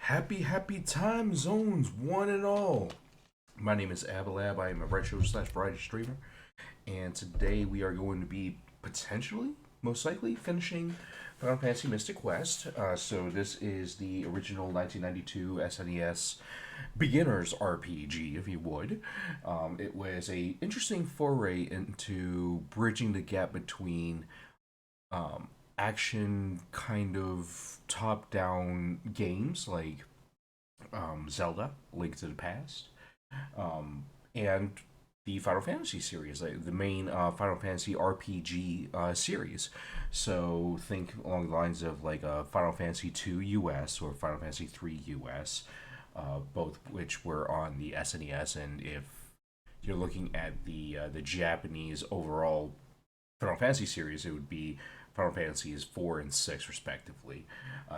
Happy time zones, one and all. My name is Abalab. I am a retro slash variety streamer, and today we are going to be potentially, most likely, finishing Final Fantasy Mystic Quest. So this is the original 1992 SNES beginners RPG, if you would. It was a interesting foray into bridging the gap between action kind of top down games like Zelda, Link to the Past, and the Final Fantasy series, like the main Final Fantasy RPG series. So think along the lines of like Final Fantasy 2 US or Final Fantasy 3 US, both which were on the SNES. And if you're looking at the Japanese overall Final Fantasy series, it would be Final Fantasies 4 and 6, respectively.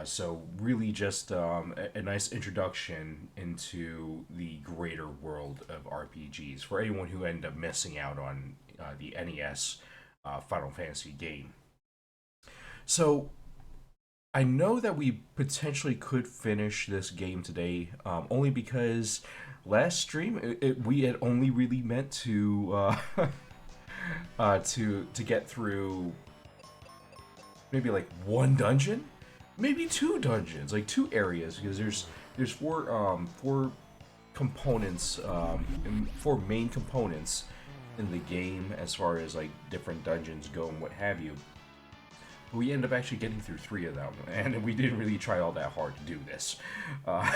So, really, just a nice introduction into the greater world of RPGs for anyone who ended up missing out on the NES Final Fantasy game. So, I know that we potentially could finish this game today, only because last stream we had only really meant to to get through maybe like one dungeon, maybe two dungeons, like two areas, because there's four components, and four main components in the game as far as like different dungeons go and what have you. But we ended up actually getting through three of them, and we didn't really try all that hard to do this. Uh,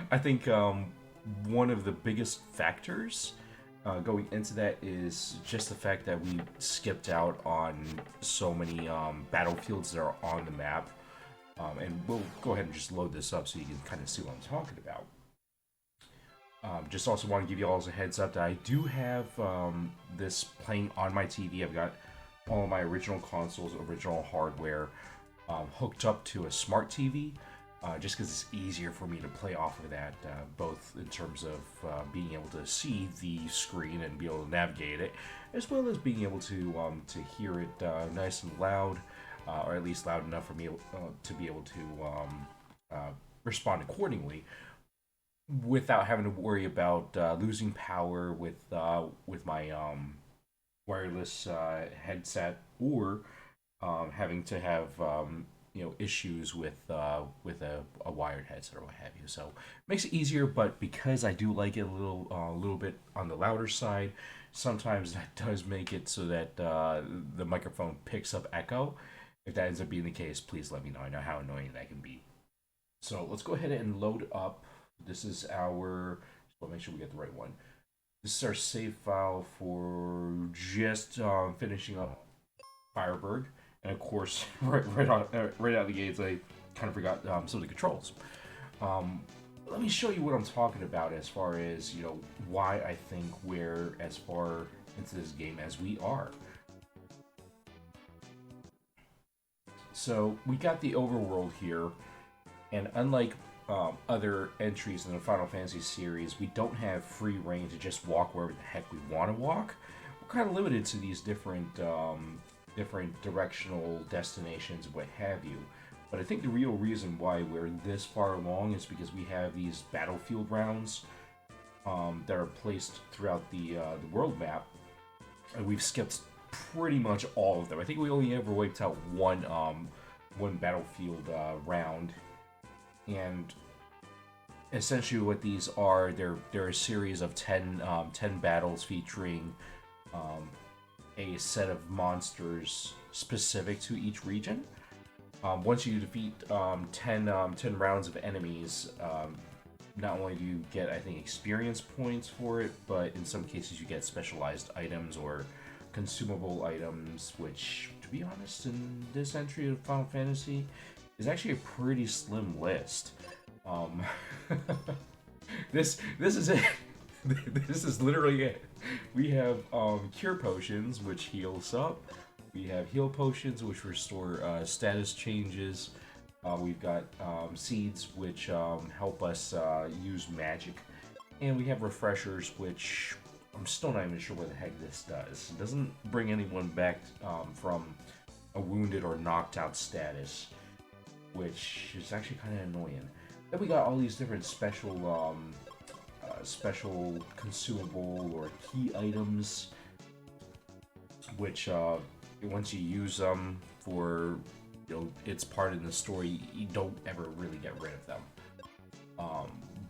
I think one of the biggest factors going into that is just the fact that we skipped out on so many battlefields that are on the map. And we'll go ahead and just load this up so you can kind of see what I'm talking about. Just also want to give you all a heads up that I do have this playing on my TV. I've got all of my original consoles, original hardware hooked up to a smart TV. Just because it's easier for me to play off of that, both in terms of being able to see the screen and be able to navigate it, as well as being able to hear it nice and loud, or at least loud enough for me to be able to respond accordingly, without having to worry about losing power with my wireless headset, or having to have issues with a wired headset or what have you. So it makes it easier, but because I do like it a little bit on the louder side, sometimes that does make it so that the microphone picks up echo. If that ends up being the case, please let me know. I know how annoying that can be. So let's go ahead and load up. This is our. Just want to make sure we get the right one. This is our save file for just finishing up Firebird. And of course, right out of the gates, I kind of forgot some of the controls. Let me show you what I'm talking about as far as why I think we're as far into this game as we are. So we got the overworld here, and unlike other entries in the Final Fantasy series, we don't have free reign to just walk wherever the heck we want to walk. We're kind of limited to these different directional destinations and what have you. But I think the real reason why we're this far along is because we have these battlefield rounds that are placed throughout the world map, and we've skipped pretty much all of them. I think we only ever wiped out one battlefield round, and essentially what these are, they're a series of 10 battles featuring a set of monsters specific to each region. Once you defeat 10 rounds of enemies, not only do you get, I think, experience points for it, but in some cases you get specialized items or consumable items, which, to be honest, in this entry of Final Fantasy, is actually a pretty slim list. This is it. This is literally it. We have cure potions, which heals up. We have heal potions, which restore status changes. We've got seeds, which help us use magic. And we have refreshers, which I'm still not even sure what the heck this does. It doesn't bring anyone back from a wounded or knocked out status, which is actually kind of annoying. Then we got all these different special consumable or key items, which once you use them for, its part in the story, you don't ever really get rid of them.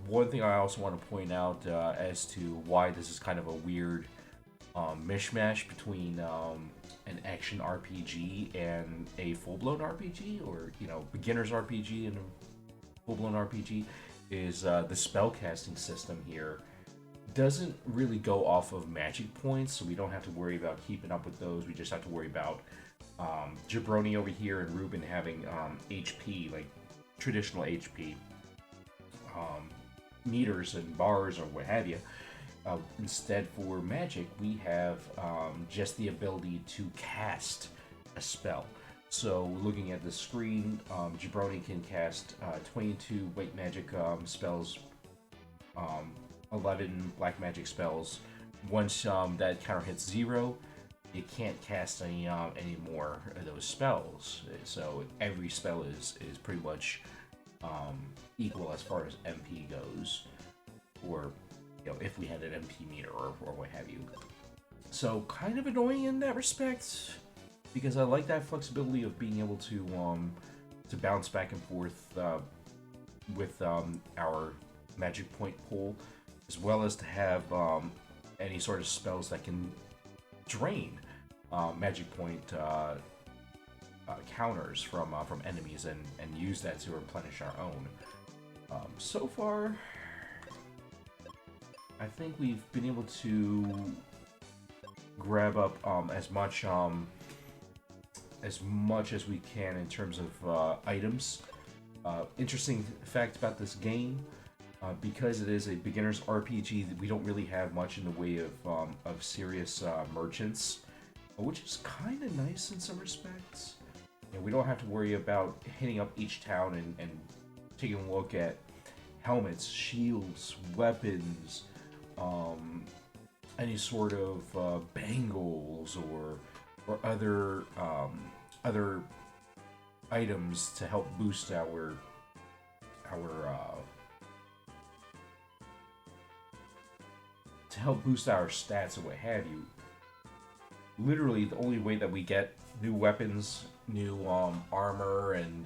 One thing I also want to point out as to why this is kind of a weird mishmash between an action RPG and a full-blown RPG, or beginner's RPG and a full-blown RPG, is the spellcasting system here doesn't really go off of magic points, so we don't have to worry about keeping up with those. We just have to worry about Jabroni over here and Ruben having HP, like traditional HP meters and bars or what have you. Instead, for magic, we have just the ability to cast a spell. So, looking at the screen, Jabroni can cast 22 white magic spells, 11 black magic spells. Once that counter hits 0, it can't cast any more of those spells. So, every spell is pretty much equal as far as MP goes, or if we had an MP meter or what have you. So kind of annoying in that respect, because I like that flexibility of being able to bounce back and forth with our magic point pool, as well as to have any sort of spells that can drain magic point counters from enemies and use that to replenish our own. So far, I think we've been able to grab up as much as we can in terms of items. Interesting fact about this game, because it is a beginner's RPG, we don't really have much in the way of serious merchants, which is kind of nice in some respects. We don't have to worry about hitting up each town and taking a look at helmets, shields, weapons, any sort of bangles or other items to help boost our stats and what have you. Literally, the only way that we get new weapons, new armor, and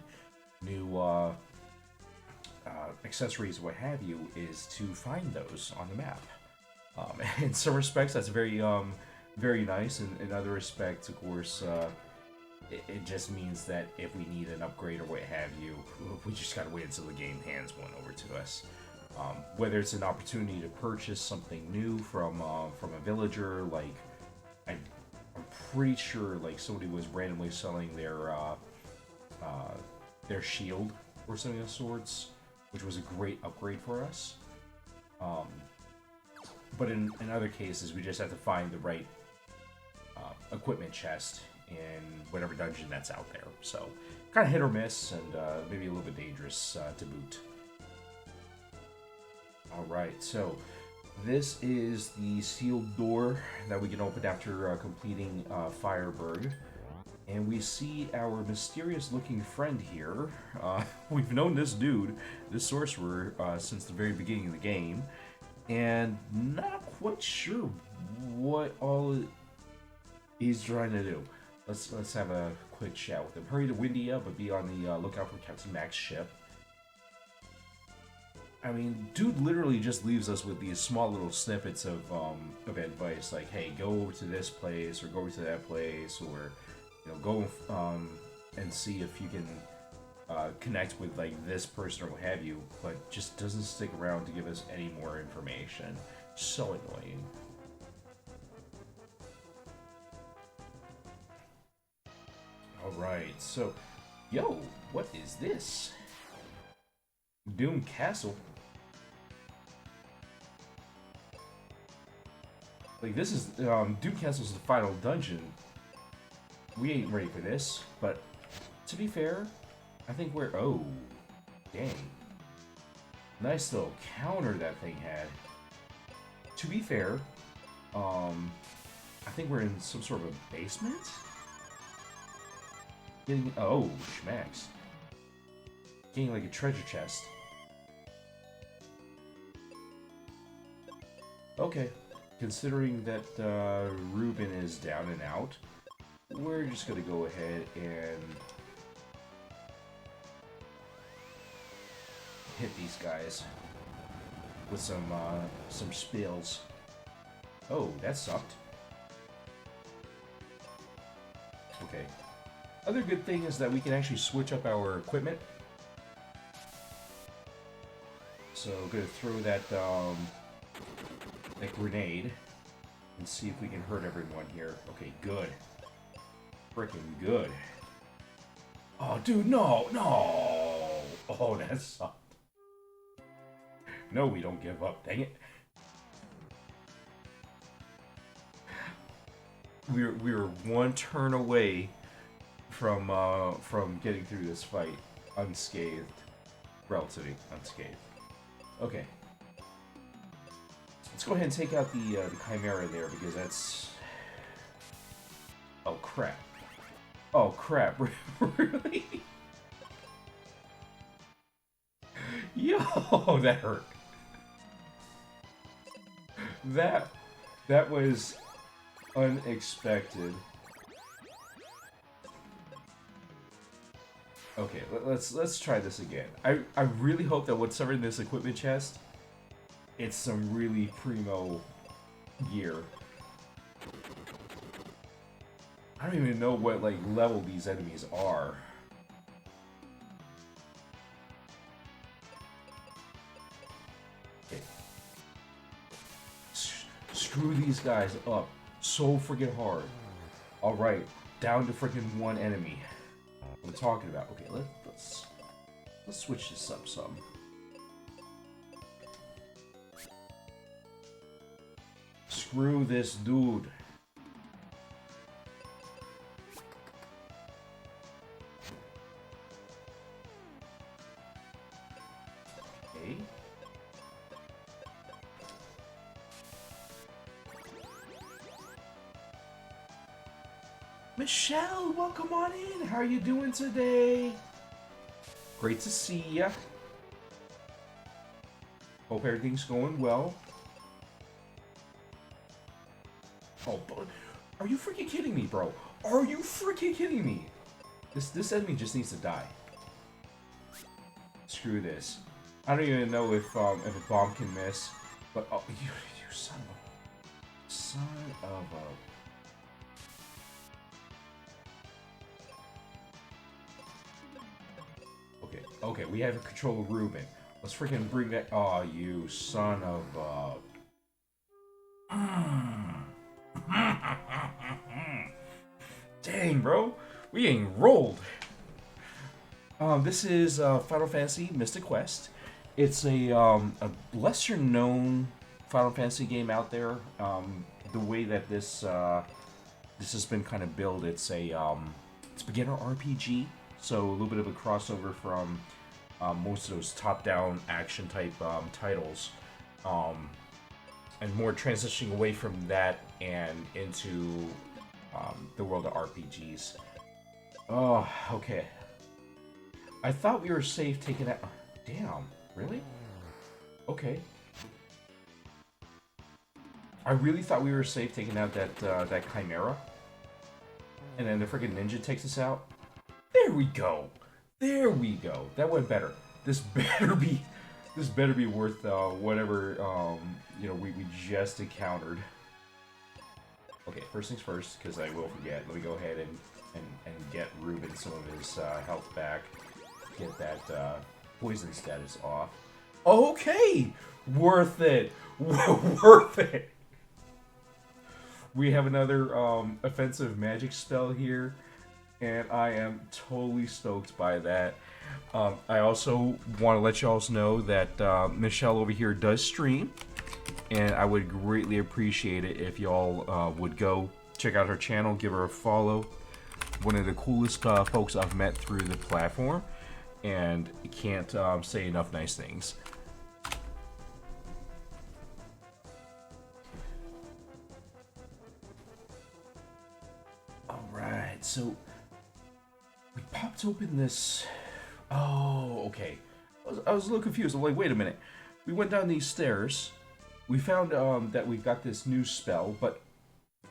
new accessories, what have you, is to find those on the map. In some respects, that's very nice. In other respects, of course, it just means that if we need an upgrade or what have you, we just gotta wait until the game hands one over to us. Whether it's an opportunity to purchase something new from a villager, like I'm pretty sure like somebody was randomly selling their shield or something of sorts, which was a great upgrade for us. But in other cases, we just have to find the right equipment chest in whatever dungeon that's out there. So, kind of hit or miss, and maybe a little bit dangerous to boot. Alright, so this is the sealed door that we can open after completing Fireburg. And we see our mysterious-looking friend here. We've known this dude, this sorcerer, since the very beginning of the game. And not quite sure what all he's trying to do. Let's have a quick chat with him. Hurry to Windia, but be on the lookout for Captain Mac's ship. I mean, dude literally just leaves us with these small little snippets of advice, like, hey, go over to this place, or go over to that place, or, go and see if you can connect with, like, this person or what have you, but just doesn't stick around to give us any more information. So annoying. Alright, so, yo, what is this? Doom Castle? Like, this is, Doom Castle's the final dungeon. We ain't ready for this, but to be fair, I think we're, oh, dang. Nice little counter that thing had. To be fair, I think we're in some sort of a basement? Getting, oh, schmacks. Getting like a treasure chest. Okay, considering that Ruben is down and out, we're just gonna go ahead and hit these guys with some spills. Oh, that sucked. Okay. Other good thing is that we can actually switch up our equipment. So I'm gonna throw that grenade and see if we can hurt everyone here. Okay, good. Freaking good. Oh, dude, no, no. Oh, that sucked. No, we don't give up. Dang it. We're one turn away from getting through this fight unscathed, relatively unscathed. Okay, let's go ahead and take out the Chimera there because that's. Oh crap! Oh crap! Really? Yo, that hurt. That was unexpected. Okay, let's try this again. I really hope that what's in this equipment chest, it's some really primo gear. I don't even know what like level these enemies are. Okay. Screw these guys up so freaking hard. All right, down to freaking one enemy. I'm talking about. Okay, let's switch this up some. Screw this dude. Okay. Michelle, welcome on in. How are you doing today? Great to see ya. Hope everything's going well. Oh, are you freaking kidding me, bro? Are you freaking kidding me? This enemy just needs to die. Screw this. I don't even know if a bomb can miss. But oh, you son of a. Okay, we have control of Ruben. Let's freaking bring that. Oh, you son of Dang, bro. We ain't rolled. This is Final Fantasy Mystic Quest. It's a lesser known Final Fantasy game out there. The way that this has been kind of built, it's beginner RPG. So a little bit of a crossover from most of those top-down action type titles, and more transitioning away from that and into the world of RPGs. Oh, okay. I thought we were safe taking that. Damn, really? Okay. I really thought we were safe taking out that Chimera, and then the freaking ninja takes us out. There we go. There we go. That went better. This better be worth whatever we just encountered. Okay, first things first, because I will forget. Let me go ahead and get Ruben some of his health back. Get that poison status off. Okay, worth it. Worth it. We have another offensive magic spell here. And I am totally stoked by that. I also want to let y'all know that Michelle over here does stream. And I would greatly appreciate it if y'all would go check out her channel, give her a follow. One of the coolest folks I've met through the platform. And can't say enough nice things. Alright, so we popped open this. Oh, okay. I was a little confused. I'm like, wait a minute. We went down these stairs, we found that we've got this new spell, but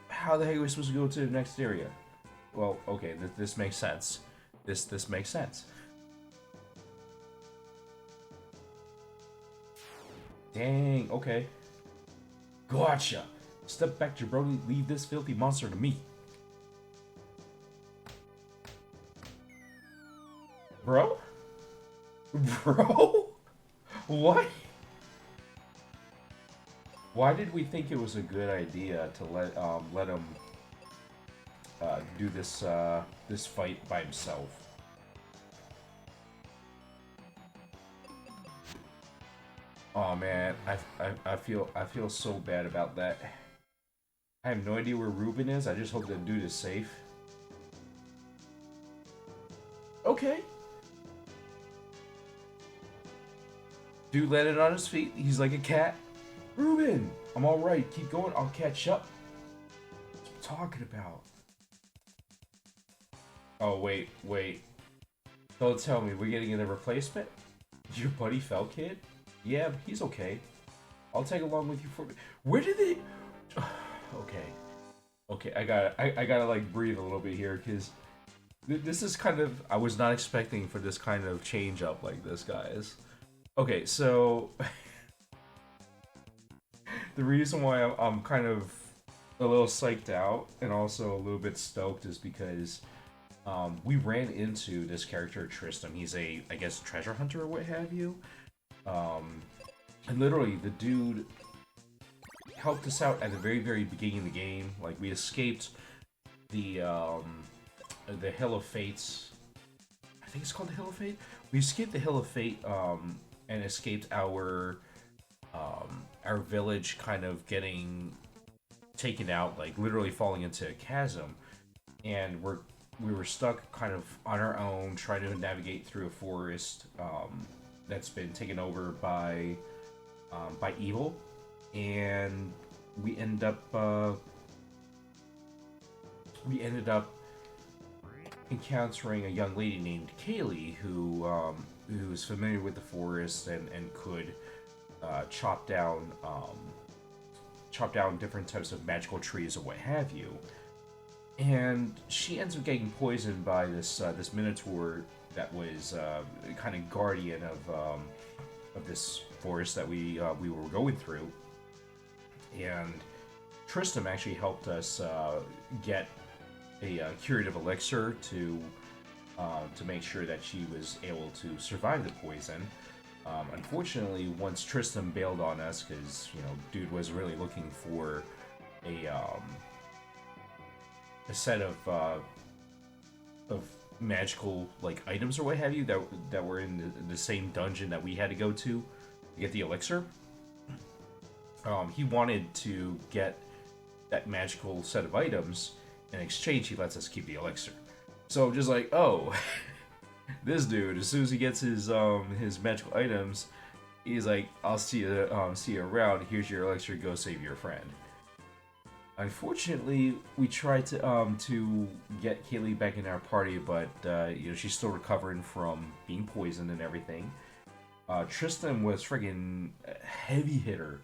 how the heck are we supposed to go to the next area? Well, okay, this makes sense. This makes sense. Dang, okay. Gotcha. Step back, jabroni. Leave this filthy monster to me. Bro? Bro? What? Why did we think it was a good idea to let him do this fight by himself? Oh man, I feel so bad about that. I have no idea where Ruben is. I just hope that dude is safe. Okay. Dude landed on his feet. He's like a cat. Ruben, I'm all right. Keep going. I'll catch up. What I'm talking about? Oh wait. Don't tell me we're getting a replacement. Your buddy fell, kid. Yeah, he's okay. I'll tag along with you for. Where did they? Okay. I gotta like breathe a little bit here because this is kind of. I was not expecting for this kind of change up like this, guys. Okay, so the reason why I'm kind of a little psyched out and also a little bit stoked is because we ran into this character Tristan. He's a, I guess, treasure hunter or what have you. And literally, the dude helped us out at the very beginning of the game. Like, we escaped the Hill of Fates. I think it's called the Hill of Fate. We escaped the Hill of Fate, and escaped our village kind of getting taken out, like literally falling into a chasm, and we were stuck kind of on our own, trying to navigate through a forest that's been taken over by evil, and we ended up encountering a young lady named Kaylee who is familiar with the forest and could chop down different types of magical trees or what have you. And she ends up getting poisoned by this minotaur that was kind of guardian of this forest that we were going through. And Tristram actually helped us get a curative elixir to make sure that she was able to survive the poison. Unfortunately, once Tristram bailed on us, because dude was really looking for a set of magical like items or what have you that were in the same dungeon that we had to go to get the elixir. He wanted to get that magical set of items. In exchange, he lets us keep the elixir. So I'm just like, oh, this dude, as soon as he gets his magical items, he's like, I'll see you around. Here's your elixir. Go save your friend. Unfortunately, we tried to get Kaylee back in our party, but she's still recovering from being poisoned and everything. Tristan was friggin' heavy hitter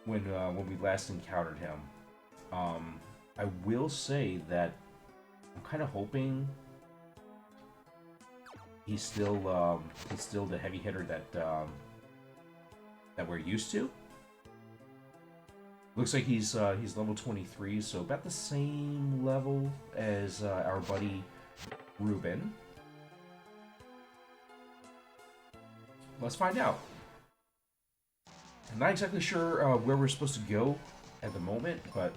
when we last encountered him. I will say that I'm kind of hoping he's still the heavy hitter that we're used to. Looks like he's level 23, so about the same level as our buddy Ruben. Let's find out. I'm not exactly sure where we're supposed to go at the moment, but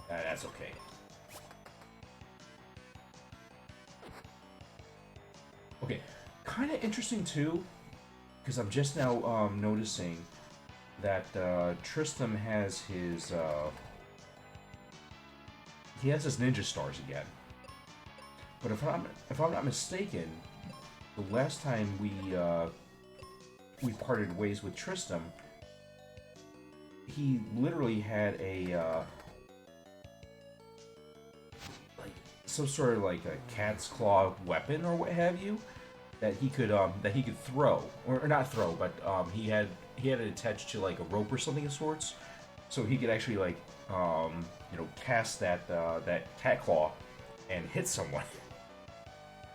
that's okay. Okay, kind of interesting too, because I'm just now noticing that Tristram has his ninja stars again. But if I'm not mistaken, the last time we parted ways with Tristram, he literally had a like some sort of like a cat's claw weapon or what have you that he could throw, or not throw, but he had he had it attached to like a rope or something of sorts, so he could actually like you know, cast that that cat claw and hit someone.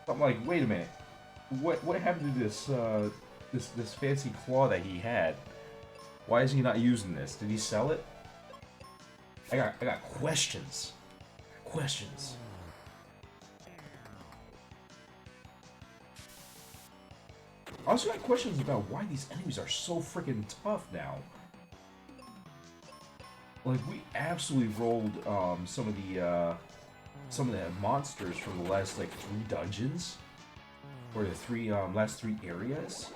I'm like, wait a minute, what happened to this this fancy claw that he had? Why is he not using this? Did he sell it? I got questions. Questions. I also got questions about why these enemies are so freaking tough now. Like, we absolutely rolled some of the monsters from the last like 3 dungeons, or the last 3 areas.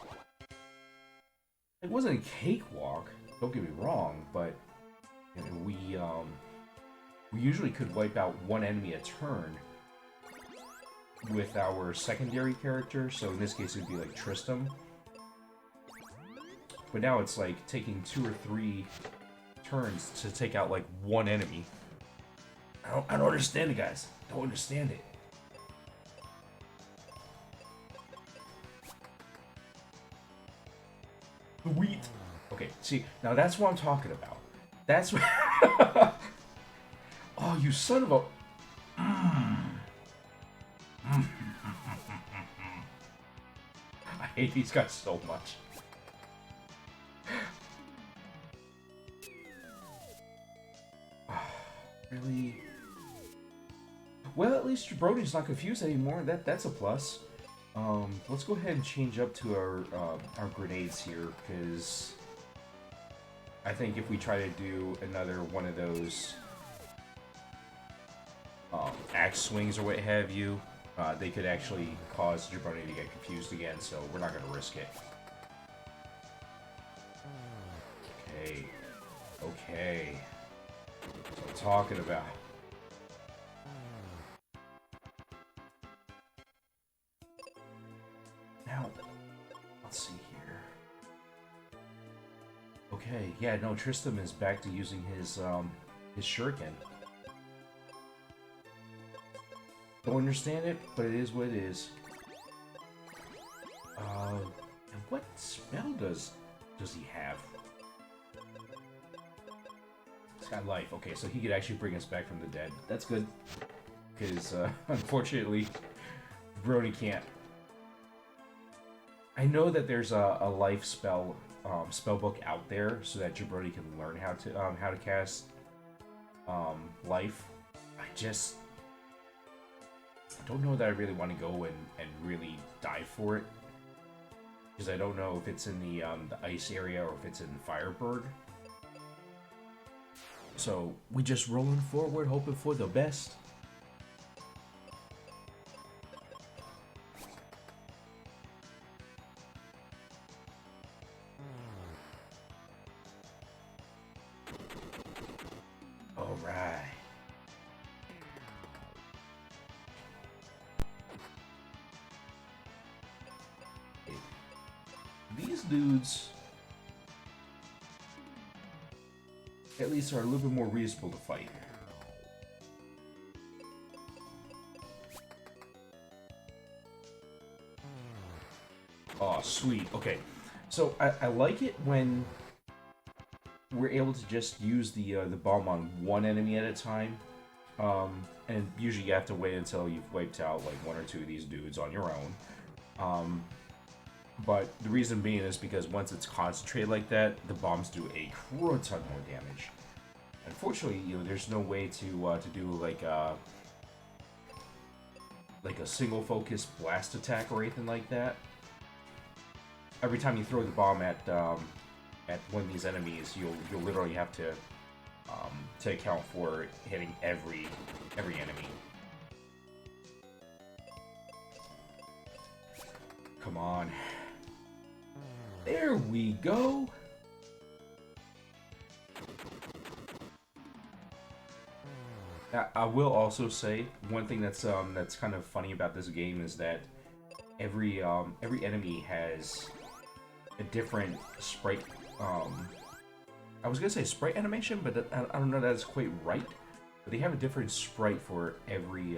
It wasn't a cakewalk, don't get me wrong, but you know, we usually could wipe out one enemy a turn with our secondary character, so in this case it would be like Tristram. But now it's like taking 2 or 3 turns to take out like one enemy. I don't understand it, guys. I don't understand it. The wheat. Okay, see, now that's what I'm talking about. That's what... Oh, you son of a... I hate these guys so much. Really? Well, at least Jabroni's not confused anymore. That's a plus. Let's go ahead and change up to our grenades here, because I think if we try to do another one of those axe swings or what have you, they could actually cause Jabroni to get confused again, so we're not going to risk it. Okay. Okay. That's what I'm talking about. Now, let's see here. Okay, yeah, no, Tristram is back to using his shuriken. Don't understand it, but it is what it is. And what spell does he have? He's got life. Okay, so he could actually bring us back from the dead. That's good. Because, unfortunately, Brody can't. I know that there's a life spell spellbook out there so that Jabroni can learn how to cast life. I don't know that I really want to go and really dive for it, because I don't know if it's in the ice area or if it's in Firebird. So we just rolling forward, hoping for the best. All right. These dudes, at least, are a little bit more reasonable to fight. Oh, sweet. Okay, so I like it when we're able to just use the bomb on one enemy at a time. And usually you have to wait until you've wiped out like 1 or 2 of these dudes on your own. But the reason being is because once it's concentrated like that, the bombs do a ton more damage. Unfortunately, you know, there's no way to do like a single focus blast attack or anything like that. Every time you throw the bomb at one of these enemies, you'll literally have to account for hitting every enemy. Come on. There we go. Now, I will also say one thing that's kind of funny about this game is that every enemy has a different sprite. I was gonna say sprite animation, but I don't know that that's quite right. But they have a different sprite for every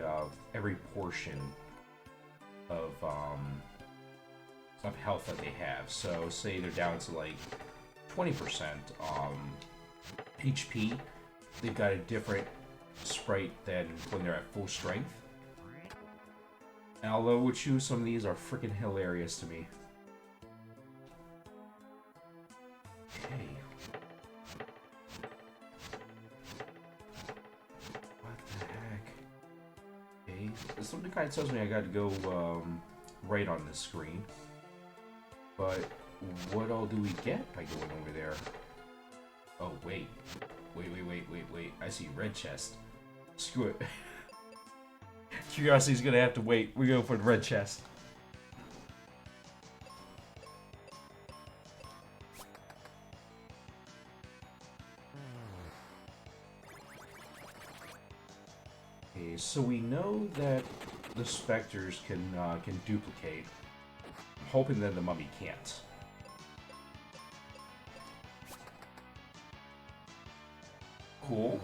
portion of health that they have. So say they're down to like 20% HP. They've got a different sprite than when they're at full strength. And although we choose, some of these are freaking hilarious to me. Okay. What the heck? Okay. Something kind of tells me I got to go right on this screen. But what all do we get by going over there? Oh, wait. Wait. I see red chest. Screw it. Curiosity's gonna have to wait. We go for the red chest. Okay, so we know that the specters can duplicate. I'm hoping that the mummy can't. Cool.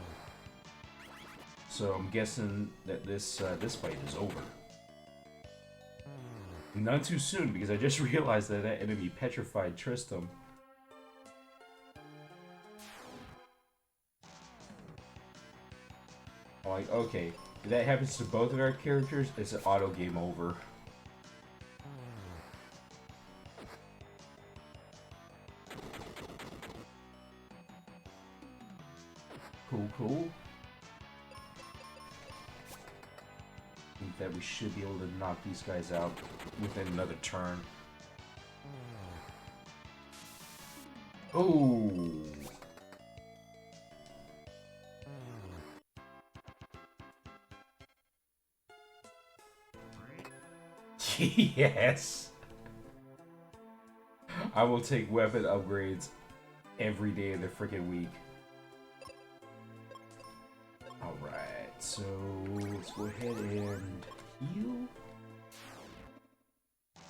So I'm guessing that this fight is over. Not too soon, because I just realized that that enemy petrified Tristram. Like, okay, if that happens to both of our characters, it's an auto game over. Cool. I think that we should be able to knock these guys out within another turn. Oh! Yes! I will take weapon upgrades every day of the freaking week. Alright, so let's go ahead and heal.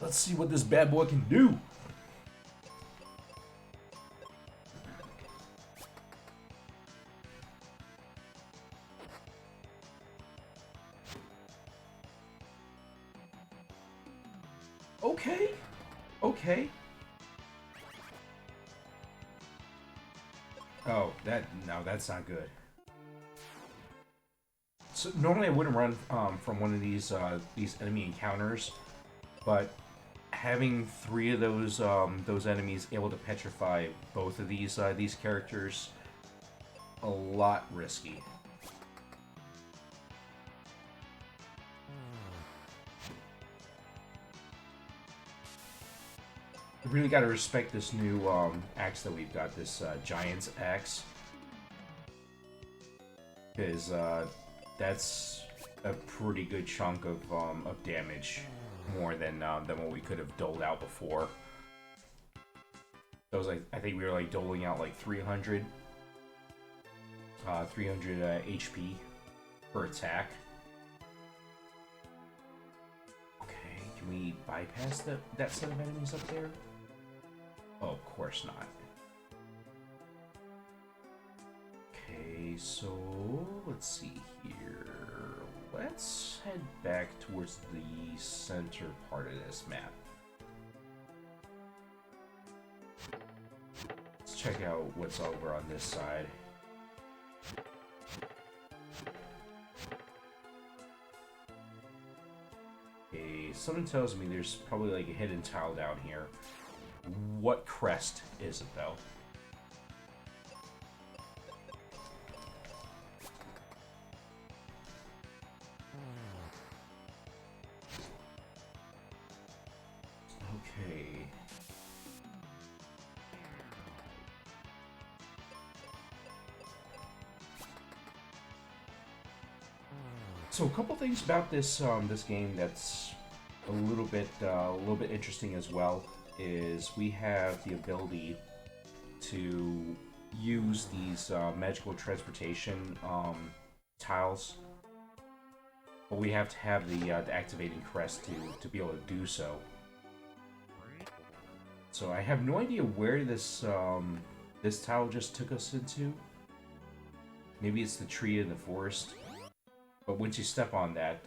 Let's see what this bad boy can do. Okay. Oh, no, that's not good. So normally I wouldn't run from one of these enemy encounters, but having 3 of those enemies able to petrify both of these characters, a lot risky. Really got to respect this new axe that we've got, this Giant's axe, because that's a pretty good chunk of damage, more than what we could have doled out before. That was like, I think we were like doling out like 300 HP per attack. Okay, can we bypass that set of enemies up there? Oh, of course not. Okay, so let's see here. Let's head back towards the center part of this map. Let's check out what's over on this side. Okay, something tells me there's probably like a hidden tile down here. What crest is it, though? Okay. So a couple things about this this game that's a little bit interesting as well is we have the ability to use these magical transportation tiles, but we have to have the activating crest to be able to do so. So I have no idea where this this tile just took us into. Maybe it's the tree in the forest. But once you step on that,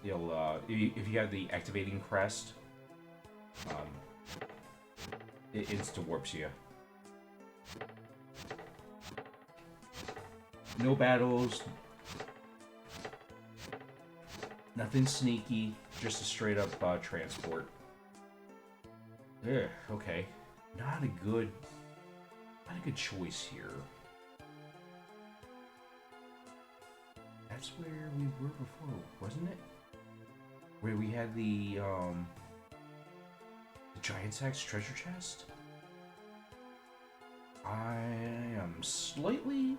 you'll if you have the activating crest, it insta warps you. No battles. Nothing sneaky. Just a straight up transport. Yeah, okay. Not a good choice here. That's where we were before, wasn't it? Where we had the Giant Axe treasure chest? I am slightly,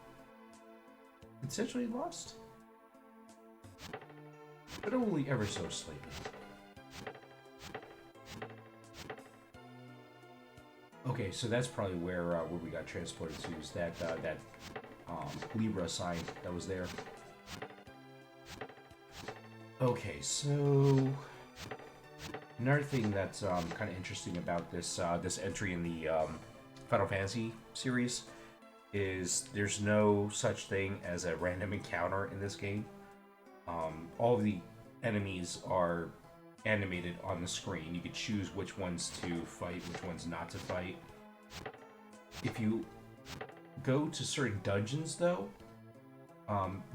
essentially lost. But only ever so slightly. Okay, so that's probably where we got transported to, is that Libra sign that was there. Okay, so another thing that's kind of interesting about this this entry in the Final Fantasy series is there's no such thing as a random encounter in this game. All of the enemies are animated on the screen. You can choose which ones to fight, which ones not to fight. If you go to certain dungeons, though,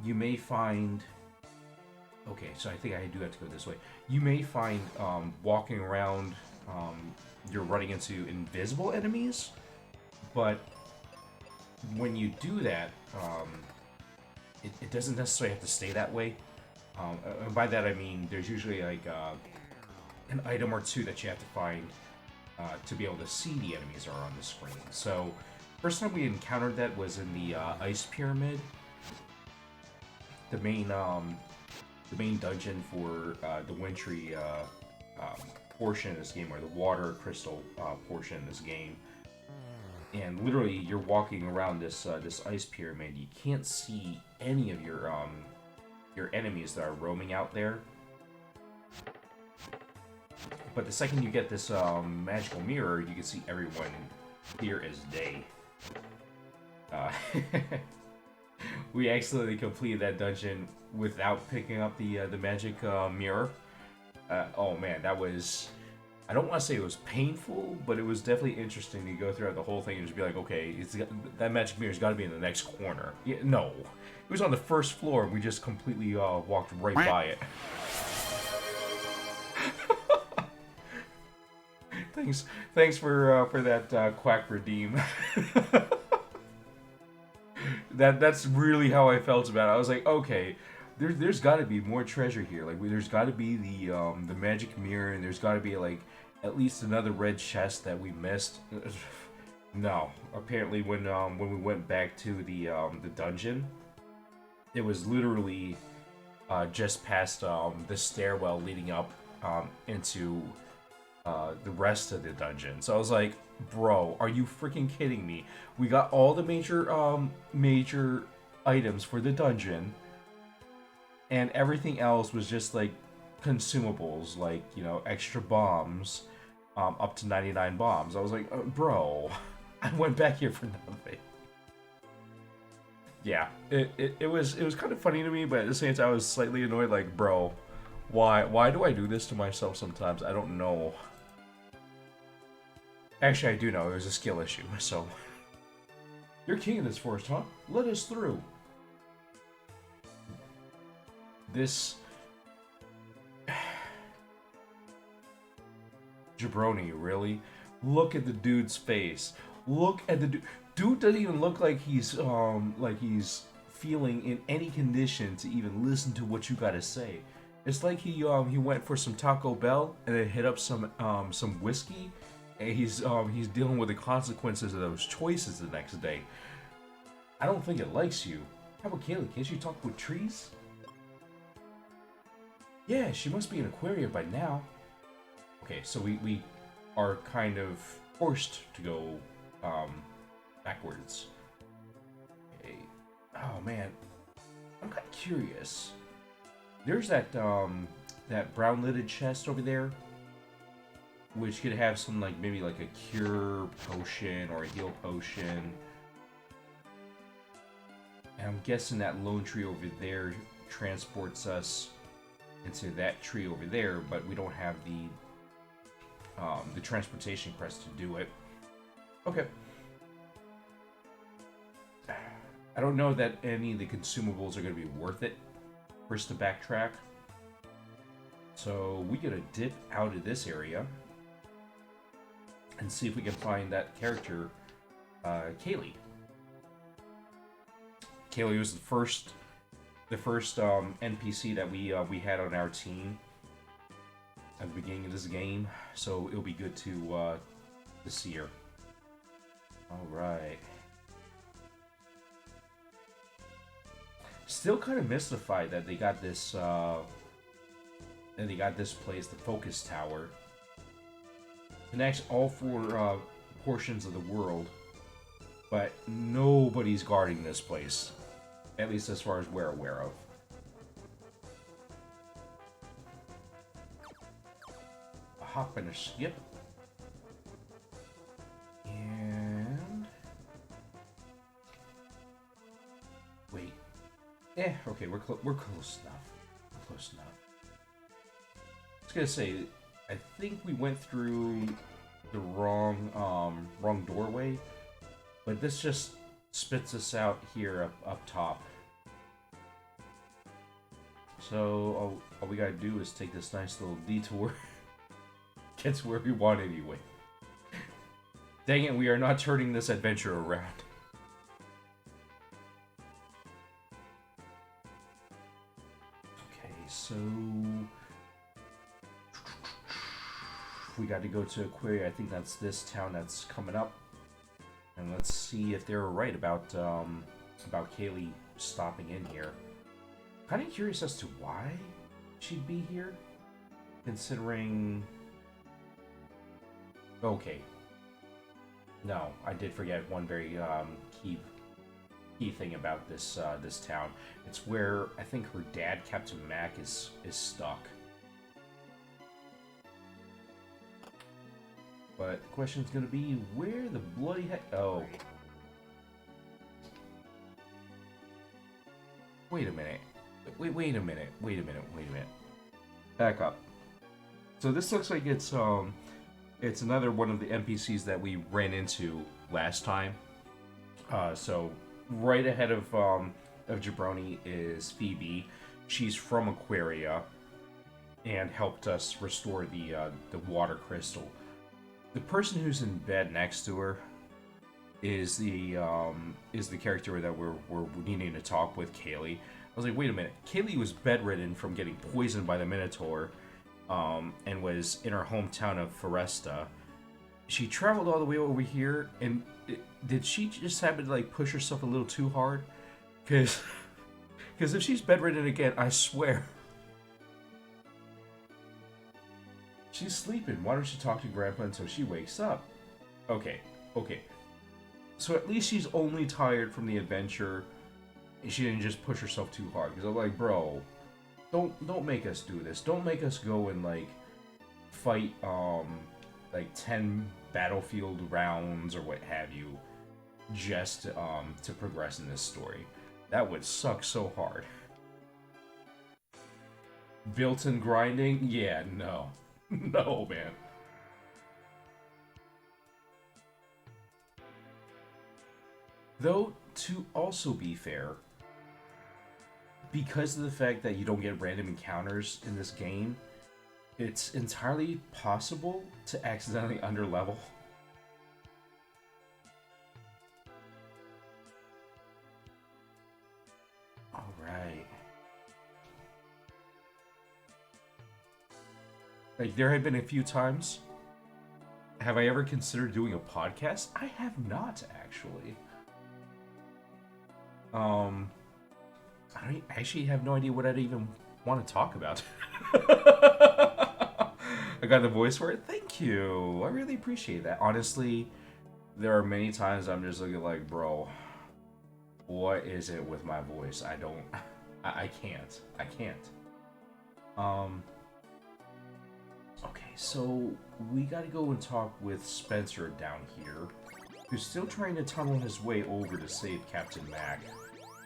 you may find... Okay, so I think I do have to go this way. You may find walking around, you're running into invisible enemies, but when you do that, it doesn't necessarily have to stay that way. And by that I mean there's usually like an item or two that you have to find to be able to see the enemies are on the screen. So, first time we encountered that was in the Ice Pyramid. The main dungeon for the wintry portion of this game, or the water crystal portion of this game. And literally, you're walking around this this ice pyramid. You can't see any of your enemies that are roaming out there. But the second you get this magical mirror, you can see everyone clear as day. We accidentally completed that dungeon without picking up the magic mirror. Oh man, that was... I don't want to say it was painful, but it was definitely interesting to go throughout the whole thing and just be like, okay, that magic mirror's got to be in the next corner. Yeah, no, it was on the first floor, and we just completely walked right by it. Thanks for that quack redeem. That's really how I felt about it. I was like, okay, there's got to be more treasure here. Like, there's got to be the magic mirror, and there's got to be like at least another red chest that we missed. No, apparently when we went back to the dungeon, it was literally just past the stairwell leading up into the rest of the dungeon. So I was like, bro, are you freaking kidding me? We got all the major items for the dungeon, and everything else was just like consumables, like, you know, extra bombs, up to 99 bombs. I was like, bro, I went back here for nothing. Yeah, it was kind of funny to me, but at the same time I was slightly annoyed, like, bro, why do I do this to myself sometimes? I don't know. Actually, I do know. It was a skill issue, so... You're king of this forest, huh? Let us through. This... Jabroni, really? Look at the dude's face. Look at the dude. Dude doesn't even look like he's feeling in any condition to even listen to what you gotta say. It's like he went for some Taco Bell and then hit up some whiskey, and he's dealing with the consequences of those choices the next day. I don't think it likes you. How about Kaylee? Can't you talk with trees? Yeah, she must be an aquarium by now. Okay, so we are kind of forced to go backwards. Okay. Oh man, I'm kind of curious. There's that that brown lidded chest over there, which could have some maybe like a cure potion or a heal potion. And I'm guessing that lone tree over there transports us into that tree over there, but we don't have the transportation crest to do it. Okay. I don't know that any of the consumables are going to be worth it for us to backtrack. So we gotta dip out of this area and see if we can find that character, Kaylee. Kaylee was the first NPC that we had on our team at the beginning of this game. So it'll be good to see her. All right. Still kind of mystified that they got this. And they got this place, the Focus Tower. Connects all four portions of the world, but nobody's guarding this place, at least as far as we're aware of. A hop and a skip. And... wait. Okay, we're close enough. We're close enough. I was gonna say, I think we went through the wrong doorway, but this just spits us out here up top. So all we gotta do is take this nice little detour, get to where we want anyway. Dang it, we are not turning this adventure around. Okay, so we got to go to Aquaria. I think that's this town that's coming up, and let's see if they're right about Kaylee stopping in here. Kind of curious as to why she'd be here, considering. Okay. No, I did forget one very key thing about this this town. It's where I think her dad, Captain Mac, is stuck. But the question's gonna be, where the bloody heck? Oh. Wait a minute. Wait a minute. Back up. So this looks like it's another one of the NPCs that we ran into last time. So right ahead of Jabroni is Phoebe. She's from Aquaria and helped us restore the water crystal. The person who's in bed next to her is the character that we're needing to talk with, Kaylee. I was like, wait a minute. Kaylee was bedridden from getting poisoned by the Minotaur, and was in her hometown of Foresta. She traveled all the way over here, and did she just happen to like push herself a little too hard? Because if she's bedridden again, I swear. She's sleeping. Why don't you talk to Grandpa until she wakes up? Okay. So at least she's only tired from the adventure, and she didn't just push herself too hard. Because I'm like, bro, don't make us do this. Don't make us go and like fight like 10 battlefield rounds or what have you, just to progress in this story. That would suck so hard. Built-in grinding? Yeah, no. No, man. Though, to also be fair, because of the fact that you don't get random encounters in this game, it's entirely possible to accidentally underlevel. Alright. Like, there have been a few times. Have I ever considered doing a podcast? I have not, actually. I actually have no idea what I'd even want to talk about. I got the voice for it. Thank you. I really appreciate that. Honestly, there are many times I'm just looking like, bro, what is it with my voice? I can't. Okay, so we gotta go and talk with Spencer down here, who's still trying to tunnel his way over to save Captain Mac.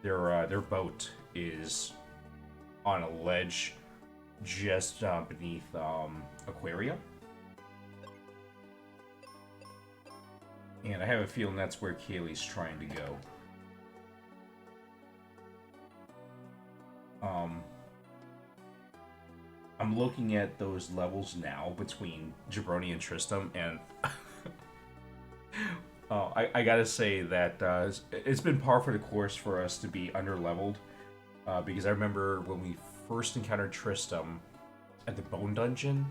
Their boat is on a ledge just beneath Aquaria. And I have a feeling that's where Kaylee's trying to go. Um, I'm looking at those levels now between Jabroni and Tristram, and I gotta say that it's been par for the course for us to be under leveled. Because I remember when we first encountered Tristram at the Bone Dungeon,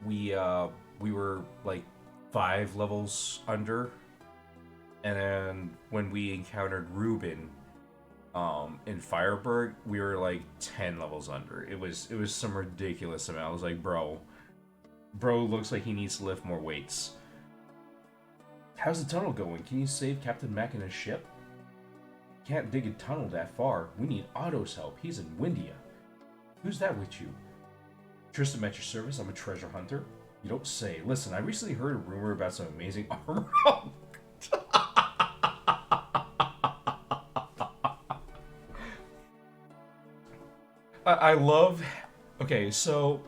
we were like 5 levels under, and then when we encountered Ruben in Fireburg, we were like 10 levels under. It was some ridiculous amount. I was like, bro looks like he needs to lift more weights. How's the tunnel going? Can you save Captain Mac in his ship? Can't dig a tunnel that far. We need Otto's help. He's in Windia. Who's that with you? Tristan at your service. I'm a treasure hunter. You don't say. Listen, I recently heard a rumor about some amazing armor. I love. Okay, so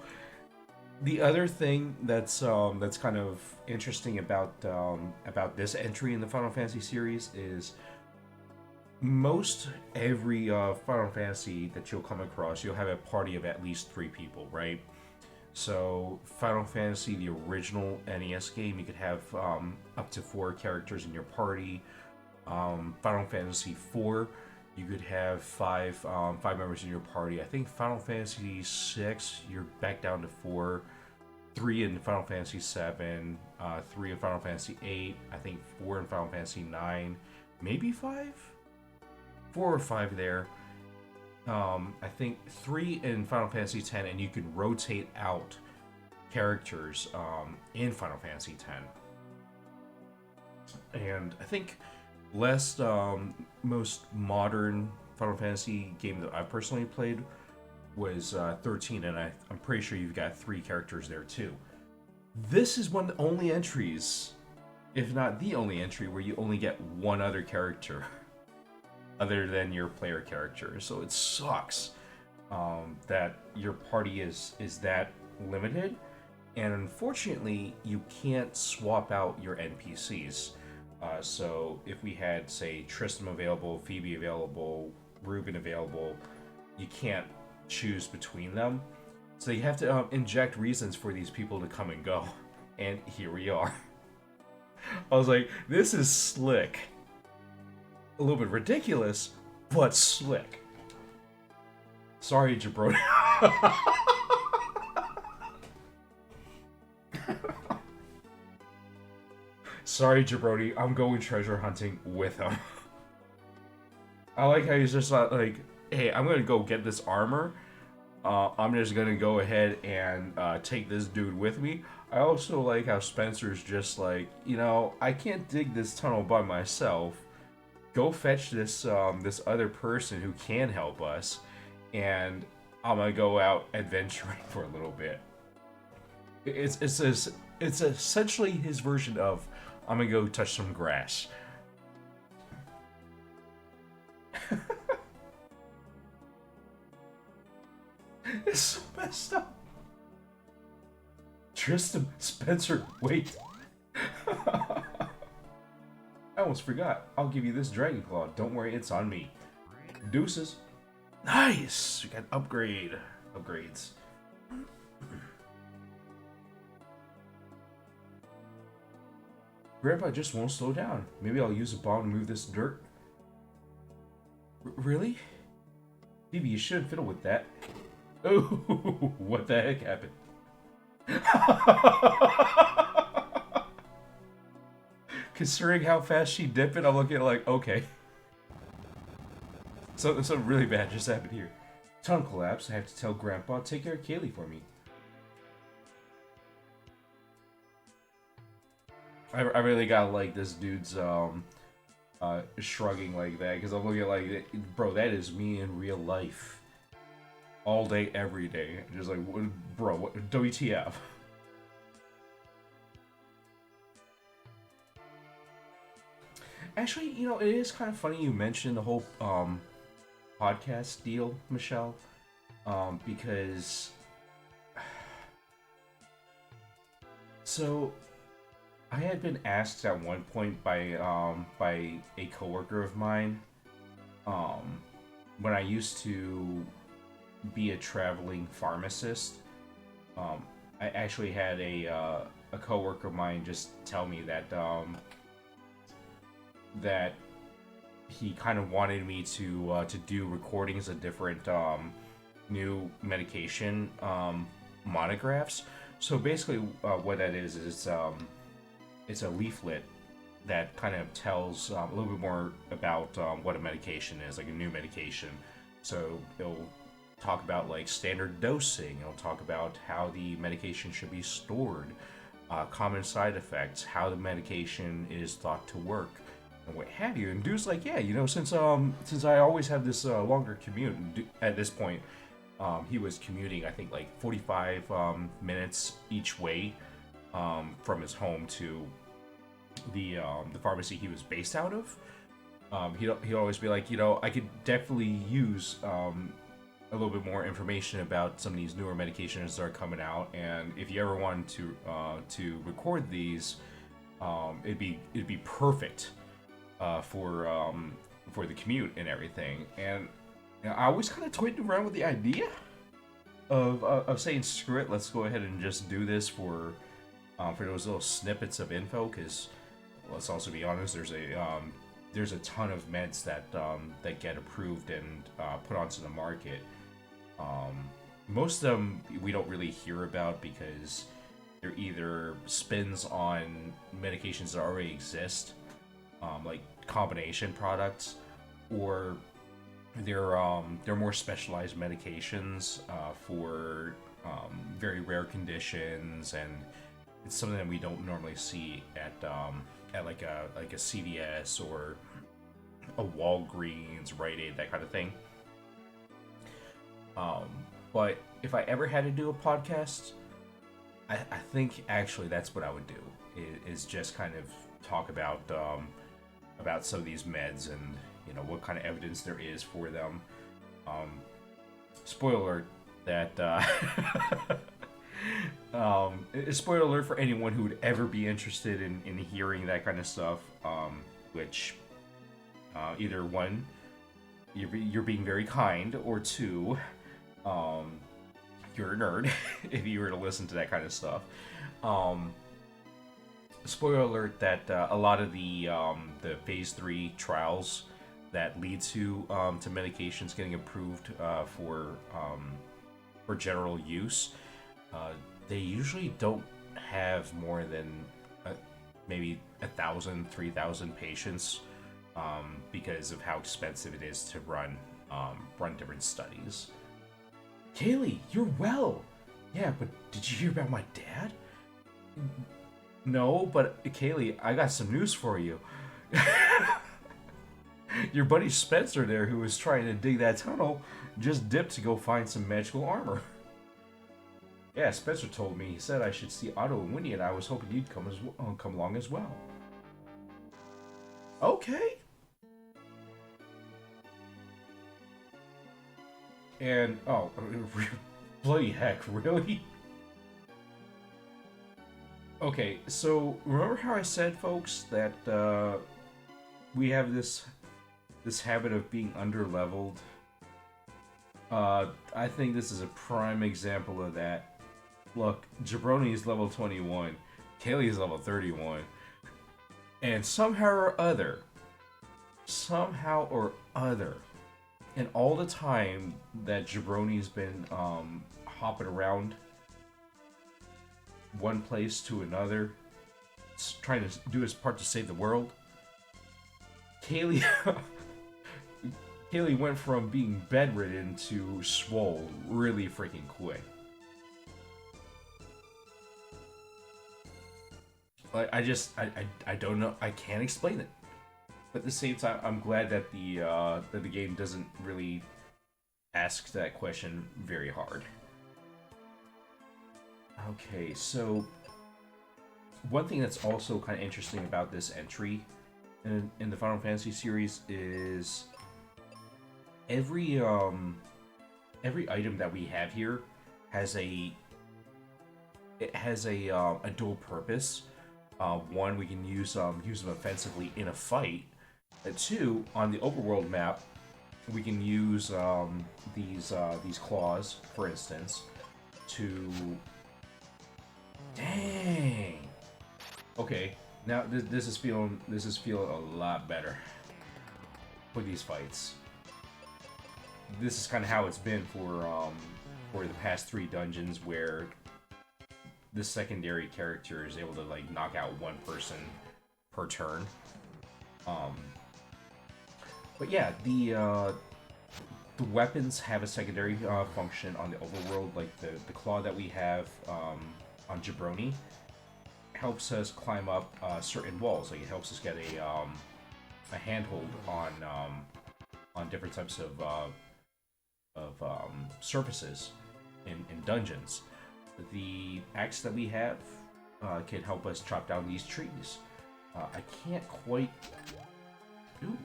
the other thing that's kind of interesting about this entry in the Final Fantasy series is most every Final Fantasy that you'll come across, you'll have a party of at least 3 people, right? So Final Fantasy, the original NES game, you could have up to 4 characters in your party. Final Fantasy IV, you could have 5 members in your party. I think Final Fantasy VI, you're back down to 4. 3 in Final Fantasy VII, 3 in Final Fantasy VIII, I think 4 in Final Fantasy IX, maybe 5? 4 or 5 there. I think 3 in Final Fantasy X, and you can rotate out characters in Final Fantasy X. And I think most modern Final Fantasy game that I've personally played was 13, and I'm pretty sure you've got 3 characters there too. This is one of the only entries, if not the only entry, where you only get one other character other than your player character. So it sucks that your party is that limited, and unfortunately you can't swap out your NPCs. So if we had, say, Tristram available, Phoebe available, Ruben available, you can't choose between them. So you have to inject reasons for these people to come and go. And here we are. I was like, this is slick. A little bit ridiculous, but slick. Sorry, Jabroni. Sorry, Jabroni. I'm going treasure hunting with him. I like how he's just like, hey, I'm gonna go get this armor. I'm just gonna go ahead and take this dude with me. I also like how Spencer's just like, I can't dig this tunnel by myself. Go fetch this this other person who can help us, and I'm gonna go out adventuring for a little bit. It's essentially his version of I'm gonna go touch some grass. It's so messed up. Tristan, Spencer, wait. I almost forgot. I'll give you this Dragon Claw. Don't worry, it's on me. Deuces. Nice! We got upgrades. Grandpa just won't slow down. Maybe I'll use a bomb to move this dirt. Really? Phoebe, you shouldn't fiddle with that. Oh, what the heck happened? Considering how fast she dipped it, I'm looking at like, okay. So something really bad just happened here. Tunnel collapse. I have to tell Grandpa, take care of Kaylee for me. I really got like this dude's shrugging like that, because I'm looking at like, bro, that is me in real life. All day, every day. Just like, bro, what, WTF? Actually, it is kind of funny you mentioned the whole podcast deal, Michelle, because so I had been asked at one point by a coworker of mine, when I used to be a traveling pharmacist, I actually had a coworker of mine just tell me that that he kind of wanted me to do recordings of different new medication monographs. So basically, what that is it's a leaflet that kind of tells a little bit more about what a medication is, like a new medication. So it'll talk about like standard dosing. It'll talk about how the medication should be stored, common side effects, how the medication is thought to work, and what have you. And dude's like, yeah, since I always have this longer commute, at this point, he was commuting I think like 45 minutes each way from his home to the pharmacy he was based out of. He'd always be like, I could definitely use a little bit more information about some of these newer medications that are coming out, and if you ever wanted to record these, it'd be perfect for the commute and everything. And I always kind of toyed around with the idea of saying, screw it, let's go ahead and just do this for those little snippets of info, because let's also be honest, there's a ton of meds that get approved and put onto the market. Most of them we don't really hear about because they're either spins on medications that already exist, like combination products, or they're more specialized medications for very rare conditions, and it's something that we don't normally see at like a CVS or a Walgreens, Rite Aid, that kind of thing. But if I ever had to do a podcast, I think actually that's what I would do. Is just kind of talk about some of these meds and what kind of evidence there is for them. Spoiler alert that spoiler alert for anyone who would ever be interested in hearing that kind of stuff. Which either one, you're being very kind, or two, you're a nerd if you were to listen to that kind of stuff. Spoiler alert that a lot of the phase 3 trials that lead to medications getting approved for general use, they usually don't have more than maybe 1,000, 3,000 patients, because of how expensive it is to run different studies. Kaylee, you're well. Yeah, but did you hear about my dad? No, but Kaylee, I got some news for you. Your buddy Spencer there, who was trying to dig that tunnel, just dipped to go find some magical armor. Yeah, Spencer told me. He said I should see Otto and Winnie, and I was hoping you'd come along as well. Okay. And bloody heck, really? Okay, so remember how I said, folks, that we have this habit of being underleveled? I think this is a prime example of that. Look, Jabroni is level 21, Kaylee is level 31, and somehow or other, and all the time that Jabroni's been hopping around one place to another, trying to do his part to save the world, Kaylee went from being bedridden to swole really freaking quick. Like, I don't know. I can't explain it. But at the same time, I'm glad that the game doesn't really ask that question very hard. Okay, so one thing that's also kind of interesting about this entry in the Final Fantasy series is every item that we have here has a dual purpose. One, we can use them offensively in a fight. Two, on the overworld map, we can use these claws, for instance, to... Dang! Okay, now this is feeling a lot better for these fights. This is kind of how it's been for the past 3 dungeons, where the secondary character is able to like knock out one person per turn. But yeah, the weapons have a secondary function on the overworld. Like the claw that we have on Jabroni helps us climb up certain walls. Like it helps us get a handhold on different types of surfaces in dungeons. The axe that we have can help us chop down these trees. I can't quite... Ooh.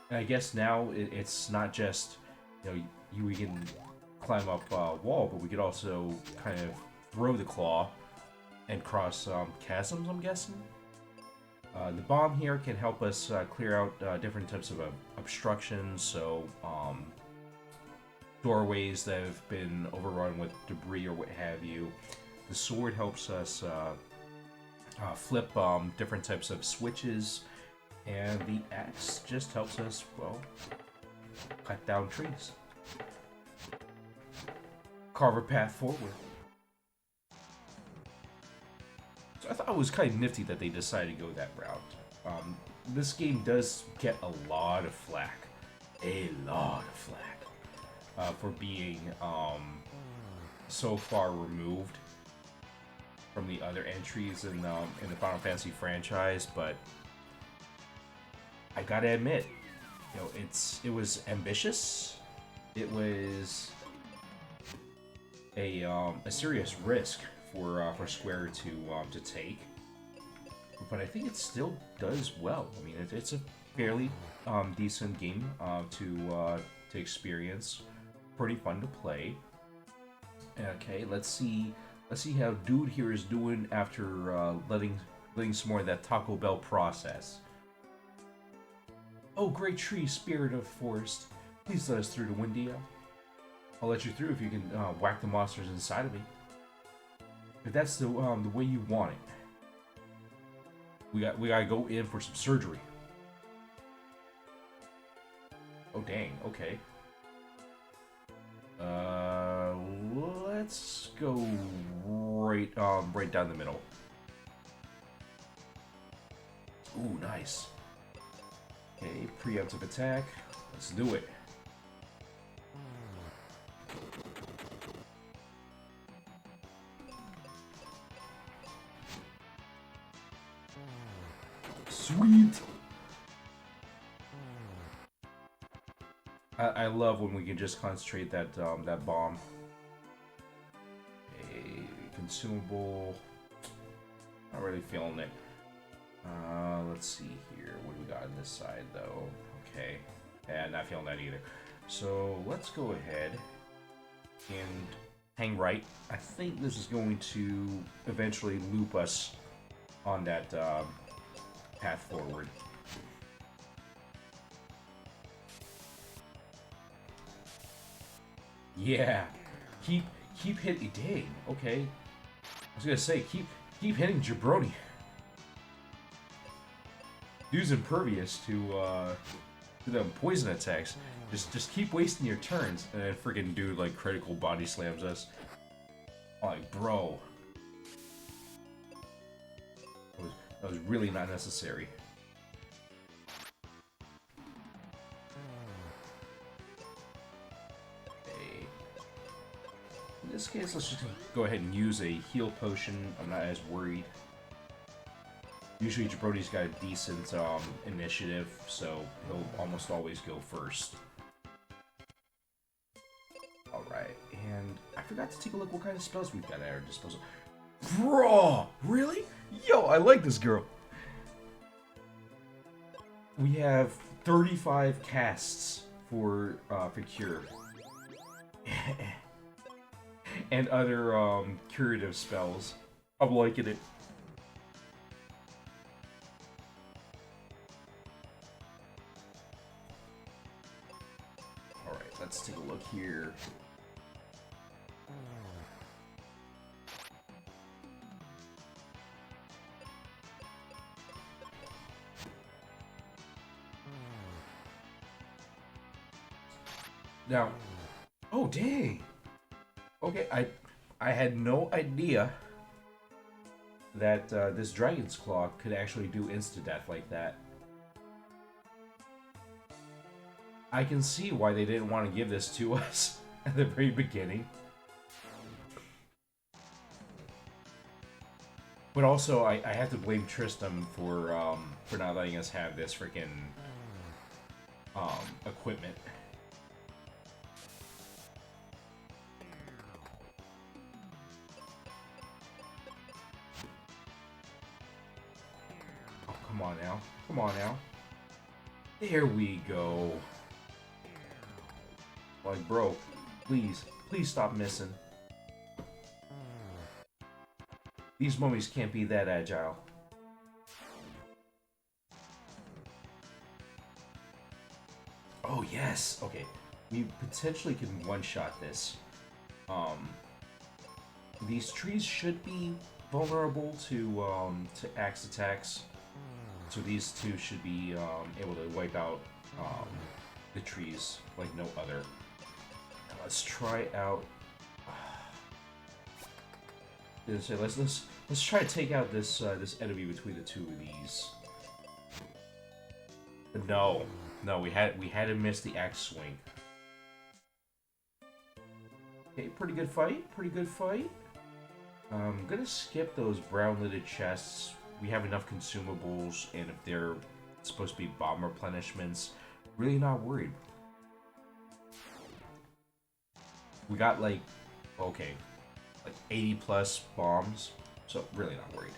And I guess now it's not just, we can climb up a wall, but we could also kind of throw the claw and cross chasms, I'm guessing. The bomb here can help us clear out different types of obstructions, so doorways that have been overrun with debris or what have you. The sword helps us flip different types of switches, and the axe just helps us, well, cut down trees. Carve a path forward. So I thought it was kind of nifty that they decided to go that route. This game does get a lot of flack. A lot of flack. For being so far removed from the other entries in the Final Fantasy franchise, but I gotta admit, it was ambitious. It was a serious risk for Square to take, but I think it still does well. I mean, it's a fairly decent game to experience. Pretty fun to play. Okay, let's see how dude here is doing after letting some more of that Taco Bell process. Oh, great tree, spirit of forest, please let us through to Windia. I'll let you through if you can whack the monsters inside of me. If that's the way you want it. We gotta go in for some surgery. Oh dang, okay. Let's go right down the middle. Ooh, nice. Okay, preemptive attack. Let's do it. Sweet. I love when we can just concentrate that that bomb. A consumable. Not really feeling it. Let's see here. What do we got on this side, though? Okay. Yeah, not feeling that either. So let's go ahead and hang right. I think this is going to eventually loop us on that path forward. Yeah, keep hitting. Dang. Okay. I was gonna say keep hitting Jabroni. Dude's impervious to them poison attacks. Just keep wasting your turns, and then freaking dude like critical body slams us. Like, bro, that was really not necessary. Okay. In this case, let's just go ahead and use a heal potion. I'm not as worried. Usually Jabroni's got a decent initiative, so he'll almost always go first. Alright, and I forgot to take a look what kind of spells we've got at our disposal. Bro! Really? Yo, I like this girl! We have 35 casts for cure. And other curative spells. I'm liking it. let's take a look here. Now, oh dang. Okay, I had no idea that this Dragon's Claw could actually do insta-death like that. I can see why they didn't want to give this to us at the very beginning. But also, I have to blame Tristram for not letting us have this freaking equipment. Oh, come on now. Come on now. There we go. Like, bro, please stop missing. These mummies can't be that agile. Oh, yes. Okay. We potentially can one-shot this. These trees should be vulnerable to axe attacks. So these two should be able to wipe out the trees like no other. Now let's try out. Let's try to take out this enemy between the two of these. No, we had to miss the axe swing. Okay, pretty good fight. I'm gonna skip those brown-lidded chests. We have enough consumables, and if they're supposed to be bomb replenishments, really not worried. We got like 80 plus bombs, so really not worried.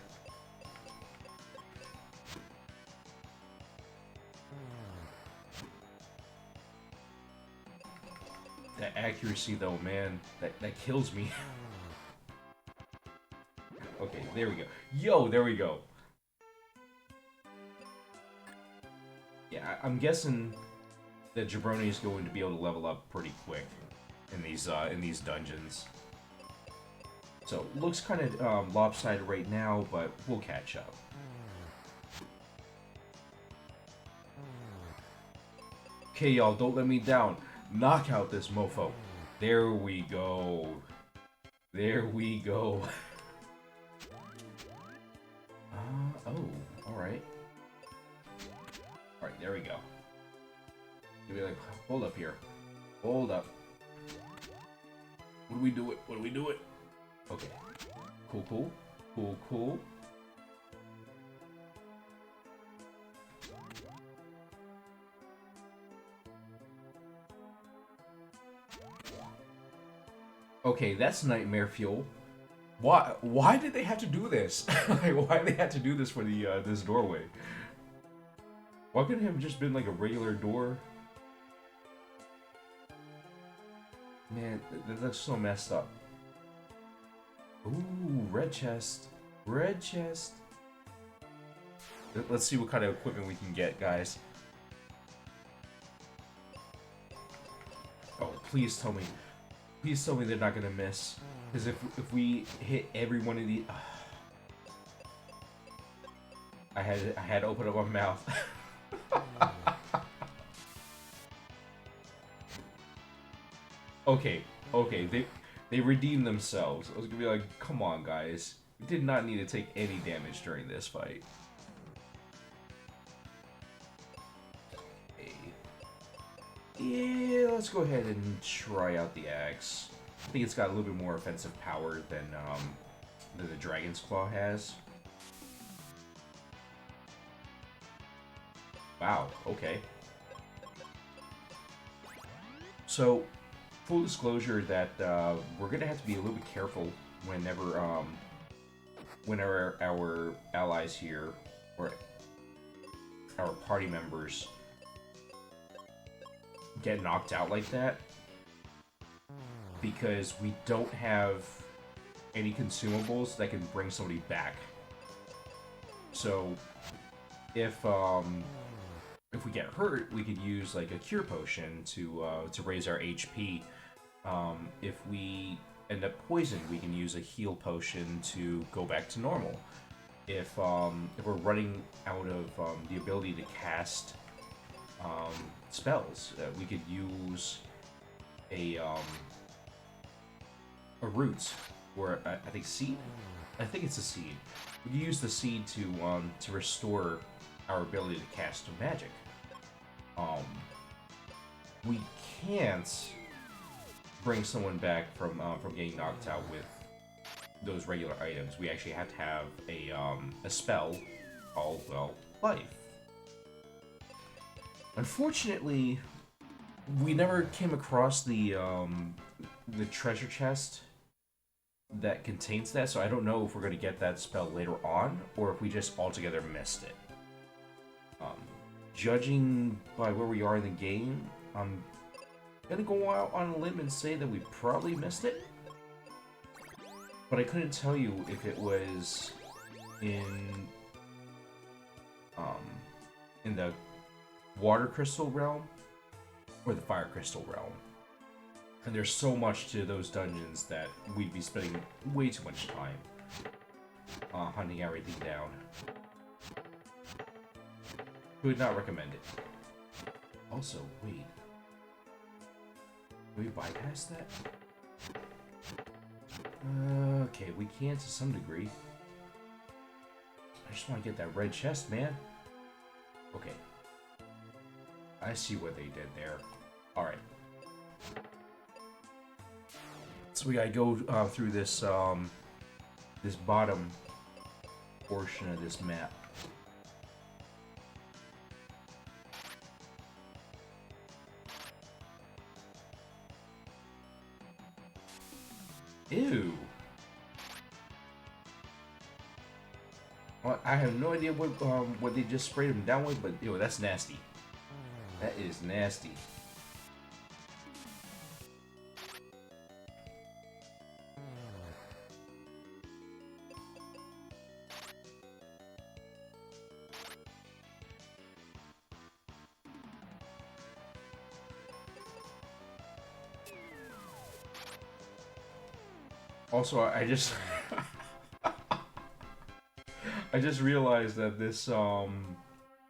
That accuracy though, man, that kills me. Okay, there we go. Yo, there we go. Yeah, I'm guessing that Jabroni is going to be able to level up pretty quick in these dungeons. So, looks kind of lopsided right now, but we'll catch up. Okay, y'all, don't let me down. Knock out this mofo. There we go. There we go. Oh, alright. Alright, there we go. You'll be like, hold up here. Hold up. What do we do it? What do we do it? Okay. Cool. Okay, that's nightmare fuel. Why did they have to do this? Like, why did they have to do this for the this doorway? Why couldn't it have just been like a regular door? Man, that's so messed up. Ooh, red chest. Red chest. Let's see what kind of equipment we can get, guys. Oh, please tell me. Please tell me they're not gonna miss. Because if we hit every one of these... I had to open up my mouth. Okay, they redeemed themselves. I was gonna be like, come on, guys. We did not need to take any damage during this fight. Okay. Yeah, let's go ahead and try out the axe. I think it's got a little bit more offensive power than the Dragon's Claw has. Wow, okay. So, full disclosure that we're gonna have to be a little bit careful whenever our allies here, or our party members, get knocked out like that. Because we don't have any consumables that can bring somebody back. So, if if we get hurt, we could use like a cure potion to raise our HP. If we end up poisoned, we can use a heal potion to go back to normal. If we're running out of the ability to cast spells, we could use a root or I think seed. I think it's a seed. We can use the seed to restore our ability to cast magic. We can't bring someone back from getting knocked out with those regular items. We actually have to have a spell called, well, life. Unfortunately, we never came across the treasure chest that contains that, so I don't know if we're going to get that spell later on, or if we just altogether missed it. Judging by where we are in the game, I'm gonna go out on a limb and say that we probably missed it. But I couldn't tell you if it was in the water crystal realm or the fire crystal realm. And there's so much to those dungeons that we'd be spending way too much time hunting everything down. Would not recommend it. Also, wait. Can we bypass that? Okay, we can to some degree. I just want to get that red chest, man. Okay. I see what they did there. Alright. So we gotta go through this, this bottom portion of this map. Ew. Well, I have no idea what they just sprayed him down with, but ew, that's nasty. That is nasty. Also, I just I just realized that this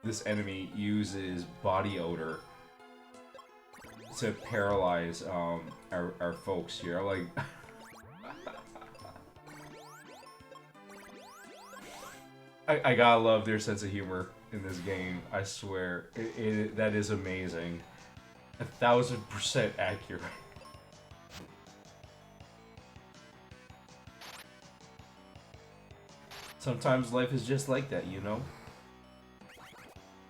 this enemy uses body odor to paralyze our folks here. Like I gotta love their sense of humor in this game. I swear, that is amazing. 1000% accurate. Sometimes life is just like that, you know?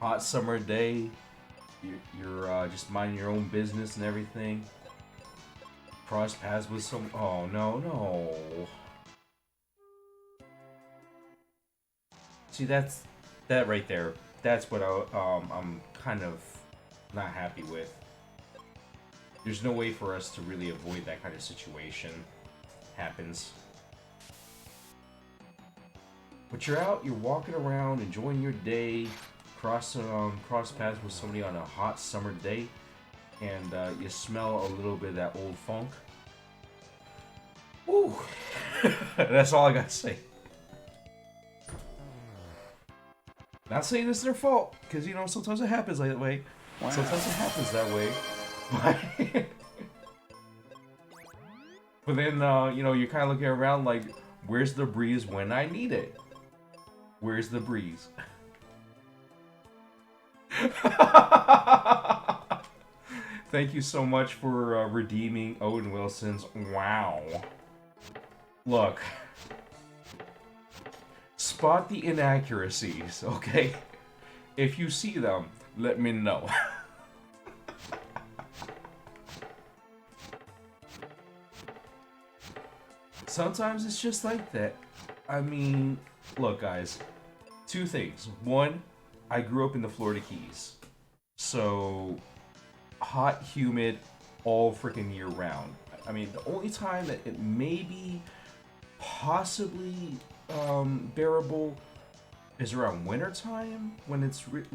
Hot summer day, you're just minding your own business and everything. Cross paths with some... Oh, no. See, that right there. That's what I'm kind of not happy with. There's no way for us to really avoid that kind of situation. Happens. But you're out, you're walking around, enjoying your day, cross paths with somebody on a hot summer day, and you smell a little bit of that old funk. Woo! That's all I gotta say. Not saying it's their fault, because, you know, sometimes it happens that way. Wow. Sometimes it happens that way. But then, you know, you're kind of looking around like, where's the breeze when I need it? Where's the breeze? Thank you so much for redeeming Owen Wilson's wow. Look. Spot the inaccuracies, okay? If you see them, let me know. Sometimes it's just like that. I mean, look, guys. Two things. One, I grew up in the Florida Keys. So, hot, humid, all freaking year round. I mean, the only time that it may be possibly bearable is around winter time when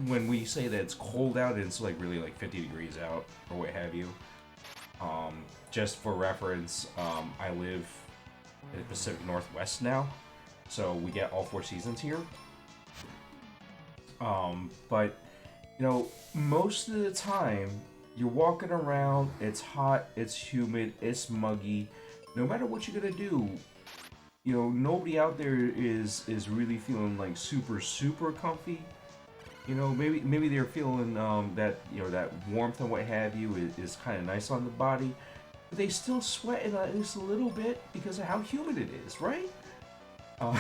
when we say that it's cold out and it's like really like 50 degrees out or what have you. Just for reference, I live in the Pacific Northwest now, so we get all 4 seasons here. But you know, most of the time you're walking around, it's hot, it's humid, it's muggy. No matter what you're gonna do, you know, nobody out there is really feeling like super comfy. You know, maybe they're feeling that, you know, that warmth and what have you is kind of nice on the body, but they still sweating at least a little bit because of how humid it is, right? Uh,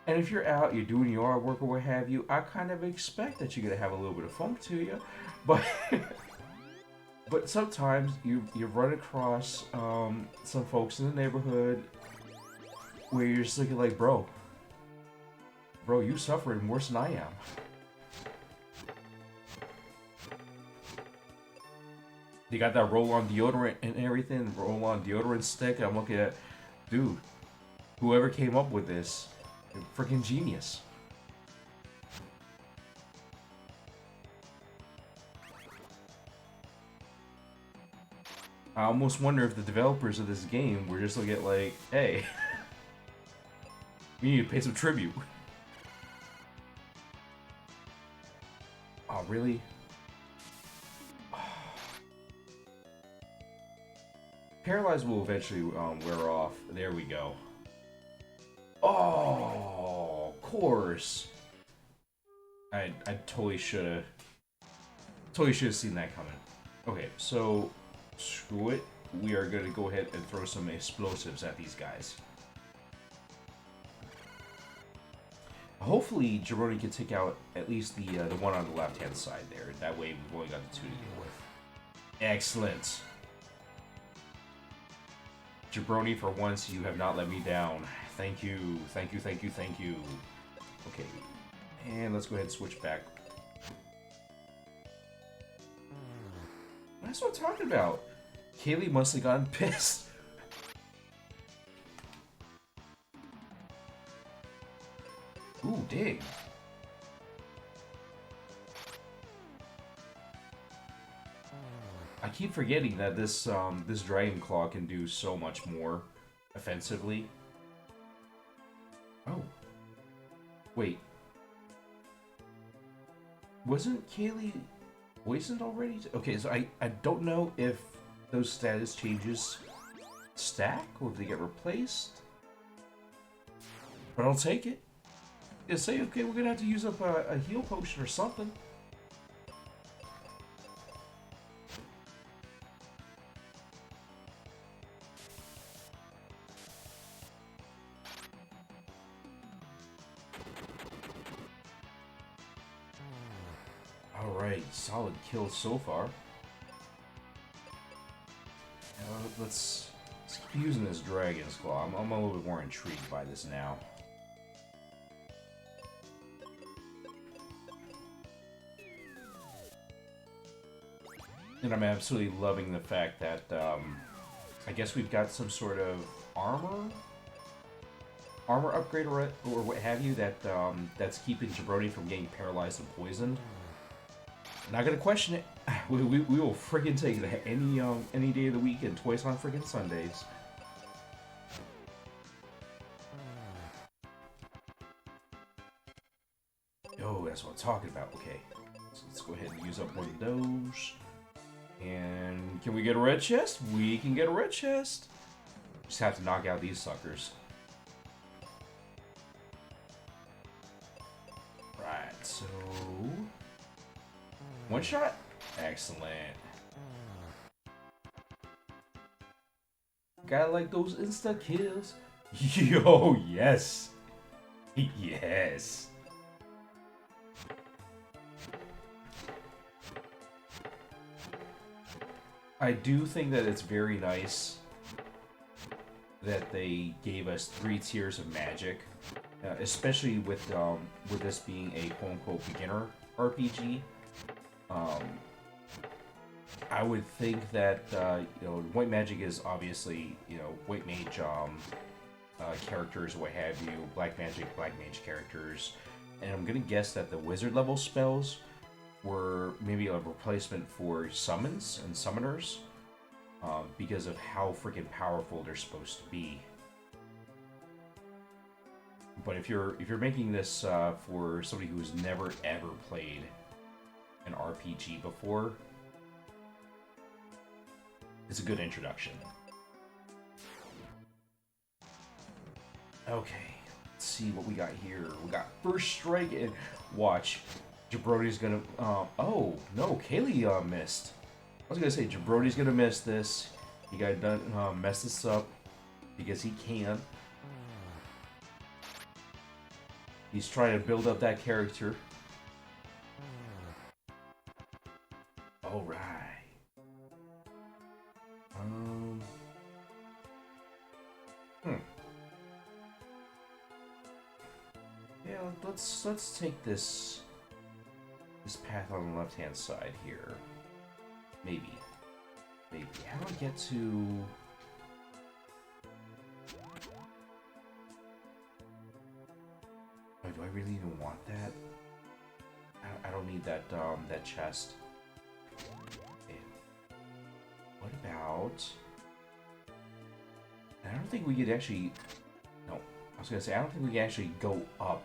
and if you're out, you're doing your artwork or what have you, I kind of expect that you're gonna have a little bit of funk to you, but but sometimes you run across some folks in the neighborhood where you're just looking like, bro, you suffering worse than I am. They got that roll-on deodorant and everything, roll-on deodorant stick. I'm looking at, dude, whoever came up with this, freaking genius. I almost wonder if the developers of this game were just looking at like, hey, we need to pay some tribute. Oh, really? Paralyzed will eventually wear off. There we go. Oh, of course. I totally should have seen that coming. Okay, so screw it. We are gonna go ahead and throw some explosives at these guys. Hopefully, Jabroni can take out at least the one on the left-hand side there. That way, we've only got the 2 to deal with. Excellent. Jabroni, for once, you have not let me down. Thank you. Thank you, thank you, thank you. Okay. And let's go ahead and switch back. That's what I'm talking about. Kaylee must have gotten pissed. Ooh, dig. I keep forgetting that this this Dragon Claw can do so much more offensively. Oh. Wait. Wasn't Kaylee poisoned already? Okay, so I don't know if those status changes stack or if they get replaced. But I'll take it. Yeah, say, okay, we're gonna have to use up a heal potion or something. Alright, solid kill so far. Let's keep using this Dragon's Claw. I'm a little bit more intrigued by this now. And I'm absolutely loving the fact that, I guess we've got some sort of armor upgrade or what have you that that's keeping Jabroni from getting paralyzed and poisoned. Not gonna question it. We will friggin' take that any day of the week and twice on friggin' Sundays. Oh, that's what I'm talking about. Okay, so let's go ahead and use up one of those. And can we get a red chest? We can get a red chest. Just have to knock out these suckers. Right, so one shot? Excellent. Gotta like those insta kills. Yo, yes. Yes. I do think that it's very nice that they gave us 3 tiers of magic, especially with this being a quote-unquote beginner RPG. I would think that you know, white magic is obviously, you know, white mage characters, what have you, black magic, black mage characters, and I'm gonna guess that the wizard level spells were maybe a replacement for summons and summoners, because of how freaking powerful they're supposed to be. But if you're making this for somebody who's never ever played an RPG before, it's a good introduction. Okay, let's see what we got here. We got First Strike, and watch. Jabrody's gonna... oh, no, Kaylee missed. I was gonna say, Jabrody's gonna miss this. He got done, mess this up, because he can. He's trying to build up that character. Alright. Yeah, let's take this path on the left-hand side here. Maybe. How do I get to... Oh, do I really even want that? I don't need that that chest. Okay. What about... I don't think we could actually... No, I was gonna say I don't think we can actually go up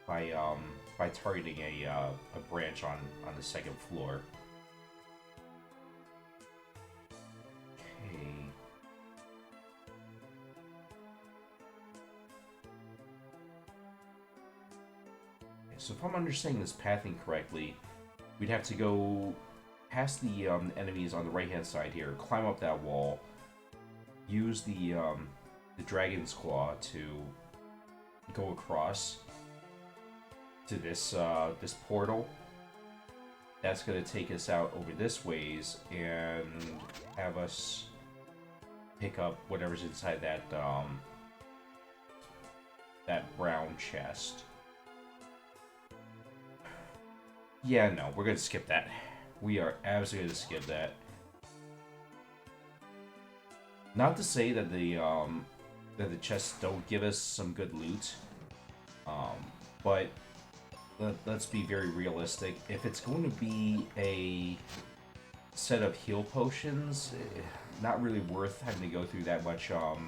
by targeting a branch on the second floor. Okay. So if I'm understanding this pathing correctly, we'd have to go past the enemies on the right-hand side here, climb up that wall, use the dragon's claw to go across to this this portal. That's gonna take us out over this ways and have us pick up whatever's inside that that brown chest. Yeah, no, we're gonna skip that. We are absolutely gonna skip that. Not to say that the chests don't give us some good loot, but let's be very realistic. If it's going to be a set of heal potions, not really worth having to go through that much of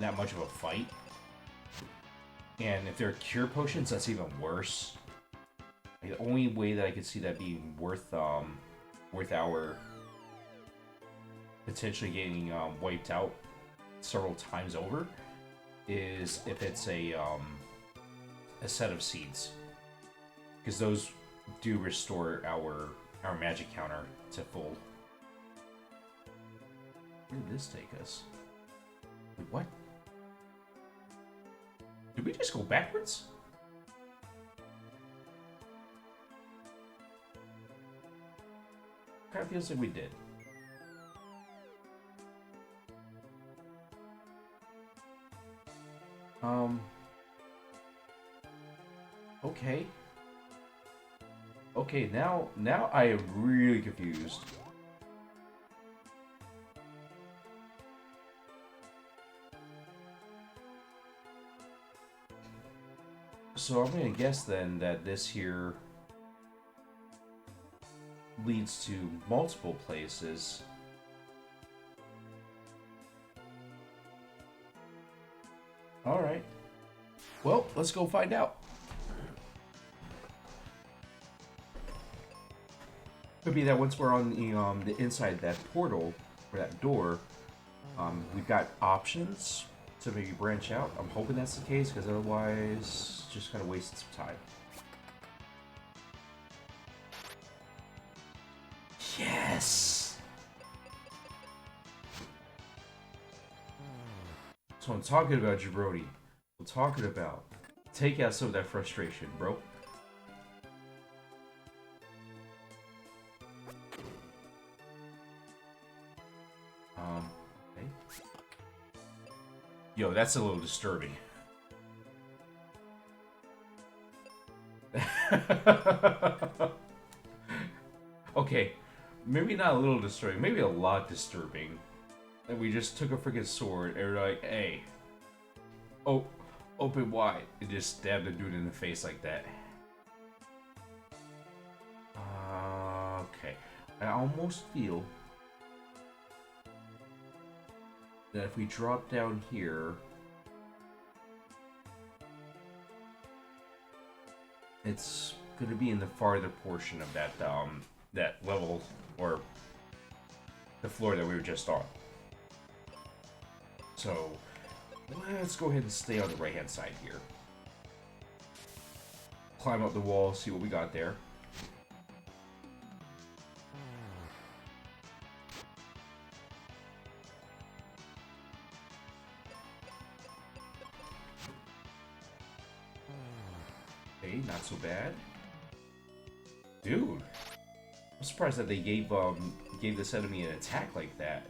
a fight. And if they're cure potions, that's even worse. The only way that I could see that being worth our potentially getting wiped out several times over is if it's a set of seeds, because those do restore our magic counter to full. Where did this take us? Wait, what? Did we just go backwards? Kind of feels like we did. Okay. Okay, now I am really confused. So I'm gonna guess then that this here leads to multiple places. Alright. Well, let's go find out. Could be that once we're on the inside that portal, or that door, we've got options to maybe branch out. I'm hoping that's the case, because otherwise, just kind of wasting some time. Yes! That's what I'm talking about, Jabroni. I'm talking about. Take out some of that frustration, bro. Okay. Yo, that's a little disturbing. Okay, maybe not a little disturbing, maybe a lot disturbing. And we just took a freaking sword and we're like, hey, oh, open wide. And just stabbed the dude in the face like that. Okay. I almost feel that if we drop down here, it's going to be in the farther portion of that that level, or the floor that we were just on. So let's go ahead and stay on the right hand side here. Climb up the wall, see what we got there. Okay, not so bad. Dude, I'm surprised that they gave this enemy an attack like that.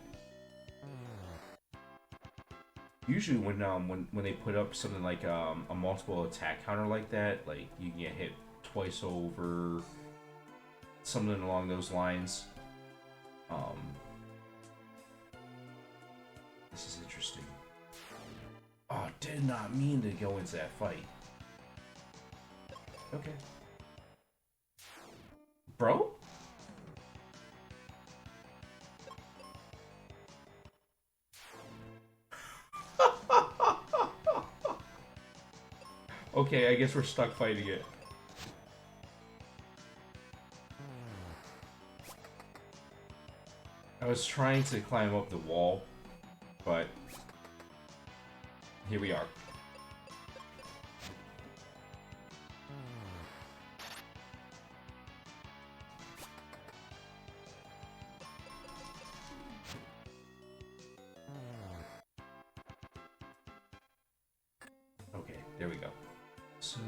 Usually when they put up something like a multiple attack counter like that, like you can get hit twice over, something along those lines. This is interesting. Oh, did not mean to go into that fight. Okay. Bro? Okay, I guess we're stuck fighting it. I was trying to climb up the wall, but here we are. Okay, there we go. So,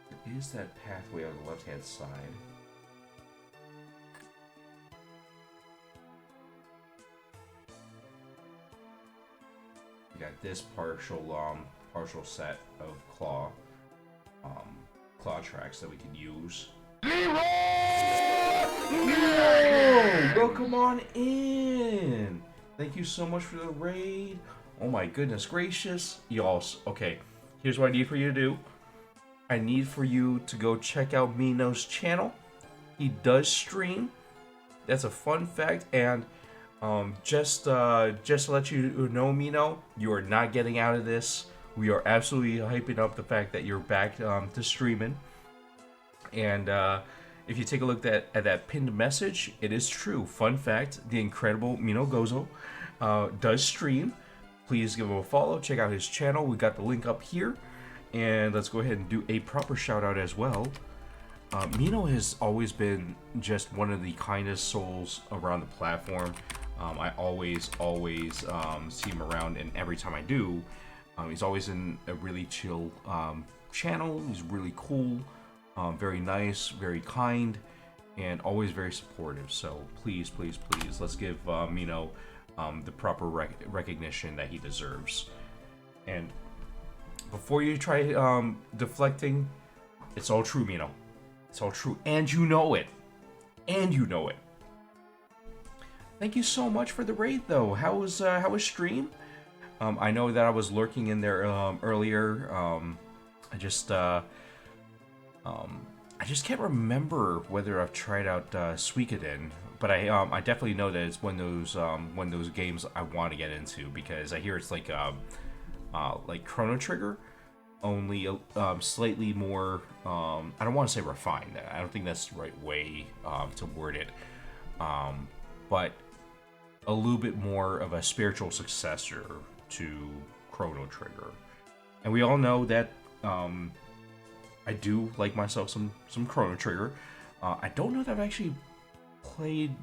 there is that pathway on the left-hand side. We got this partial set of claw tracks that we can use. Welcome on in! Thank you so much for the raid. Oh my goodness gracious. Y'all, okay, here's what I need for you to do. I need for you to go check out Mino's channel. He does stream. That's a fun fact, and just to let you know, Mino, you are not getting out of this. We are absolutely hyping up the fact that you're back to streaming. And if you take a look at that pinned message, it is true. Fun fact, the incredible Mino Gozo does stream. Please give him a follow. Check out his channel. We got the link up here. And let's go ahead and do a proper shout out as well. Mino has always been just one of the kindest souls around the platform. I always see him around, and every time I do, he's always in a really chill channel. He's really cool, very nice, very kind, and always very supportive. So please, please, please, let's give Mino the proper recognition that he deserves. And before you try deflecting, it's all true, Mino. It's all true, and you know it. And you know it. Thank you so much for the raid, though. How was stream? I know that I was lurking in there earlier. I just can't remember whether I've tried out Suikoden, but I definitely know that it's one of those games I want to get into, because I hear it's like Chrono Trigger, only slightly more. I don't want to say refined. I don't think that's the right way to word it. But a little bit more of a spiritual successor to Chrono Trigger. And we all know that I do like myself some Chrono Trigger. I don't know that I've actually played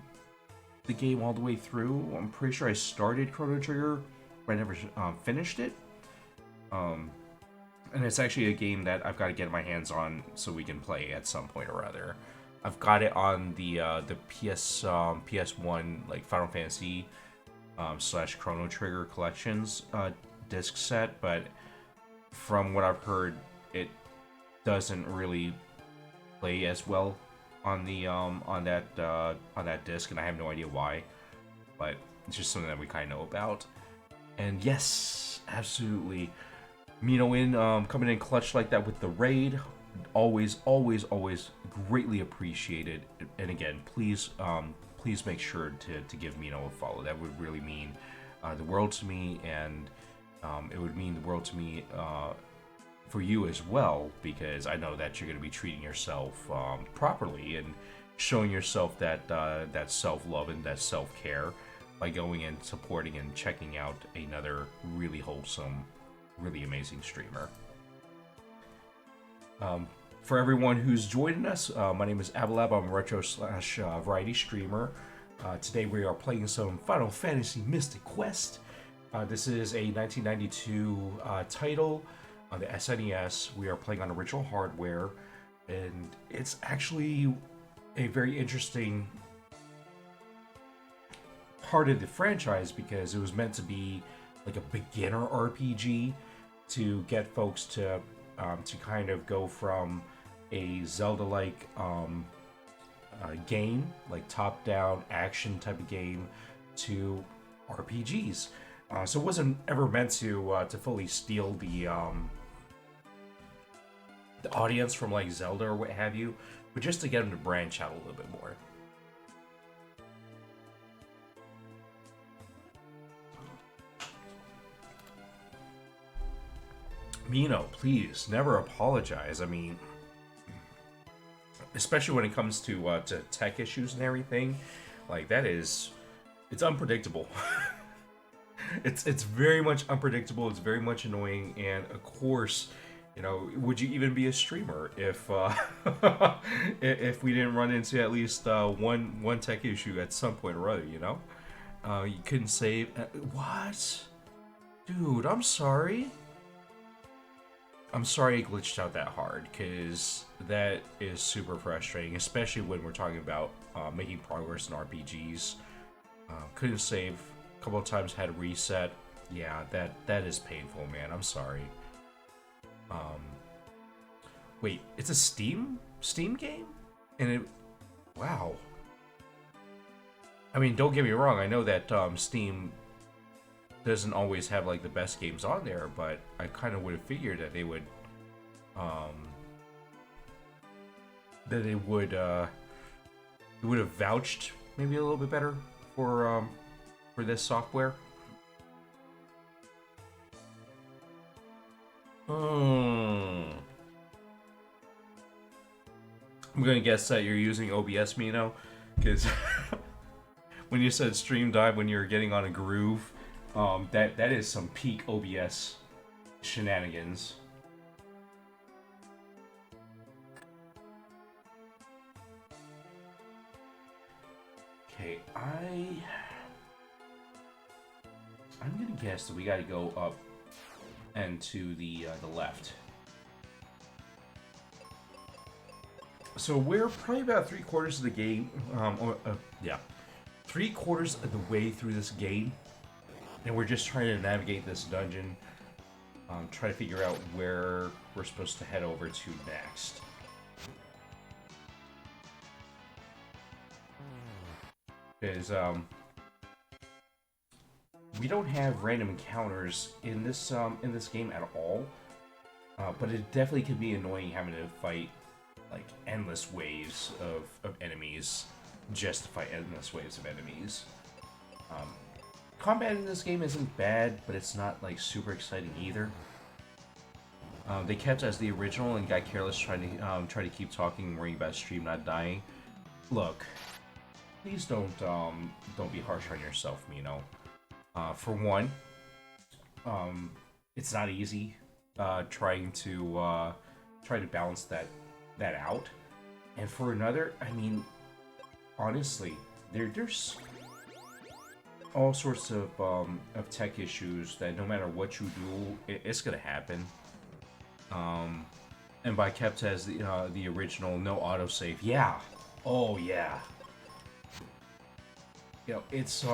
the game all the way through. I'm pretty sure I started Chrono Trigger, but I never finished it. And it's actually a game that I've got to get my hands on so we can play at some point or other. I've got it on the PS1, like Final Fantasy / Chrono Trigger collections disc set, but from what I've heard, it doesn't really play as well on the on that disc, and I have no idea why. But It's just something that we kind of know about. And yes, absolutely, Mino coming in clutch like that with the raid, always, always, always greatly appreciated. And again, please make sure to give Mino a follow. That would really mean the world to me, and it would mean the world to me for you as well, because I know that you're going to be treating yourself properly and showing yourself that that self-love and that self-care by going and supporting and checking out another really wholesome, really amazing streamer. For everyone who's joining us, my name is Avalab. I'm a retro/variety streamer. Today we are playing some Final Fantasy Mystic Quest. This is a 1992 title on the SNES. We are playing on original hardware, and it's actually a very interesting part of the franchise because it was meant to be like a beginner RPG to get folks to kind of go from a Zelda-like game, like top-down action type of game, to RPGs. So it wasn't ever meant to fully steal the audience from like Zelda or what have you, but just to get them to branch out a little bit more. Mino, please never apologize. I mean, especially when it comes to tech issues and everything, like that is, it's unpredictable. it's very much unpredictable. It's very much annoying, and of course, you know, would you even be a streamer if if we didn't run into at least one tech issue at some point or other? You know, you couldn't save. What, dude? I'm sorry. I'm sorry it glitched out that hard, because that is super frustrating, especially when we're talking about making progress in RPGs. Couldn't save, a couple of times had to reset. Yeah, that is painful, man. I'm sorry. Wait, it's a Steam game? And it, wow. I mean, don't get me wrong, I know that Steam doesn't always have like the best games on there, but I kind of would have figured that they would have vouched maybe a little bit better for this software. I'm gonna guess that you're using OBS, Mino, because when you said stream dive when you're getting on a groove, that is some peak OBS shenanigans. Okay, I'm gonna guess that we gotta go up and to the left. So we're probably about 3/4 of the game. Yeah, 3/4 of the way through this game. And we're just trying to navigate this dungeon, try to figure out where we're supposed to head over to next. Because we don't have random encounters in this game at all, but it definitely can be annoying having to fight like endless waves of enemies just to fight endless waves of enemies. Combat in this game isn't bad, but it's not like super exciting either. They kept as the original and got careless trying to keep talking and worrying about stream not dying. Look, please don't be harsh on yourself, Mino. For one, it's not easy trying to balance that out, and for another, I mean, honestly, there's all sorts of tech issues that no matter what you do, it's gonna happen. And by kept as the original, no autosave. Yeah. Oh yeah. You know, it's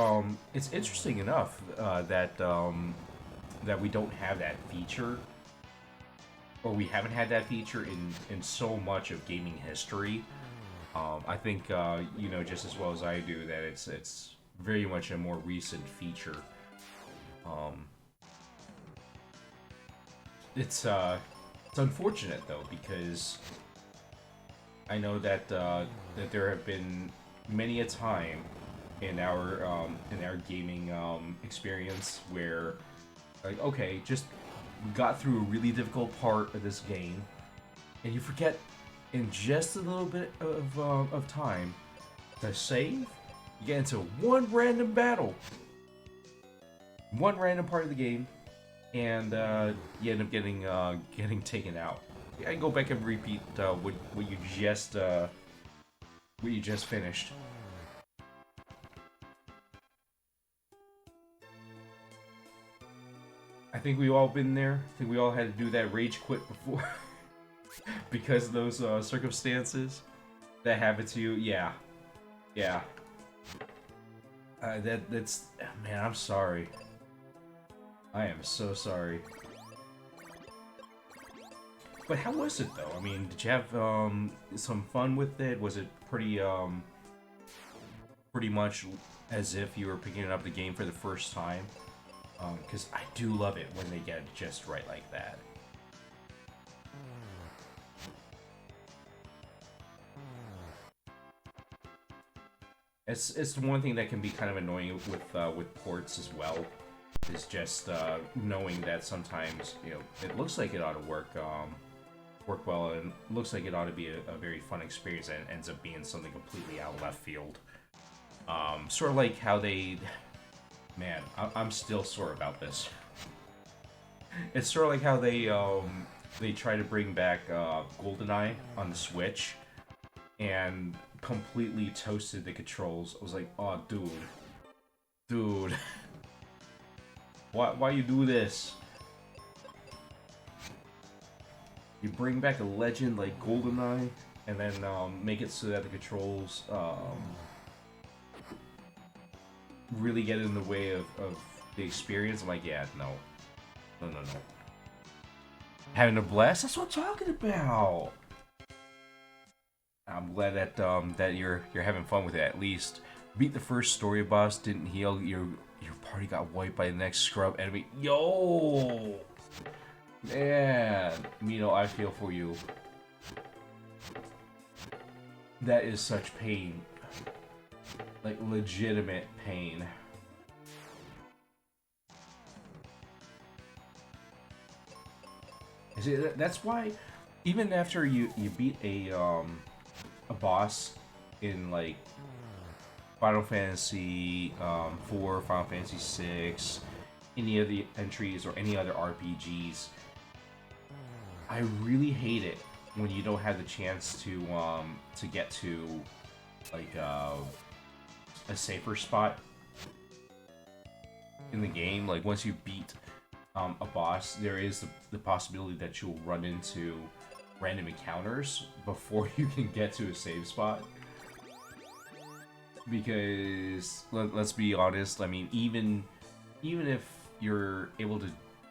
interesting enough that we don't have that feature, or we haven't had that feature in so much of gaming history. I think you know just as well as I do that it's very much a more recent feature. Um, it's unfortunate though, because I know that that there have been many a time in our gaming experience where, like, okay, just got through a really difficult part of this game, and you forget in just a little bit of time to save. You get into one random battle, one random part of the game, and you end up getting taken out. I can go back and repeat what you just finished. I think we all been there. I think we all had to do that rage quit before because of those circumstances that happen to you. Yeah, yeah. That's man. I'm sorry. I am so sorry. But how was it though? I mean, did you have some fun with it? Was it pretty much as if you were picking up the game for the first time? Because I do love it when they get it just right like that. It's the one thing that can be kind of annoying with ports as well. Is just knowing that sometimes, you know, it looks like it ought to work well, and looks like it ought to be a very fun experience, and ends up being something completely out of left field. Sort of like how they, man, I'm still sore about this. It's sort of like how they try to bring back GoldenEye on the Switch, and completely toasted the controls. I was like, oh, dude, why you do this? You bring back a legend like GoldenEye, and then make it so that the controls really get in the way of the experience. I'm like, yeah, no. Having a blast? That's what I'm talking about. I'm glad that that you're having fun with it. At least beat the first story boss, didn't heal. Your party got wiped by the next scrub enemy. Yo, man, Mino, I feel for you. That is such pain, like legitimate pain. See, that's why, even after you beat a boss in like Final Fantasy 4, Final Fantasy 6, any of the entries or any other RPGs, I really hate it when you don't have the chance to get to like a safer spot in the game. Like once you beat a boss, there is the possibility that you'll run into random encounters before you can get to a save spot. Because let's be honest, I mean, even if you're able to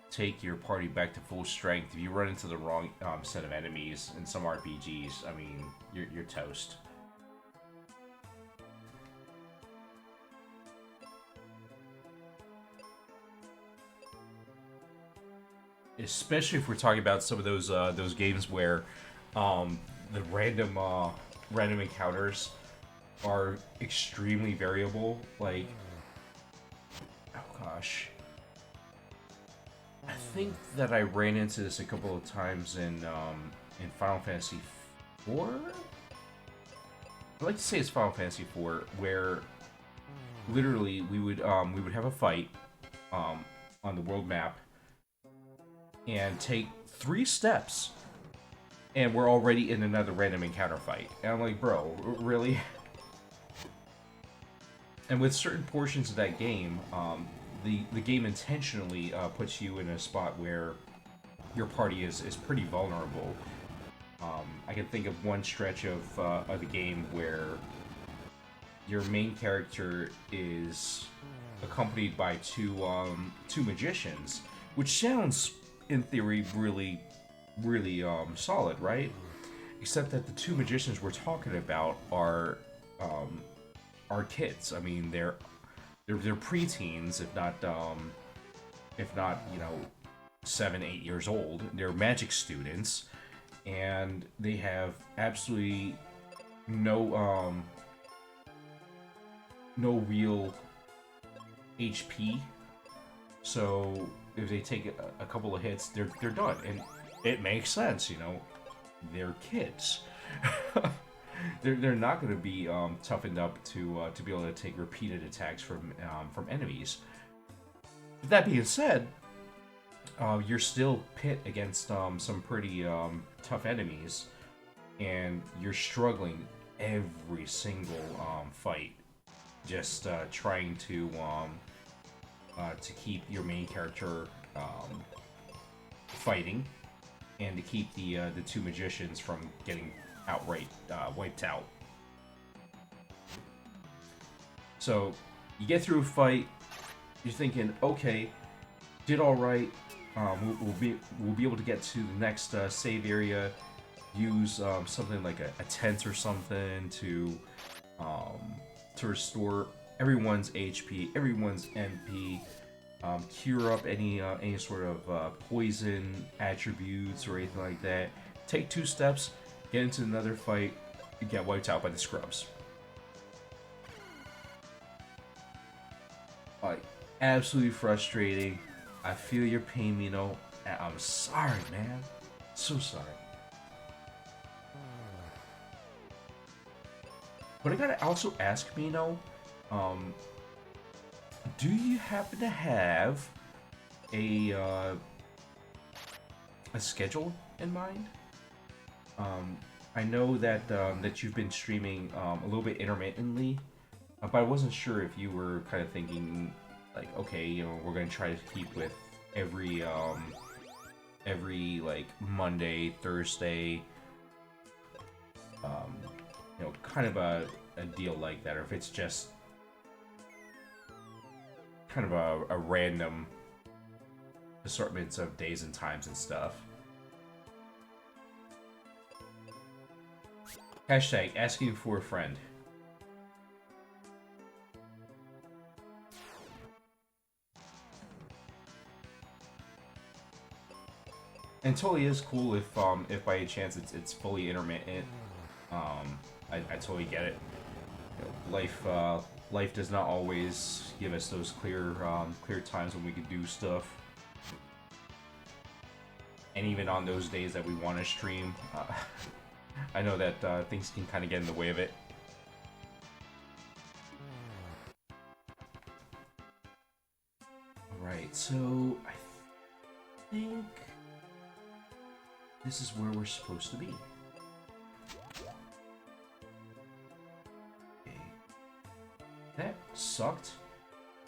take your party back to full strength, if you run into the wrong set of enemies in some RPGs, I mean, you're toast. Especially if we're talking about some of those games where the random encounters are extremely variable. Like, oh gosh, I think that I ran into this a couple of times in Final Fantasy 4. I'd like to say it's Final Fantasy 4, where literally we would have a fight on the world map and take 3 steps, and we're already in another random encounter fight. And I'm like, bro, really? And with certain portions of that game, the game intentionally puts you in a spot where your party is pretty vulnerable. I can think of one stretch of the game where your main character is accompanied by two magicians, which sounds, in theory, really solid, right? Except that the 2 magicians we're talking about are kids. I mean, they're they're preteens, if not, you know, 7, 8 years old. They're magic students, and they have absolutely no real HP. So if they take a couple of hits, they're done, and it makes sense. You know, they're kids. they're not going to be toughened up to be able to take repeated attacks from enemies. With that being said, you're still pit against some pretty tough enemies, and you're struggling every single fight, just trying to keep your main character fighting, and to keep the two magicians from getting outright wiped out. So you get through a fight, you're thinking, okay, did all right. We'll be able to get to the next save area. Use something like a tent or something to restore everyone's HP, everyone's MP, cure up any sort of poison attributes or anything like that. Take 2 steps, get into another fight, and get wiped out by the scrubs. Like, absolutely frustrating. I feel your pain, Mino. I'm sorry, man. So sorry. But I gotta also ask, Mino, do you happen to have a schedule in mind? I know that that you've been streaming a little bit intermittently, but I wasn't sure if you were kind of thinking like, okay, you know, we're gonna try to keep with every like Monday, Thursday, you know, kind of a deal like that, or if it's just kind of a random assortments of days and times and stuff. Hashtag asking for a friend. And totally is cool if by a chance it's fully intermittent. I totally get it. You know, life does not always give us those clear times when we can do stuff. And even on those days that we want to stream, I know that things can kind of get in the way of it. Alright, so I think this is where we're supposed to be. Okay. That sucked.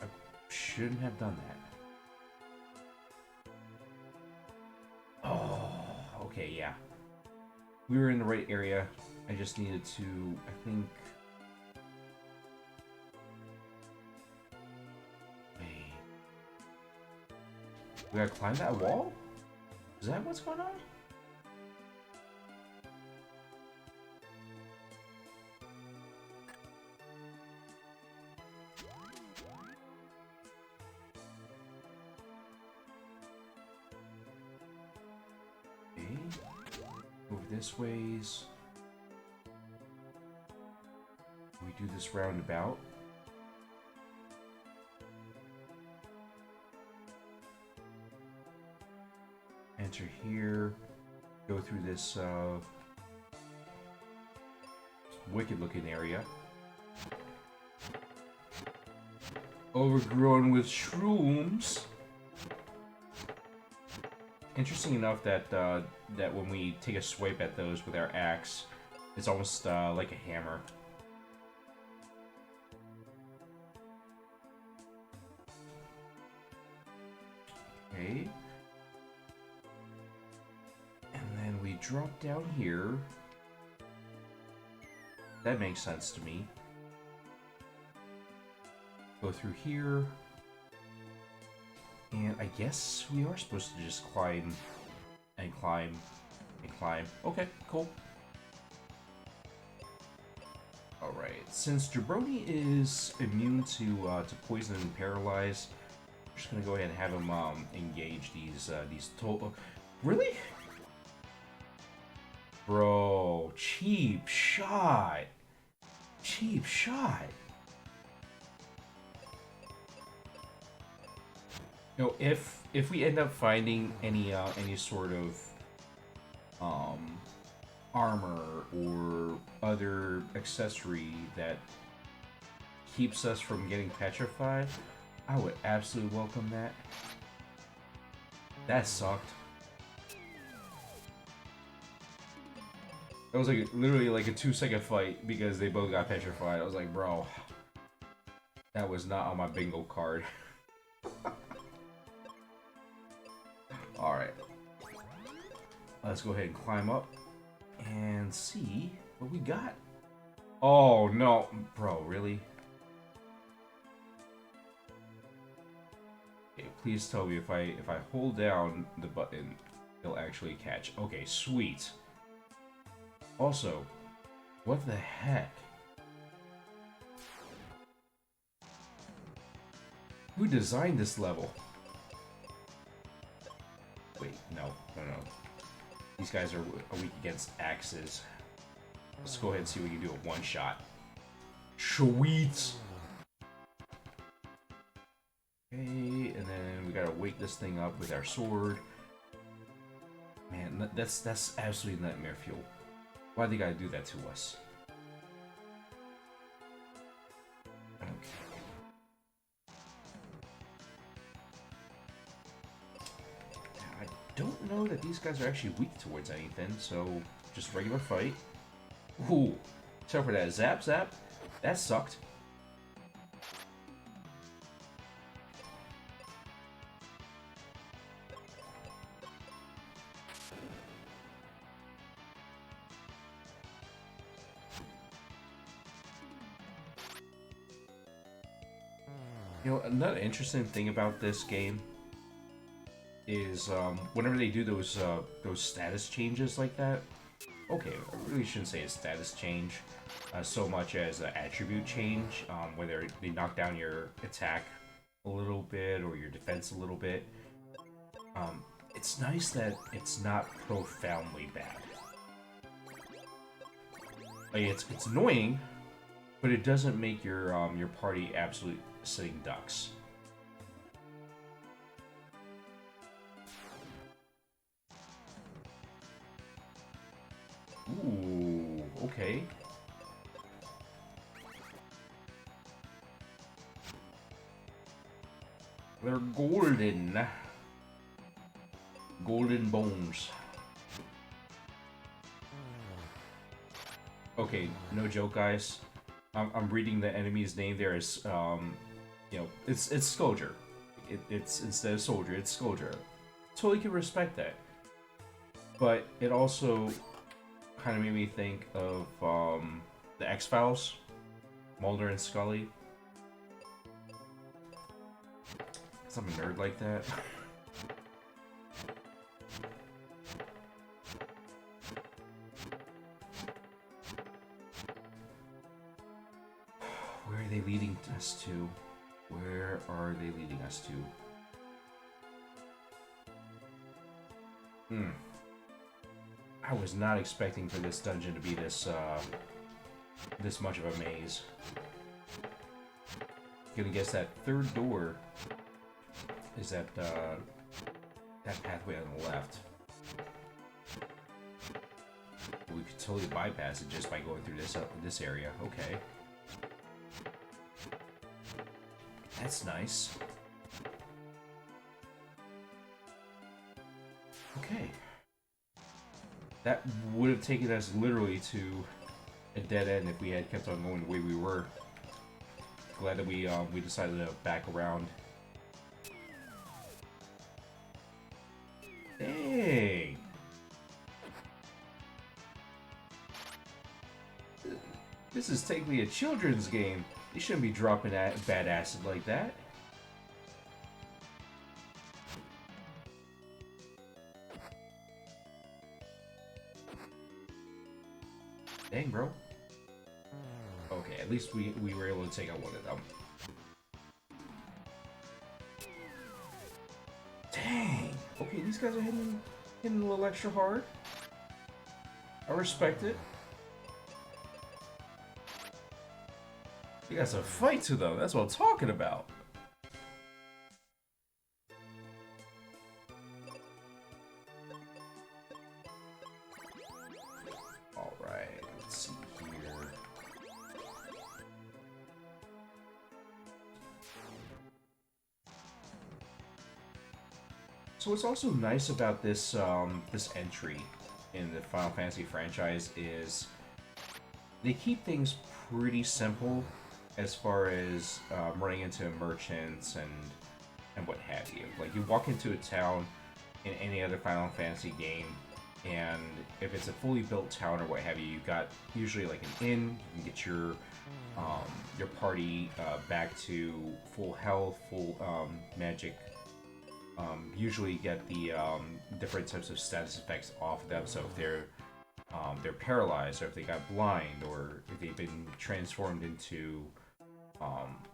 I shouldn't have done that. Oh, okay, yeah. We were in the right area. I just needed to, I think... Wait. We gotta climb that wall? Is that what's going on? This ways. We do this roundabout. Enter here. Go through this wicked looking area. Overgrown with shrooms. Interesting enough that that when we take a swipe at those with our axe, it's almost like a hammer. Okay. And then we drop down here. That makes sense to me. Go through here. And I guess we are supposed to just climb and climb and climb. Okay, cool. Alright, since Jabroni is immune to poison and paralyze, I'm just gonna go ahead and have him engage these total. Really? Bro, cheap shot. Cheap shot. You know, if we end up finding any sort of armor or other accessory that keeps us from getting petrified, I would absolutely welcome that. That sucked. That was like literally like a 2-second fight because they both got petrified. I was like, bro, that was not on my bingo card. Alright. Let's go ahead and climb up and see what we got. Oh no, bro, really? Okay, please tell me if I hold down the button, it'll actually catch. Okay, sweet. Also, what the heck? Who designed this level? Wait, no. These guys are weak against axes. Let's go ahead and see if we can do a one-shot. Sweet! Okay, and then we gotta wake this thing up with our sword. Man, that's absolutely nightmare fuel. Why they gotta do that to us? Okay. I don't know that these guys are actually weak towards anything, so just regular fight. Ooh, except for that zap. That sucked. You know, another interesting thing about this game is whenever they do those status changes like that. Okay, I really shouldn't say a status change so much as an attribute change, whether they knock down your attack a little bit or your defense a little bit. It's nice that it's not profoundly bad. Like it's annoying, but it doesn't make your party absolute sitting ducks. Ooh, okay. They're golden. Golden bones. Okay, no joke, guys. I'm reading the enemy's name there as, you know, it's Scourger. It's instead of Soldier, it's Scourger. Totally can respect that. But it also kind of made me think of the X-Files, Mulder and Scully. Cause I'm a nerd like that. Where are they leading us to? Where are they leading us to? I was not expecting for this dungeon to be this this much of a maze. Gonna guess that third door is that pathway on the left. We could totally bypass it just by going through this area. Okay, that's nice. Okay. That would have taken us literally to a dead end if we had kept on going the way we were. Glad that we decided to back around. Dang! This is technically a children's game. They shouldn't be dropping bad acid like that. Dang, bro. Oh, Okay, at least we were able to take out one of them. Dang! Okay, these guys are hitting a little extra hard. I respect it. You got some fight to them, that's what I'm talking about. Alright, let's see here. So what's also nice about this this entry in the Final Fantasy franchise is they keep things pretty simple as far as running into merchants and what have you. Like, you walk into a town in any other Final Fantasy game, and if it's a fully built town or what have you, you've got usually like an inn. You can get your party back to full health, full magic. Usually get the different types of status effects off of them. So if they're paralyzed, or if they got blind, or if they've been transformed into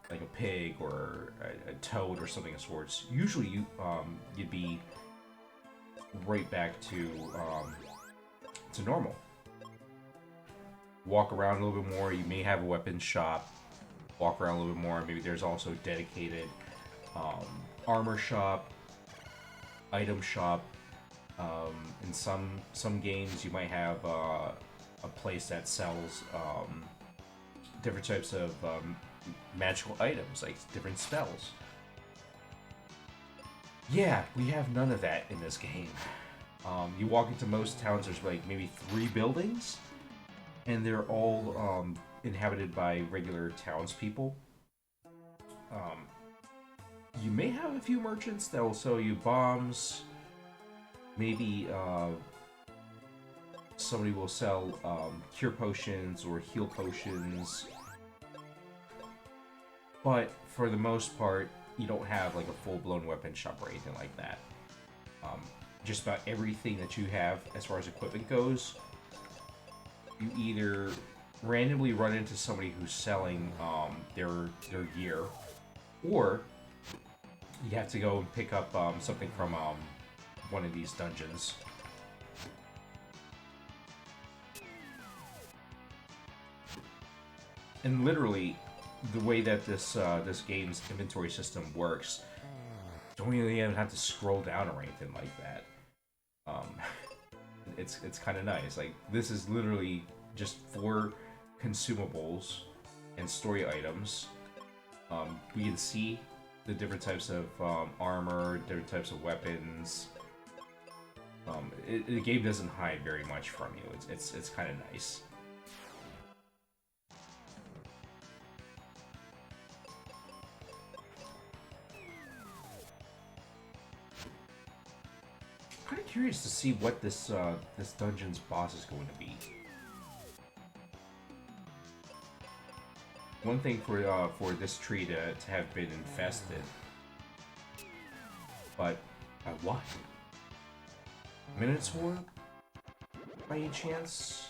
like a pig or a toad or something of sorts, usually you'd be right back to normal. Walk around a little bit more. You may have a weapons shop. Walk around a little bit more. Maybe there's also a dedicated armor shop, item shop. In some games, you might have a place that sells different types of magical items, like different spells. Yeah, we have none of that in this game. You walk into most towns, there's like maybe 3 buildings, and they're all inhabited by regular townspeople. You may have a few merchants that will sell you bombs. Maybe somebody will sell cure potions or heal potions. But for the most part, you don't have like a full-blown weapon shop or anything like that. Just about everything that you have as far as equipment goes, you either randomly run into somebody who's selling their gear, or you have to go and pick up something from one of these dungeons. And literally, the way that this game's inventory system works, you don't really even have to scroll down or anything like that. It's kind of nice. Like, this is literally just 4 consumables and story items. We can see the different types of armor, different types of weapons. The game doesn't hide very much from you. It's kind of nice. Kind of curious to see what this this dungeon's boss is going to be. One thing for this tree to have been infested, but by what? Minotaur? By any chance?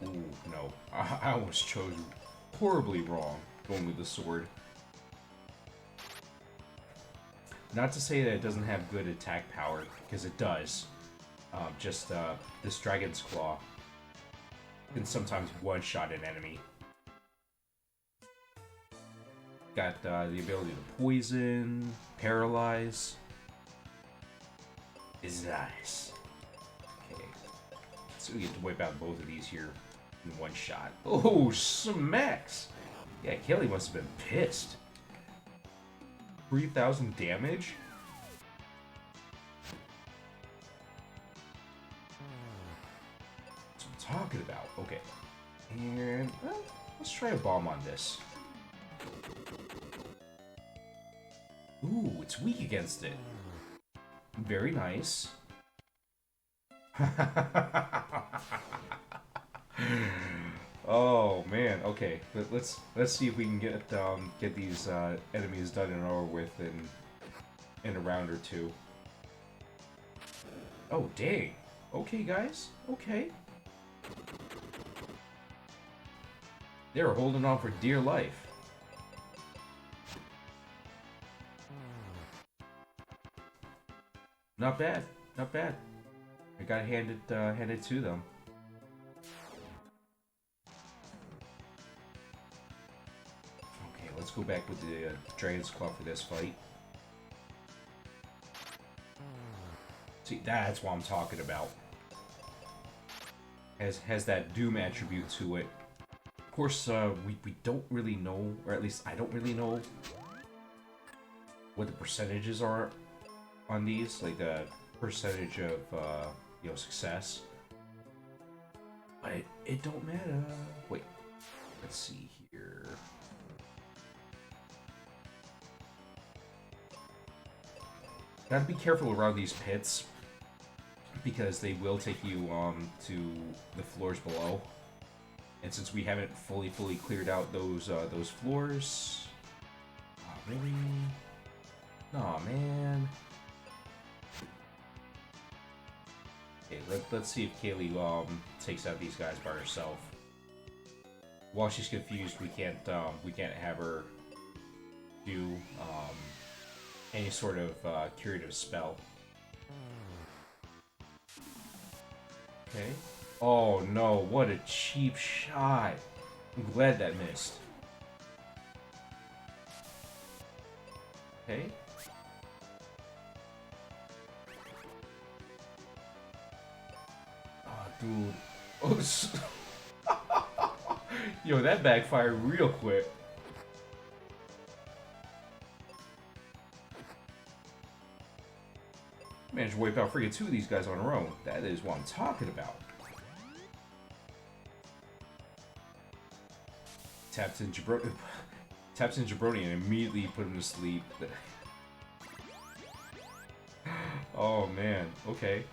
Ooh, no. I almost chose horribly wrong going with the sword. Not to say that it doesn't have good attack power, because it does. This Dragon's Claw can sometimes one-shot an enemy. Got the ability to poison, paralyze. Is nice. Okay. So we get to wipe out both of these here in one shot. Oh, smacks! Yeah, Kelly must have been pissed. 3,000 damage? That's what I'm talking about. Okay. And, well, let's try a bomb on this. Ooh, it's weak against it. Very nice. Oh man. Okay. Let's see if we can get these enemies done and over with in a round or two. Oh dang. Okay, guys. Okay. They're holding on for dear life. Not bad. Not bad. I gotta hand it to them. Okay, let's go back with the Dragon's Claw for this fight. See, that's what I'm talking about. Has that Doom attribute to it. Of course, we don't really know, or at least I don't really know what the percentages are on these, like the percentage of success. But it don't matter. Wait, let's see here. Gotta be careful around these pits because they will take you to the floors below. And since we haven't fully cleared out those floors, oh, really? Aw, man. Okay, let's see if Kaylee takes out these guys by herself. While she's confused, we can't have her do any sort of curative spell. Okay. Oh no, what a cheap shot. I'm glad that missed. Okay. Oh, dude. Oh, yo, that backfired real quick. Managed to wipe out freaking two of these guys on their own. That is what I'm talking about. Taps in Jabroni and immediately put him to sleep. Oh man, okay.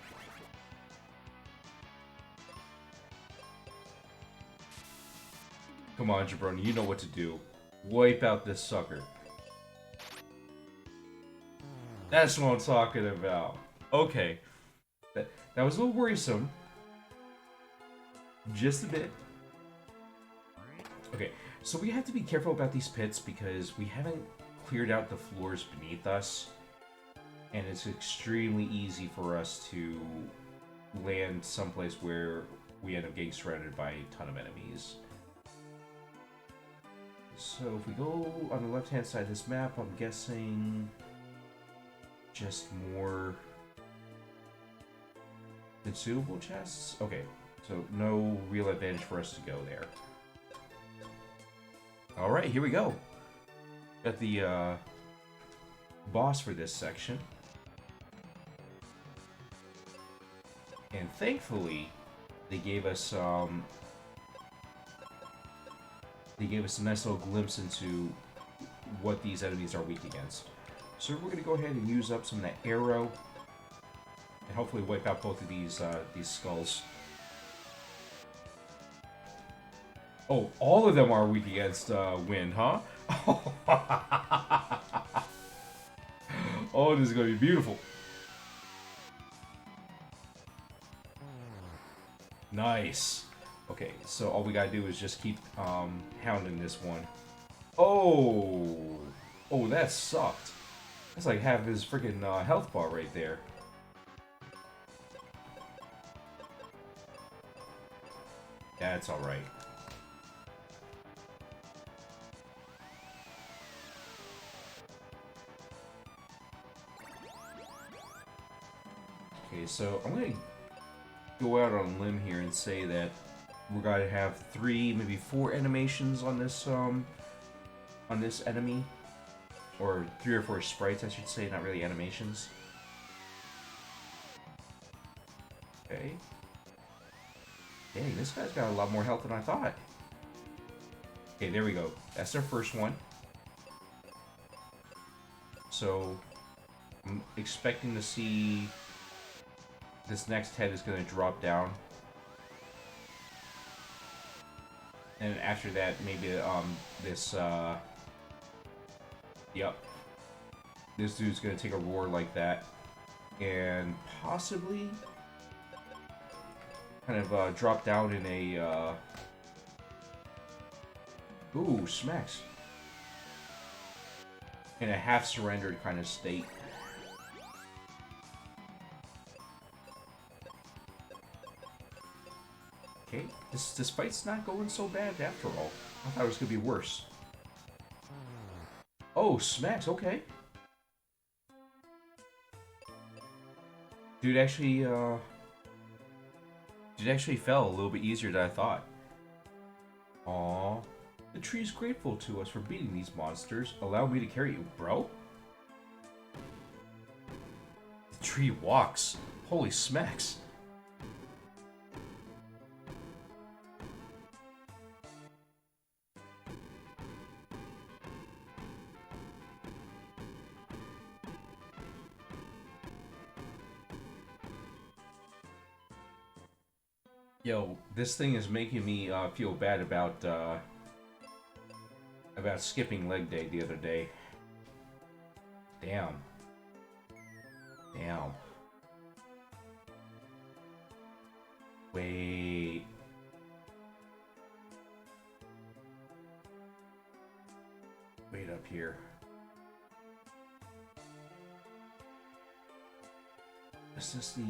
Come on, Jabroni, you know what to do. Wipe out this sucker. That's what I'm talking about. Okay. That was a little worrisome. Just a bit. Okay, so we have to be careful about these pits because we haven't cleared out the floors beneath us. And it's extremely easy for us to land someplace where we end up getting surrounded by a ton of enemies. So if we go on the left-hand side of this map, I'm guessing just more consumable chests? Okay, so no real advantage for us to go there. Alright, here we go. Got the boss for this section. And thankfully, they gave us a nice little glimpse into what these enemies are weak against. So we're gonna go ahead and use up some of that arrow, and hopefully wipe out both of these skulls. Oh, all of them are weak against wind, huh? Oh, this is gonna be beautiful. Nice. Okay, so all we gotta do is just keep hounding this one. Oh, that sucked. That's like half his freaking health bar right there. That's all right. Okay, so I'm gonna go out on a limb here and say that we're gonna have 3, maybe 4 animations on this enemy, or 3 or 4 sprites, I should say, not really animations. Okay. Dang, this guy's got a lot more health than I thought. Okay, there we go. That's our first one. So I'm expecting to see this next head is going to drop down. And after that, maybe this yep, this dude's gonna take a roar like that, and possibly kind of drop down in a ooh, smacks, in a half surrendered kind of state. Okay, this fight's not going so bad after all. I thought it was gonna be worse. Oh, smacks, okay. Dude actually, fell a little bit easier than I thought. Aww. The tree's grateful to us for beating these monsters. Allow me to carry you, bro. The tree walks. Holy smacks. Yo, this thing is making me feel bad about skipping leg day the other day. Damn. Damn. Wait. Wait up here. Is this the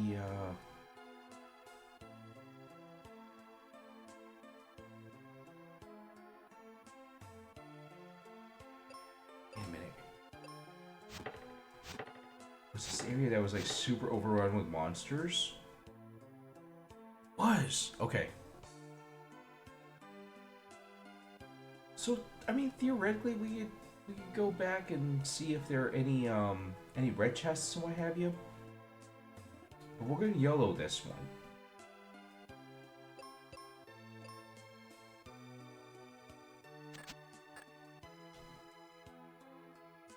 was this area that was like super overrun with monsters? Was okay. So I mean, theoretically, we could go back and see if there are any red chests and what have you. But we're gonna YOLO this one.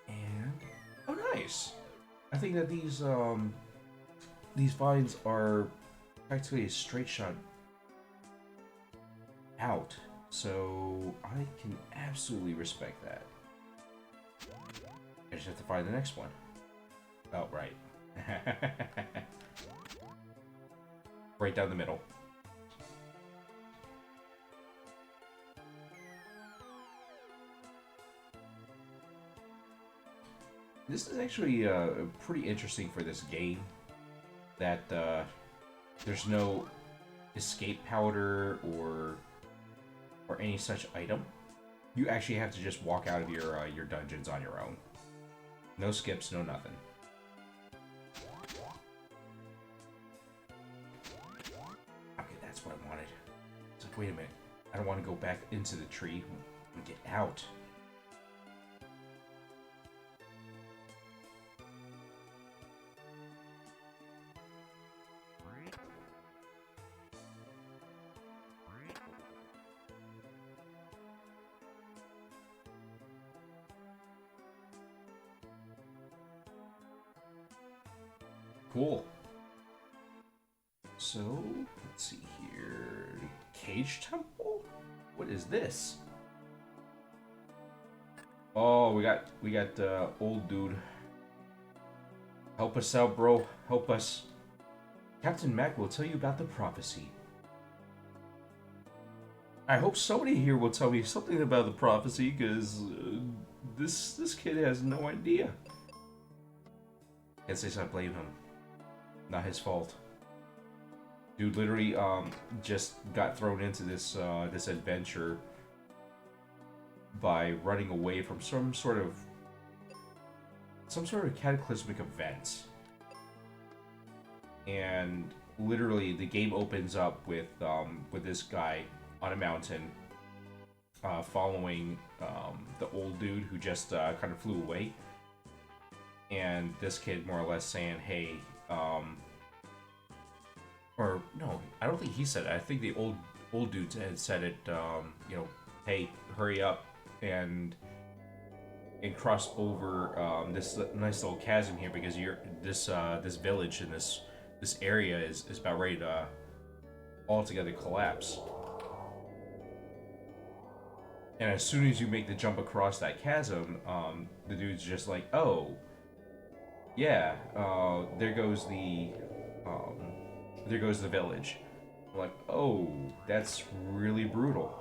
And oh, nice. I think that these vines are practically a straight shot out, so I can absolutely respect that. I just have to find the next one. Oh, right. Right down the middle. This is actually pretty interesting for this game, that there's no escape powder or any such item. You actually have to just walk out of your dungeons on your own. No skips, no nothing. Okay, that's what I wanted. It's like, wait a minute. I don't want to go back into the tree. I want to get out. Cool. So, let's see here. Cage Temple? What is this? Oh, we got old dude. Help us out, bro. Help us. Captain Mac will tell you about the prophecy. I hope somebody here will tell me something about the prophecy, because this kid has no idea. Guess I blame him. Not his fault. Dude literally just got thrown into this this adventure by running away from some sort of cataclysmic event. And literally the game opens up with this guy on a mountain following the old dude who just kind of flew away. And this kid more or less saying, hey, or no, I don't think he said it. I think the old dude had said it. You know, hey, hurry up and cross over this nice little chasm here, because this village and this area is about ready to altogether collapse. And as soon as you make the jump across that chasm, the dude's just like, oh, yeah, um, there goes the village. I'm like, oh, that's really brutal.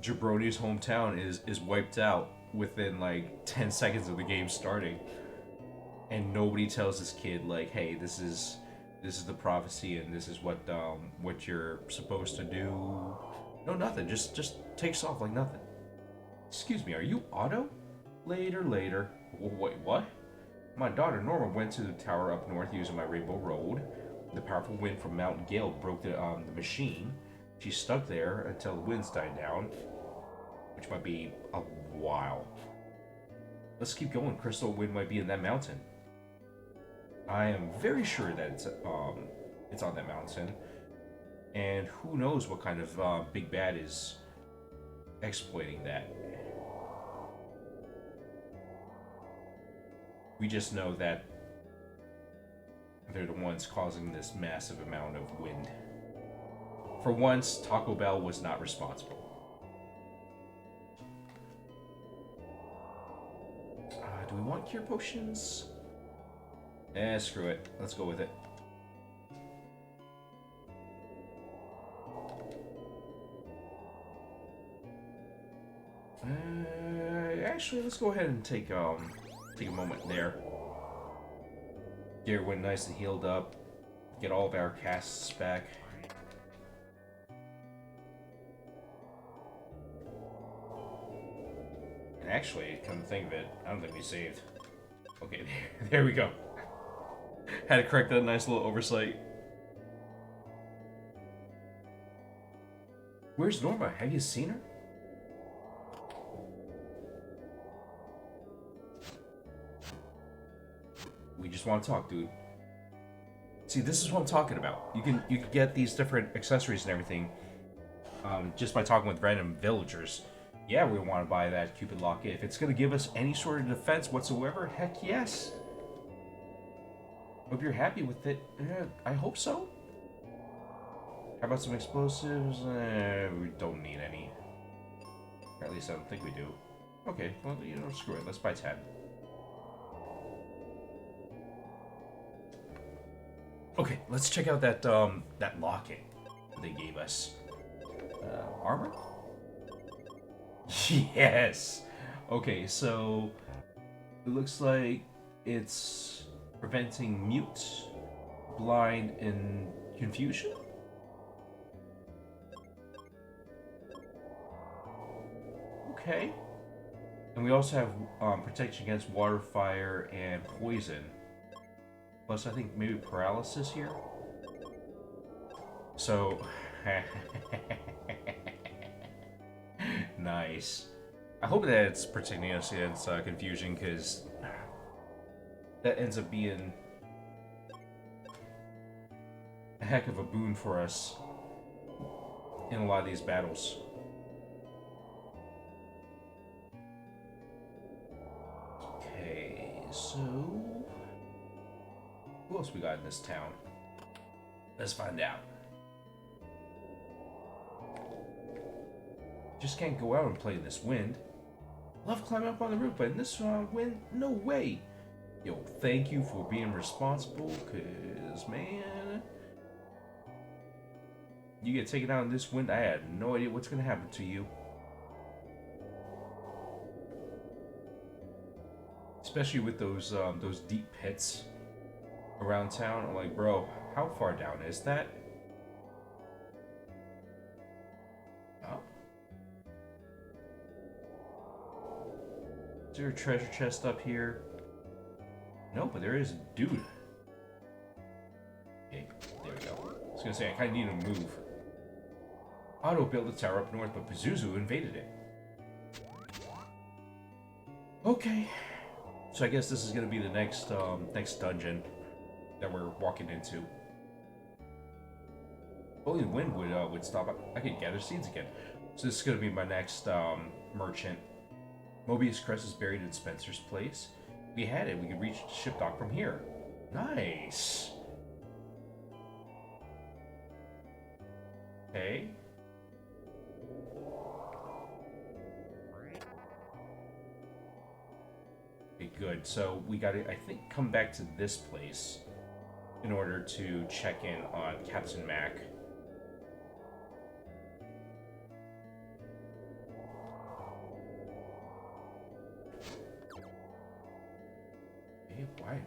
Jabroni's hometown is wiped out within like 10 seconds of the game starting, and nobody tells this kid like, hey, this is the prophecy and this is what you're supposed to do. No, nothing. Just takes off like nothing. Excuse me, are you Otto? Later. Wait, what? My daughter Norma went to the tower up north using my Rainbow Road. The powerful wind from Mount Gale broke the machine. She's stuck there until the winds died down, which might be a while. Let's keep going. Crystal wind might be in that mountain. I am very sure that it's on that mountain, and who knows what kind of big bad is exploiting that. We just know that they're the ones causing this massive amount of wind. For once, Taco Bell was not responsible. Do we want cure potions? Screw it. Let's go with it. Actually, let's go ahead and take a moment there. Get everyone nice and healed up. Get all of our casts back. And actually, come to think of it, I don't think we saved. Okay, there we go. Had to correct that nice little oversight. Where's Norma? Have you seen her? We just want to talk, dude. See, this is what I'm talking about. You can get these different accessories and everything just by talking with random villagers. Yeah, we want to buy that Cupid locket. If it's going to give us any sort of defense whatsoever, heck yes. Hope you're happy with it. I hope so. How about some explosives? We don't need any. Or at least I don't think we do. Okay, well, screw it. Let's buy 10. Okay, let's check out that that locket they gave us. Armor? Yes! Okay, so it looks like it's preventing mute, blind, and confusion? Okay. And we also have protection against water, fire, and poison. Plus, I think maybe paralysis here. So, nice. I hope that it's protecting us against confusion, because that ends up being a heck of a boon for us in a lot of these battles. Okay, so who else we got in this town? Let's find out. Just can't go out and play in this wind. Love climbing up on the roof, but in this wind, no way. Yo, thank you for being responsible, cause man, you get taken out in this wind, I had no idea what's gonna happen to you. Especially with those deep pits around town. I'm like, bro, how far down is that? Oh. Is there a treasure chest up here? No, but there is a dude. Okay, there we go. I was gonna say, I kinda need to move. Otto built a tower up north, but Pazuzu invaded it. Okay. So I guess this is gonna be the next next dungeon that we're walking into. Only the wind would stop. I could gather seeds again. So this is gonna be my next merchant. Mobius Crest is buried in Spencer's place. If we had it, we could reach the ship dock from here. Nice. Okay. Okay, good. So we got to, I think, come back to this place in order to check in on Captain Mac. Hey, why'd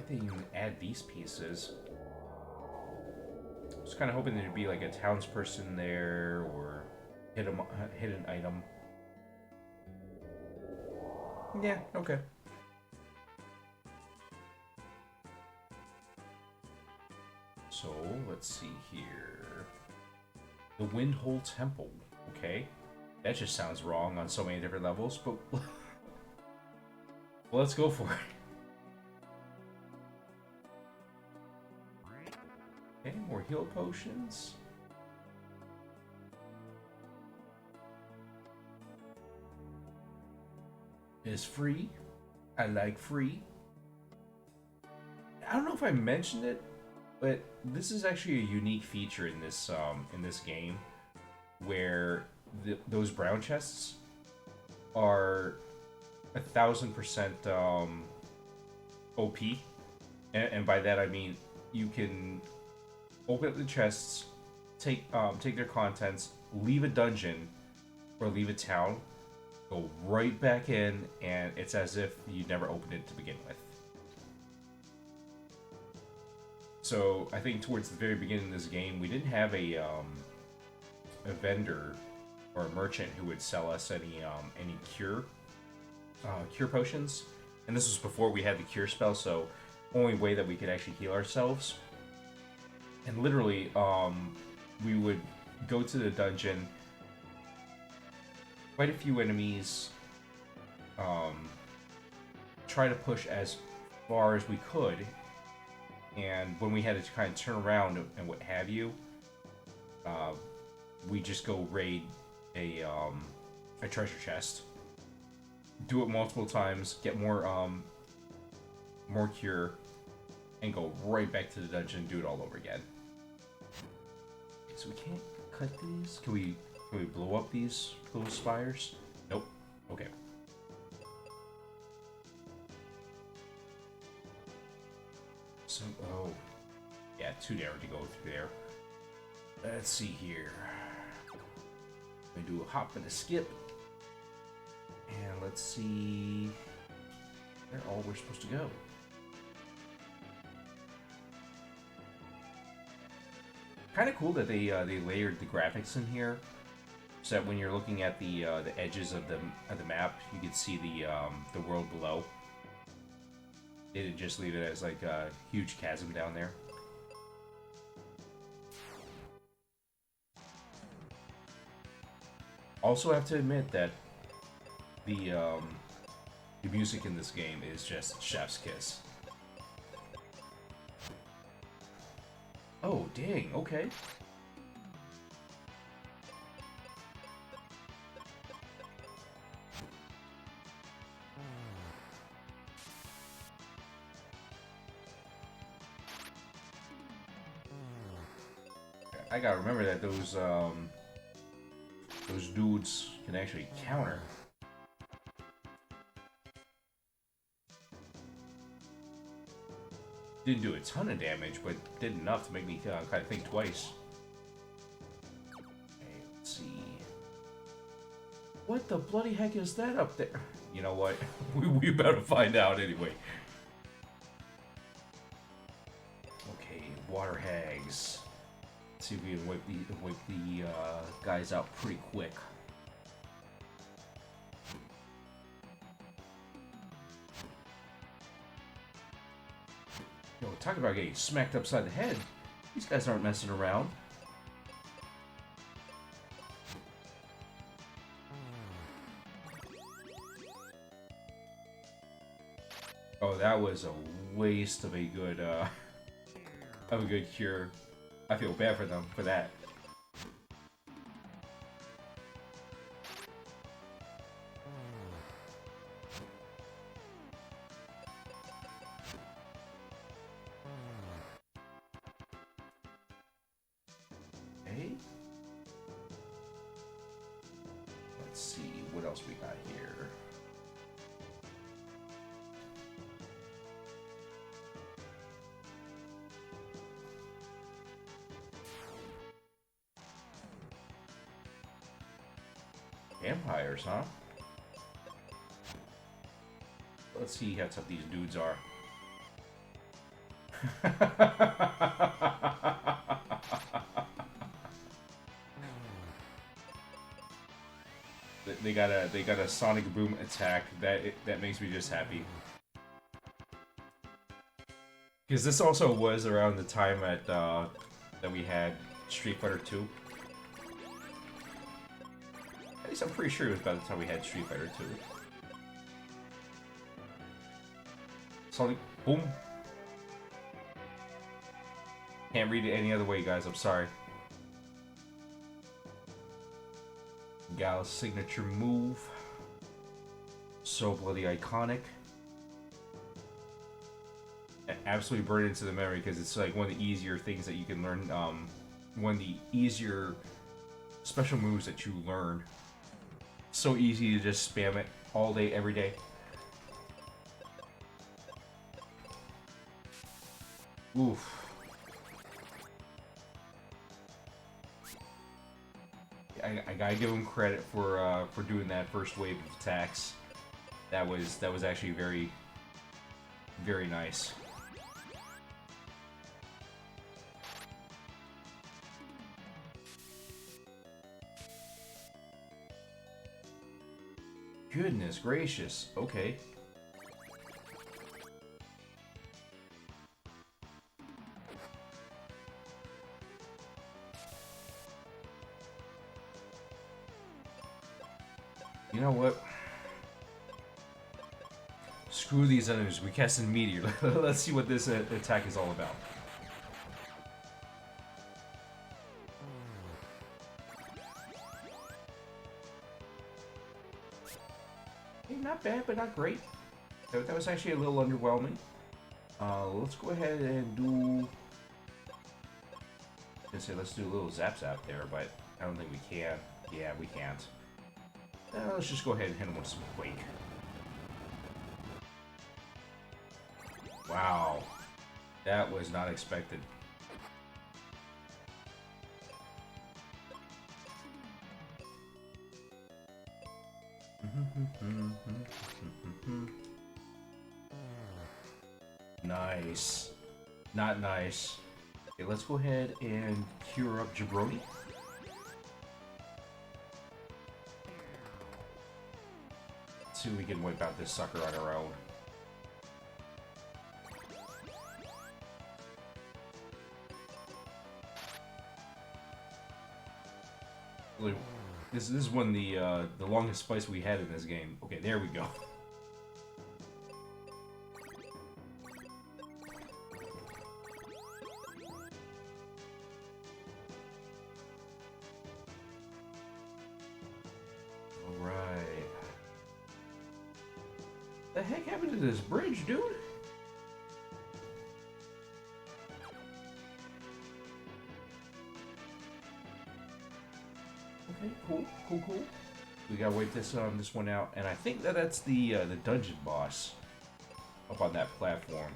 they even add these pieces? I was kind of hoping there'd be like a townsperson there or hidden item. Yeah, okay. So, let's see here. The Windhole Temple. Okay. That just sounds wrong on so many different levels, but let's go for it. Okay, more heal potions. It's free. I like free. I don't know if I mentioned it, but this is actually a unique feature in this game, where those brown chests are 1,000% OP, and by that I mean you can open up the chests, take their contents, leave a dungeon or leave a town, go right back in, and it's as if you never opened it to begin with. So I think towards the very beginning of this game, we didn't have a vendor or a merchant who would sell us any cure potions, and this was before we had the cure spell. So only way that we could actually heal ourselves, and literally, we would go to the dungeon, fight a few enemies, try to push as far as we could, and when we had to kind of turn around and what have you, we just go raid a treasure chest, do it multiple times, get more cure, and go right back to the dungeon and do it all over again. Okay, so we can't cut these. Can we blow up these little spires? Nope. Okay. So, oh, yeah, too narrow to go through there. Let's see here. We do a hop and a skip, and let's see where all we're supposed to go. Kind of cool that they layered the graphics in here, so that when you're looking at the edges of the map, you can see the world below. They didn't just leave it as like a huge chasm down there. Also, have to admit that the music in this game is just chef's kiss. Oh, dang, okay. I gotta remember that those dudes can actually counter. Didn't do a ton of damage, but did enough to make me kind of think twice. Okay, let's see. What the bloody heck is that up there? You know what? we about to find out anyway. Okay, water hags. Let's see if we can wipe the guys out pretty quick. Yo, talk about getting smacked upside the head. These guys aren't messing around. Oh, that was a waste of a good cure. I feel bad for them for that. Okay. Let's see what else we got here. Vampires, huh? Let's see how tough these dudes are. They got a sonic boom attack that makes me just happy. Because this also was around the time at that we had Street Fighter 2. At least I'm pretty sure it was about the time we had Street Fighter 2. Sonic boom. Can't read it any other way, guys. I'm sorry. Gal's signature move. So bloody iconic. Absolutely burned into the memory because it's like one of the easier things that you can learn. One of the easier special moves that you learn. So easy to just spam it all day, every day. Oof. I gotta give him credit for doing that first wave of attacks. That was actually very, very nice. Goodness gracious. Okay. You know what? Screw these enemies. We cast a meteor. Let's see what this attack is all about. Not bad, but not great. That was actually a little underwhelming. Let's go ahead and do... I was gonna say let's do a little zap there, but I don't think we can. Yeah, we can't. Let's just go ahead and hit him with some Quake. Wow. That was not expected. Nice. Not nice. Okay, let's go ahead and cure up Jabroni. Let's see if we can wipe out this sucker on our own. This is one of the longest fights we had in this game. Okay, there we go. Alright. The heck happened to this bridge, dude? Okay, cool. We gotta wait this one out, and I think that's the dungeon boss up on that platform.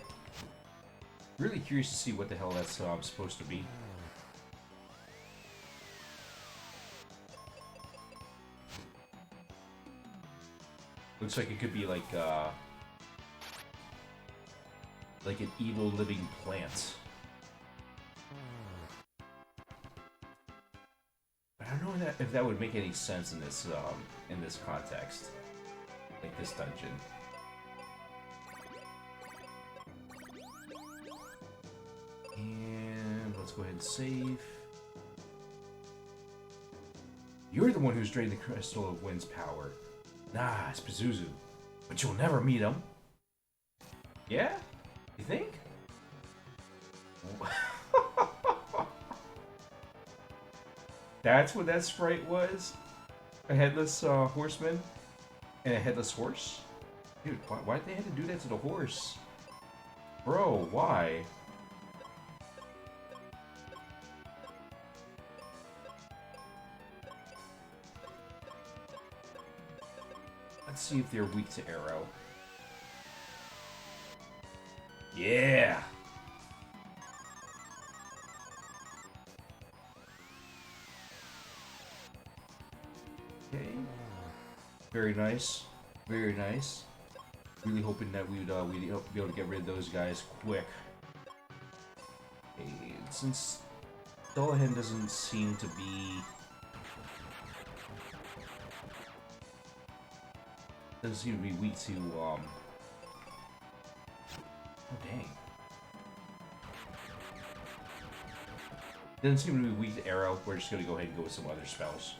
Really curious to see what the hell that's supposed to be. Looks like it could be like an evil living plant. I don't know if that would make any sense in this context, like this dungeon. And let's go ahead and save. You're the one who's drained the Crystal of Wind's power. Nah, it's Pazuzu, but you'll never meet him. Yeah? You think? That's what that sprite was? A headless horseman? And a headless horse? Dude, why'd they have to do that to the horse? Bro, why? Let's see if they're weak to arrow. Yeah! Okay. Very nice. Very nice. Really hoping that we'd be able to get rid of those guys quick. Okay, since Dullahan doesn't seem to be... Doesn't seem to be weak to, Oh, dang. Doesn't seem to be weak to arrow. We're just gonna go ahead and go with some other spells.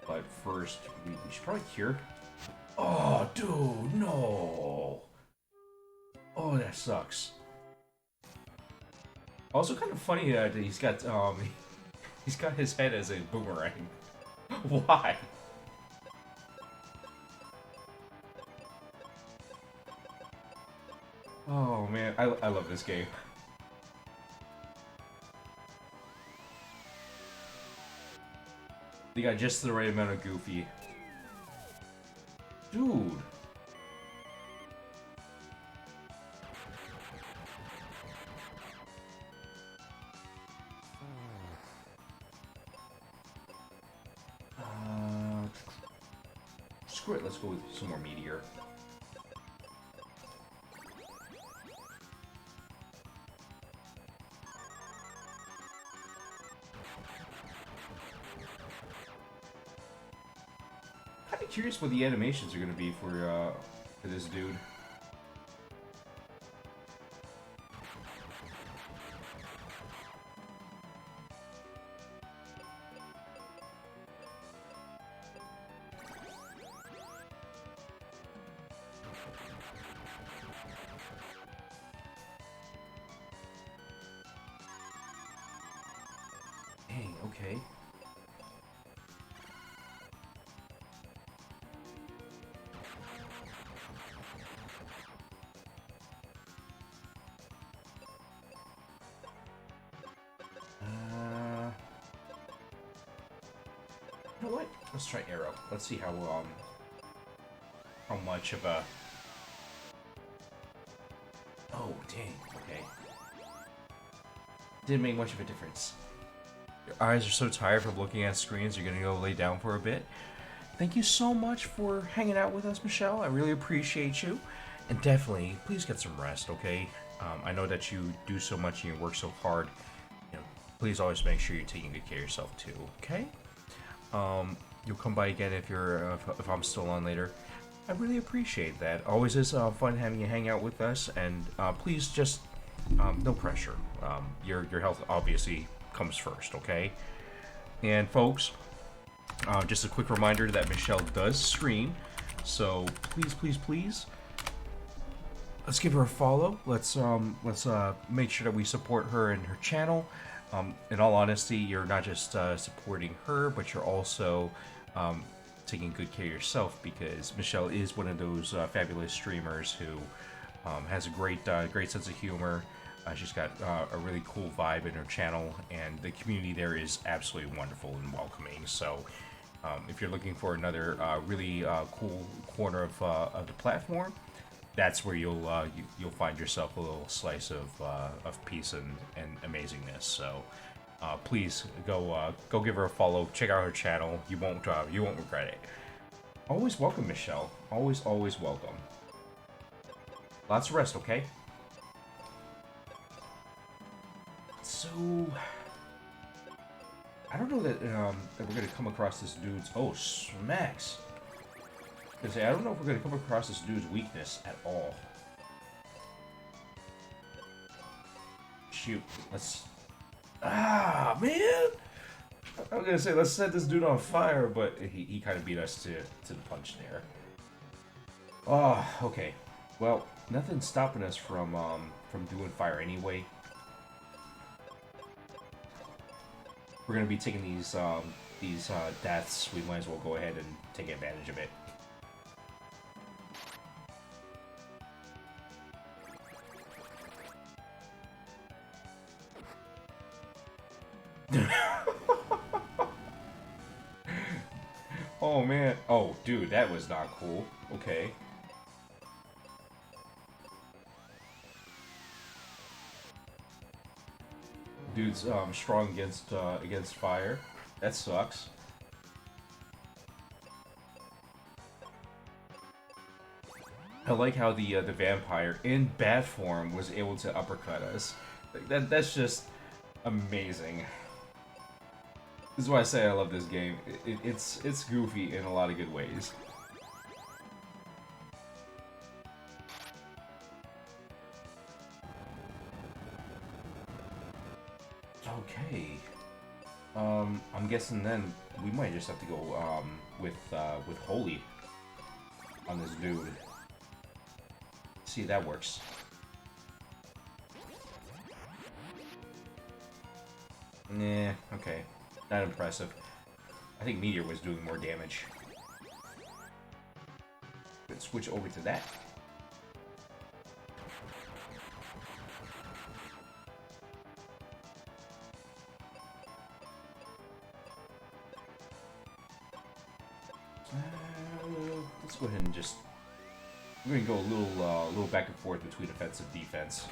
But first, we should probably cure. Oh, dude, no! Oh, that sucks. Also, kind of funny that he's got he's got his head as a boomerang. Why? Oh man, I love this game. They got just the right amount of goofy. Dude. Screw it, let's go with some more meteor. Kind of curious what the animations are going to be for this dude. Dang, okay. You know what? Let's try arrow. Let's see how much of a... Oh, dang. Okay. Didn't make much of a difference. Your eyes are so tired from looking at screens, you're gonna go lay down for a bit. Thank you so much for hanging out with us, Michelle. I really appreciate you. And definitely, please get some rest, okay? I know that you do so much and you work so hard. You know, please always make sure you're taking good care of yourself too, okay? You'll come by again if you're if I'm still on later. I really appreciate that. Always is fun having you hang out with us, and please just no pressure. Your health obviously comes first, okay? And folks, just a quick reminder that Michelle does stream, so please, let's give her a follow. Let's make sure that we support her and her channel. In all honesty, you're not just supporting her, but you're also taking good care of yourself, because Michelle is one of those fabulous streamers who has a great sense of humor. She's got a really cool vibe in her channel, and the community there is absolutely wonderful and welcoming. So if you're looking for another really cool corner of the platform, that's where you'll find yourself a little slice of peace and amazingness. So please go give her a follow. Check out her channel. You won't regret it. Always welcome, Michelle. Always welcome. Lots of rest, okay? So I don't know that we're gonna come across this dude's... Oh, smacks. I don't know if we're gonna come across this dude's weakness at all. Shoot, let's... Ah, man! I was gonna say, let's set this dude on fire, but he kind of beat us to the punch there. Oh, okay. Well, nothing's stopping us from doing fire anyway. We're gonna be taking these deaths. We might as well go ahead and take advantage of it. Oh man. Oh, dude, that was not cool. Okay. Dude's strong against fire. That sucks. I like how the vampire in bat form was able to uppercut us. Like, that's just amazing. This is why I say I love this game. It's goofy in a lot of good ways. Okay. I'm guessing then we might just have to go with Holy on this dude. See if that works. Nah, okay. Not impressive. I think Meteor was doing more damage. Let's switch over to that. Let's go ahead and just... We're gonna go a little back and forth between offensive and defense.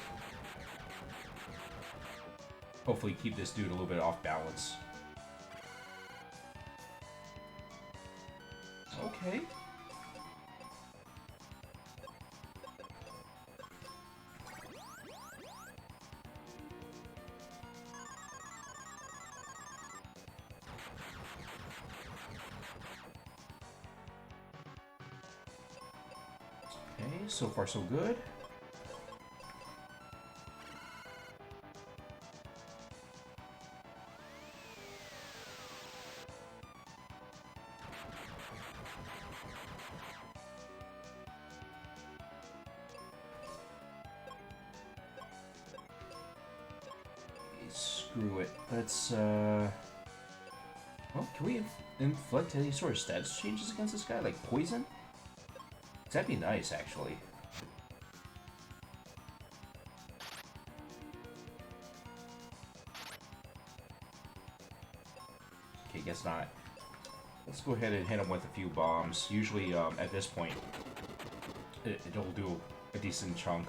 Hopefully keep this dude a little bit off balance. Okay. Okay, so far so good. Screw it. Let's, well, can we inflict any sort of status changes against this guy? Like poison? That'd be nice, actually. Okay, guess not. Let's go ahead and hit him with a few bombs. Usually, at this point, it'll do a decent chunk.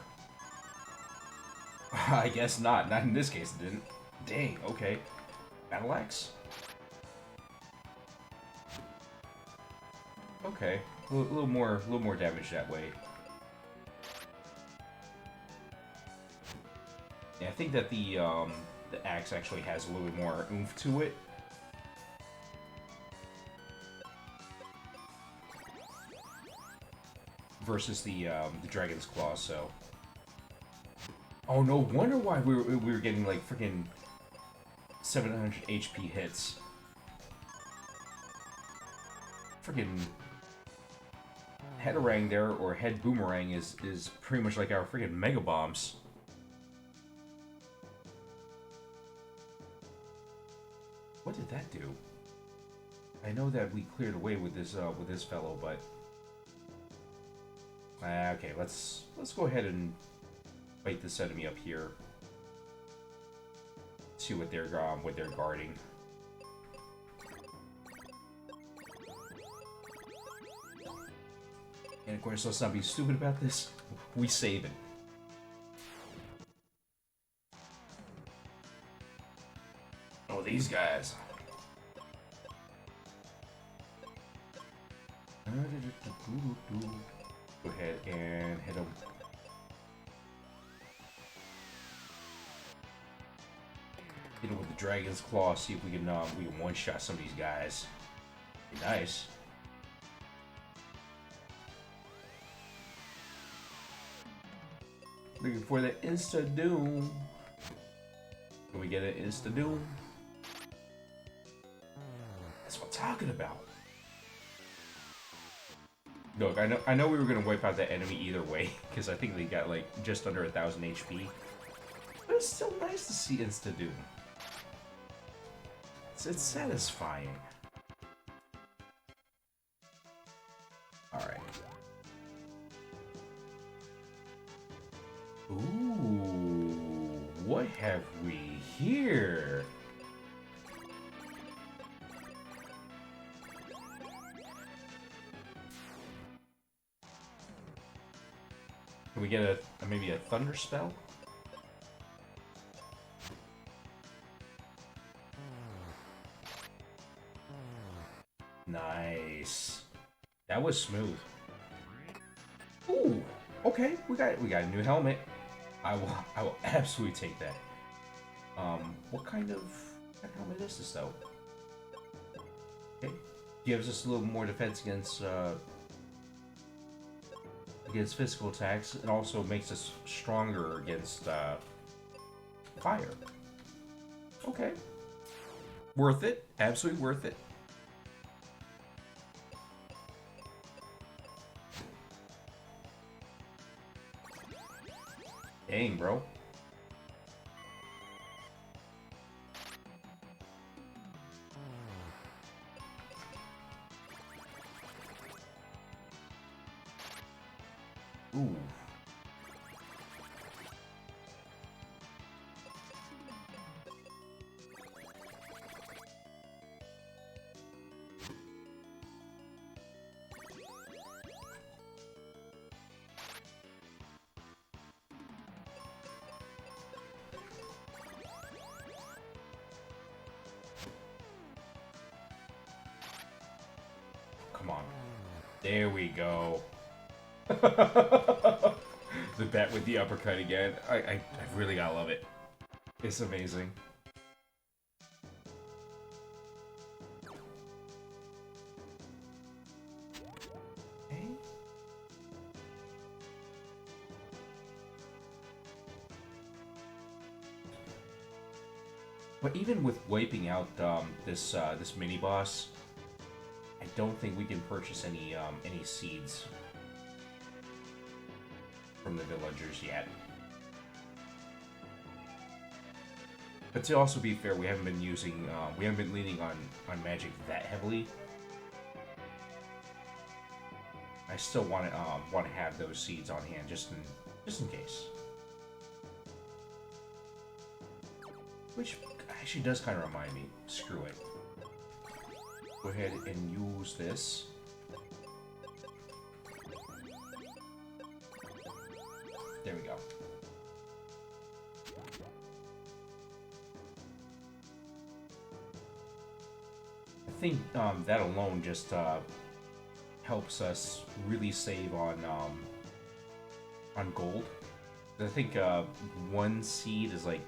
I guess not. Not in this case, it didn't. Dang, okay. Battle Axe? Okay. A little more damage that way. Yeah, I think that the axe actually has a little bit more oomph to it. Versus the Dragon's Claw, so... Oh, no wonder why we were getting, like, freaking 700 HP hits. Freaking Headarang there, or Head Boomerang, is pretty much like our freaking Mega Bombs. What did that do? I know that we cleared away with this fellow, but... okay, let's go ahead and fight this enemy up here. See what they're guarding. And of course, let's not be stupid about this. We save it. Oh, these guys. Go ahead and hit them. Hit him with the Dragon's Claw. See if we can one-shot some of these guys. Be nice. Looking for the Insta Doom. Can we get an Insta Doom? That's what I'm talking about. Look, I know we were gonna wipe out that enemy either way, because I think they got like just under 1,000 HP. But it's still nice to see Insta Doom. It's satisfying. All right. Ooh, what have we here? Can we get maybe a thunder spell? Nice. That was smooth. Ooh. Okay, we got a new helmet. I will absolutely take that. What kind of helmet is this though? Okay, gives us a little more defense against physical attacks. It also makes us stronger against fire. Okay, worth it. Absolutely worth it. Dang, bro. Ooh. Come on. There we go. The bat with the uppercut again. I really gotta love it. It's amazing. Okay. But even with wiping out this mini boss, I don't think we can purchase any seeds from the villagers yet. But to also be fair, we haven't been leaning on magic that heavily. I still want to have those seeds on hand just in case. Which actually does kind of remind me. Screw it. Go ahead and use this. There we go. I think that alone just helps us really save on gold. I think one seed is like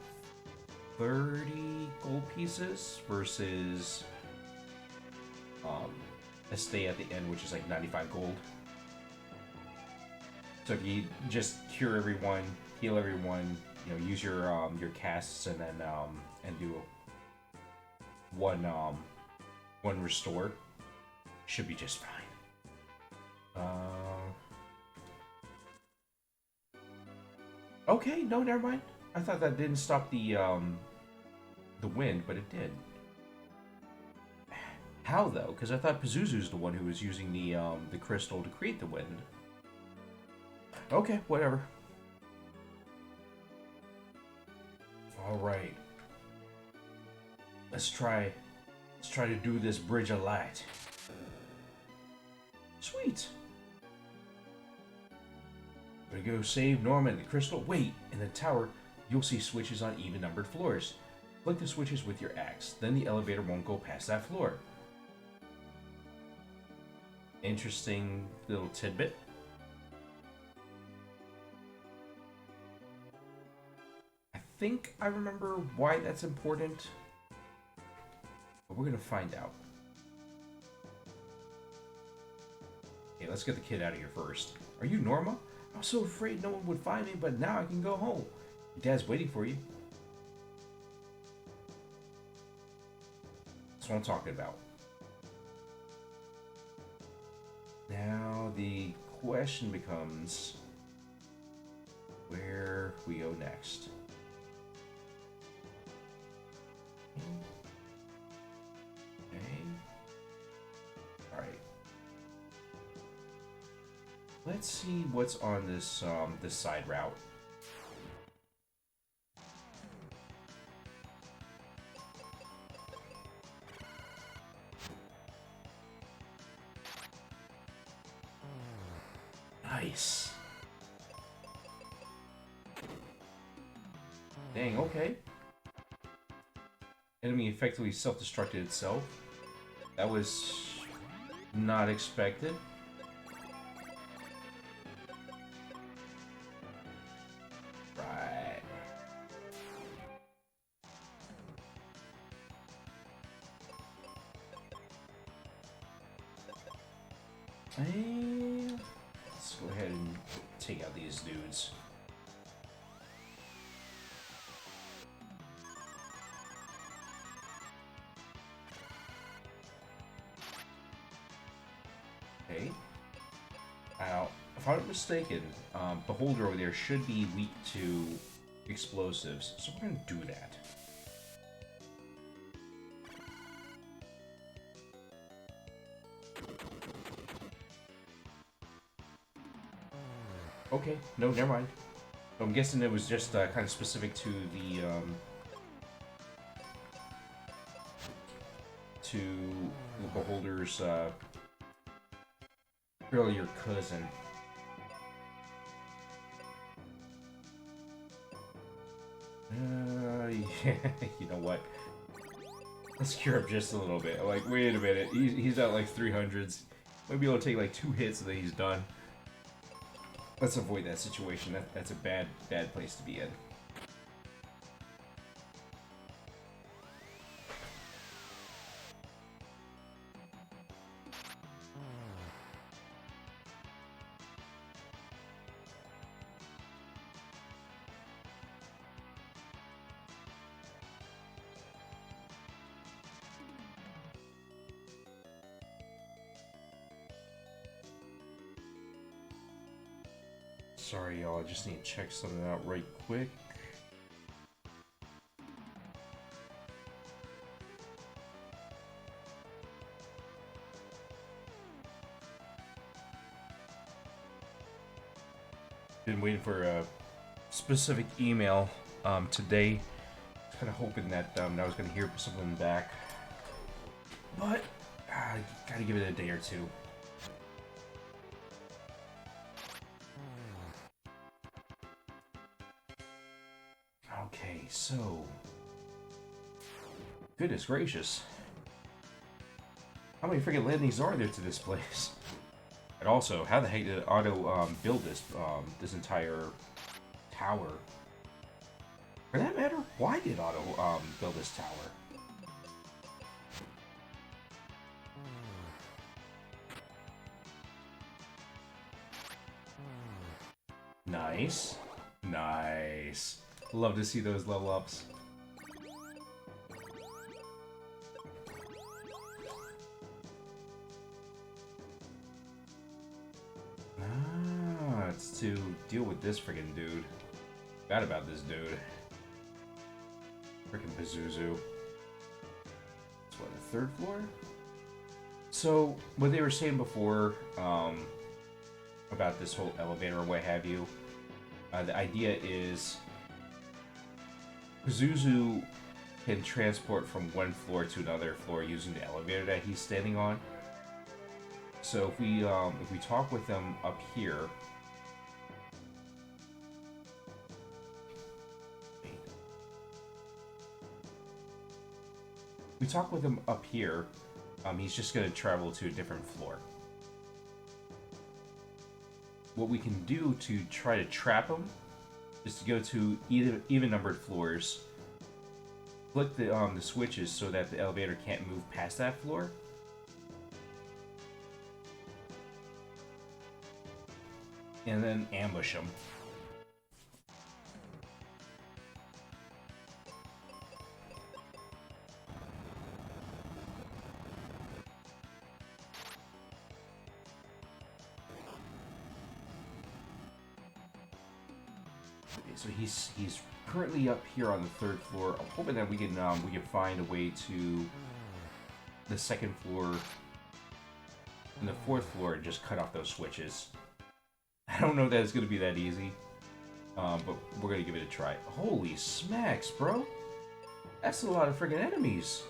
30 gold pieces versus a stay at the end, which is like 95 gold. So if you just cure everyone, heal everyone, you know, use your casts and then and do one restore, should be just fine. Okay, no, never mind. I thought that didn't stop the wind, but it did. How though? Because I thought Pazuzu's the one who was using the crystal to create the wind. Okay, whatever. All right. Let's try to do this bridge of light. Sweet. Gonna go save Norman the crystal. Wait, in the tower, you'll see switches on even-numbered floors. Flick the switches with your axe, then the elevator won't go past that floor. Interesting little tidbit. I think I remember why that's important, but we're gonna find out. Okay, let's get the kid out of here first. Are you Norma? I was so afraid no one would find me, but now I can go home. Your dad's waiting for you. That's what I'm talking about. Now the question becomes where we go next. Okay. Alright. Let's see what's on this this side route. Nice. Dang, okay. Enemy effectively self-destructed itself. That was not expected. Right. And let's go ahead and take out these dudes. Okay. Now, if I'm not mistaken, Beholder over there should be weak to explosives, so we're gonna do that. Okay, no, never mind. I'm guessing it was just kind of specific to the Beholder's really your cousin. Yeah, you know what? Let's cure up just a little bit. Like, wait a minute, he's at like 300s. Might be able to take like 2 hits and then he's done. Let's avoid that situation. That's a bad place to be in. Sorry, y'all. I just need to check something out right quick. Been waiting for a specific email today. Kind of hoping that I was going to hear something back. But, gotta give it a day or two. Okay, so... Goodness gracious. How many freaking landings are there to this place? And also, how the heck did Otto build this entire tower? For that matter, why did Otto build this tower? Nice. Nice. Love to see those level ups. Ah, it's to deal with this freaking dude. Forgot about this dude. Freaking Pazuzu. It's what, the 3rd floor? So, what they were saying before, about this whole elevator or what have you, the idea is Pazuzu can transport from one floor to another floor using the elevator that he's standing on. So if we talk with them up here, he's just going to travel to a different floor. What we can do to try to trap him is to go to even numbered floors, flick the switches so that the elevator can't move past that floor, and then ambush him. So he's currently up here on the 3rd floor. I'm hoping that we can find a way to the 2nd floor and the 4th floor and just cut off those switches. I don't know that it's gonna be that easy, but we're gonna give it a try. Holy smacks, bro! That's a lot of friggin' enemies.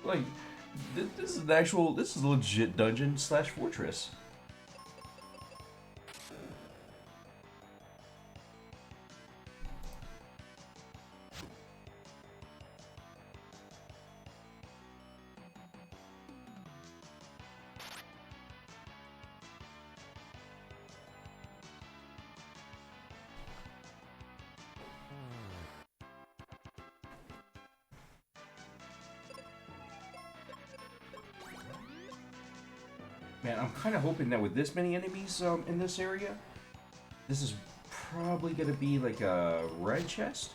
Like, this is a legit dungeon / fortress. Man, I'm kind of hoping that with this many enemies in this area, this is probably going to be like a red chest.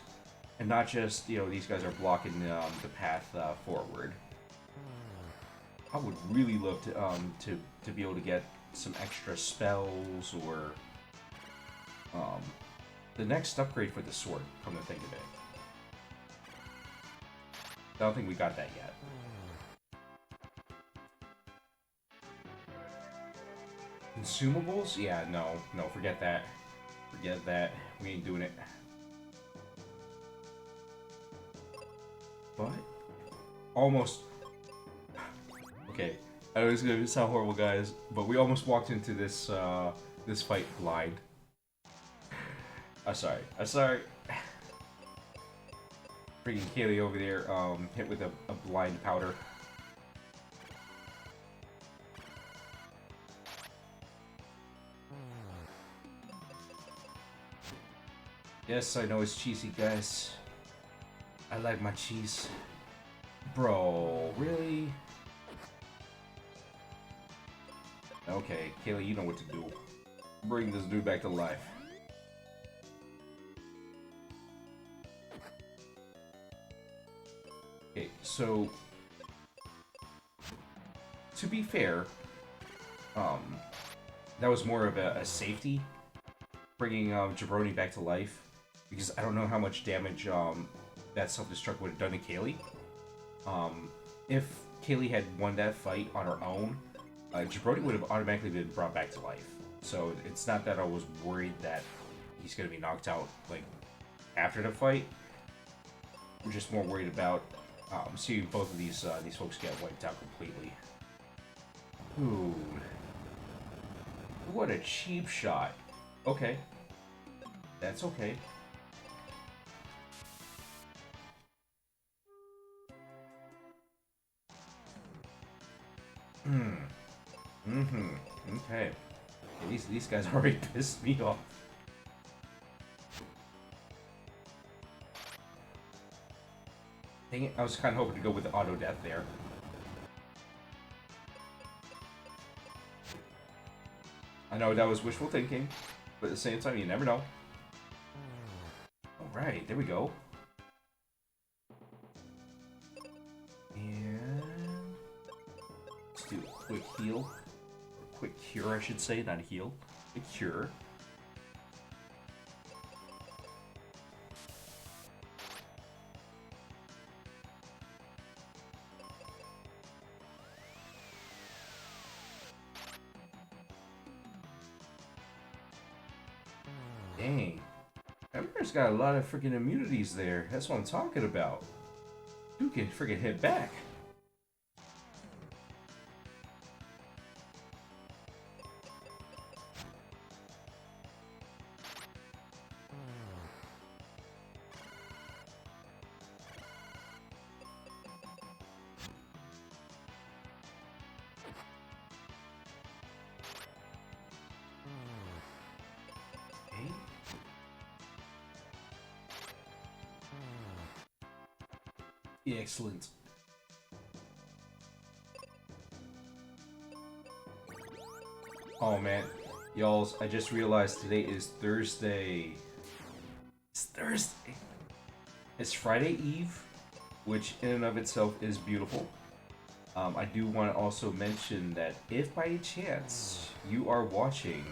And not just, you know, these guys are blocking the path forward. I would really love to be able to get some extra spells or the next upgrade for the sword, come to think of it. I don't think we got that yet. Consumables? Yeah, no, forget that. Forget that. We ain't doing it. But almost. Okay, I was gonna sound horrible, guys, but we almost walked into this this fight blind. I'm sorry. Freaking Kaylee over there, hit with a blind powder. Yes, I know it's cheesy, guys. I like my cheese. Bro, really? Okay, Kaylee, you know what to do. Bring this dude back to life. Okay, so... to be fair, that was more of a safety, bringing Jabroni back to life, because I don't know how much damage that self-destruct would have done to Kaylee. If Kaylee had won that fight on her own, Jabroni would have automatically been brought back to life. So it's not that I was worried that he's going to be knocked out like after the fight. We're just more worried about seeing both of these folks get wiped out completely. Dude, what a cheap shot. Okay, that's okay. Okay. Yeah, these guys already pissed me off. Dang it, I was kind of hoping to go with the auto death there. I know that was wishful thinking, but at the same time, you never know. Alright, there we go. And let's do a quick heal. Or quick cure, I should say, not a heal. A cure. Dang. Emperor's got a lot of freaking immunities there. That's what I'm talking about. Dude can freaking hit back. Excellent. Oh man, y'all, I just realized today is Thursday. It's Thursday. It's Friday Eve, which in and of itself is beautiful. I do want to also mention that if by chance you are watching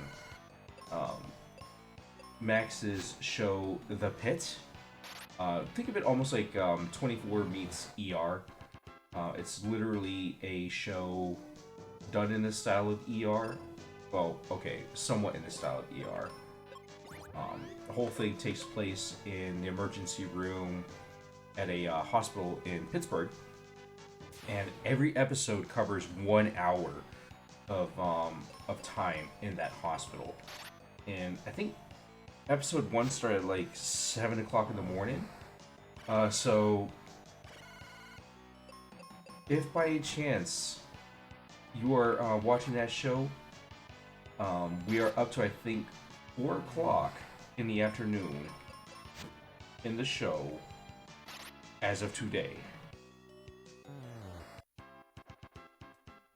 Max's show The Pit, think of it almost like 24 meets ER. It's literally a show done in the style of ER. Well, okay, somewhat in the style of ER. The whole thing takes place in the emergency room at a hospital in Pittsburgh. And every episode covers 1 hour of time in that hospital. And I think episode 1 started at like 7 o'clock in the morning. So, if by any chance you are watching that show, we are up to, I think, 4 o'clock in the afternoon in the show as of today.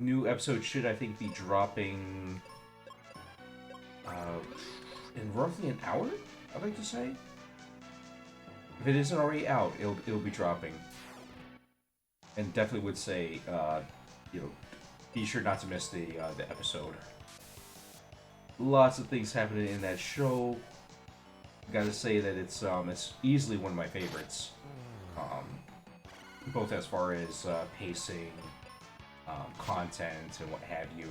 New episode should, I think, be dropping in roughly an hour, I'd like to say. If it isn't already out, it'll be dropping. And definitely would say, you know, be sure not to miss the episode. Lots of things happening in that show. Gotta say that it's easily one of my favorites. Both as far as pacing, content, and what have you.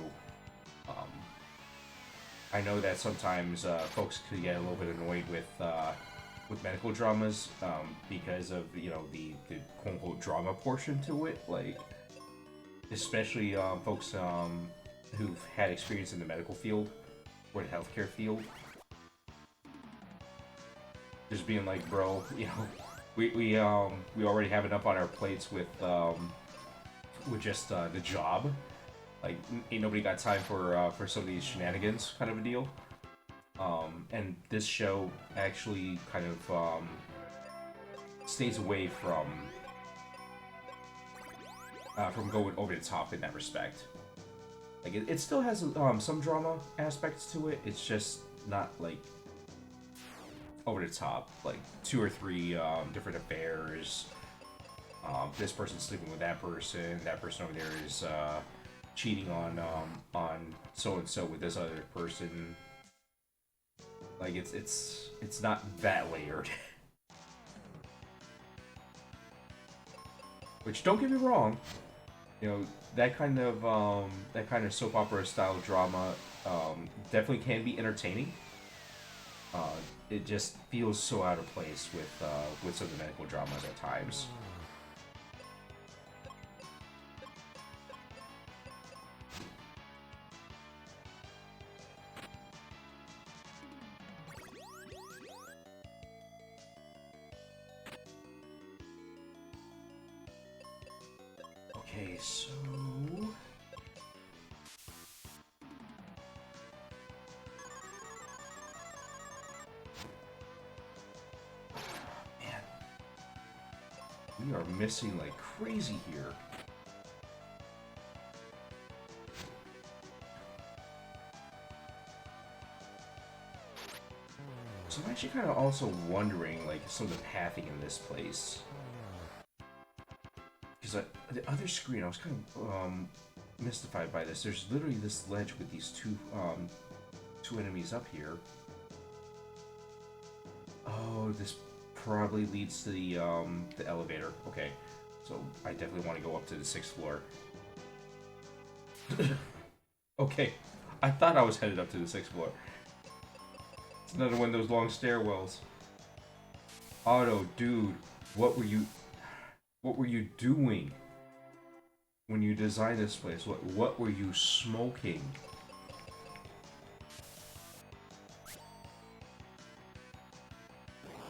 I know that sometimes folks could get a little bit annoyed with medical dramas because of the quote unquote drama portion to it, like especially folks who've had experience in the medical field or the healthcare field. Just being like, bro, we already have enough on our plates with just the job. Like, ain't nobody got time for some of these shenanigans, kind of a deal. And this show actually kind of stays away from going over the top in that respect. Like, it still has some drama aspects to it. It's just not like over the top, like 2 or 3 different affairs. This person's sleeping with that person over there is cheating on so and so with this other person. Like it's not that layered. Which, don't get me wrong, that kind of soap opera style drama definitely can be entertaining. It just feels so out of place with some of the medical dramas at times. Okay, so we are missing like crazy here. So I'm actually kind of also wondering, like, some of the pathing in this place. Because the other screen, I was kind of mystified by this. There's literally this ledge with these two enemies up here. Oh, this probably leads to the elevator. Okay, so I definitely want to go up to the 6th floor. Okay, I thought I was headed up to the 6th floor. It's another one of those long stairwells. Otto, dude, what were you doing when you designed this place? What were you smoking?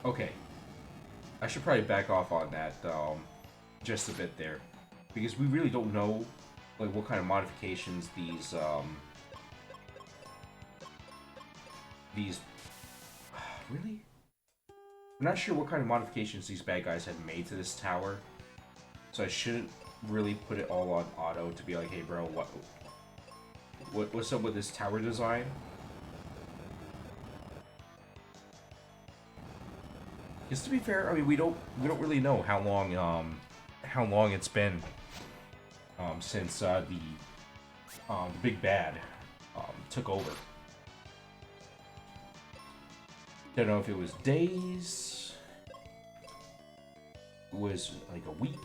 Okay, I should probably back off on that just a bit there, because we really don't know like what kind of modifications these really? I'm not sure what kind of modifications these bad guys had made to this tower, so I shouldn't really put it all on Otto to be like, hey bro, what's up with this tower design? Because to be fair, I mean we don't really know how long it's been since the big bad took over. Don't know if it was days, it was like a week.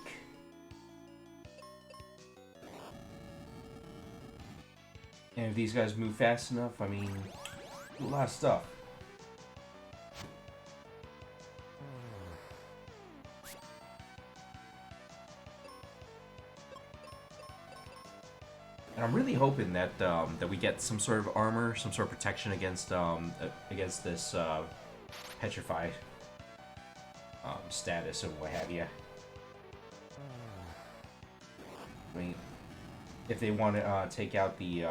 And if these guys move fast enough, I mean, a lot of stuff. And I'm really hoping that that we get some sort of armor, some sort of protection against this petrified status and what have you. I mean, if they want to take out the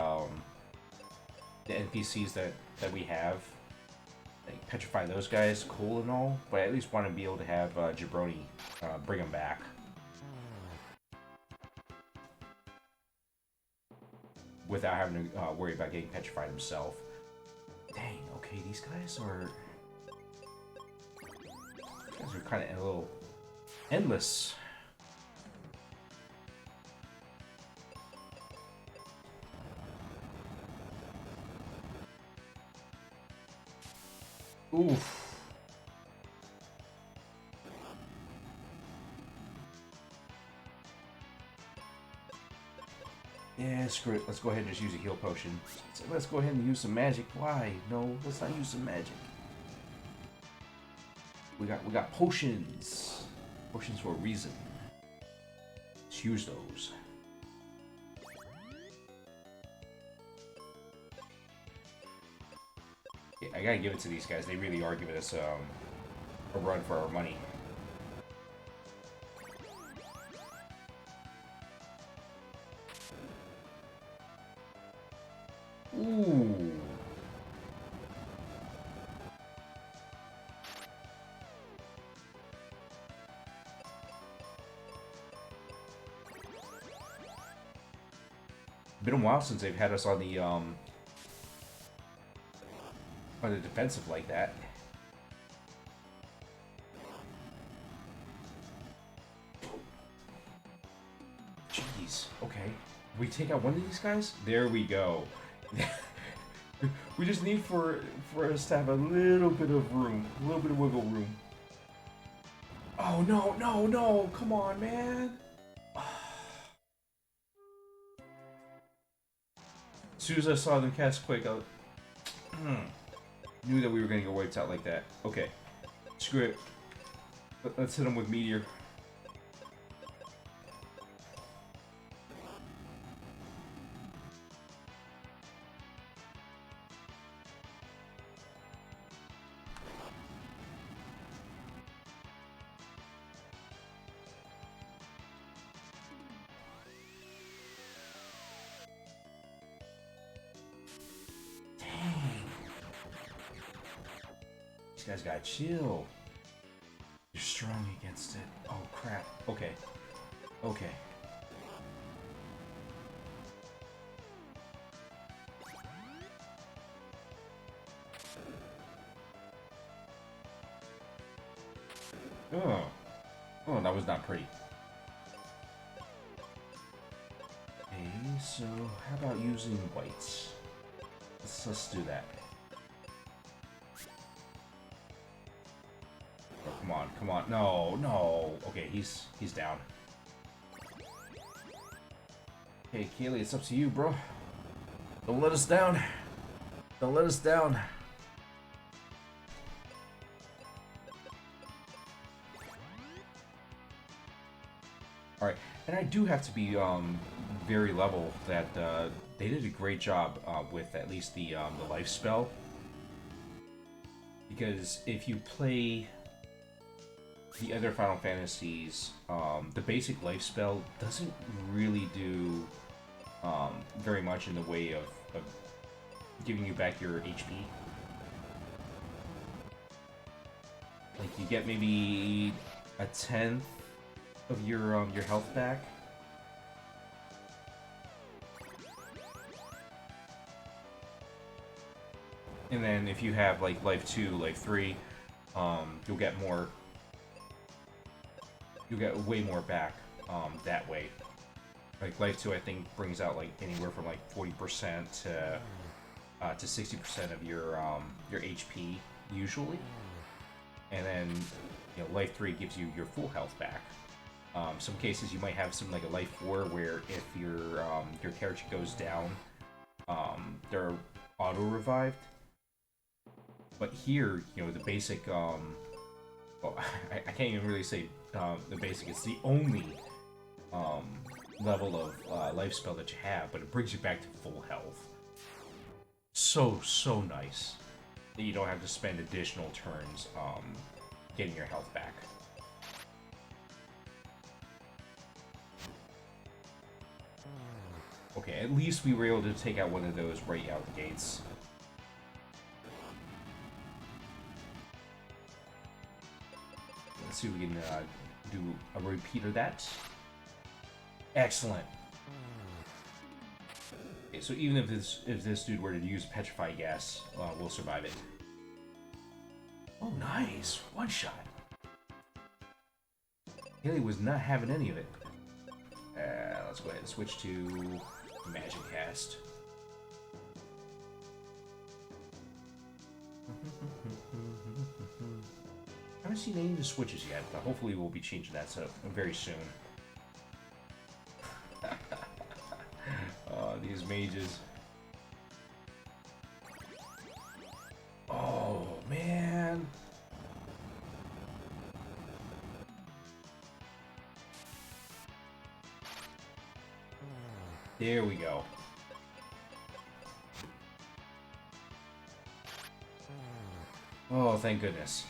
NPCs that we have, like petrify those guys, cool and all, but I at least want to be able to have Jabroni bring them back. without having to worry about getting petrified himself. Dang, okay, these guys are kind of a little endless. Oof. Yeah, screw it. Let's go ahead and just use a heal potion. Let's go ahead and use some magic. Why? No, let's not use some magic. We got potions. Potions for a reason. Let's use those. Yeah, I gotta give it to these guys. They really are giving us a run for our money. Ooh. Been a while since they've had us on the defensive like that. Jeez. Okay. We take out one of these guys? There we go. We just need for us to have a little bit of room, a little bit of wiggle room. Oh no, no, no! Come on, man! As soon as I saw them cast quick, I knew that we were gonna get wiped out like that. Okay, screw it. Let's hit them with meteor. You guys gotta chill. You're strong against it. Oh crap. Okay. Okay. Oh. Oh, that was not pretty. Okay, so how about using whites? Let's do that. Come on, come on. No, no. Okay, he's down. Hey, Kaylee, it's up to you, bro. Don't let us down. Don't let us down. Alright, and I do have to be very level that they did a great job with at least the life spell. Because if you play the other Final Fantasies, the basic life spell doesn't really do very much in the way of giving you back your HP. Like, you get maybe a 10th of your health back. And then if you have like life 2, life 3, you'll get more. You'll get way more back that way. Like life 2, I think brings out like anywhere from like 40% to 60% of your HP usually, and then life 3 gives you your full health back. Some cases you might have some like a life 4 where if your character goes down, they're auto revived. But here, the basic well, I can't even really say the basic. It's the only level of life spell that you have, but it brings you back to full health. So nice that you don't have to spend additional turns getting your health back. Okay, at least we were able to take out one of those right out the gates. Let's see if we can do a repeat of that. Excellent. Okay, so even if this dude were to use petrify gas, we'll survive it. Oh, nice! One shot. Haley was not having any of it. Let's go ahead and switch to Magic Cast. I haven't seen any of the switches yet, but hopefully we'll be changing that so very soon. These mages. Oh, man. There we go. Oh, thank goodness.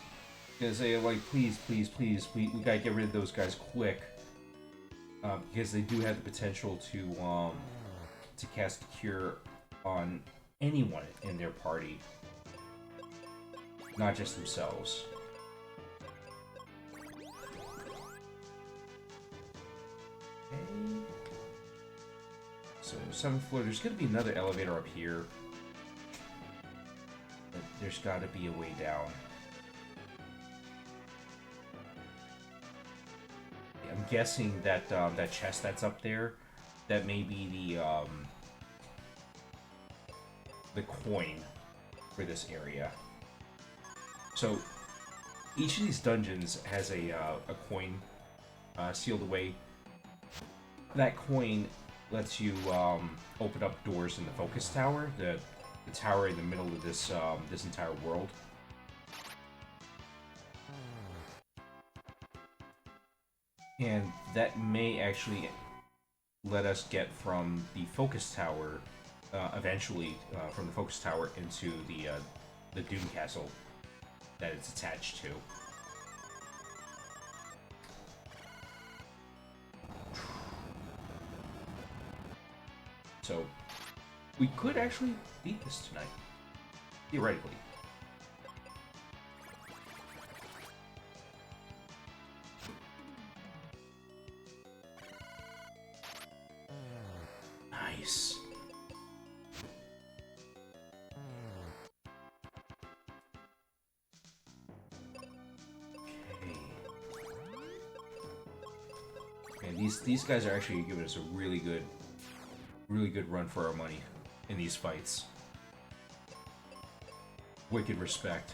Because they like, please, please, please, we gotta get rid of those guys quick. Because they do have the potential to cast Cure on anyone in their party. Not just themselves. Okay. So, 7th floor, there's gonna be another elevator up here. But there's gotta be a way down. I'm guessing that that chest that's up there, that may be the coin for this area. So each of these dungeons has a coin sealed away. That coin lets you open up doors in the focus tower, the tower in the middle of this this entire world. And that may actually let us get from the focus tower, eventually, from the focus tower into the Doom Castle that it's attached to. So, we could actually beat this tonight, theoretically. Nice. Okay. And these guys are actually giving us a really good run for our money in these fights. Wicked respect.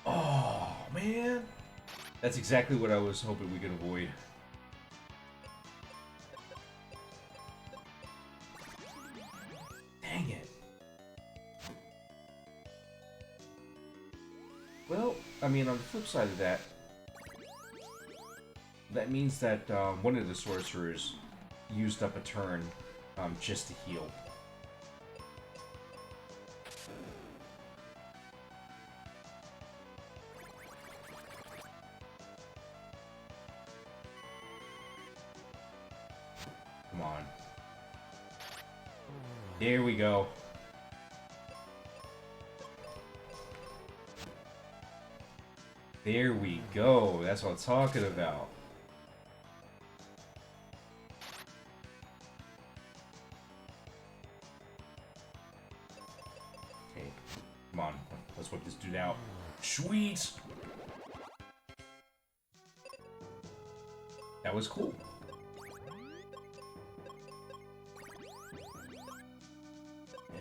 Oh, man. That's exactly what I was hoping we could avoid. Dang it. Well, I mean, on the flip side of that, that means that one of the sorcerers used up a turn just to heal. Come on. There we go. There we go. That's what I'm talking about. Okay. Come on. Let's whip this dude out. Sweet! That was cool.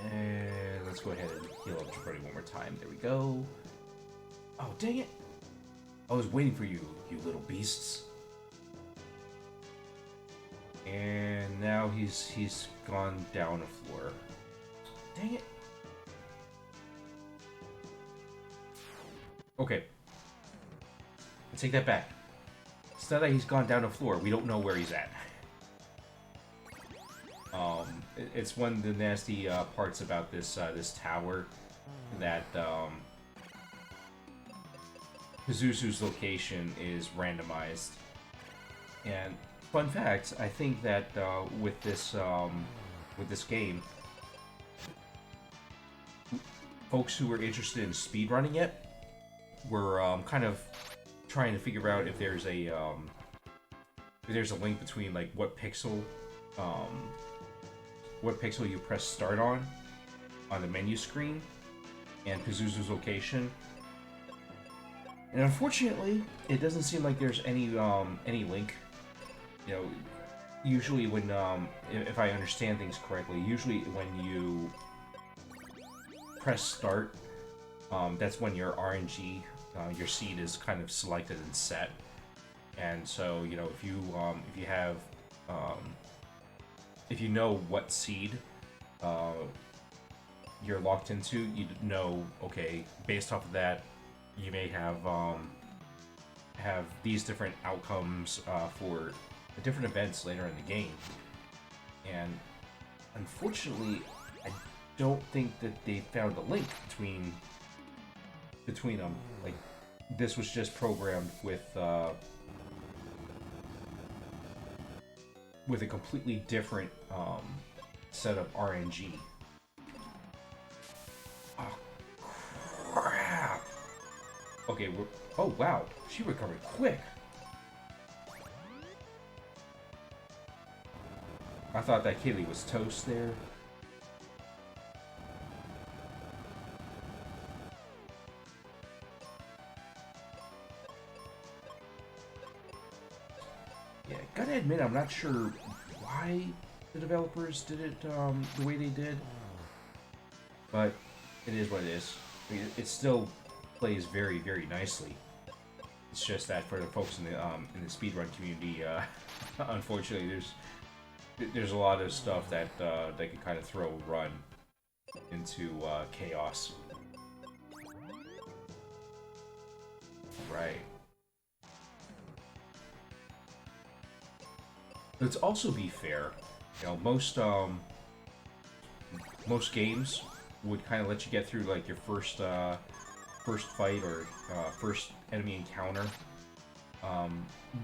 And let's go ahead and heal up Freddy one more time. There we go. Oh, dang it. I was waiting for you, you little beasts. And now he's gone down a floor. Dang it. Okay. I take that back. It's not that he's gone down a floor. We don't know where he's at. It's one of the nasty parts about this this tower that Pazuzu's location is randomized. And fun fact, I think that with this game, folks who are interested in speedrunning it were kind of trying to figure out if there's a link between like um, what pixel you press start on the menu screen and Pazuzu's location. And unfortunately, it doesn't seem like there's any link. You know, usually when if I understand things correctly, usually when you press start, that's when your RNG, your seed is kind of selected and set. And so, you know, if you know what seed you're locked into, you know, okay, based off of that, you may have these different outcomes for different events later in the game. And unfortunately, I don't think that they found a link between them. Like, this was just programmed with a completely different set of RNG. Oh, crap! Okay, oh wow, she recovered quick. I thought that Kaylee was toast there. Yeah, gotta admit, I'm not sure why the developers did it the way they did, but it is what it is. I mean, it still plays very, very nicely. It's just that for the folks in the speedrun community, unfortunately, there's a lot of stuff that they can kind of throw a run into chaos. Right. Let's also be fair. You know, most games would kind of let you get through like your first fight or first enemy encounter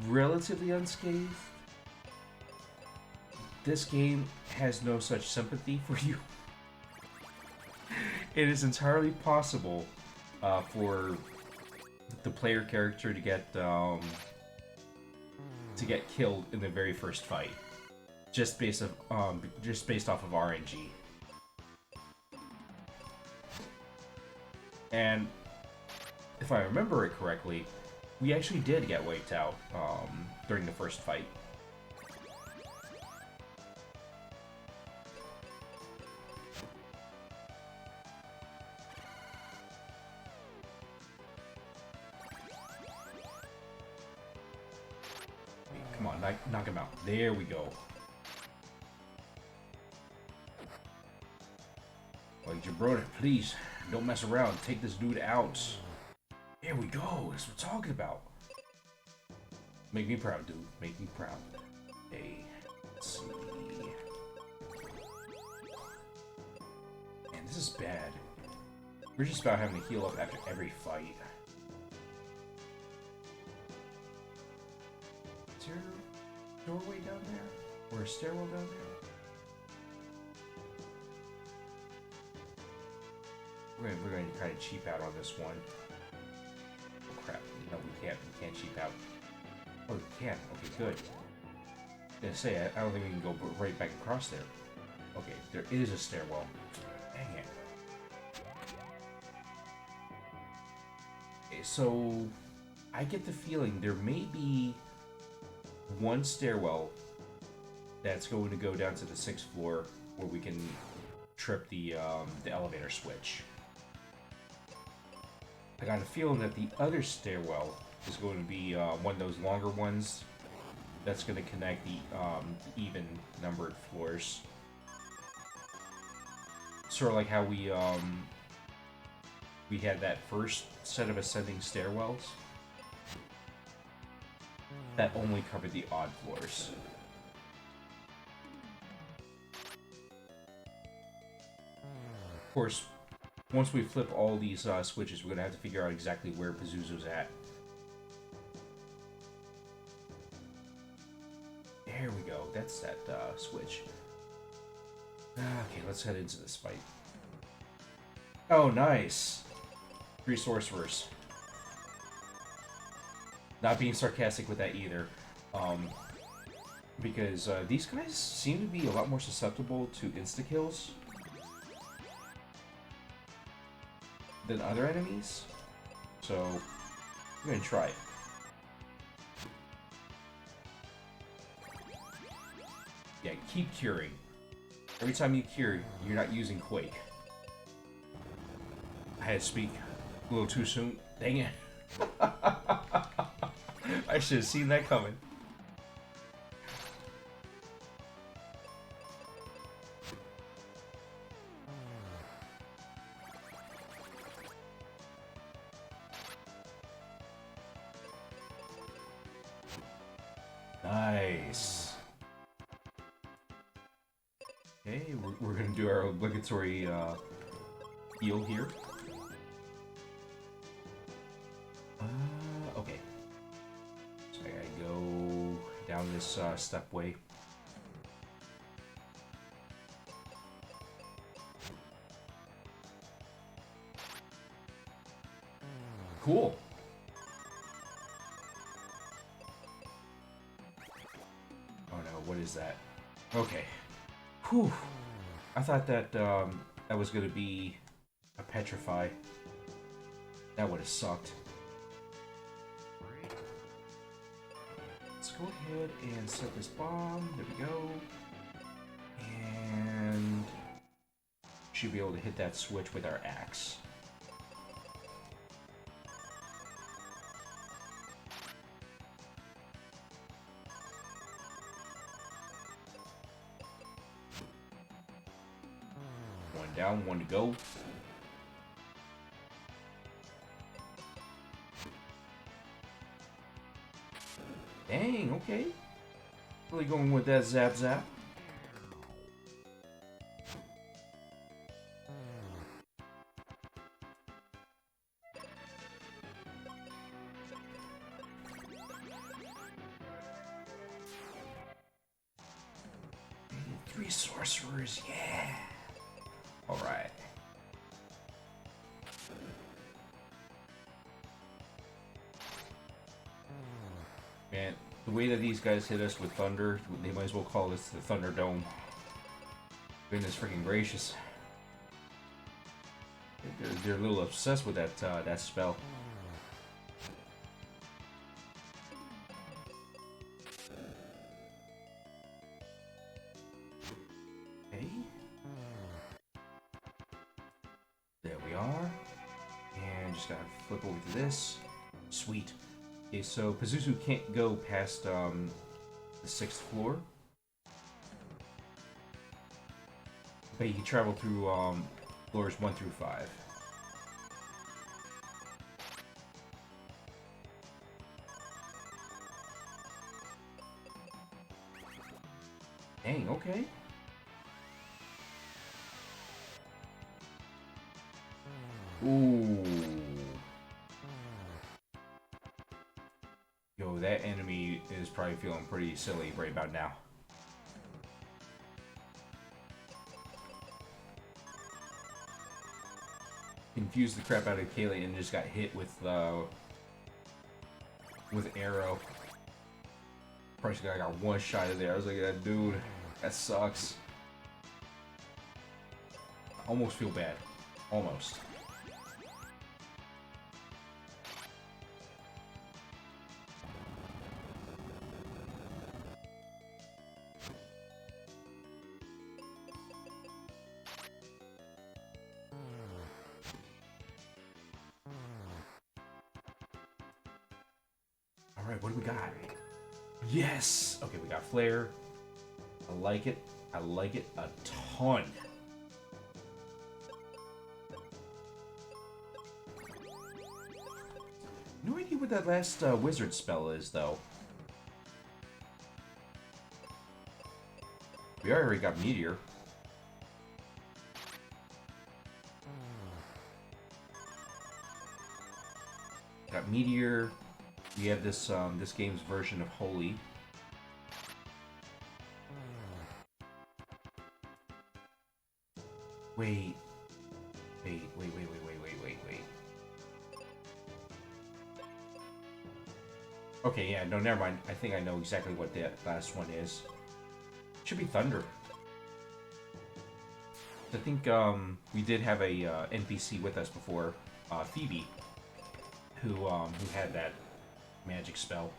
relatively unscathed. This game has no such sympathy for you. It is entirely possible for the player character to get killed in the very first fight, just based off of RNG. And if I remember it correctly, we actually did get wiped out during the first fight. Come on, knock him out. There we go. Like, jabroni, please, don't mess around. Take this dude out. There we go. That's what we're talking about. Make me proud, dude. Make me proud. Hey, let's see. Man, this is bad. We're just about having to heal up after every fight. Is there a doorway down there? Or a stairwell down there? We're going to kind of cheap out on this one. Oh crap! No, we can't. We can't cheap out. Oh, we can. Okay, good. I was gonna say I don't think we can go right back across there. Okay, there is a stairwell. Dang it. Okay, so I get the feeling there may be one stairwell that's going to go down to the 6th floor where we can trip the elevator switch. I got a feeling that the other stairwell is going to be one of those longer ones that's going to connect the even numbered floors. Sort of like how we had that first set of ascending stairwells that only covered the odd floors. Of course, once we flip all these switches, we're going to have to figure out exactly where Pazuzu's at. There we go. That's that switch. Okay, let's head into this fight. Oh, nice. 3 sorcerers. Not being sarcastic with that either. Because these guys seem to be a lot more susceptible to insta-kills than other enemies. So, I'm gonna try it. Yeah, keep curing. Every time you cure, you're not using Quake. I had to speak a little too soon. Dang it. I should have seen that coming. Nice. Okay, we're gonna do our obligatory heal here. Okay. So I gotta go down this stepway. Cool. Oh no, what is that? Okay. Whew. I thought that that was gonna be a petrify. That would have sucked. Let's go ahead and set this bomb. There we go. And should be able to hit that switch with our axe. One down, one to go. Dang, okay. Really going with that zap zap. Three sorcerers, yeah. Alright. Man, the way that these guys hit us with thunder, they might as well call this the Thunderdome. Goodness freaking gracious. They're a little obsessed with that spell. Okay. There we are. And just gotta flip over to this. Sweet. Okay, so Pazuzu can't go past the 6th floor. But he can travel through floors 1 through 5. Dang, okay. Ooh. Yo, that enemy is probably feeling pretty silly right about now. Confused the crap out of Kaylee and just got hit with arrow. Probably I got one shot of there. I was like, that dude, that sucks. Almost feel bad. Almost. Alright, what do we got? Yes! Okay, we got Flare. I like it. I like it a ton. No idea what that last wizard spell is, though. We already got Meteor. Got Meteor. We have this this game's version of Holy. Wait. Okay, yeah, no, never mind. I think I know exactly what that last one is. Should be thunder. I think we did have a NPC with us before, Phoebe, who had that magic spell.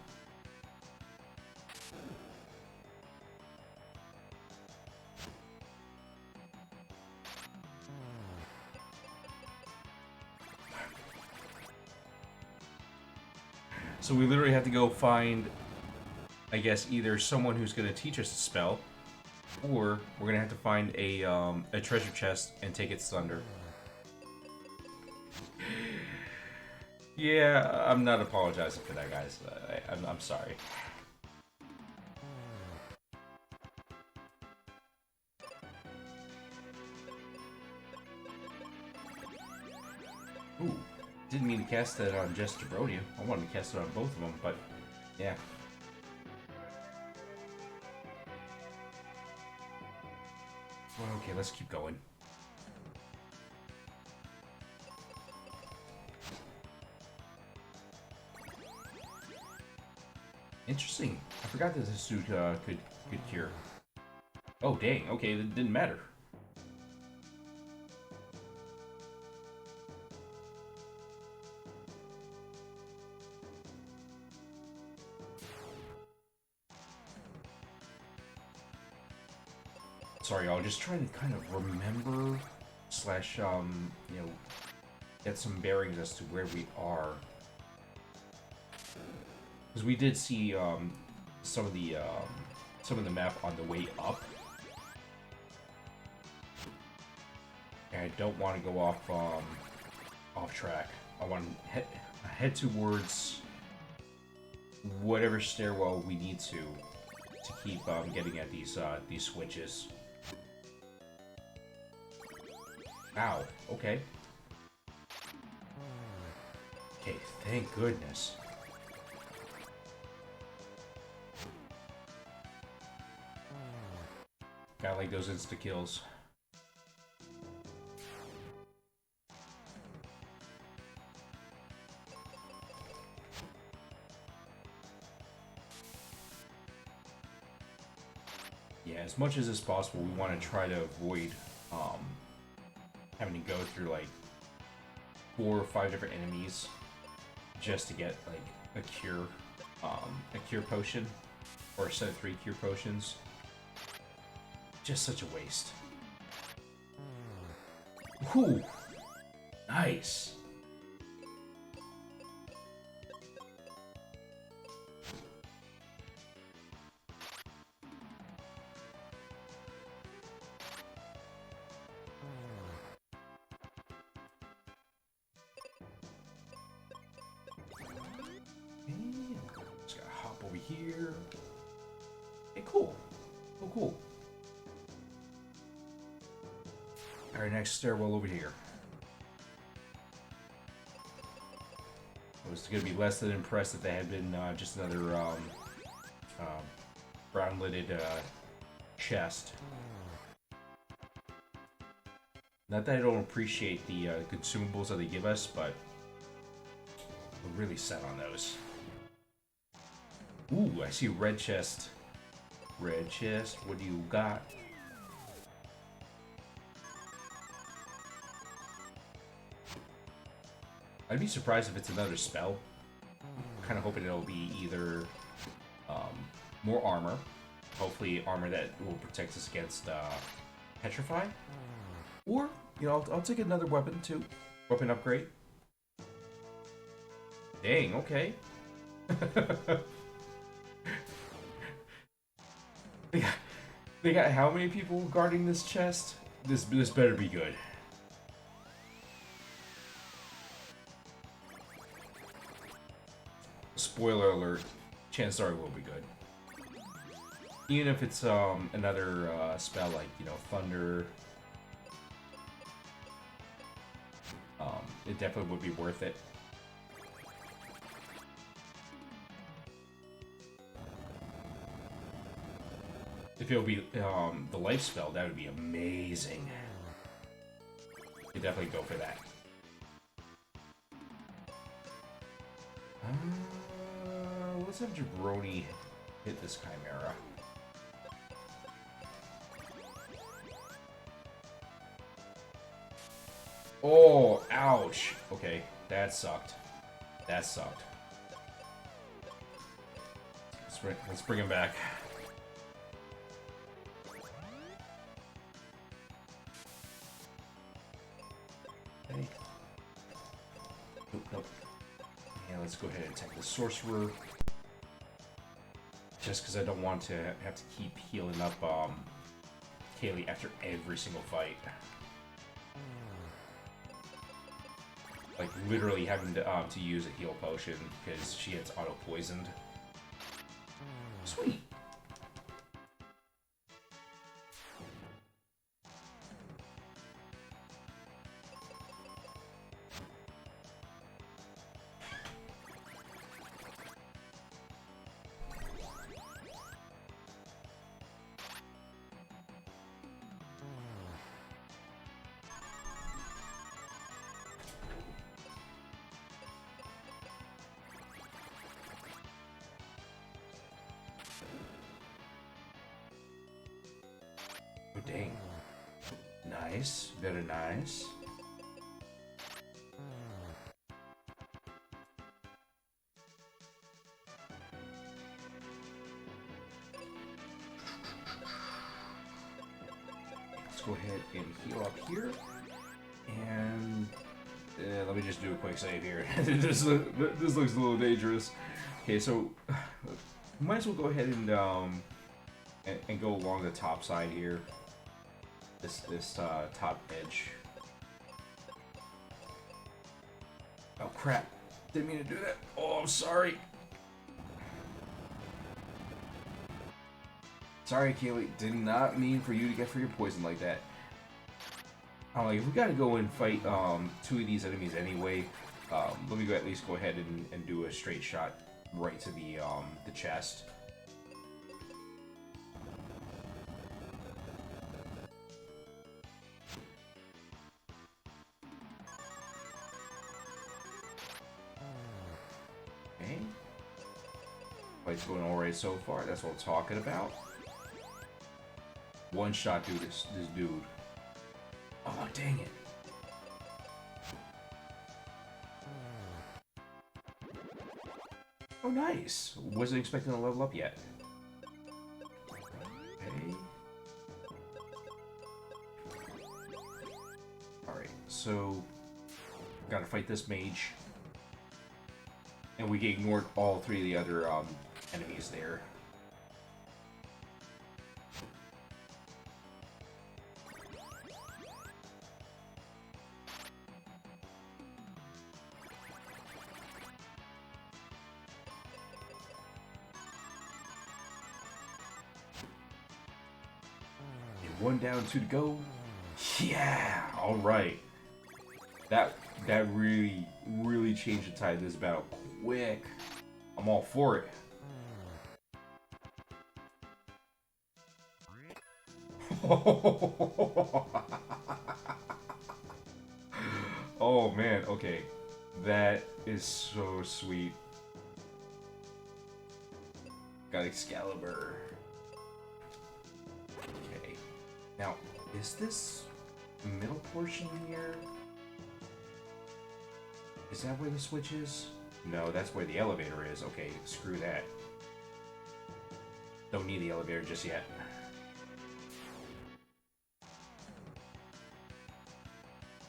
So we literally have to go find, I guess, either someone who's going to teach us the spell, or we're going to have to find a treasure chest and take its thunder. Yeah, I'm not apologizing for that, guys. I'm sorry. Ooh, didn't mean to cast that on just Jabronia. I wanted to cast it on both of them, but yeah. Well, okay, let's keep going. Interesting. I forgot that this suit could cure. Oh, dang. Okay, it didn't matter. Sorry, y'all. Just trying to kind of remember slash you know, get some bearings as to where we are. Because we did see some of the map on the way up, and I don't want to go off track. I want to head towards whatever stairwell we need to keep getting at these switches. Ow. Okay. Okay. Thank goodness. Gotta like those insta kills. Yeah, as much as is possible, we want to try to avoid having to go through like 4 or 5 different enemies just to get like a cure potion, or a set of 3 cure potions. Just such a waste. Whew. Nice. Just gotta hop over here. Hey, cool. Oh, cool. Alright, next stairwell over here. I was gonna be less than impressed if they had been just another brown-lidded chest. Not that I don't appreciate the consumables that they give us, but we're really set on those. Ooh, I see red chest. Red chest, what do you got? I'd be surprised if it's another spell. I'm kind of hoping it'll be either more armor, hopefully armor that will protect us against petrify, or you know, I'll take another weapon too, weapon upgrade. Dang, okay. They got how many people guarding this chest? This better be good. Spoiler alert, chances are it will be good. Even if it's another spell like, you know, thunder, it definitely would be worth it. If it would be the life spell, that would be amazing. You definitely go for that. Let's have Jabroni hit this Chimera. Oh, ouch. Okay, that sucked. That sucked. Let's bring him back. Okay. Nope, nope. Yeah, let's go ahead and attack the Sorcerer. Just because I don't want to have to keep healing up Kaylee after every single fight. Like, literally having to use a heal potion because she gets auto-poisoned. Sweet. Oh, dang. Nice. Very nice. Let's go ahead and heal up here. And let me just do a quick save here. this looks a little dangerous. Okay, so might as well go ahead and go along the top side here. This top edge. Oh crap! Didn't mean to do that. Oh, I'm sorry. Sorry, Kaylee. Did not mean for you to get free of poison like that. I'm like, if we gotta go and fight two of these enemies anyway, let me at least go ahead and do a straight shot right to the chest. Okay. Fight's going alright so far. That's what I'm talking about. One shot through this dude. Oh, dang it. Oh, nice. Wasn't expecting to level up yet. Okay. Alright, so gotta fight this mage. And we ignored all three of the other enemies there. One down, two to go. Yeah, all right. That really changed the tide of this battle quick. I'm all for it. Oh man, okay. That is so sweet. Got Excalibur. Okay. Now, is this middle portion here? Is that where the switch is? No, that's where the elevator is. Okay, screw that. Don't need the elevator just yet.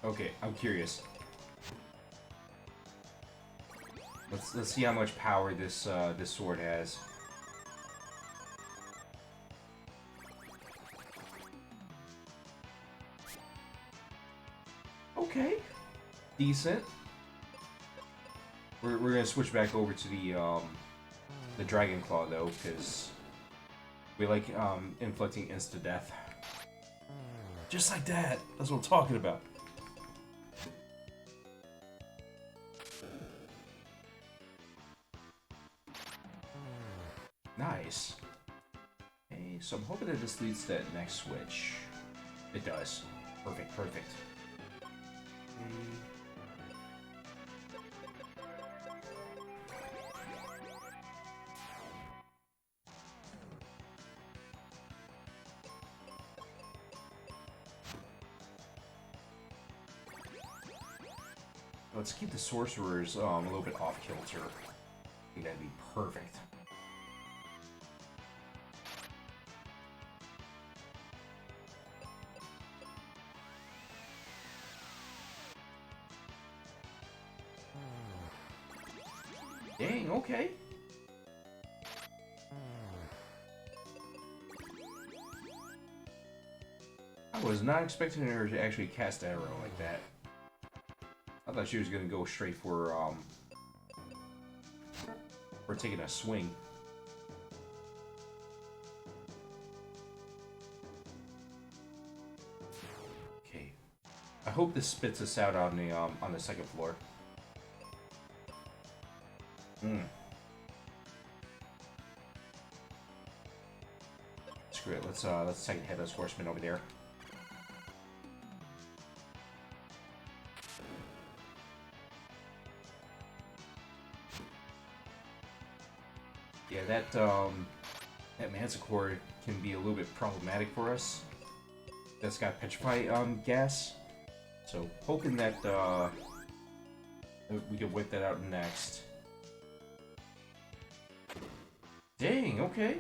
Okay, I'm curious. Let's see how much power this this sword has. Okay, decent. We're gonna switch back over to the Dragon Claw though, because we like inflicting insta death. Just like that. That's what I'm talking about. Nice. Okay, so I'm hoping that this leads to that next switch. It does. Perfect, perfect. Let's keep the sorcerers a little bit off kilter. I think that'd be perfect. Dang, okay. I was not expecting her to actually cast an arrow like that. I thought she was gonna go straight for taking a swing. Okay. I hope this spits us out on the second floor. Screw it. Let's take Headless Horseman over there. Yeah, that Manticore can be a little bit problematic for us. That's got Petrify gas. So hoping that we can whip that out next. Dang, okay.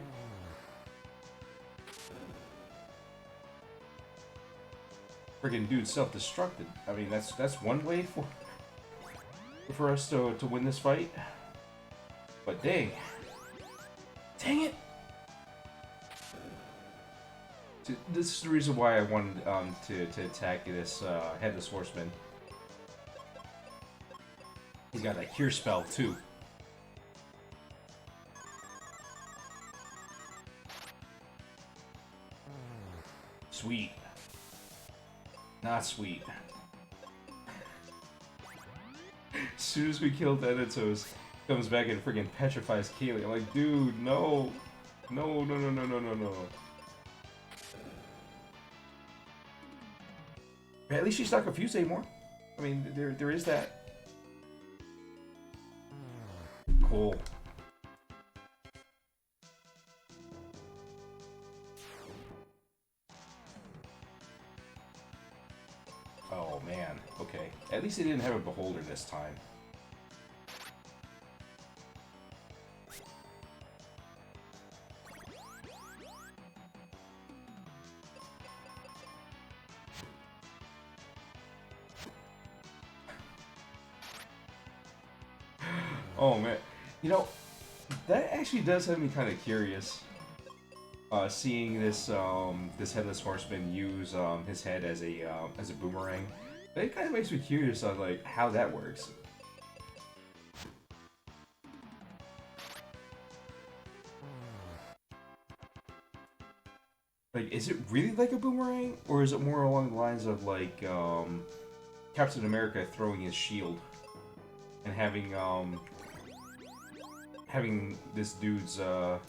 Friggin' dude self-destructed. I mean, that's one way for us to win this fight. But dang. Dang it! This is the reason why I wanted to attack this Headless Horseman. He's got that cure spell too. Sweet. Not sweet. As soon as we kill Thanatos, comes back and freaking petrifies Kaylee. I'm like, dude, no. No, no, no, no, no, no, no. At least she's not confused anymore. I mean, there is that. Cool. Oh, man. Okay. At least they didn't have a beholder this time. Oh man, you know, that actually does have me kind of curious. Seeing this this Headless Horseman use his head as a boomerang, it kind of makes me curious on like how that works. Like, is it really like a boomerang, or is it more along the lines of like Captain America throwing his shield and having this dude's head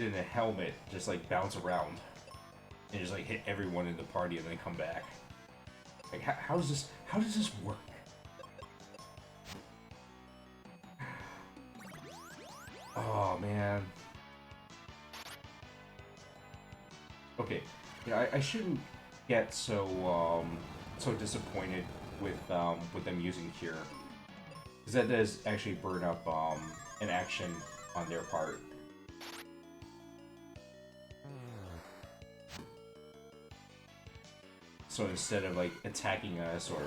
in a helmet just like bounce around and just like hit everyone in the party and then come back? Like, how does this work? Oh man. Okay, yeah, I shouldn't get so disappointed with them using Cure, because that does actually burn up an action on their part. So instead of like attacking us or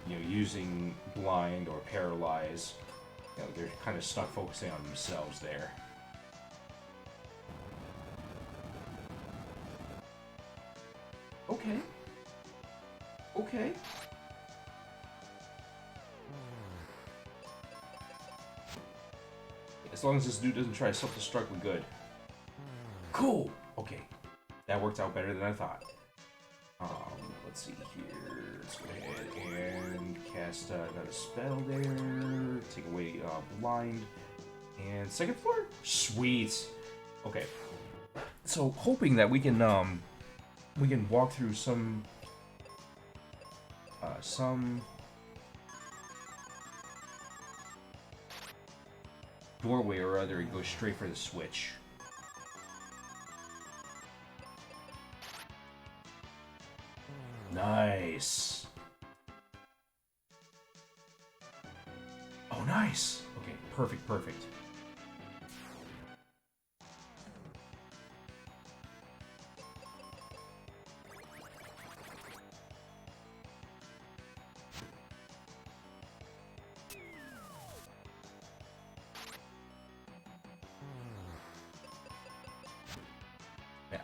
using blind or paralyze, they're kind of stuck focusing on themselves there. Okay. Okay. As long as this dude doesn't try to self-destruct, we're good. Cool! Okay. That worked out better than I thought. Let's see here. Let's go ahead and cast another spell there. Take away blind. And second floor? Sweet! Okay. So, hoping that we can walk through some doorway or other and go straight for the switch. Nice. Oh, nice. Okay, perfect, perfect.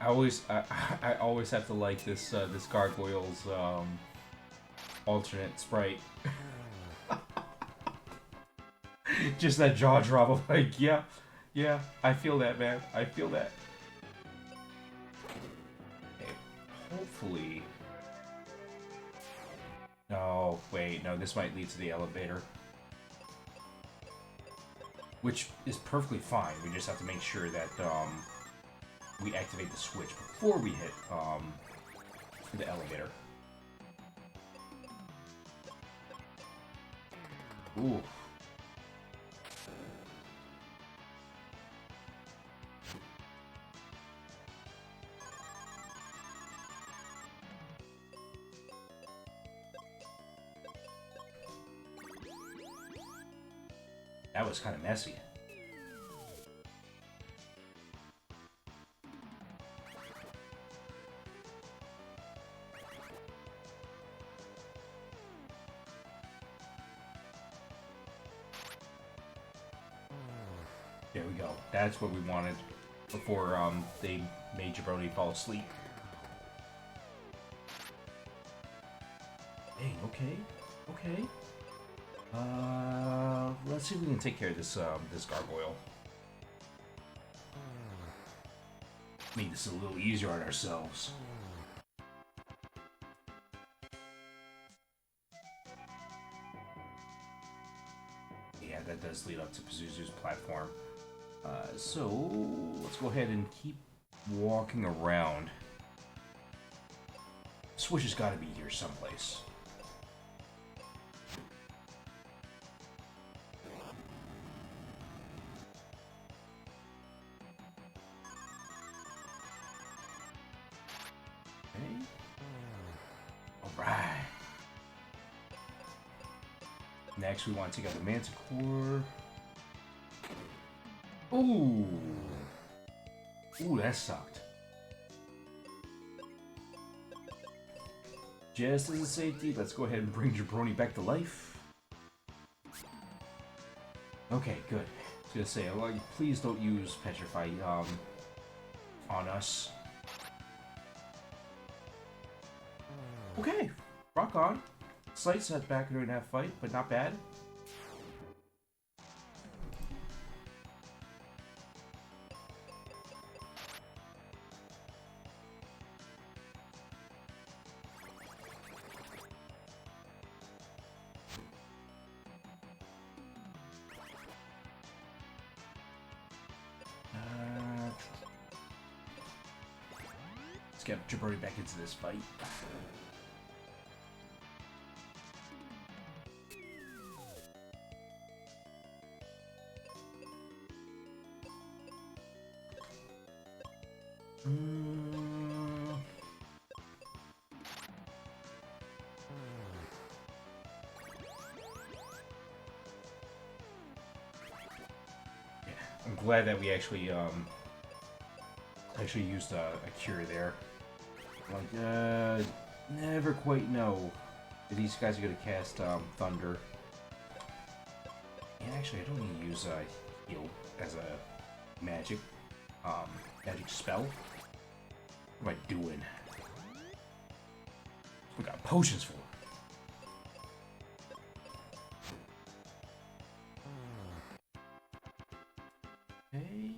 I always have to like this gargoyle's alternate sprite. Just that jaw drop of like, yeah, yeah, I feel that, man. I feel that. Okay, hopefully. No, wait, no, this might lead to the elevator. Which is perfectly fine. We just have to make sure that we activate the switch before we hit the elevator. Ooh. That was kind of messy. There we go. That's what we wanted before they made Jabroni fall asleep. Hey, okay, okay. Let's see if we can take care of this this gargoyle. Make this a little easier on ourselves. Yeah, that does lead up to Pazuzu's platform. So let's go ahead and keep walking around. Switch has got to be here someplace. Alright. Next, we want to take out the Manticore. Ooh. Ooh, that sucked. Just as a safety, let's go ahead and bring Jabroni back to life. Okay, good. I was gonna say, well, please don't use Petrify on us. Okay, rock on. Slight setback during that fight, but not bad. Let's get Jabroni back into this fight. I'm glad that we actually used a cure there. Like, never quite know if these guys are gonna cast Thunder. And actually, I don't need to use Heal as a magic spell. What am I doing? We got potions for. Okay.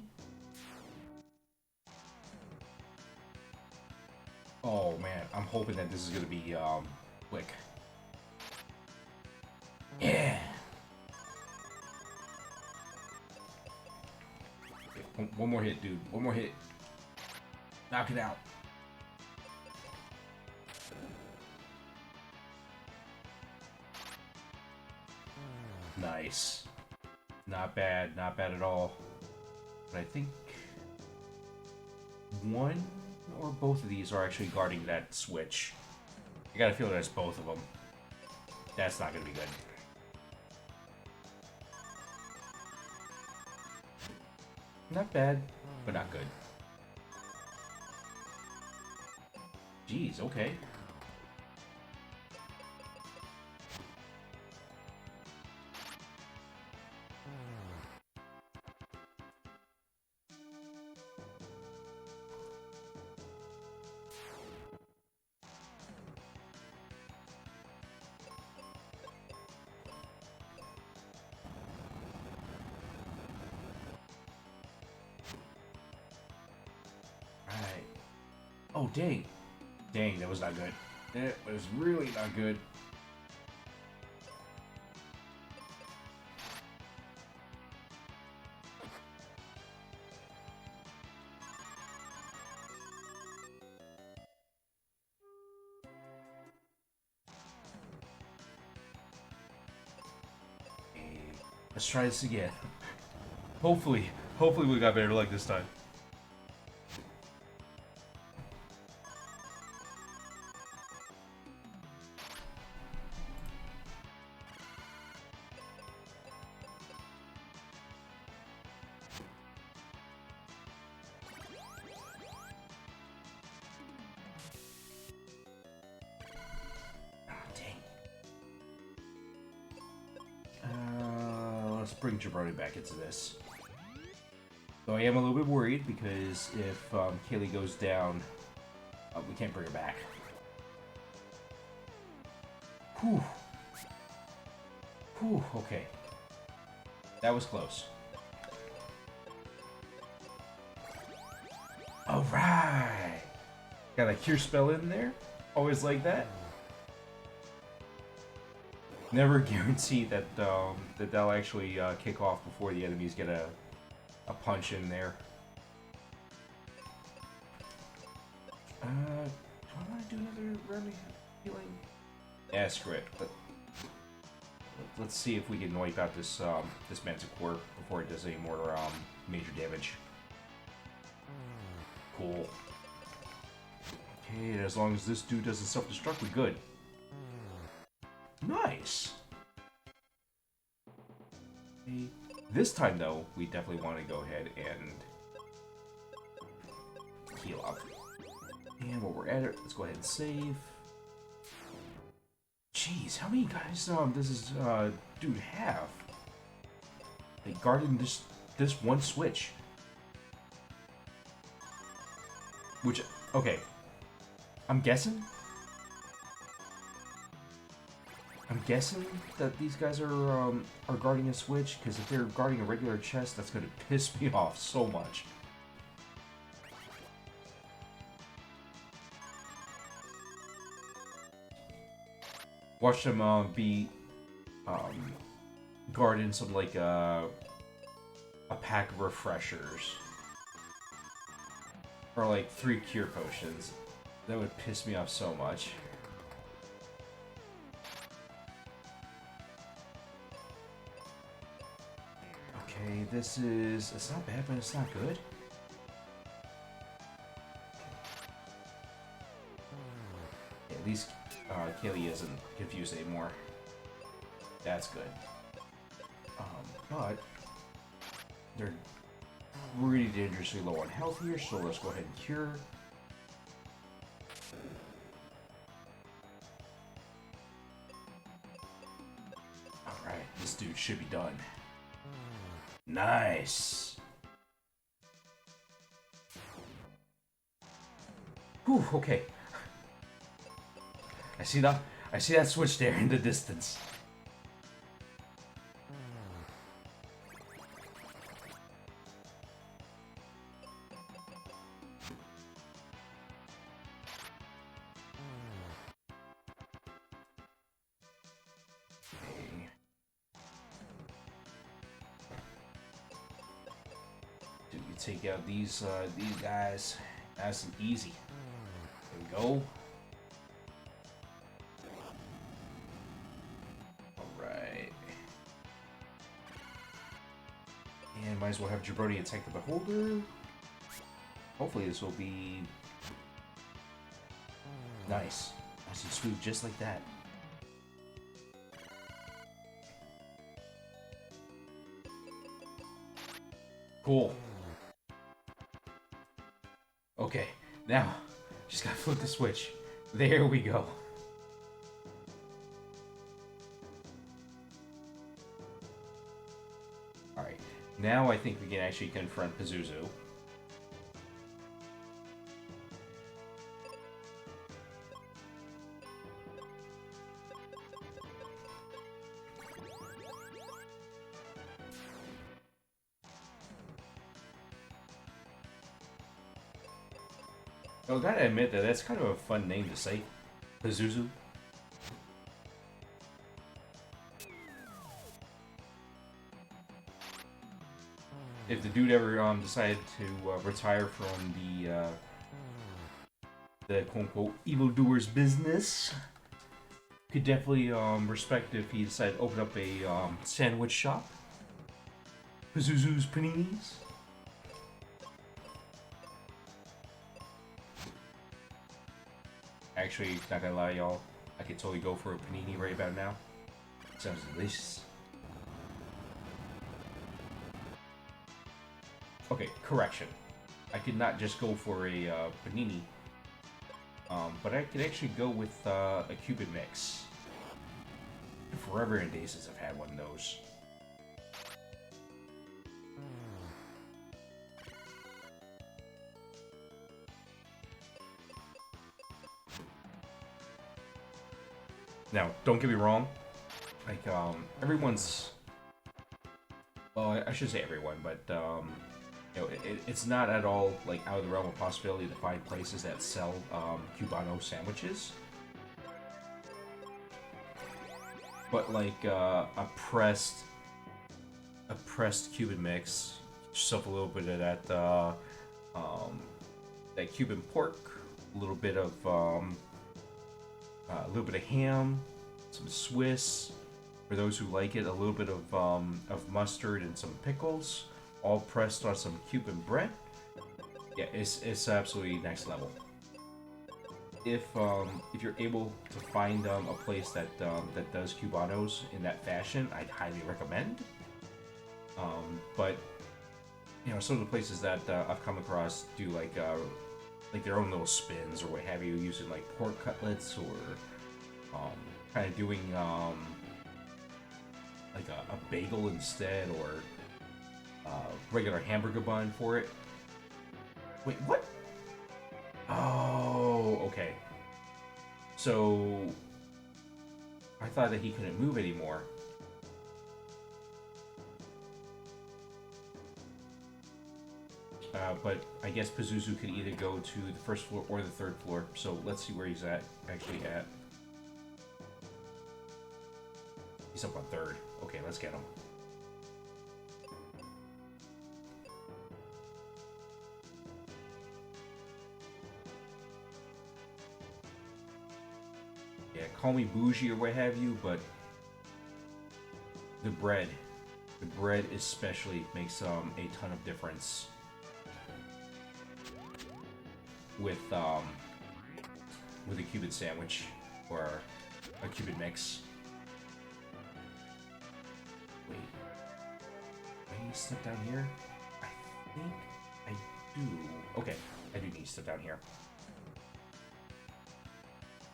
Oh man, I'm hoping that this is gonna be quick. Yeah. Okay, one more hit, dude. One more hit. Knock it out. Nice. Not bad, not bad at all. But I think one or both of these are actually guarding that switch. I got a feeling that's both of them. That's not gonna be good. Not bad, but not good. Jeez, okay. Alright. Oh, dang. Dang, that was not good. That was really not good. Let's try this again. Hopefully we got better luck this time. Let's bring Jabroni back into this. Though I am a little bit worried because if Kaylee goes down, we can't bring her back. Whew. Whew, okay. That was close. Alright! Got a cure spell in there. Always like that. Never guarantee that that they'll actually kick off before the enemies get a punch in there. Do I want to do another round of healing? Yeah, screw it. Let's see if we can wipe out this this Manticore before it does any more major damage. Cool. Okay, as long as this dude doesn't self-destruct, we're good. Nice! Okay. This time, though, we definitely want to go ahead and heal up. And while we're at it, let's go ahead and save. Jeez, how many guys does this dude have? Like, guarding this one switch. Which, okay. I'm guessing that these guys are guarding a switch, because if they're guarding a regular chest, that's going to piss me off so much. Watch them be guarding some like a pack of refreshers or like 3 cure potions. That would piss me off so much. Okay, this is... It's not bad, but it's not good. Yeah, at least Kaylee isn't confused anymore. That's good. But they're really dangerously low on health here, so let's go ahead and cure. Alright, this dude should be done. Nice. Whew, okay. I see that switch there in the distance. Take out these guys nice and easy. There we go. Alright. And might as well have Jabroni attack the Beholder. Hopefully this will be nice. Nice and smooth, just like that. Cool. Okay, now, just gotta flip the switch. There we go. Alright, now I think we can actually confront Pazuzu. I gotta admit that that's kind of a fun name to say, Pazuzu. If the dude ever decided to retire from the quote-unquote evildoers business, could definitely respect if he decided to open up a sandwich shop. Pazuzu's Paninis. Actually, not gonna lie, y'all, I could totally go for a panini right about now. Sounds delicious. Okay, correction. I could not just go for a panini, but I could actually go with a Cuban mix. Forever and days since I've had one of those. Now, don't get me wrong. Like, everyone's... Well, I should say everyone, but, you know, it's not at all, like, out of the realm of possibility to find places that sell, Cubano sandwiches. But, like, a pressed Cuban mix, yourself a little bit of that, that Cuban pork, a little bit of ham, some Swiss, for those who like it, a little bit of mustard and some pickles, all pressed on some Cuban bread. Yeah, it's absolutely next level. If you're able to find a place that that does Cubanos in that fashion, I'd highly recommend. But you know, some of the places that I've come across do like their own little spins or what have you, using like pork cutlets or kind of doing like a bagel instead, or regular hamburger bun for it. Wait, what? Oh, okay. So I thought that he couldn't move anymore. But I guess Pazuzu could either go to the first floor or the third floor. So let's see where he's actually at. He's up on third. Okay, let's get him. Yeah, call me bougie or what have you, but the bread especially makes a ton of difference with a Cuban sandwich or a Cuban mix. Wait, do I need to step down here? I think I do. Okay, I do need to step down here.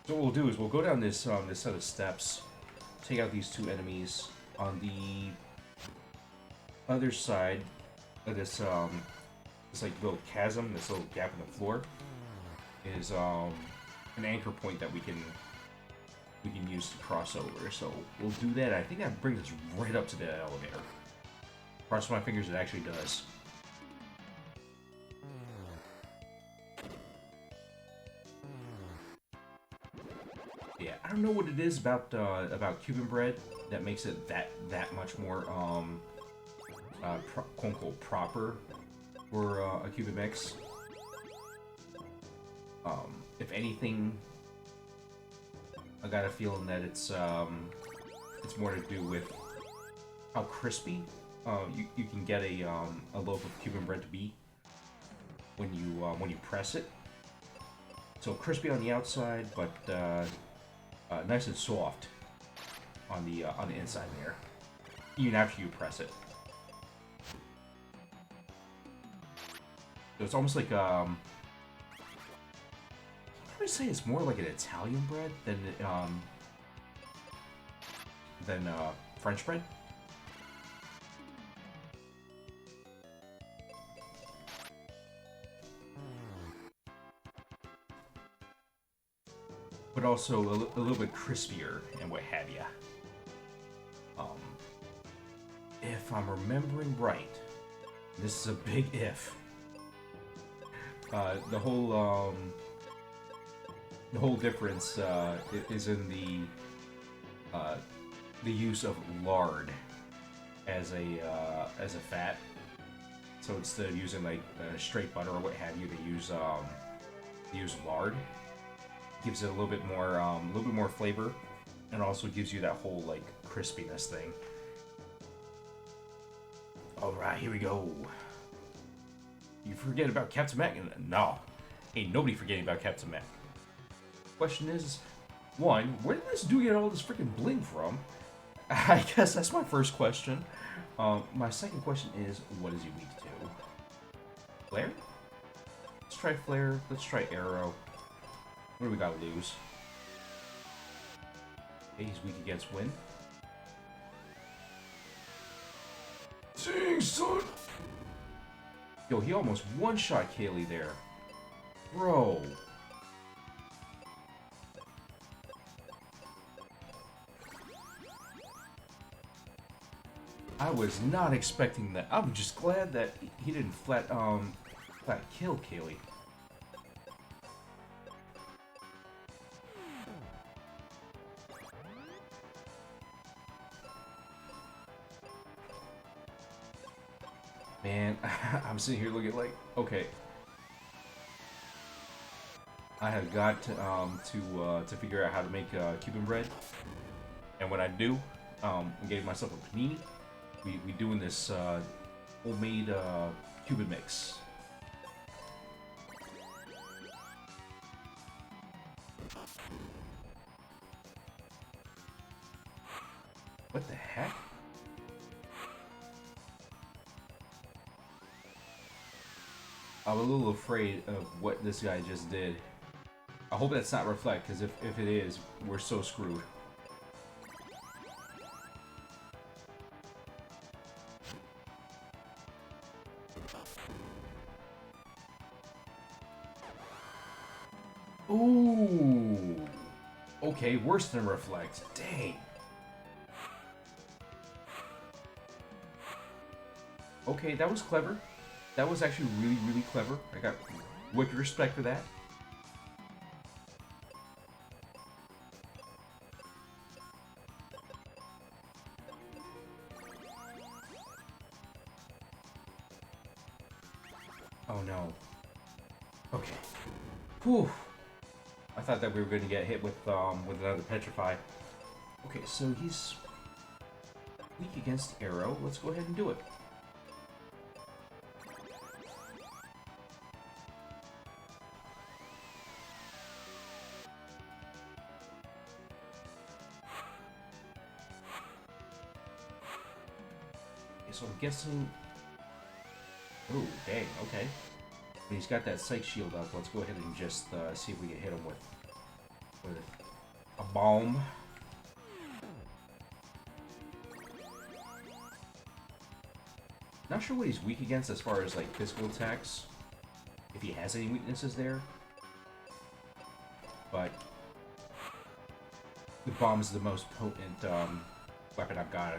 So what we'll do is we'll go down this this set of steps, take out these two enemies. On the other side of this this like little chasm, this little gap in the floor, is an anchor point that we can use to cross over. So we'll do that. I think that brings us right up to the elevator. Cross my fingers, it actually does. Yeah, I don't know what it is about Cuban bread that makes it that much more quote unquote proper for a Cuban mix. If anything, I got a feeling that it's more to do with how crispy you can get a loaf of Cuban bread to be when you press it. So crispy on the outside, but nice and soft on the inside there, even after you press it. So it's almost like I would say it's more like an Italian bread than French bread. But also a little bit crispier and what have ya. If I'm remembering right, this is a big if. The whole difference is in the use of lard as a fat. So instead of using like straight butter or what have you, they use lard. Gives it a little bit more flavor, and also gives you that whole like crispiness thing. All right, here we go. You forget about Captain Mac? No, ain't nobody forgetting about Captain Mac. Question is, one, where did this dude get all this freaking bling from? I guess that's my first question. My second question is, what is he weak to? Flare? Let's try Flare. Let's try Arrow. What do we gotta lose? Okay, he's weak against Wind. Dang, son! Yo, he almost one-shot Kaylee there. Bro. I was not expecting that. I'm just glad that he didn't flat kill Kaylee. Man, I'm sitting here looking like, okay, I have got to figure out how to make Cuban bread, and when I do, I gave myself a panini. We doing this homemade Cuban mix. What the heck? I'm a little afraid of what this guy just did. I hope that's not Reflect, because if it is, we're so screwed. Ooh. Okay, worse than Reflect. Dang. Okay, that was clever. That was actually really, really clever. I got wicked respect for that. Oh no. Okay. Whew. I thought that we were going to get hit with another Petrify. Okay, so he's weak against Arrow. Let's go ahead and do it. So I'm guessing... Oh, dang, okay. But he's got that Psych Shield up. Let's go ahead and just see if we can hit him with a bomb. Not sure what he's weak against as far as, like, physical attacks. If he has any weaknesses there. But the bomb is the most potent weapon I've got.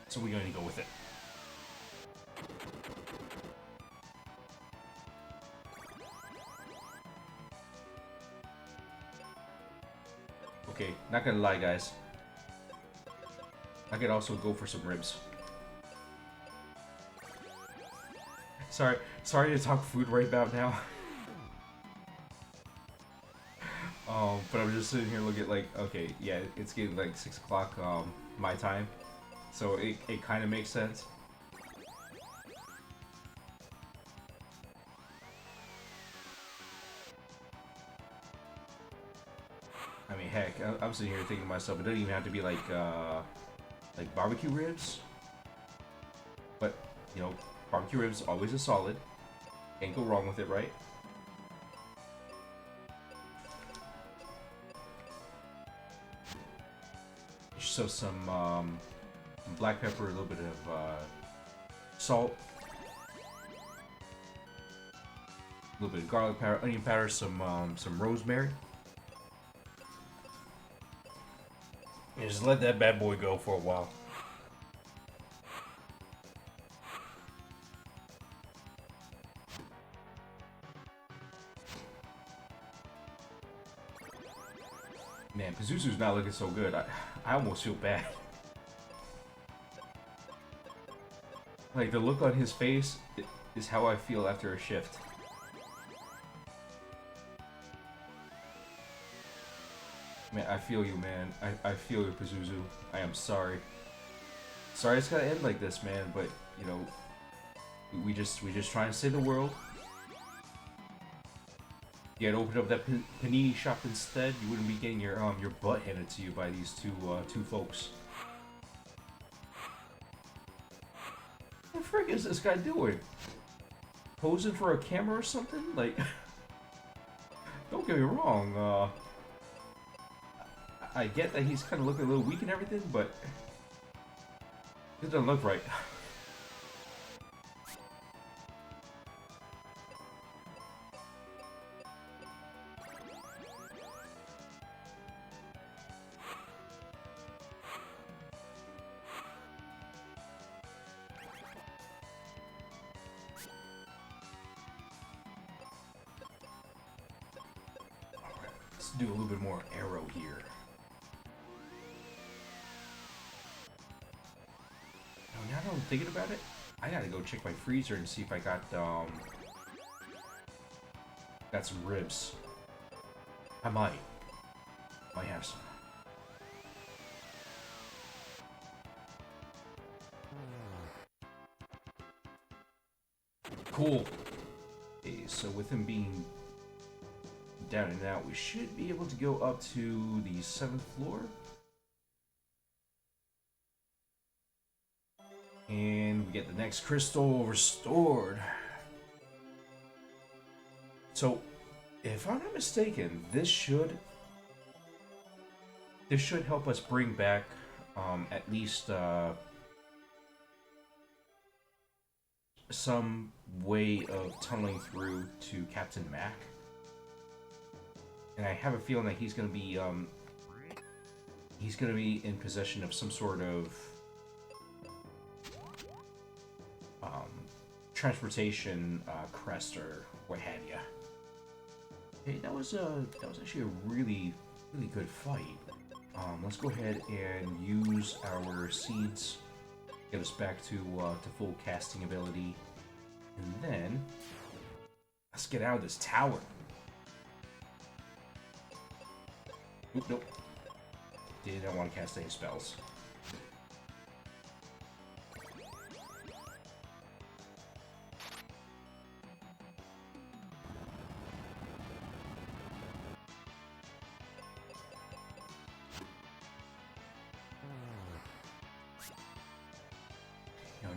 So we're going to go with it. Okay, not gonna lie, guys. I could also go for some ribs. Sorry to talk food right about now. But I'm just sitting here looking like, okay, yeah, it's getting like 6 o'clock my time. So it kind of makes sense. I mean, heck, I'm sitting here thinking to myself, it doesn't even have to be like barbecue ribs. But, you know, barbecue ribs always a solid. Can't go wrong with it, right? So some black pepper, a little bit of salt, a little bit of garlic powder, onion powder, some rosemary. And just let that bad boy go for a while. Man, Pazuzu's not looking so good. I almost feel bad. Like, the look on his face is how I feel after a shift. Man, I feel you, man. I feel you, Pazuzu. I am sorry. Sorry it's gotta end like this, man, but, you know, we just trying to save the world. You had opened up that panini shop instead, you wouldn't be getting your butt handed to you by these two folks. What the frick is this guy doing? Posing for a camera or something? Like, don't get me wrong. I get that he's kind of looking a little weak and everything, but it doesn't look right. Let's do a little bit more arrow here. Now that I'm thinking about it, I gotta go check my freezer and see if I got some ribs. I might have some. Cool. Okay, so with him being down and out, we should be able to go up to the 7th floor. And we get the next crystal restored. So, if I'm not mistaken, this should help us bring back at least some way of tunneling through to Captain Mac. And I have a feeling that he's gonna be in possession of some sort of transportation crest or what have ya. Hey, that was actually a really good fight. Let's go ahead and use our seeds, get us back to full casting ability, and then let's get out of this tower. Oop, nope. Didn't want to cast any spells.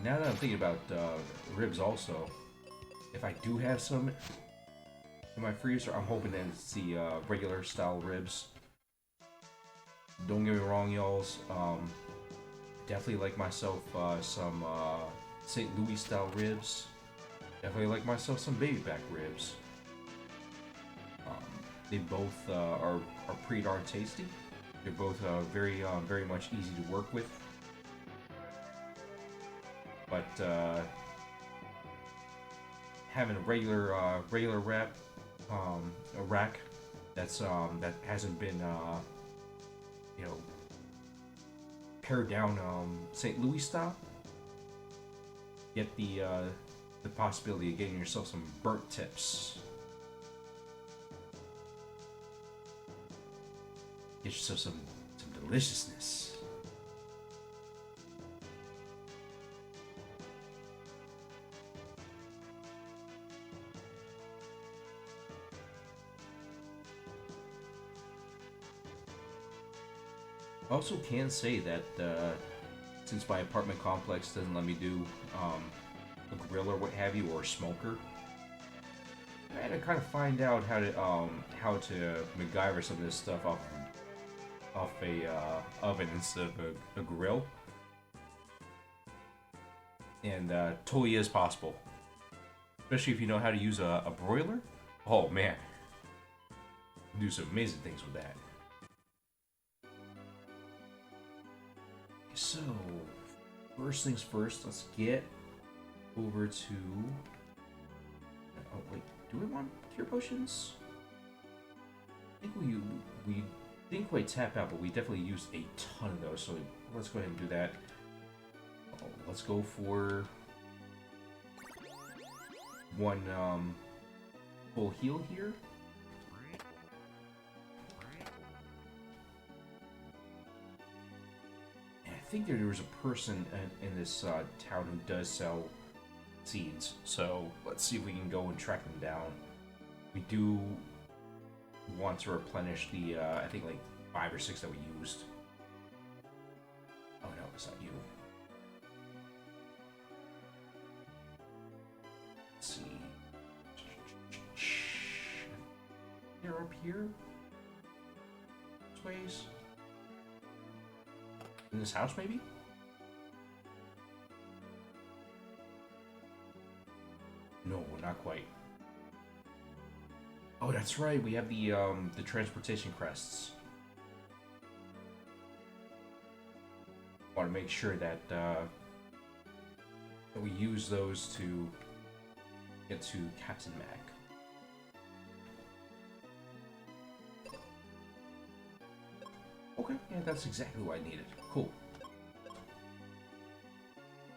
Now that I'm thinking about ribs also, if I do have some in my freezer, I'm hoping that it's the regular style ribs. Don't get me wrong, y'alls. Definitely like myself some St. Louis style ribs. Definitely like myself some baby back ribs. They both are pretty darn tasty. They're both very much easy to work with. But having a regular wrap, a rack that's that hasn't been you know, pared down St. Louis style, get the possibility of getting yourself some burnt tips. Get yourself some deliciousness. I also can say that since my apartment complex doesn't let me do a grill or what have you, or a smoker, I had to kind of find out how to MacGyver some of this stuff off a oven instead of a grill, and totally is possible, especially if you know how to use a broiler. Oh man, do some amazing things with that. So, first things first, let's get over to. Oh wait, do we want cure potions? I think we didn't quite tap out, but we definitely used a ton of those. So let's go ahead and do that. Oh, let's go for one full heal here. And I think there was a person in this town who does sell seeds. So let's see if we can go and track them down. We do want to replenish the, I think like 5 or 6 that we used. Oh no, it's not you. Let's see. They're up here? This ways? In this house, maybe? No, not quite. Oh, that's right. We have the transportation crests. Want to make sure that that we use those to get to Captain Mac. Okay, yeah, that's exactly what I needed. Cool.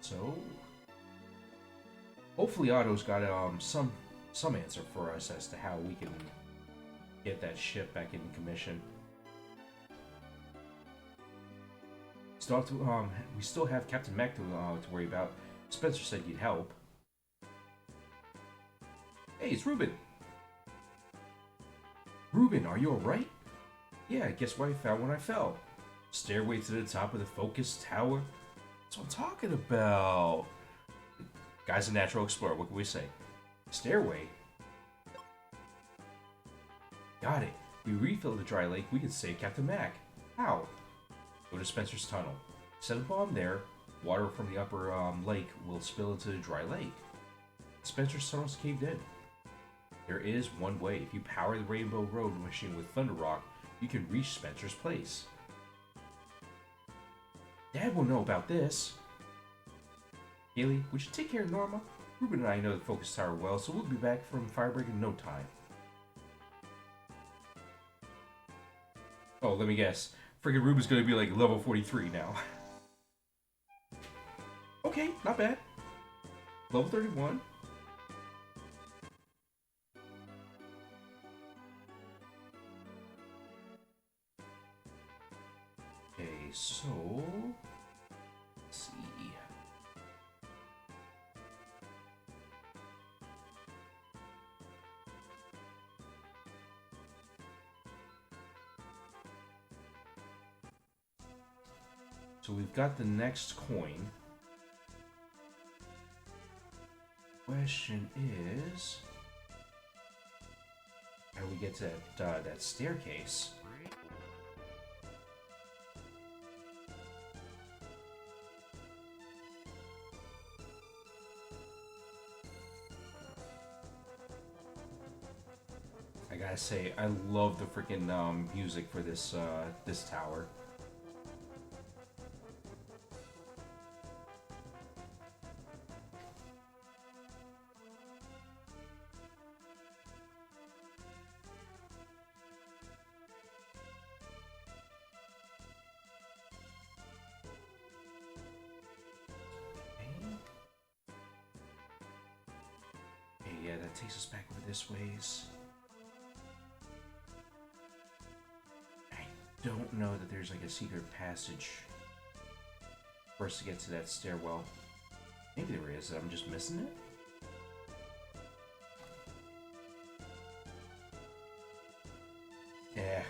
So, hopefully, Otto's got some answer for us as to how we can get that ship back in commission. We still have Captain Mech to worry about. Spencer said you'd help. Hey, it's Ruben. Ruben, are you alright? Yeah, guess what I found when I fell? Stairway to the top of the focus tower. That's what I'm talking about. Guy's a natural explorer, what can we say? Stairway? Got it. We refill the dry lake, we can save Captain Mac. How? Go to Spencer's tunnel. Set a bomb there. Water from the upper lake will spill into the dry lake. Spencer's tunnel's caved in. There is one way. If you power the Rainbow Road machine with Thunder Rock, you can reach Spencer's place. Dad will know about this. Haley, would you take care of Norma? Ruben and I know the focus tower well, so we'll be back from Firebreak in no time. Oh, let me guess. Friggin' Ruben's gonna be like level 43 now. Okay, not bad. Level 31. Okay, so... let's see... So we've got the next coin. Question is, how do we get to that staircase? I gotta say, I love the freaking music for this this tower. Yeah, that takes us back over this ways. I don't know that there's like a secret passage for us to get to that stairwell. Maybe there is, I'm just missing it? Yeah.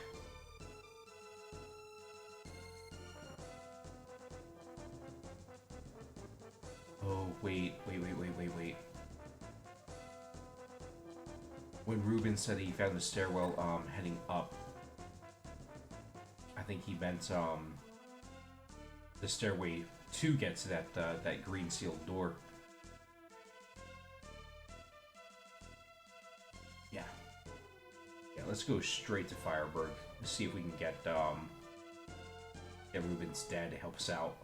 wait. When Ruben said he found the stairwell heading up, I think he meant the stairway to get to that green sealed door. Yeah. Yeah, let's go straight to Fireberg to see if we can get Ruben's dad to help us out.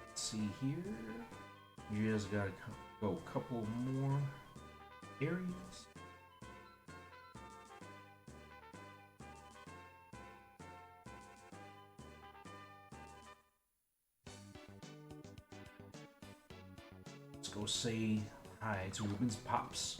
Let's see here. You just gotta go a couple more areas. Let's go say hi to Ruben's pops.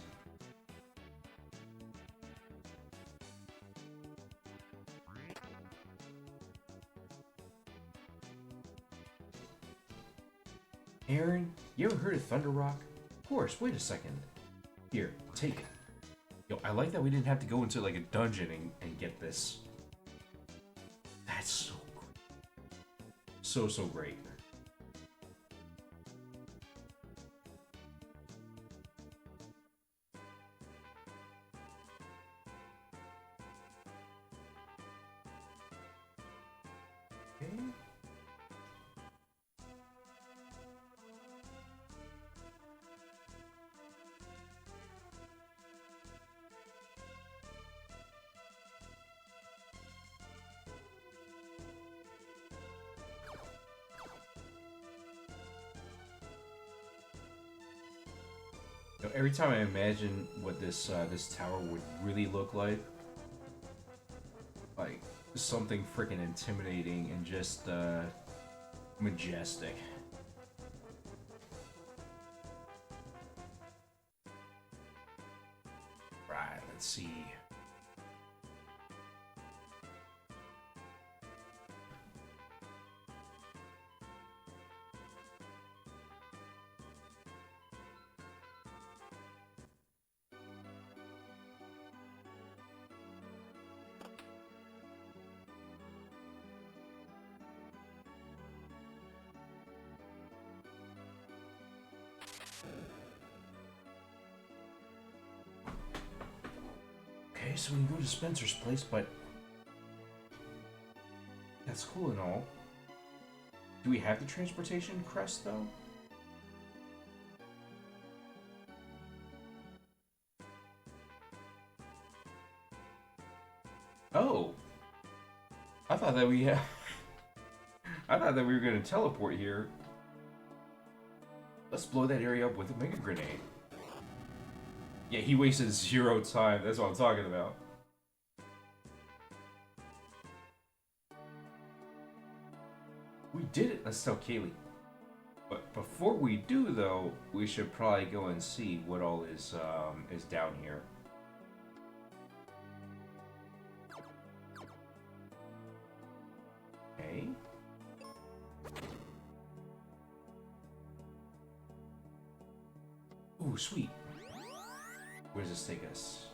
Aaron, you ever heard of Thunder Rock? Of course, wait a second. Here, take it. Yo, I like that we didn't have to go into like a dungeon and get this. That's so great. So great. Okay. You know, every time I imagine what this tower would really look like something freaking intimidating and just majestic. Right, let's see. Okay, so we can go to Spencer's place, but that's cool and all. Do we have the transportation crest, though? Oh! I thought that we I thought that we were gonna teleport here. Let's blow that area up with a mega grenade. Yeah, he wasted 0 time. That's what I'm talking about. We did it. Let's tell Kaylee. But before we do, though, we should probably go and see what all is down here. Okay. Ooh, sweet. Where does this take us?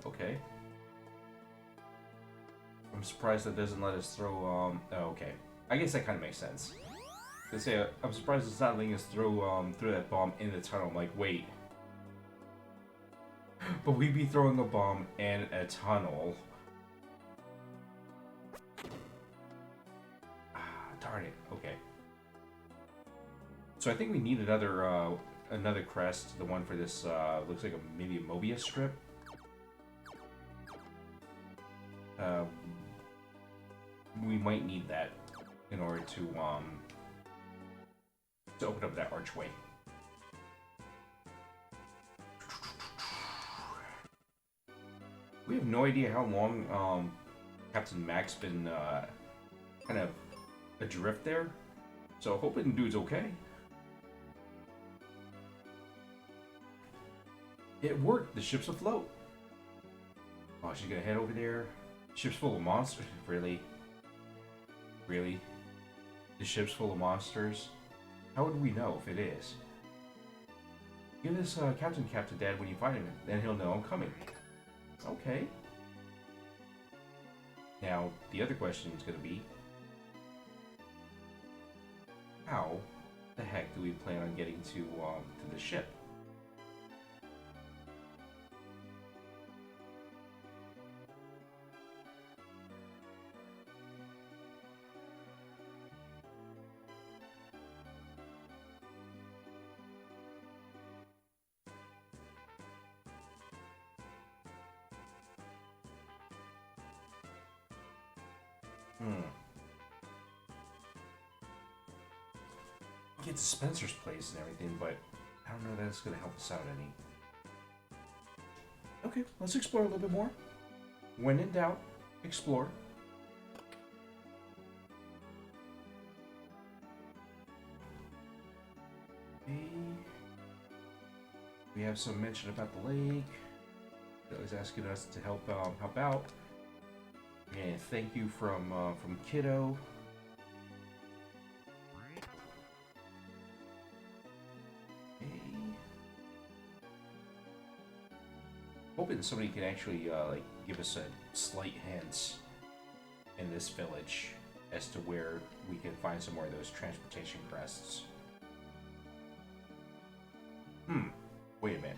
Okay. I'm surprised that doesn't let us throw, oh, okay. I guess that kind of makes sense. Let's say, I'm surprised it's not letting us throw, throw that bomb in the tunnel. I'm like, wait. But we'd be throwing a bomb in a tunnel. Darn it. Okay. So I think we need another crest. The one for this looks like maybe a Mobius strip. We might need that in order to open up that archway. We have no idea how long Captain Mac's been kind of adrift there, so hoping dude's okay. It worked. The ship's afloat. Oh, she's gonna head over there. Ship's full of monsters. Really? Really? The ship's full of monsters. How would we know if it is? Give this captain cap to Dad when you find him, then he'll know I'm coming. Okay. Now, the other question is going to be, how the heck do we plan on getting to the ship? Get to Spencer's place and everything, but I don't know that it's going to help us out any. Okay, let's explore a little bit more. When in doubt, explore. Okay. We have some mention about the lake. That was asking us to help out. And thank you from Kiddo. Hoping somebody can actually like give us a slight hint in this village as to where we can find some more of those transportation crests. Wait a minute.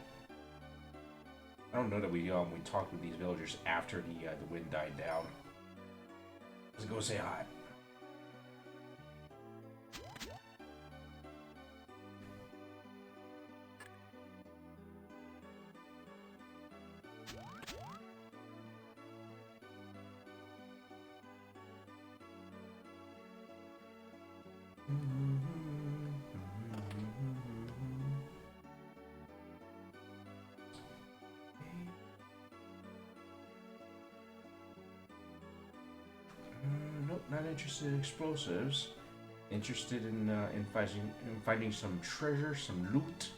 I don't know that we talked with these villagers after the wind died down. Let's go say hi. Nope, not interested in explosives. Interested in finding some treasure, some loot.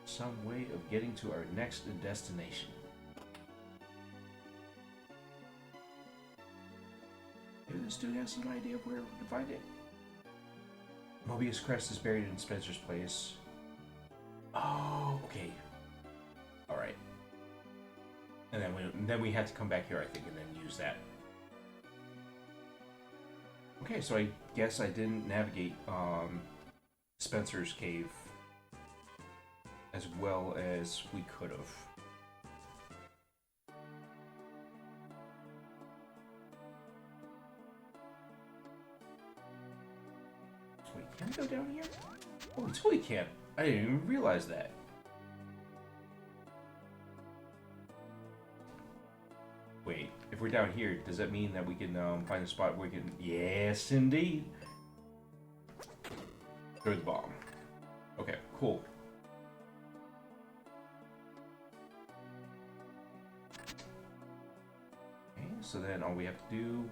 Some way of getting to our next destination. Maybe this dude has some idea of where we can find it. Mobius crest is buried in Spencer's place. Oh, okay. Alright. And then we had to come back here, I think, and then use that. Okay, so I guess I didn't navigate Spencer's cave as well as we could have. Wait, can I go down here? Oh, we totally can't. I didn't even realize that. Wait, if we're down here, does that mean that we can find a spot where we can... Yes, indeed. Throw the bomb. Okay, cool. Okay, so then all we have to do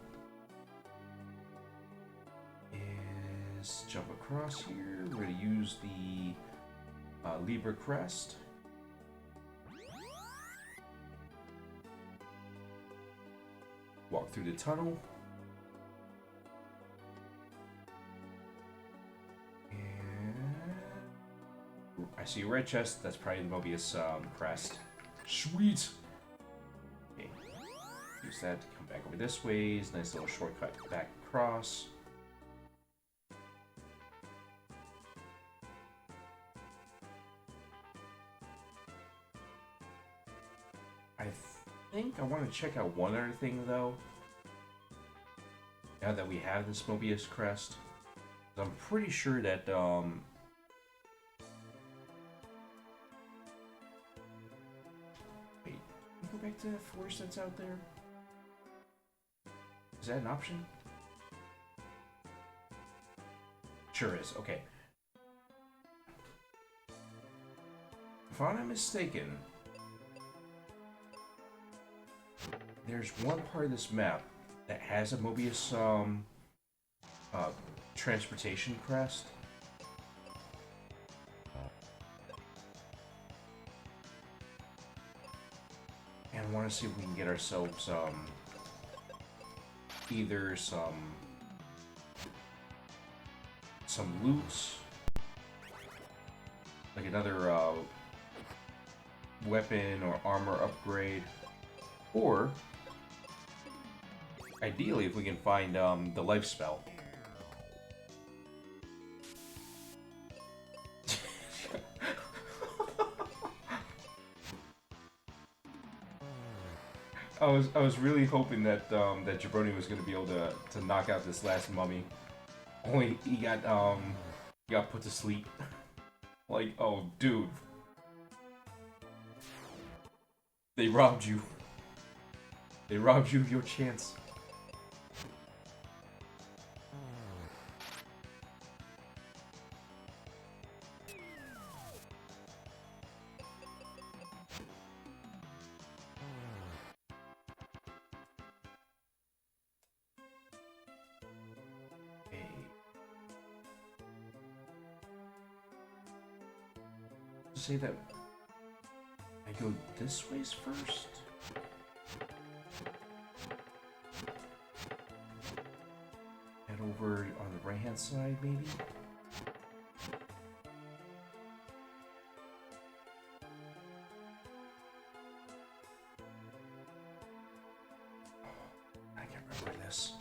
is jump across here. We're going to use the Libra crest. Walk through the tunnel. And I see a red chest. That's probably the Mobius crest. Sweet! Okay. Use that to come back over this way. It's a nice little shortcut back across. I think I want to check out one other thing though. Now that we have this Mobius crest, I'm pretty sure that wait, can we go back to that forest that's out there? Is that an option? Sure is. Okay. If I'm not mistaken, there's one part of this map that has a Mobius transportation crest. And I want to see if we can get ourselves either some some loot, like another weapon or armor upgrade, or ideally if we can find the life spell. I was really hoping that that Jabroni was gonna be able to knock out this last mummy. Only he got put to sleep. Like, oh dude. They robbed you. They robbed you of your chance. Say that I go this ways first? Head over on the right hand side, maybe? I can't remember this.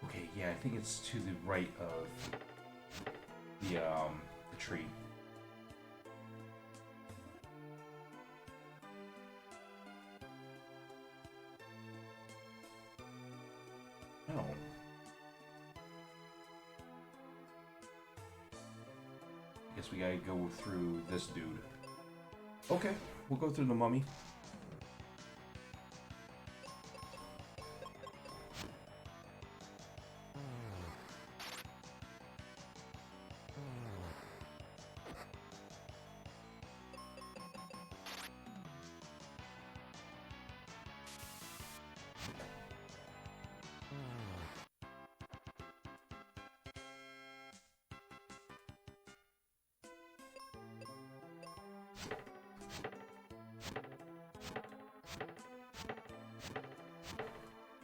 Okay, yeah, I think it's to the right of the tree. Oh. I guess we gotta go through this dude. Okay, we'll go through the mummy.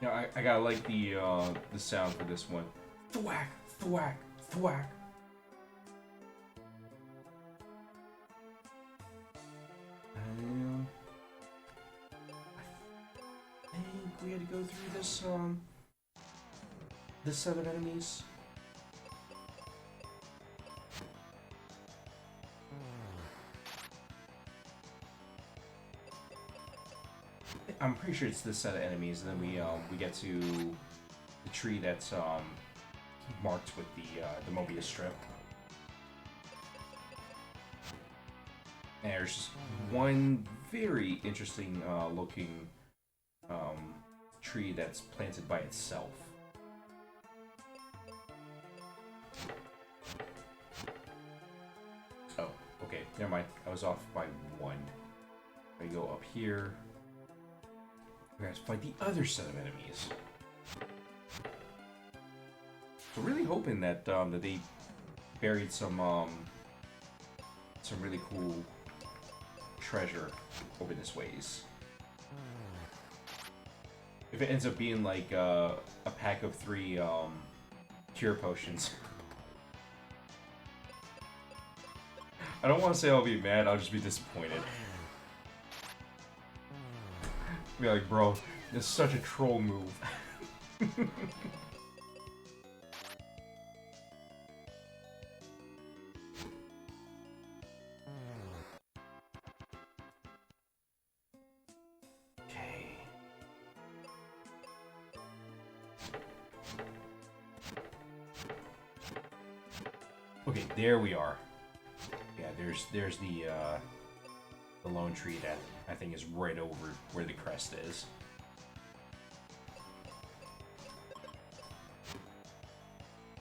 You know, I gotta like the sound for this one. Thwack, thwack, thwack. I think we had to go through this set of enemies. I'm pretty sure it's this set of enemies, and then we get to the tree that's marked with the Mobius strip. And there's just one very interesting looking tree that's planted by itself. Oh, okay, never mind. I was off by one. I go up here. We have to fight the other set of enemies. So really hoping that that they buried some really cool treasure over this ways. If it ends up being like a pack of 3 cure potions. I don't want to say I'll be mad, I'll just be disappointed. Be like, bro, it's such a troll move. Okay. Okay, there we are. Yeah, there's the lone tree that I think is right over where the crest is.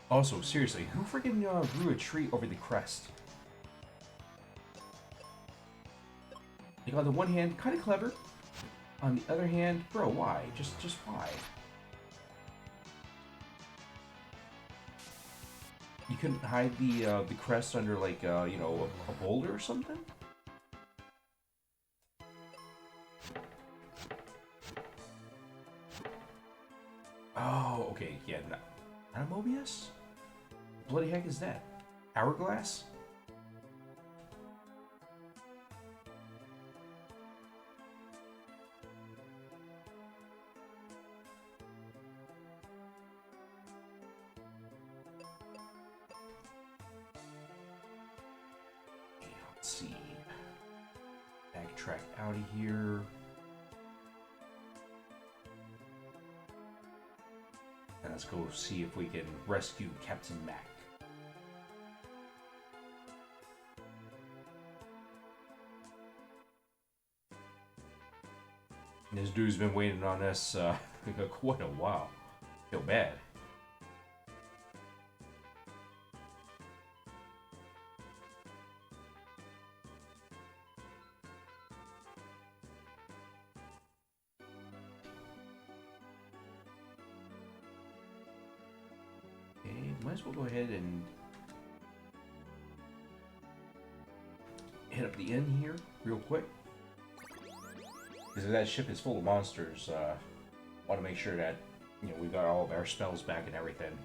Also, seriously, who freaking grew a tree over the crest? Like, on the one hand, kind of clever. On the other hand, bro, why? Just why? You couldn't hide the crest under, like, you know, a boulder or something? Oh, okay, yeah, not a Mobius? Bloody heck is that? Hourglass? Okay, let's see. Backtrack out of here. And let's go see if we can rescue Captain Mac. And this dude's been waiting on us quite a while. Feel bad. Okay, might as well go ahead and hit up the inn here real quick. Because that ship is full of monsters. Want to make sure that we got all of our spells back and everything.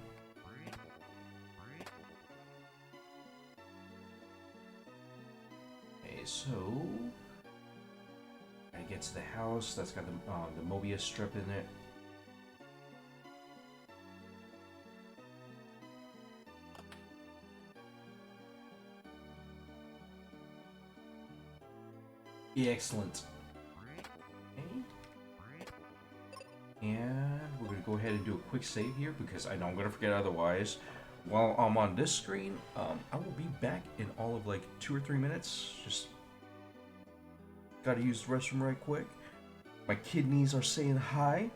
Okay, so I get to the house. That's got the Mobius strip in it. Excellent. And we're going to go ahead and do a quick save here because I know I'm going to forget otherwise. While I'm on this screen, I will be back in all of like 2 or 3 minutes. Just got to use the restroom right quick. My kidneys are saying hi,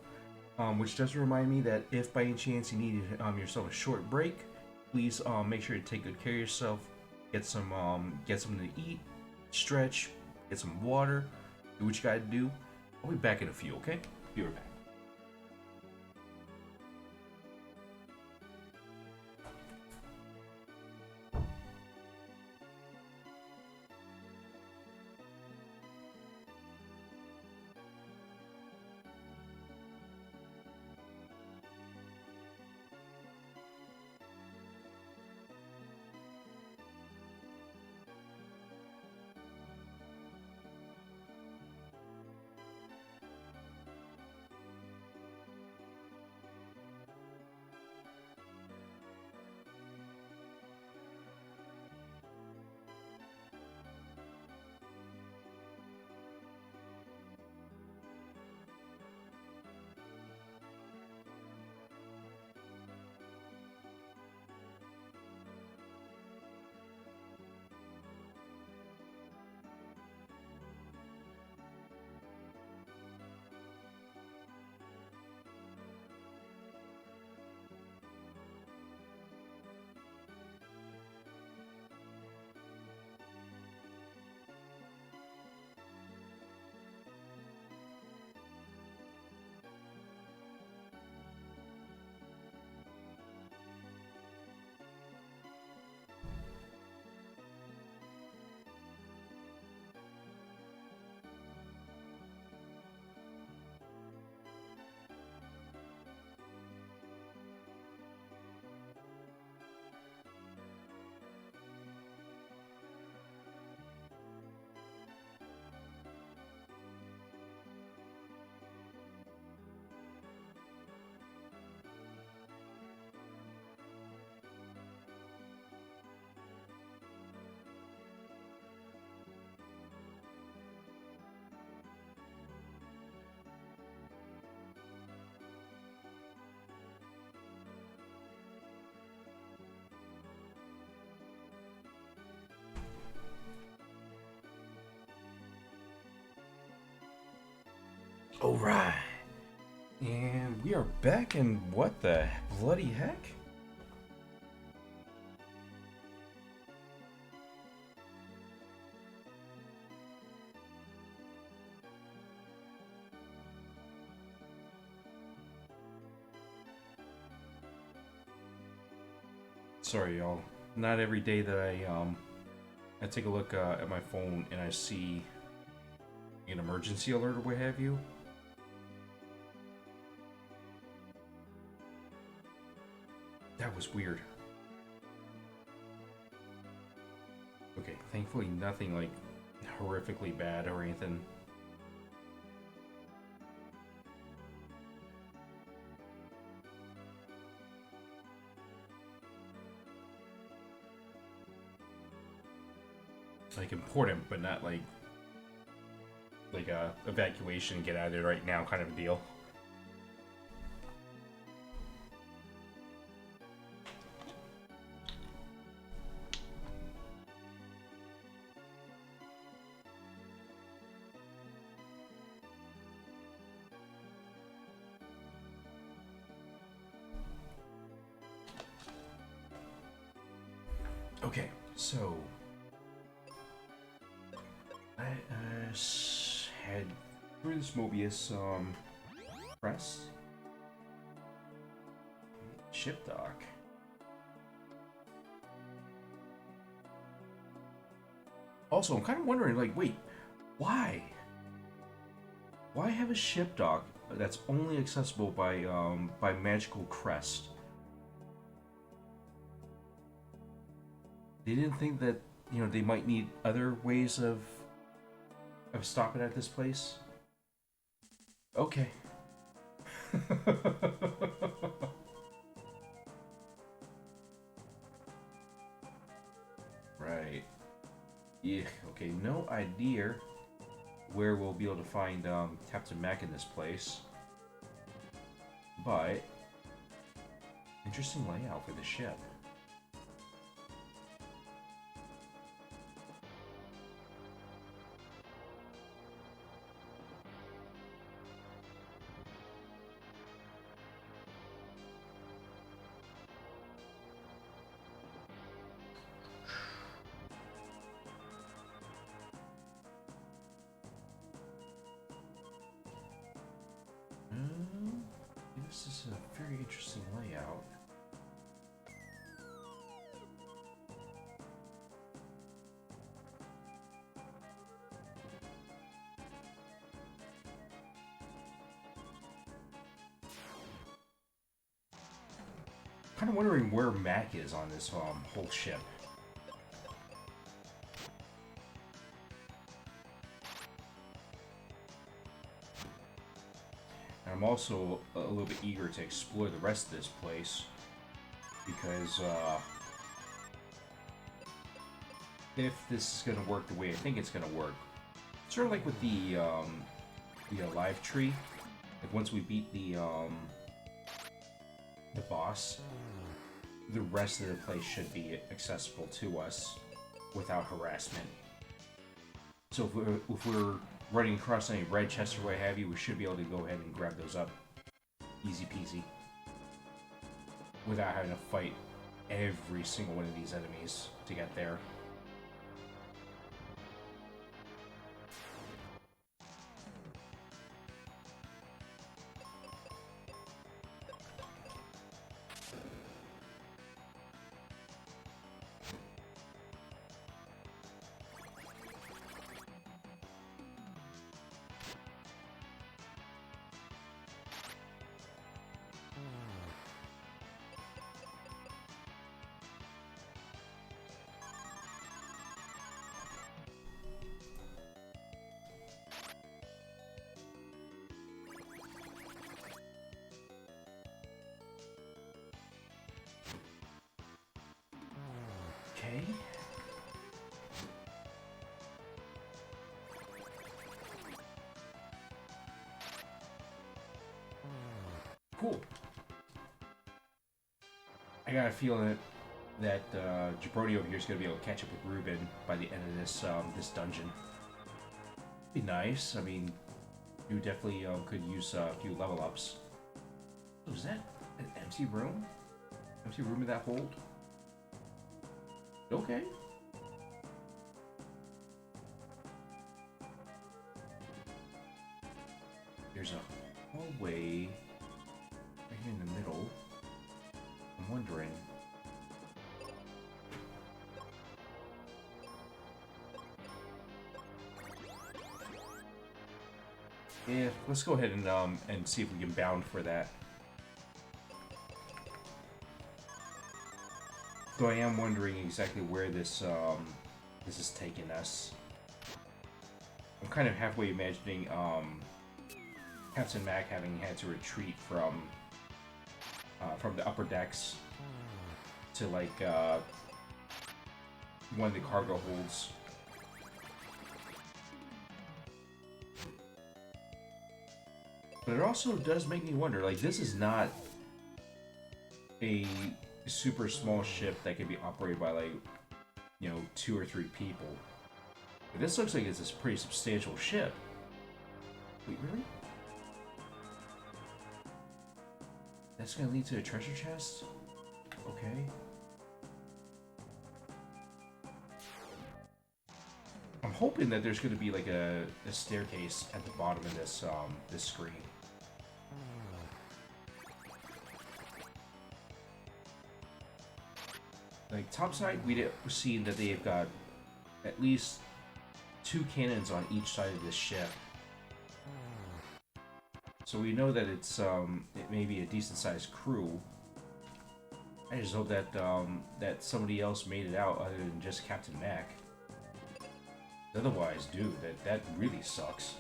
which does remind me that if by any chance you need yourself a short break, please make sure to take good care of yourself. Get something to eat, stretch, get some water, do what you got to do. I'll be back in a few, okay? Be right back. Alright. And we are back, and what the bloody heck? Sorry, y'all. Not every day that I take a look at my phone and I see an emergency alert or what have you. That was weird. Okay, thankfully nothing like horrifically bad or anything. Like important, but not like a evacuation, get out of there right now kind of a deal. Okay, so let us head through this Mobius press. Ship dock. Also, I'm kind of wondering, like, wait, why? Why have a ship dock that's only accessible by magical crest? They didn't think that, you know, they might need other ways of stopping at this place? Okay. Right. Yeah, okay, no idea where we'll be able to find Captain Mac in this place. But interesting layout for the ship. This is a very interesting layout. Kind of wondering where Mac is on this whole ship. I'm also a little bit eager to explore the rest of this place because if this is going to work the way I think it's going to work, sort of like with the Alive Tree, like once we beat the boss, the rest of the place should be accessible to us without harassment. So if we're running across any red chests or what have you, we should be able to go ahead and grab those up. Easy peasy. Without having to fight every single one of these enemies to get there. Okay. Cool. I got a feeling that Jabroni over here is going to be able to catch up with Ruben by the end of this this dungeon. Be nice. I mean, you definitely could use a few level ups. Oh, is that an empty room? Empty room in that hold? Okay. There's a hallway right here in the middle. I'm wondering. Yeah, let's go ahead and see if we can bound for that. So I am wondering exactly where this is taking us. I'm kind of halfway imagining Captain Mac having had to retreat from the upper decks to like one of the cargo holds. But it also does make me wonder, like, this is not a super small ship that can be operated by, like, you know, 2 or 3 people. But this looks like it's a pretty substantial ship. Wait, really? That's gonna lead to a treasure chest? Okay. I'm hoping that there's gonna be, like, a staircase at the bottom of this, this screen. Like, topside, we've seen that they've got at least 2 cannons on each side of this ship. So we know that it's, it may be a decent-sized crew. I just hope that, that somebody else made it out other than just Captain Mac. Otherwise, dude, that really sucks.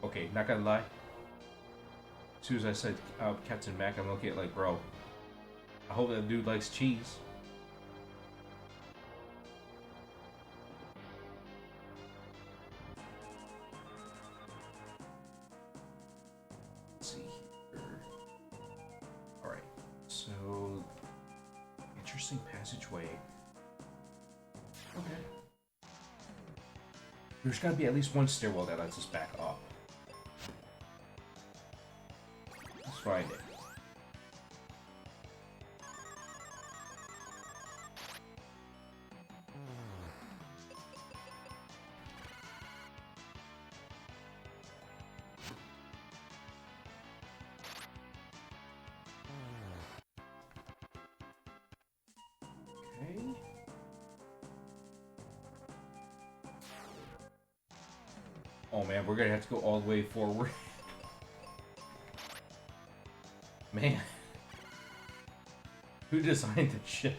Okay, not gonna lie. As soon as I said Captain Mac, I'm looking at like, bro, I hope that dude likes cheese. Let's see here. Alright, so interesting passageway. Okay. There's gotta be at least one stairwell that lets us back up. Let's find it. Okay. Oh man, we're gonna have to go all the way forward. Man, who designed the ship?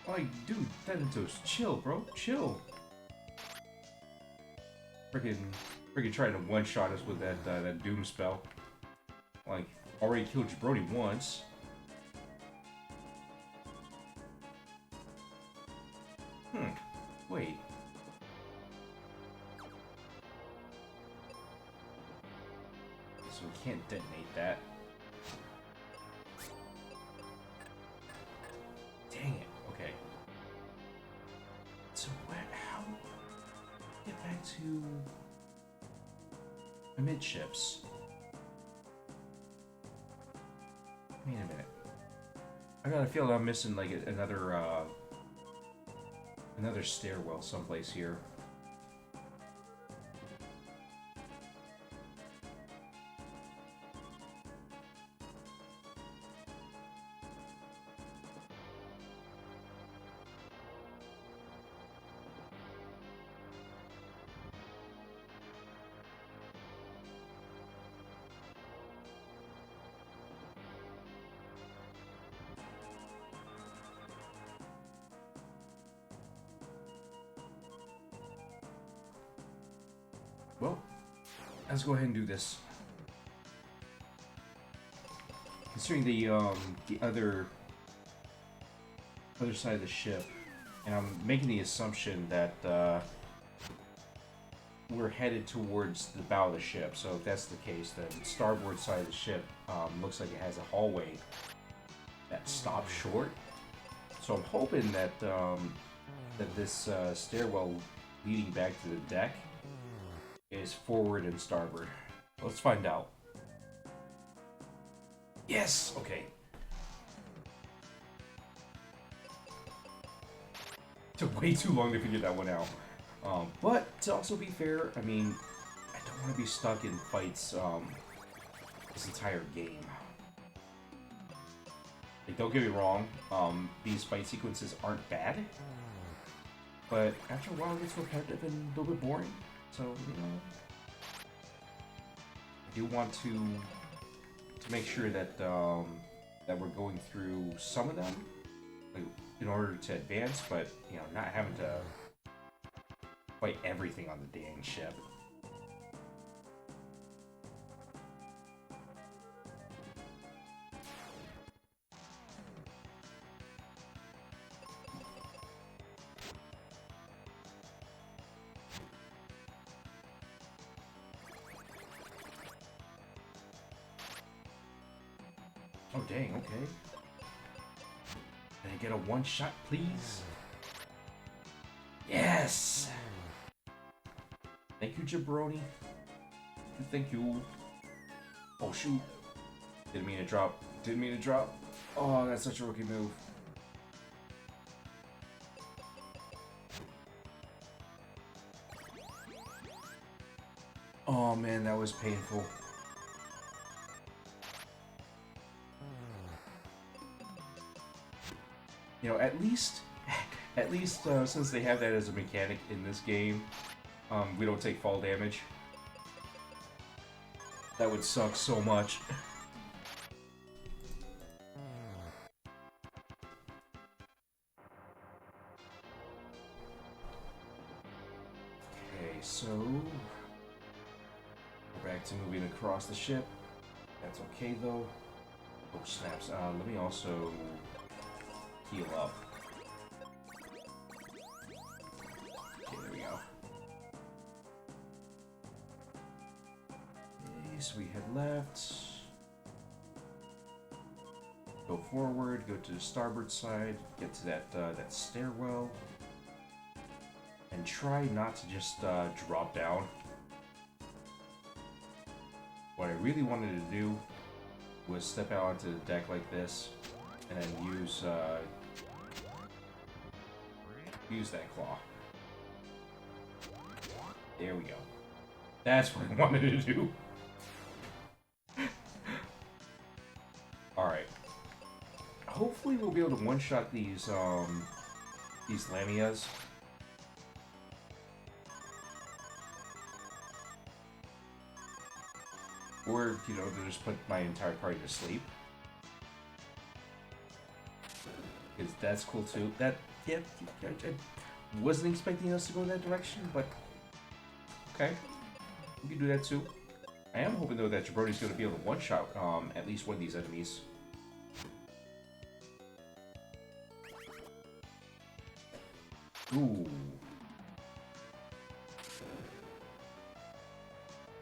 Like, dude, Thanatos, chill, bro, chill. Freaking trying to one-shot us with that doom spell. Like, already killed Jabroni once. Wait. So we can't detonate that. Dang it. Okay. So how get back to amidships? Wait a minute. I got a feeling I'm missing like another stairwell someplace here. Well, let's go ahead and do this. Considering the other side of the ship, and I'm making the assumption that we're headed towards the bow of the ship. So if that's the case, then the starboard side of the ship looks like it has a hallway that stops short. So I'm hoping that that this stairwell leading back to the deck is forward and starboard. Let's find out. Yes! Okay. Took way too long to figure that one out. But to also be fair, I mean, I don't want to be stuck in fights this entire game. Like, don't get me wrong, these fight sequences aren't bad, but after a while it gets repetitive and a little bit boring. So, you know, I do want to make sure that that we're going through some of them, like, in order to advance, but you know, not having to fight everything on the dang ship. Oh dang, okay. Can I get a one shot, please? Yes! Thank you, Jabroni. Thank you. Oh shoot. Didn't mean to drop. Didn't mean to drop. Oh, that's such a rookie move. Oh man, that was painful. You know, at least since they have that as a mechanic in this game, we don't take fall damage. That would suck so much. Okay, so we're back to moving across the ship. That's okay though. Oh snaps! Let me also heal up. Okay, there we go. Okay, so we head left. Go forward, go to the starboard side, get to that stairwell, and try not to just drop down. What I really wanted to do was step out onto the deck like this, and then use that claw. There we go. That's what I wanted to do. Alright. Hopefully we'll be able to one-shot these Lamias. Or, you know, to just put my entire party to sleep. Because that's cool too. That, yeah, I wasn't expecting us to go in that direction, but okay. We can do that too. I am hoping though that Jabroni's going to be able to one-shot at least one of these enemies. Ooh.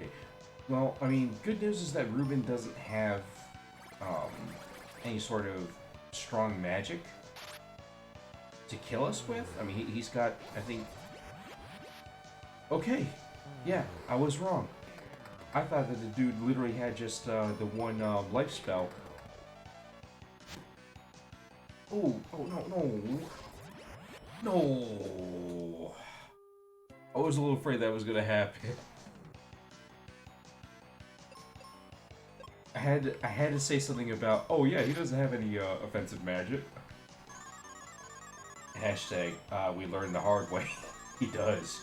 Okay. Well, I mean, good news is that Ruben doesn't have any sort of strong magic to kill us with. I mean, he's got, I think... Okay, yeah, I was wrong. I thought that the dude literally had just the one life spell. Oh, no. No! I was a little afraid that was gonna happen. I had to say something about, oh yeah, he doesn't have any offensive magic. Hashtag, we learned the hard way. He does.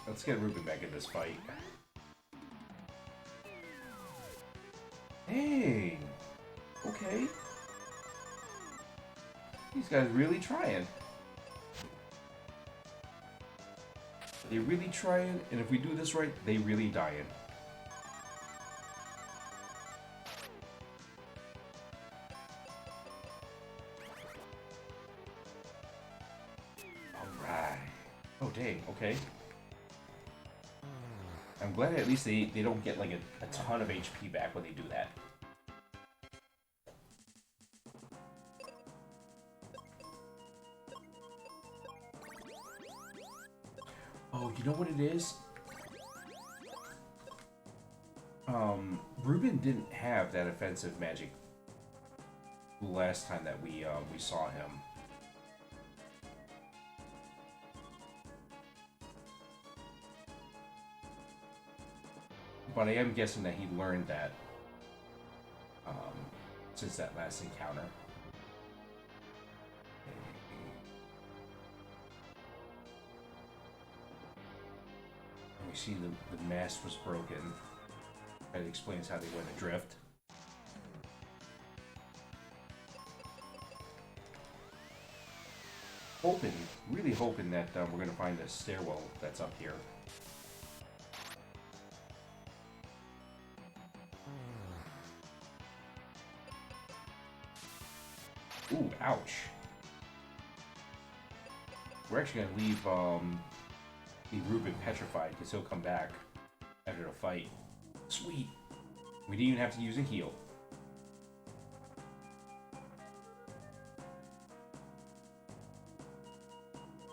Let's get Ruben back in this fight. Hey! Okay. These guys really trying. They really trying, and if we do this right, they really dying. Alright. Oh dang, okay. I'm glad at least they don't get like a ton of HP back when they do that. Oh, you know what it is? Ruben didn't have that offensive magic last time that we saw him. But I am guessing that he learned that since that last encounter. And we see the mast was broken. That explains how they went adrift. Really hoping that we're going to find a stairwell that's up here. Ooh, ouch. We're actually going to leave Ruben petrified because he'll come back after the fight. Sweet. We didn't even have to use a heal.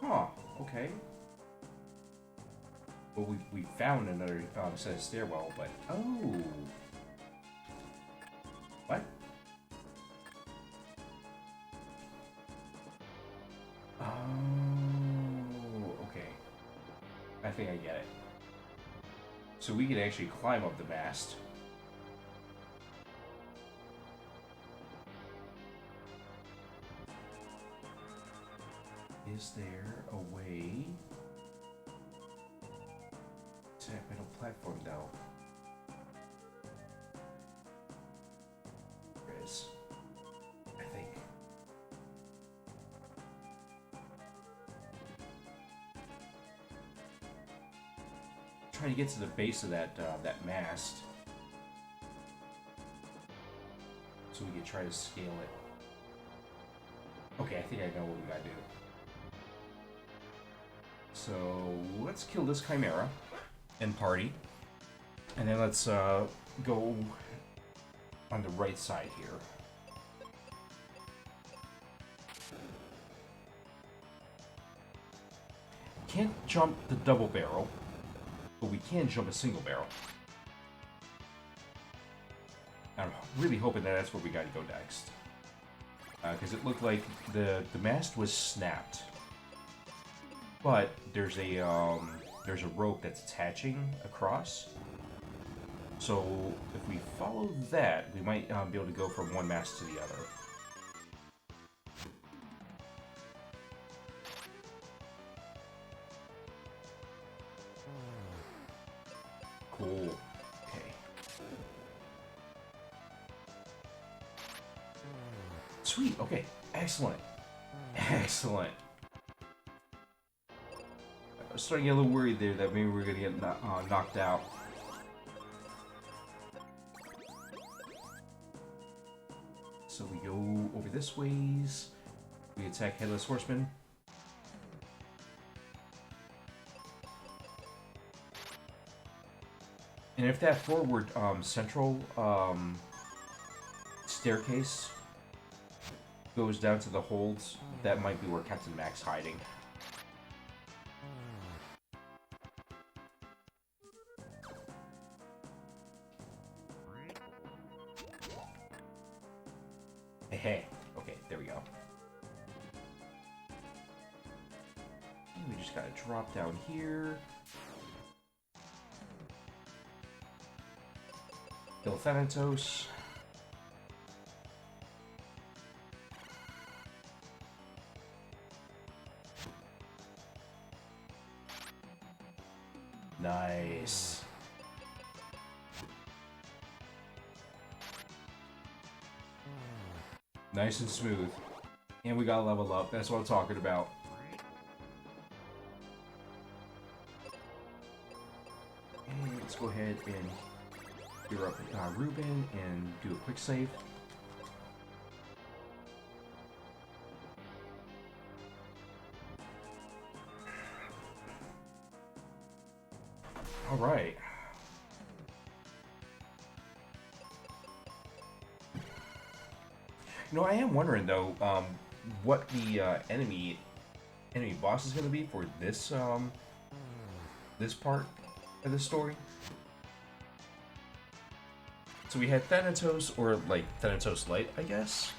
Huh, okay. Well, we found another set of stairwell, but... Oh! What? Oh, okay. I think I get it. So we can actually climb up the mast. Is there a way to that middle platform, though? There is. I think. Trying to get to the base of that mast, so we can try to scale it. Okay, I think I know what we gotta do. So let's kill this Chimera and party, and then let's go on the right side here. Can't jump the double barrel, but we can jump a single barrel. I'm really hoping that that's where we gotta go next, because it looked like the mast was snapped. But there's a rope that's attaching across. So if we follow that, we might be able to go from one mast to the other. Cool. Okay. Sweet. Okay. Excellent. Excellent. I was starting to get a little worried there that maybe we were going to get knocked out. So we go over this ways. We attack Headless Horseman. And if that forward central staircase goes down to the holds, that might be where Captain Mac's hiding. Hey, okay, there we go. And we just gotta drop down here. Kill Thanatos. Nice. Nice and smooth. And we gotta level up. That's what I'm talking about. And let's go ahead and gear up Ruben and do a quick save. All right. You know, I am wondering though, what the enemy boss is going to be for this this part of the story. So we had Thanatos, or like Thanatos Light, I guess,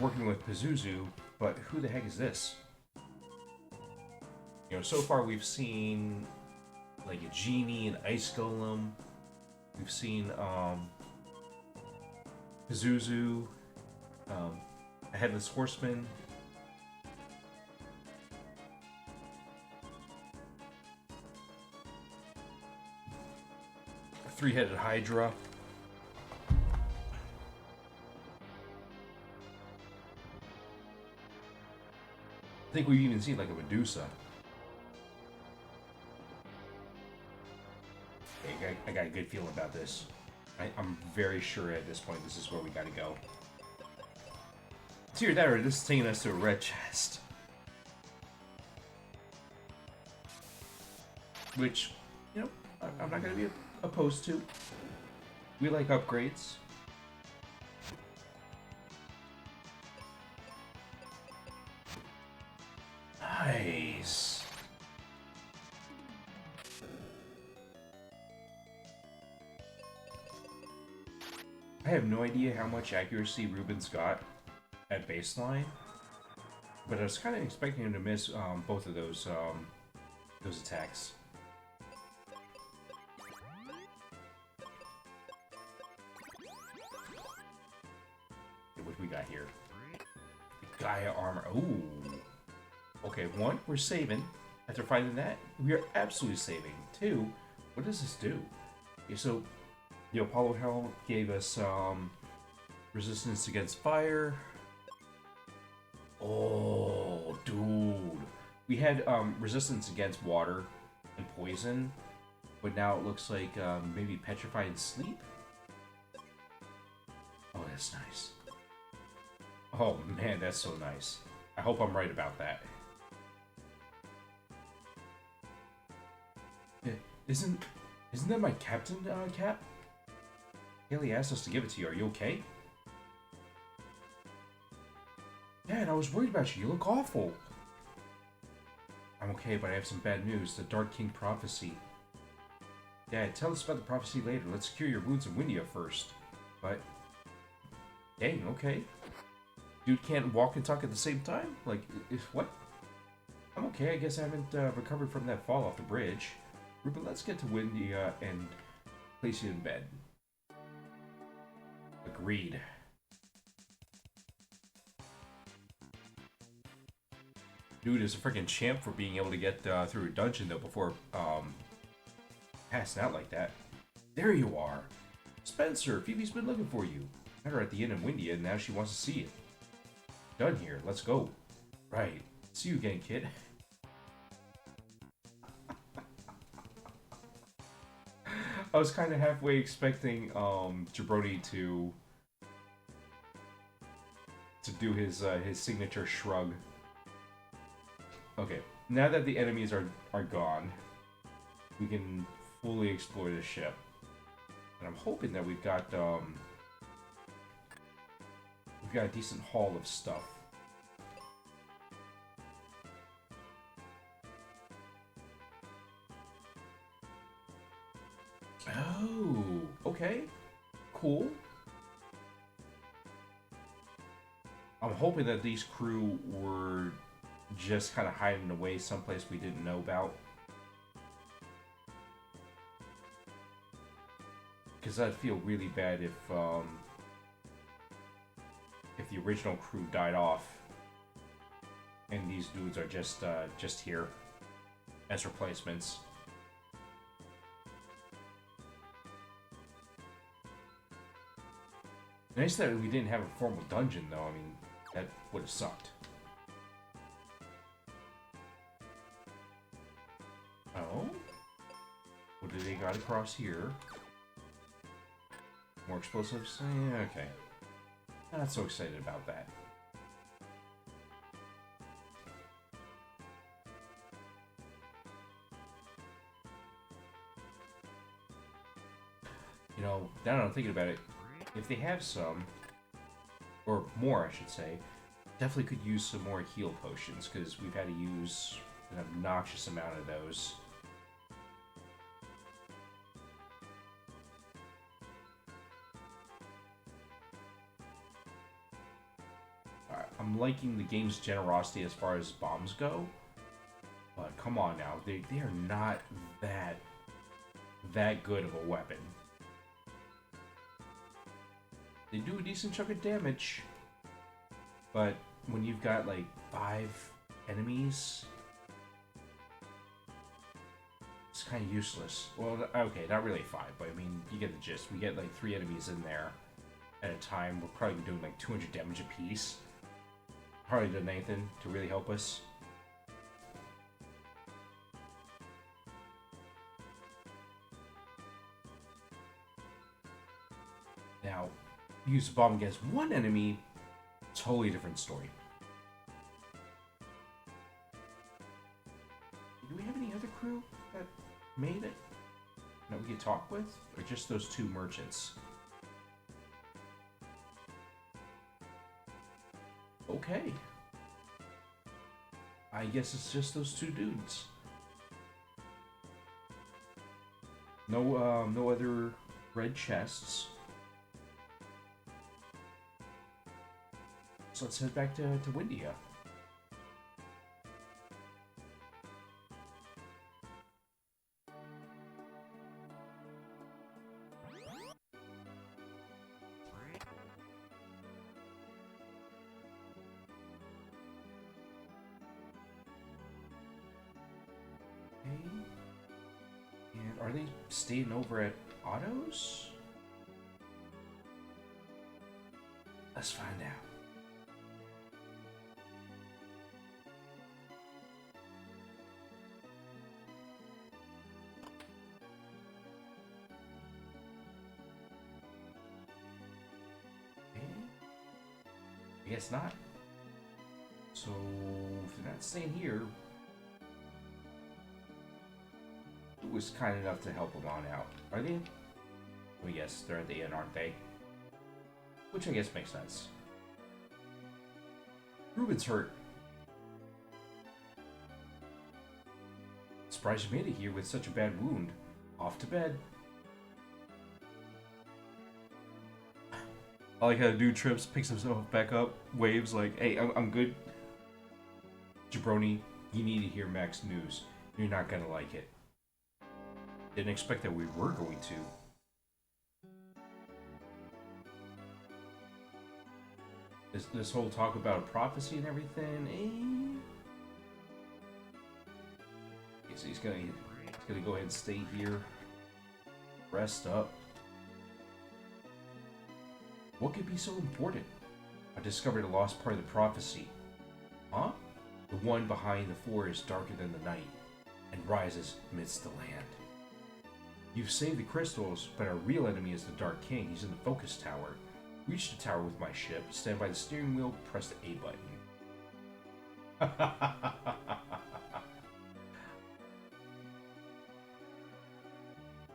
working with Pazuzu, but who the heck is this? You know, so far we've seen like a genie, an ice golem. We've seen Pazuzu, a headless horseman. A three-headed hydra. I think we've even seen like a Medusa. Okay, I got a good feeling about this. I'm very sure at this point this is where we gotta go. It's either that or this is taking us to a red chest. Which, you know, I'm not gonna be opposed to. We like upgrades. Nice. I have no idea how much accuracy Ruben's got at baseline, but I was kind of expecting him to miss both of those attacks. Okay, what do we got here? Gaia armor. Ooh. Okay, one, we're saving. After finding that, we are absolutely saving. Two, what does this do? Okay, so the Apollo Helm gave us resistance against fire. Oh, dude. We had resistance against water and poison, but now it looks like maybe petrified sleep? Oh, that's nice. Oh man, that's so nice. I hope I'm right about that. Isn't that my captain cap? Haley asked us to give it to you. Are you okay? Dad, I was worried about you. You look awful. I'm okay, but I have some bad news. The Dark King prophecy. Dad, tell us about the prophecy later. Let's cure your wounds in Windia first. But, dang, okay. Dude can't walk and talk at the same time? Like, what? I'm okay. I guess I haven't recovered from that fall off the bridge. Ruben, let's get to Windia and place you in bed. Agreed. Dude is a freaking champ for being able to get through a dungeon, though, before passing out like that. There you are. Spencer, Phoebe's been looking for you. Met her at the inn in Windia, and now she wants to see you. Done here. Let's go. Right. See you again, kid. I was kind of halfway expecting Jabroni to do his signature shrug. Okay, now that the enemies are gone, we can fully explore the ship. And I'm hoping that we've got a decent haul of stuff. Oh, okay. Cool. I'm hoping that these crew were just kind of hiding away someplace we didn't know about. Because I'd feel really bad if the original crew died off and these dudes are just here as replacements. Nice that we didn't have a formal dungeon, though. I mean, that would have sucked. Oh? What do they got across here? More explosives? Yeah, okay. Not so excited about that. You know, now that I'm thinking about it, if they have some, or more I should say, definitely could use some more heal potions, because we've had to use an obnoxious amount of those. I'm liking the game's generosity as far as bombs go, but come on now, they are not that good of a weapon. They do a decent chunk of damage, but when you've got like 5 enemies, it's kind of useless. Well, okay, not really 5, but I mean, you get the gist. We get like 3 enemies in there at a time. We're probably doing like 200 damage apiece. Hardly done anything to really help us. Now, use a bomb against one enemy, totally different story. Do we have any other crew that made it that we could talk with? Or just those 2 merchants? Okay. I guess it's just those 2 dudes. No other red chests. So let's head back to Windia. And are they staying over at Otto's? Let's find out. I guess not. So, if they're not staying here, who was kind enough to help them on out? Are they? Well, yes, they're at the inn, aren't they? Which I guess makes sense. Ruben's hurt. Surprised you made it here with such a bad wound. Off to bed. I like how the dude trips, picks himself back up, waves like, hey, I'm good. Jabroni, you need to hear Mac's news. You're not gonna like it. Didn't expect that we were going to. This whole talk about prophecy and everything, Okay, so he's gonna go ahead and stay here. Rest up. What could be so important? I discovered a lost part of the prophecy. Huh? The one behind the forest darker than the night, and rises amidst the land. You've saved the crystals, but our real enemy is the Dark King. He's in the focus tower. Reach the tower with my ship, stand by the steering wheel, press the A button.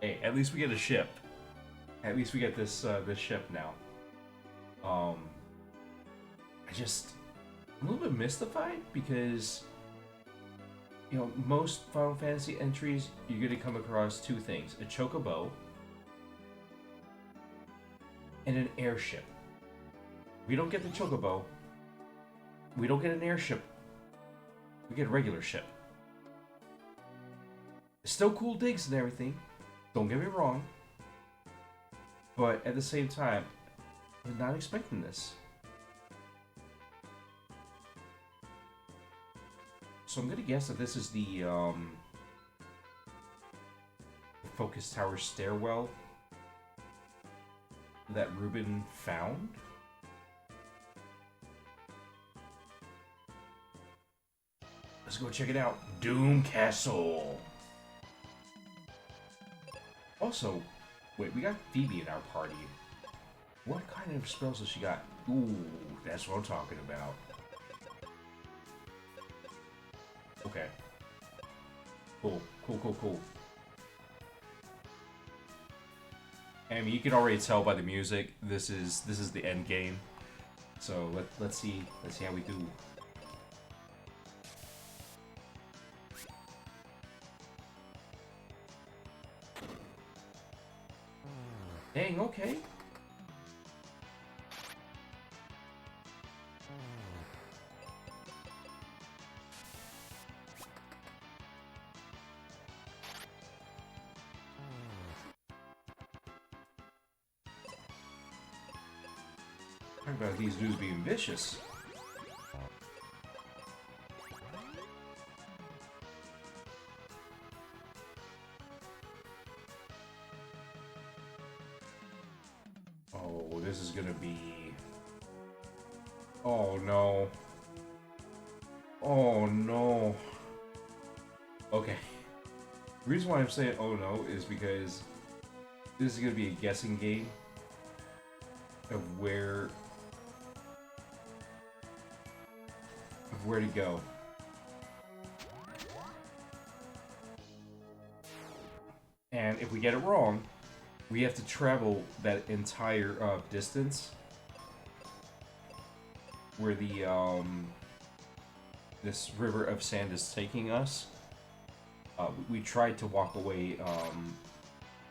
Hey, at least we get a ship. At least we get this ship now. I'm a little bit mystified because, you know, most Final Fantasy entries, you're going to come across 2 things. A chocobo and an airship. We don't get the chocobo. We don't get an airship. We get a regular ship. It's still cool digs and everything. Don't get me wrong. But at the same time, I'm not expecting this. So I'm gonna guess that this is the focus tower stairwell that Ruben found. Let's go check it out. Doom Castle. Also, wait, we got Phoebe in our party. What kind of spells does she got? Ooh, that's what I'm talking about. Okay. Cool. I mean, you can already tell by the music, this is the end game. So let's see how we do. Dang, okay. Talk about these dudes being vicious. Oh, this is gonna be... Oh no. Oh no. Okay. The reason why I'm saying oh no is because this is gonna be a guessing game of where to go. And if we get it wrong, we have to travel that entire distance where the this river of sand is taking us. We tried to walk away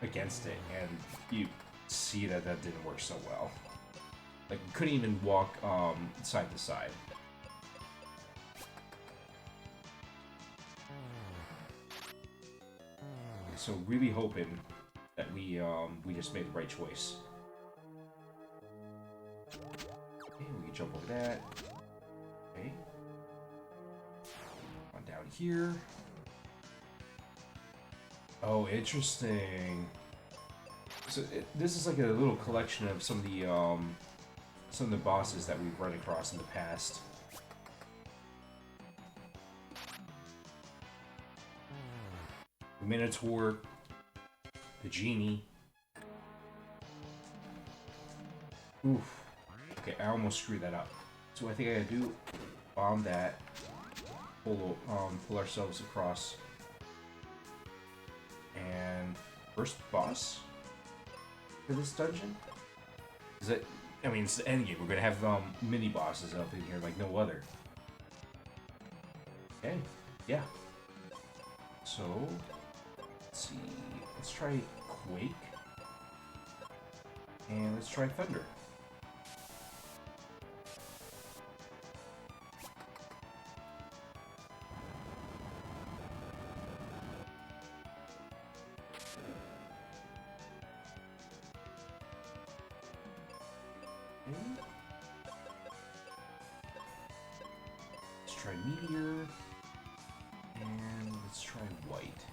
against it, and you see that didn't work so well. Like, we couldn't even walk side to side. So really hoping that we just made the right choice. Okay, we can jump over that. Okay. On down here. Oh, interesting. So this is like a little collection of some of the bosses that we've run across in the past. The Minotaur, the Genie. Oof. Okay, I almost screwed that up. So I think I gotta do bomb that. Pull ourselves across. And first boss for this dungeon? Is it? I mean, it's the end game. We're gonna have mini bosses up in here like no other. Okay, yeah. So let's see. Let's try Quake, and let's try Thunder. Let's try Meteor, and let's try White.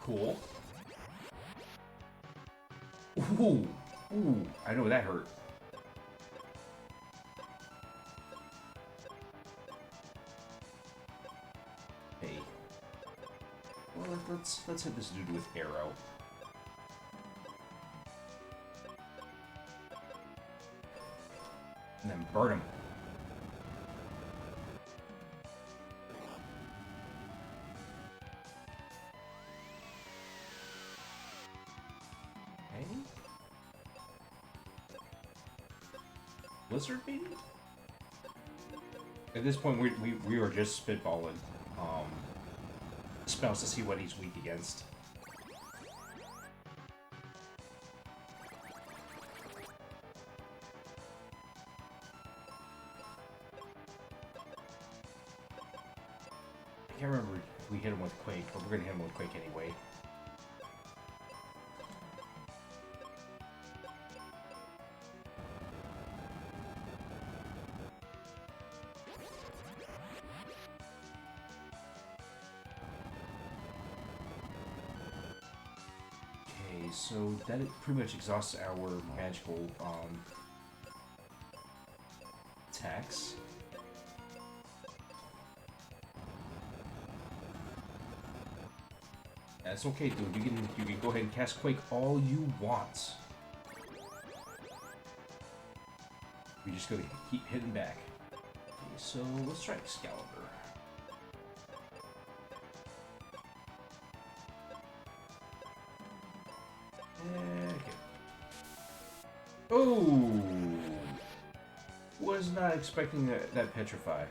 Cool. Ooh, ooh, I know that hurt. Hey. Well, let's hit this dude with arrow. And then burn him. Okay. Blizzard, maybe? At this point, we were just spitballing spells to see what he's weak against. I can't remember if we hit him with Quake, but we're gonna hit him with Quake anyway. Okay, so that pretty much exhausts our magical attacks. That's okay, dude. You can go ahead and cast Quake all you want. We just gotta keep hitting back. Okay, so let's try Excalibur. Okay. Oh! Was not expecting that petrify.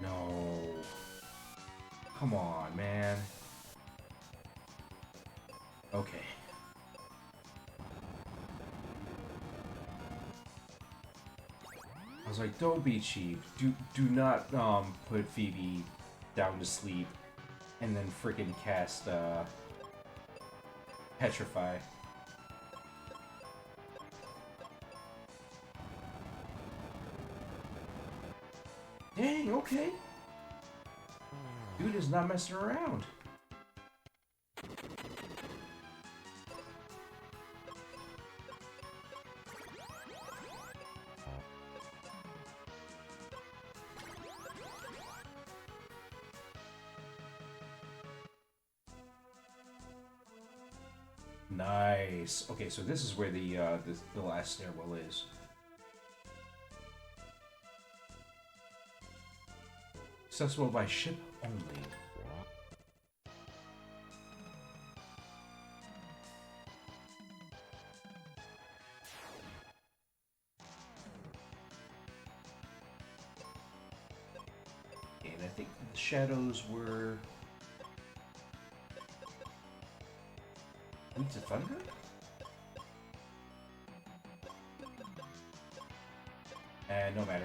No. Come on, man. Okay. I was like, don't be cheap. Do not put Phoebe down to sleep and then freaking cast petrify. Dang, okay. Dude is not messing around. Nice. Okay, so this is where the last stairwell is. Accessible by ship only. And I think the shadows were Weeds of Thunder? And no matter.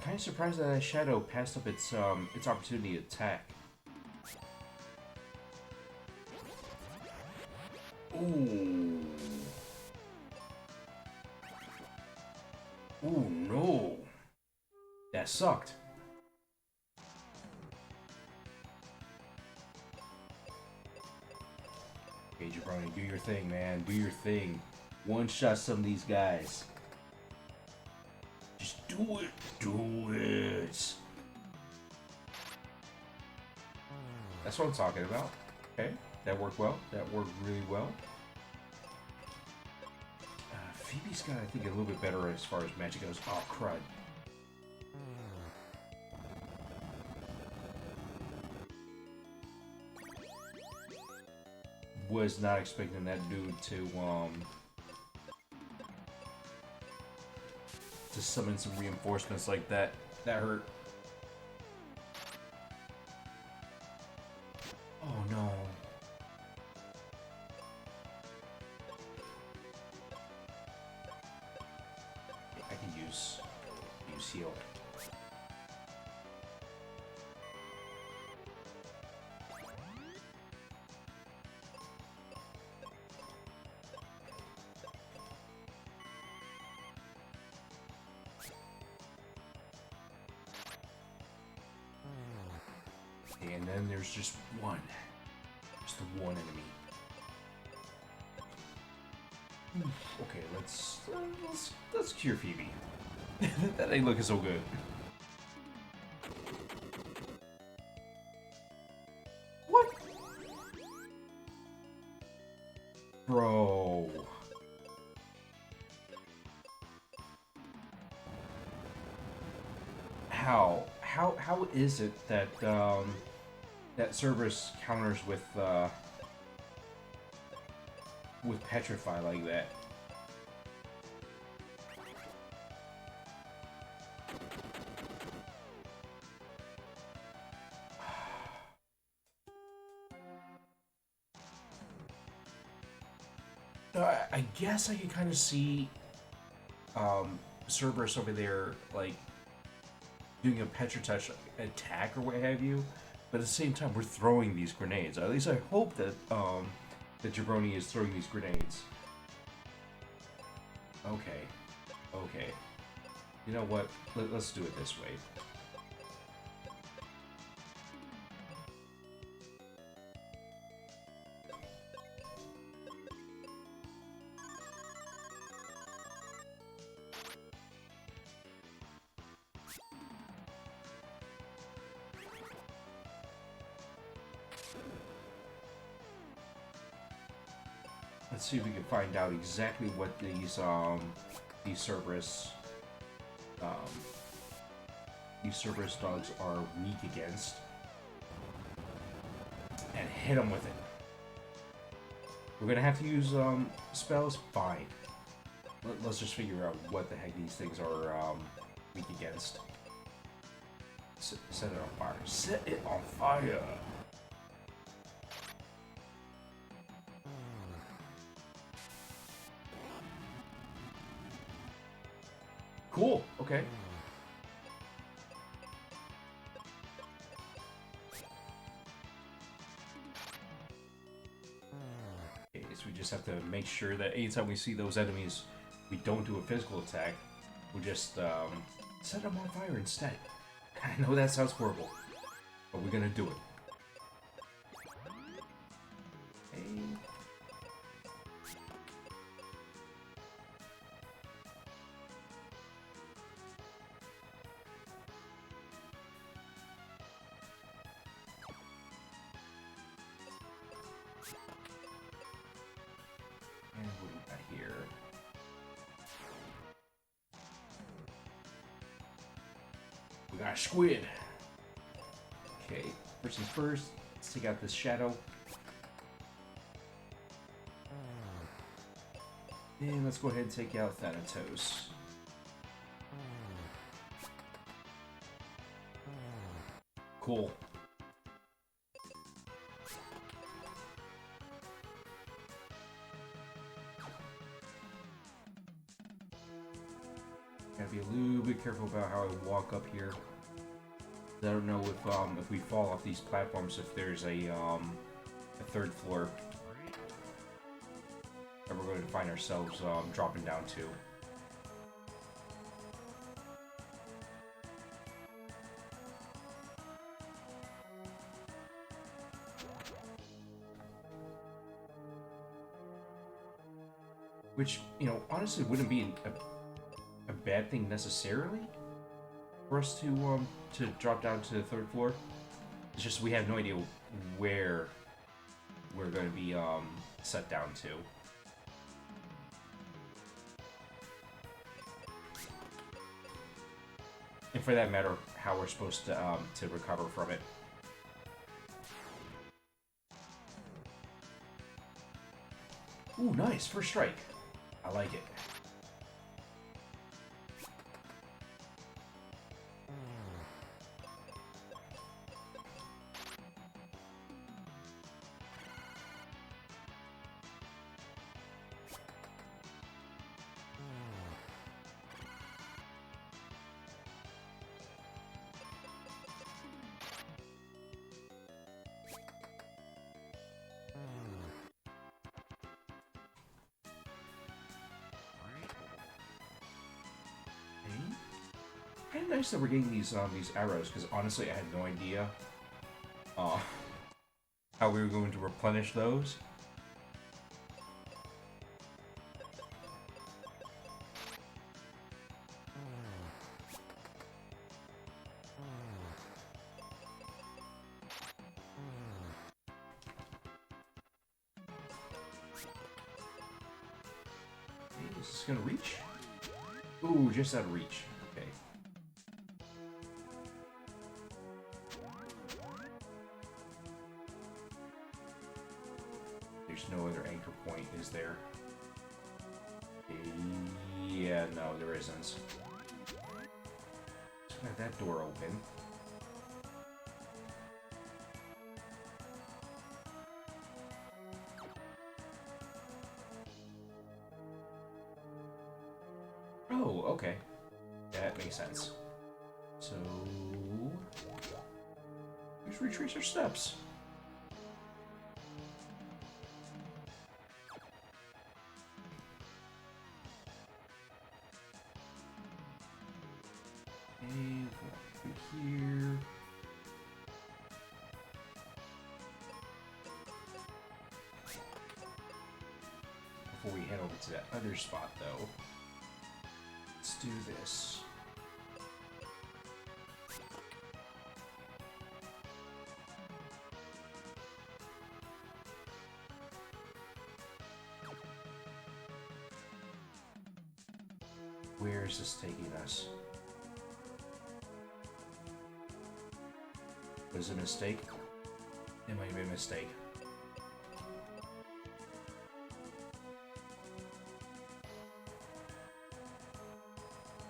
Kind of surprised that Shadow passed up its opportunity to attack. Ooh. Ooh, no. That sucked. Okay, Jabroni, do your thing, man. Do your thing. One-shot some of these guys. Just do it. Do it. That's what I'm talking about. Okay, that worked well. That worked really well. Phoebe's got, I think, a little bit better as far as magic goes. Oh, crud. Was not expecting that dude to summon some reinforcements like that. That hurt. Oh no. I can use heal. And then there's just one. Just the one enemy. Okay, let's cure Phoebe. That ain't looking so good. What? Bro. How is it that that Cerberus counters with Petrify like that? I guess I can kind of see Cerberus over there, like, doing a Petritouch attack or what have you, but at the same time, we're throwing these grenades. At least I hope that that Jabroni is throwing these grenades. Okay. Okay. You know what? Let's do it this way. Let's see if we can find out exactly what these Cerberus um, dogs are weak against, and hit them with it. We're gonna have to use spells. Fine. Let's just figure out what the heck these things are weak against. Set it on fire. Set it on fire. Cool. Okay. Okay, so we just have to make sure that anytime we see those enemies, we don't do a physical attack. We just set them on fire instead. I know that sounds horrible, but we're gonna do it. Okay. And what do we got here? We got a squid. Okay, first things first, let's take out this shadow. And let's go ahead and take out Thanatos. Cool. Gotta be a little bit careful about how I walk up here. I don't know if we fall off these platforms, if there's a third floor that we're going to find ourselves dropping down to. Which, you know, honestly wouldn't be a bad thing necessarily for us to drop down to the third floor. It's just we have no idea where we're going to be set down to. And for that matter, how we're supposed to recover from it. Ooh, nice. First strike. I like it. Kind of nice that we're getting these arrows, because honestly, I had no idea how we were going to replenish those. Is this gonna reach? Ooh, just out of reach. Okay. There's no other anchor point, is there? Yeah, no, there isn't. So I have that door open. Oh, okay. That makes sense. So... let's retrace our steps. And through here. Before we head over to that other spot, though, let's do this. Where is this taking us? Was it a mistake? It might be a mistake.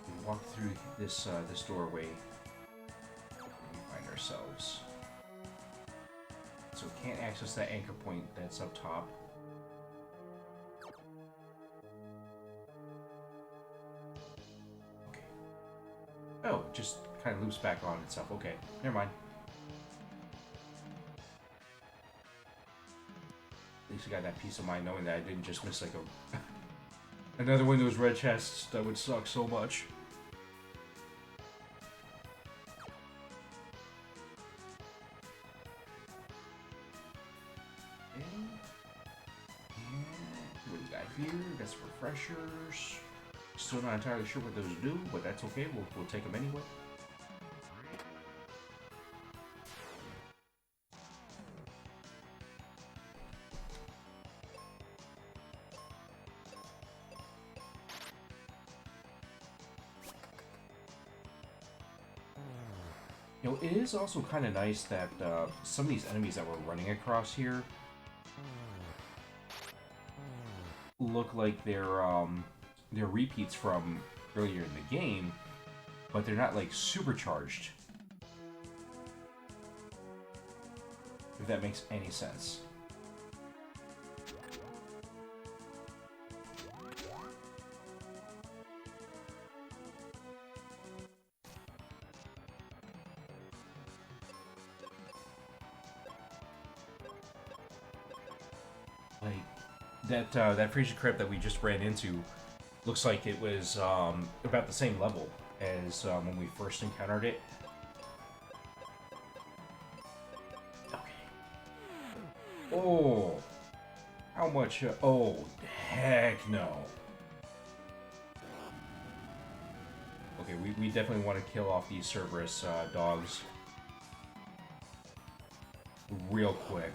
We walk through this this doorway. We find ourselves. So we can't access that anchor point that's up top. Okay. Oh, it just kind of loops back on itself. Okay, never mind. At least I got that peace of mind knowing that I didn't just miss like a another one of those red chests that would suck so much. Okay. And what do we got here? We got some refreshers. Still not entirely sure what those do, but that's okay. We'll take them anyway. You know, it is also kind of nice that some of these enemies that we're running across here look like they're repeats from earlier in the game, but they're not like supercharged. If that makes any sense. Like that freezer crypt that we just ran into looks like it was about the same level as when we first encountered it. Okay. Oh, how much? Oh, heck no. Okay, we definitely want to kill off these Cerberus dogs real quick.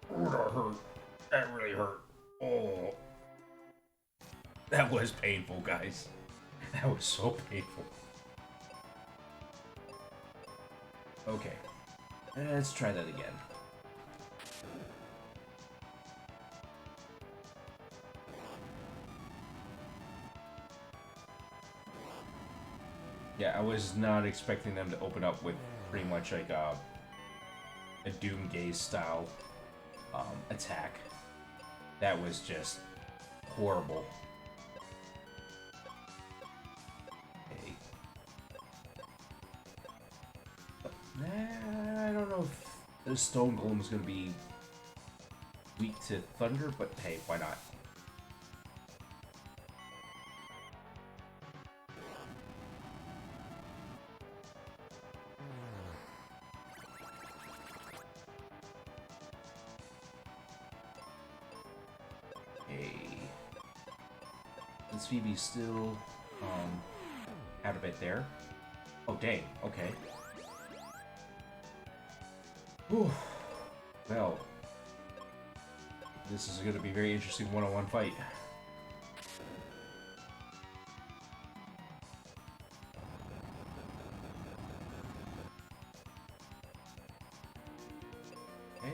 That hurt. That really hurt. Oh. That was painful, guys. That was so painful. Okay. Let's try that again. Yeah, I was not expecting them to open up with pretty much like a Doom Gaze style attack. That was just horrible. Okay. I don't know if the Stone Golem is going to be weak to thunder, but hey, why not? Is Phoebe still out of it there? Oh dang, okay. Whew. Well, this is going to be a very interesting one-on-one fight. Okay.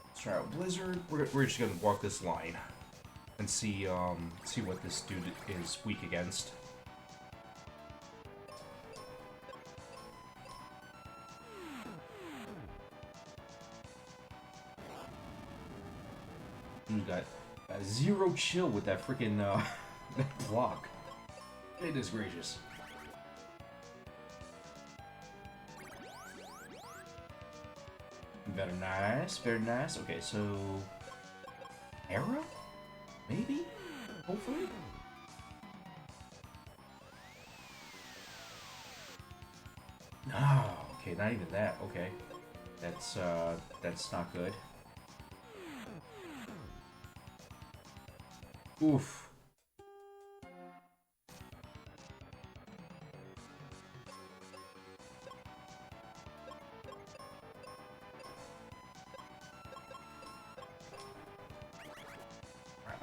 Let's try out Blizzard. We're just going to walk this line and see what this dude is weak against. Dude got zero chill with that freaking that block. Goodness gracious. Very nice, very nice. Okay, so arrow? Maybe? Hopefully? No, okay, not even that. Okay. That's not good. Oof.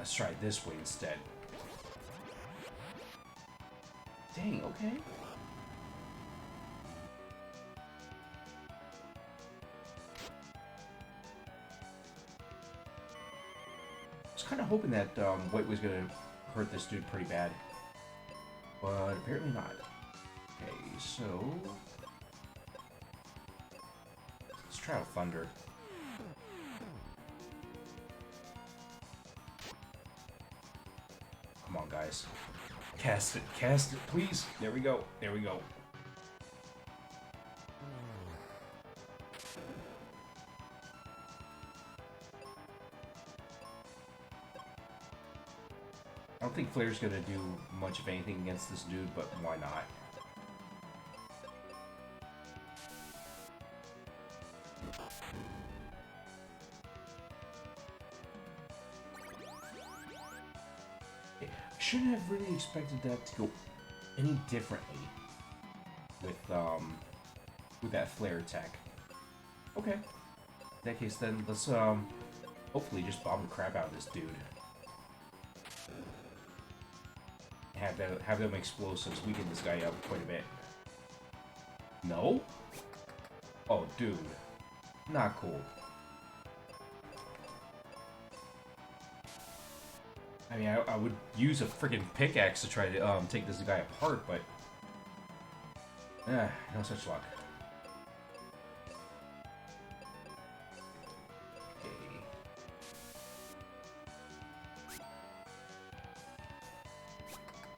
Let's try it this way instead. Dang, okay. I was kind of hoping that White was going to hurt this dude pretty bad. But apparently not. Okay, so... let's try out Thunder. Come on, guys. Cast it, please. There we go, there we go. I don't think Flare's gonna do much of anything against this dude, but why not? Shouldn't have really expected that to go any differently with that flare attack. Okay. In that case, then let's hopefully just bomb the crap out of this dude. Have them explosives weaken this guy up quite a bit. No? Oh, dude, not cool. I mean, I would use a freaking pickaxe to try to take this guy apart, but no such luck. Okay.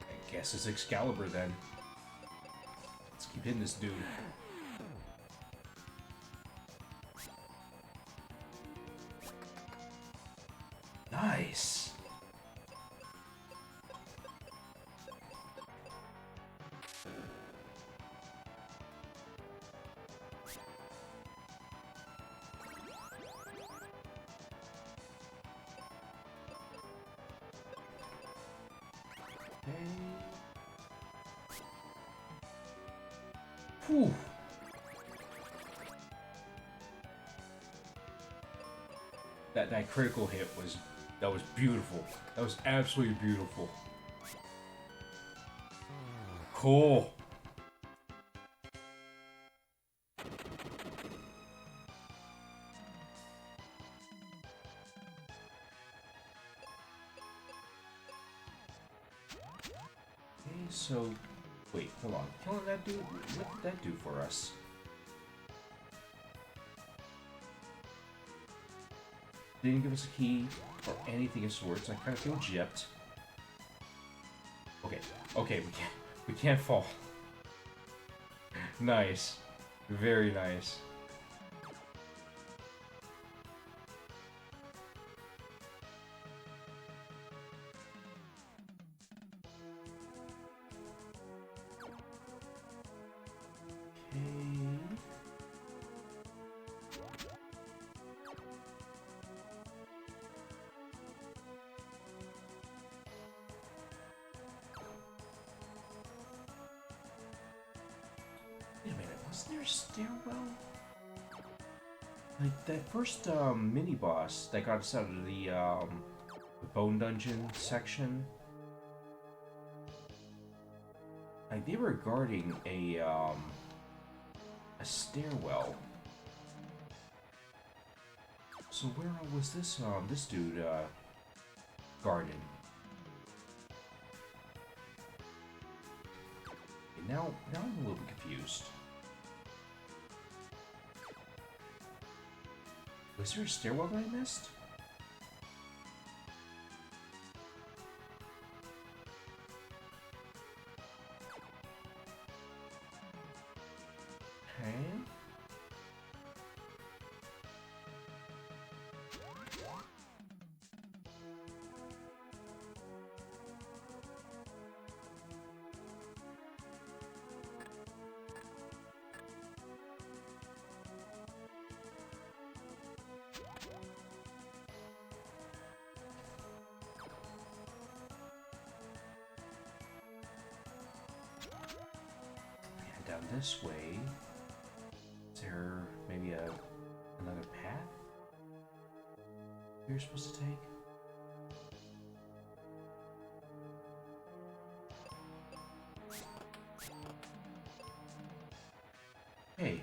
I guess it's Excalibur then. Let's keep hitting this dude. Nice. Whew. That critical hit was beautiful. That was absolutely beautiful. Cool. Okay, so wait, hold on. Killing that dude, what did that do for us? Didn't give us a key or anything of sorts. I kind of feel gypped. Okay, okay, we can't fall. Nice, very nice. Wait a minute, wasn't there a stairwell? Like that first mini boss that got us out of the bone dungeon section. Like they were guarding a stairwell. So where was this this dude guarded? Now I'm a little bit confused. Was there a stairwell that I missed? Okay. Down this way. Is there maybe another path you're supposed to take? Hey,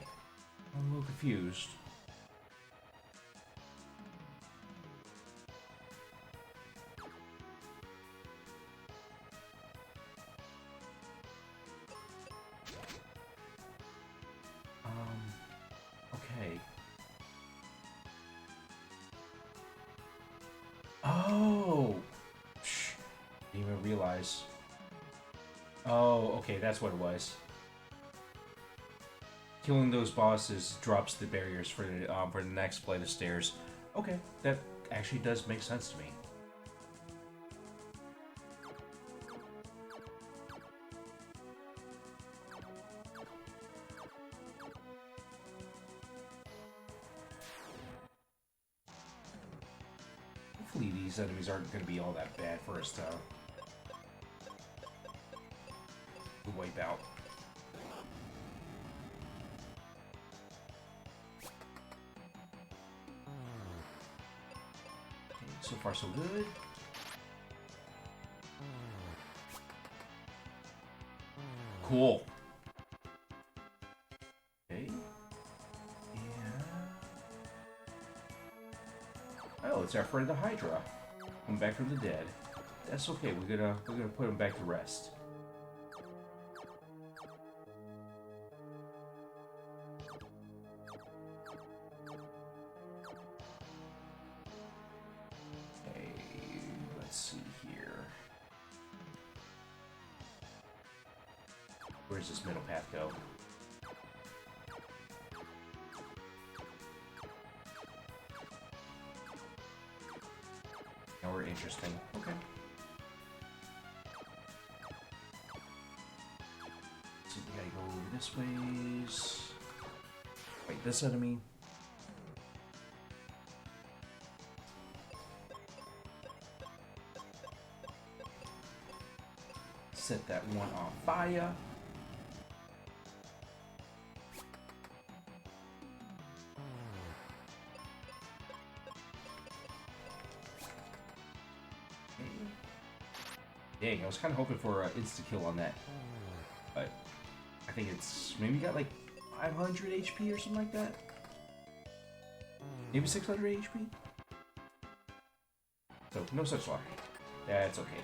I'm a little confused. Okay. Oh! Shh. Didn't even realize. Oh, okay, that's what it was. Killing those bosses drops the barriers for the next flight of stairs. Okay, that actually does make sense to me. Hopefully these enemies aren't going to be all that bad for us to wipe out. Okay, so far so good. Cool. Okay. Yeah. Oh, it's our friend the Hydra. Come back from the dead. That's okay. We're gonna put him back to rest. Okay. Let's see here. Where does this middle path go? Now we're interesting. Okay. So we gotta go this ways. Wait, this enemy. Set that one on fire. Dang, I was kind of hoping for an insta-kill on that. But I think it's maybe got like 500 HP or something like that. Maybe 600 HP? So, no such luck. That's okay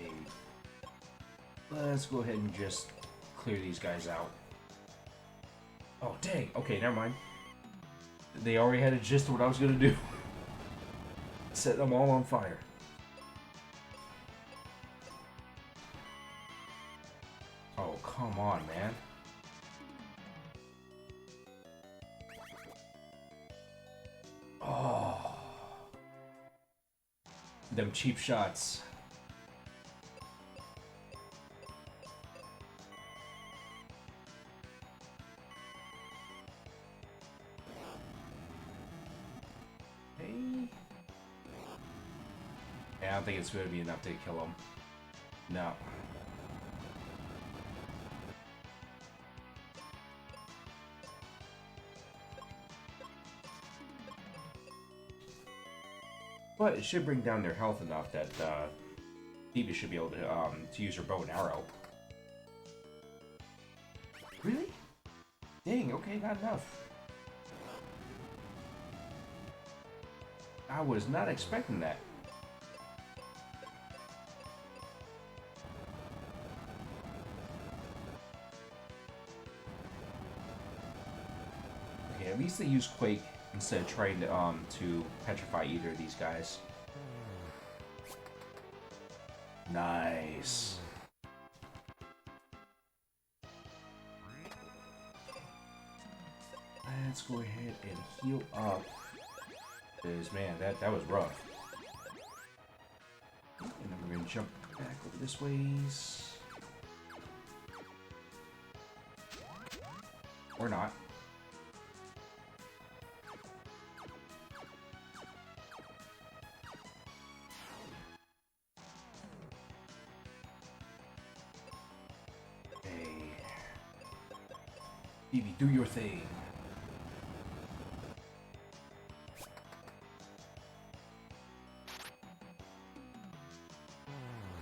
though. Okay. Let's go ahead and just clear these guys out. Oh, dang. Okay, never mind. They already had a gist of what I was going to do. Set them all on fire. Oh, come on, man. Oh. Them cheap shots. I don't think it's going to be enough to kill him. No. But it should bring down their health enough that Phoebe should be able to use her bow and arrow. Really? Dang, okay, not enough. I was not expecting that. Okay, at least they use Quake instead of trying to petrify either of these guys. Nice. Let's go ahead and heal up. Because, man, that was rough. And then we're going to jump back over this ways. Or not. Hey. Phoebe, do your thing.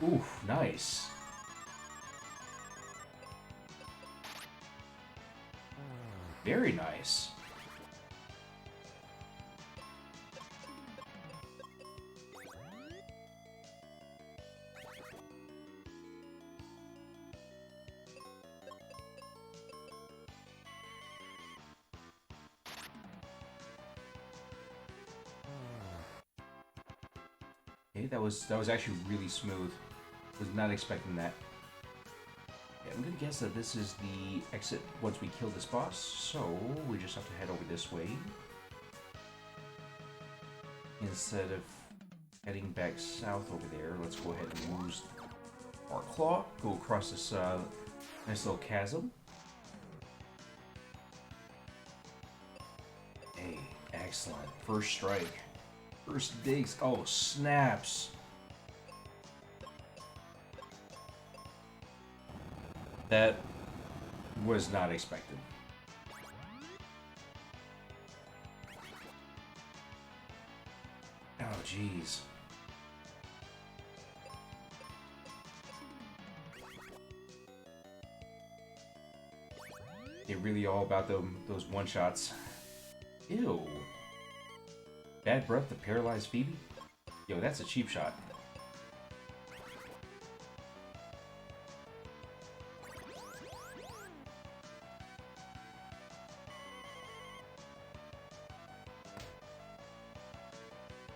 Oof, nice. Very nice. Okay, that was actually really smooth. Was not expecting that. Yeah, I'm gonna guess that this is the exit once we kill this boss, so we just have to head over this way. Instead of heading back south over there, let's go ahead and use our claw, go across this nice little chasm. Hey, excellent. First strike. First digs. Oh, snaps. That was not expected. Oh, jeez. They're really all about those one-shots. Ew. Bad breath to paralyze Phoebe? Yo, that's a cheap shot.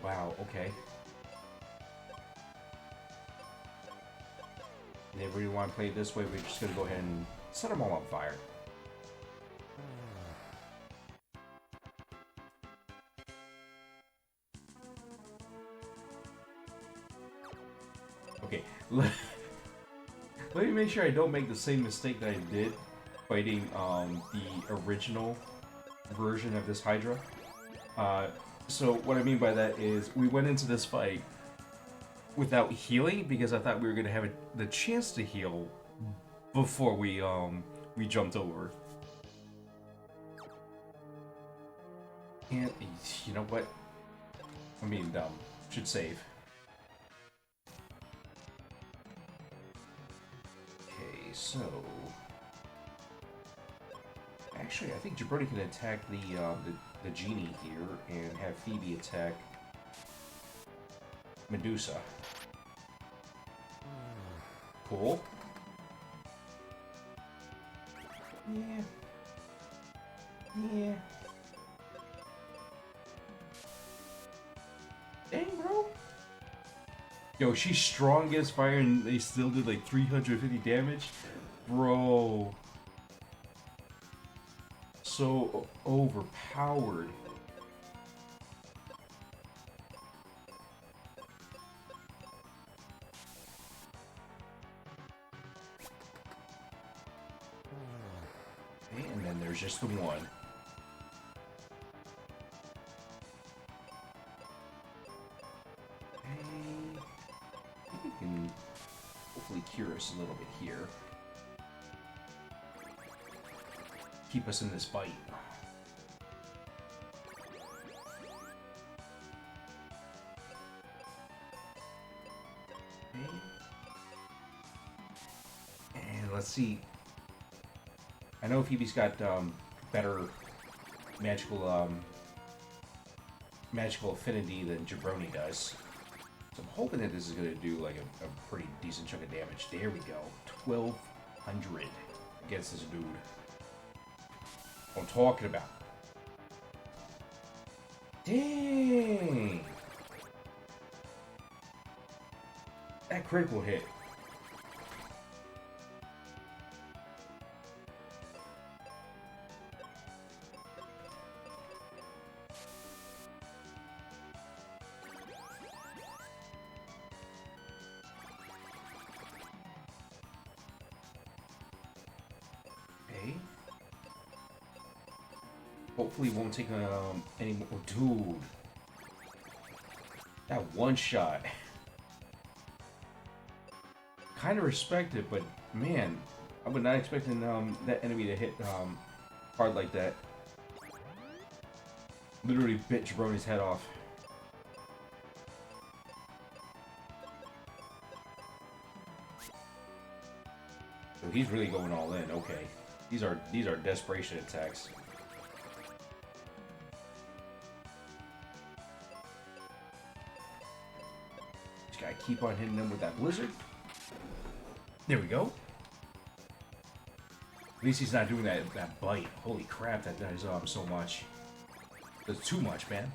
Wow, okay. And if we really want to play it this way, we're just going to go ahead and set them all on fire. Okay, let me make sure I don't make the same mistake that I did fighting the original version of this Hydra. So what I mean by that is we went into this fight without healing because I thought we were gonna have the chance to heal before we jumped over. And you know what? I'm being dumb. Should save. Okay, so actually, I think Jabroni can attack the genie here and have Phoebe attack Medusa. Cool. Yeah. Yeah. Dang, bro. Yo, she's strong against fire and they still did like 350 damage? Bro. So overpowered. Okay, and then there's just the one. Okay. I think we can hopefully cure us a little bit here. Keep us in this fight. Okay. And let's see. I know Phoebe's got better magical magical affinity than Jabroni does. So I'm hoping that this is going to do like a pretty decent chunk of damage. There we go. 1,200 against this dude. What I'm talking about. Dang! That critical hit. Okay. Hopefully it won't take any more. Oh, dude. That one shot. Kind of respect it, but man, I was not expecting that enemy to hit hard like that. Literally bit Jabroni's head off. So he's really going all in. Okay, these are desperation attacks. Just gotta keep on hitting them with that blizzard. There we go. At least he's not doing that bite. Holy crap, that does so much. That's too much, man.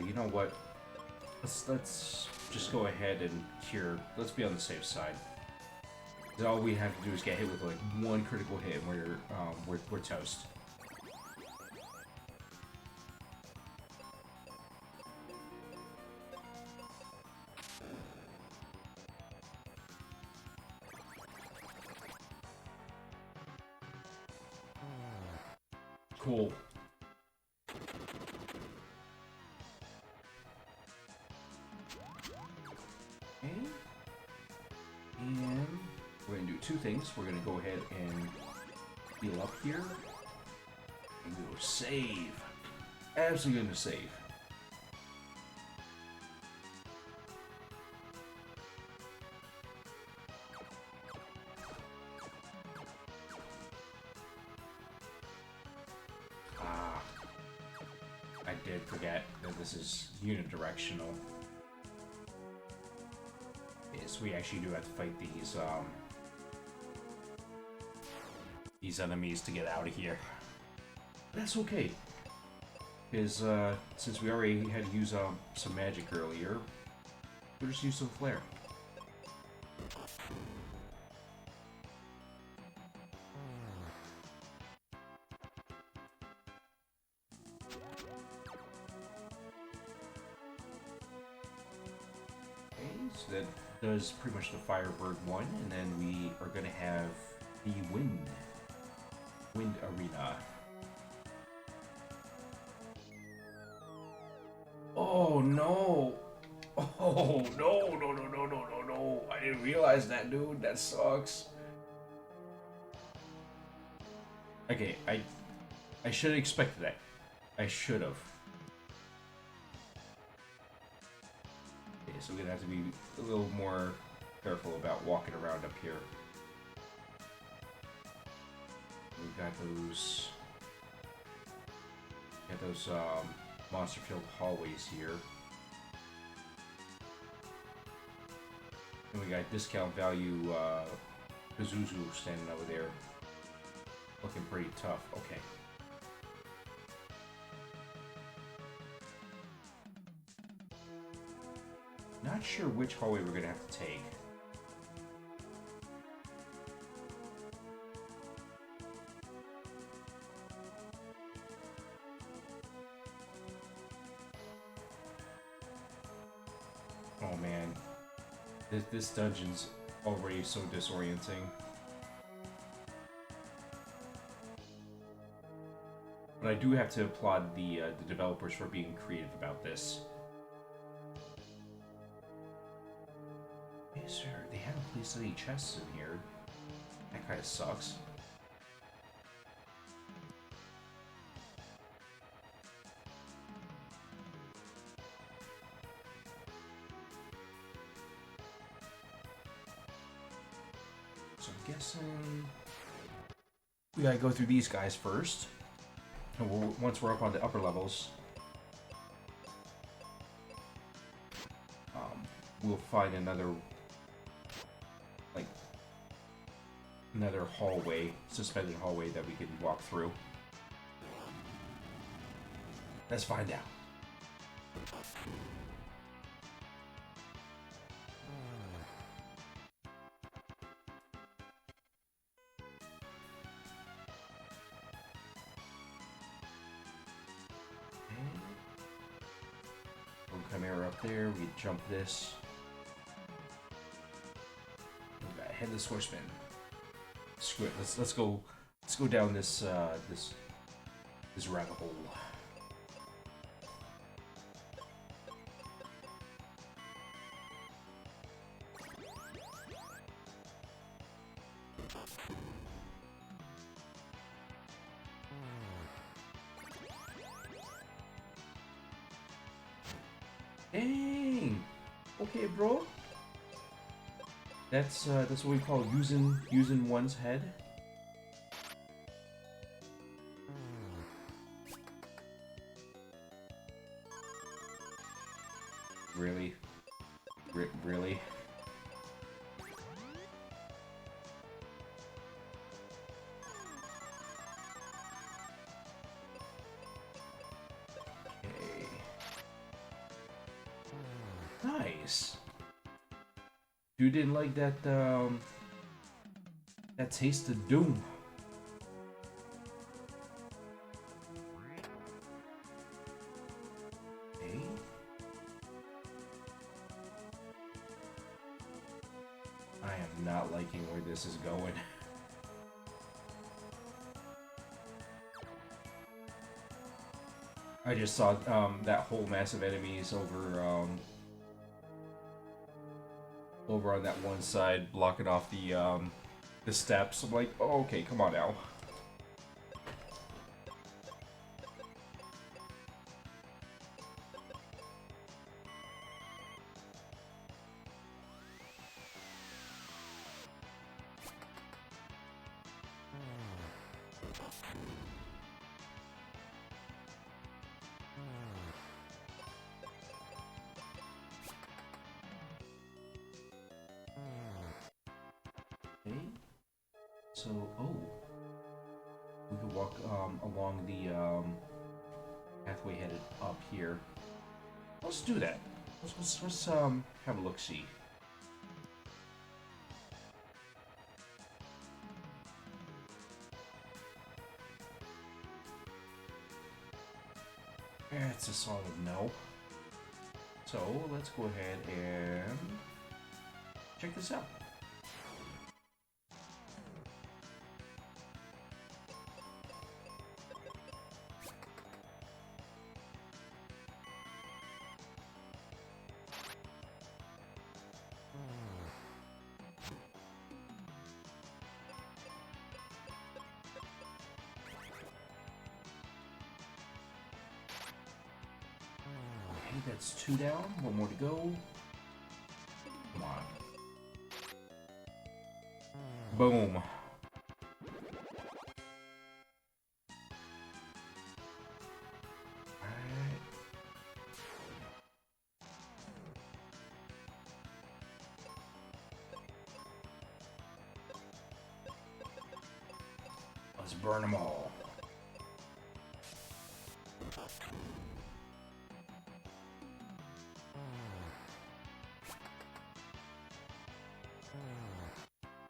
You know what? Let's just go ahead and cure. Let's be on the safe side. All we have to do is get hit with like one critical hit, and we're toast. Cool. Okay. And we're going to do two things. We're going to go ahead and heal up here. And we will save. Absolutely going to save. I did forget that this is unidirectional. Yes, we actually do have to fight these enemies to get out of here. That's okay, because since we already had to use some magic earlier, we'll just use some flare. So that does pretty much the Firebird one, and then we are going to have the Wind Arena. Oh no! Oh no! I didn't realize that, dude. That sucks. Okay, I should have expected that. I should have. So we're gonna have to be a little more careful about walking around up here. We've got those monster-filled hallways here, and we got discount value Pazuzu standing over there, looking pretty tough. Okay. Not sure which hallway we're gonna have to take. Oh man, this dungeon's already so disorienting. But I do have to applaud the developers for being creative about this. Sir, they haven't placed any chests in here. That kind of sucks. So I'm guessing we gotta go through these guys first. And once we're up on the upper levels, we'll find another hallway, suspended hallway that we can walk through. Let's find out. Chimera up there, we jump this. We got headless horseman. Screw it. Let's go down this this rabbit hole. Dang. Okay, bro. That's what we call using one's head. Really? Really? Okay. Nice. You didn't like that that taste of doom. Okay. I am not liking where this is going. I just saw that whole mass of enemies over on that one side, blocking off the steps. I'm like, oh, okay, come on now. Okay. So, oh, we could walk along the pathway headed up here. Let's do that. Let's have a look see. It's a solid no. So let's go ahead and check this out. That's 2 down, 1 more to go. Come on. Boom. Alright. Let's burn them all.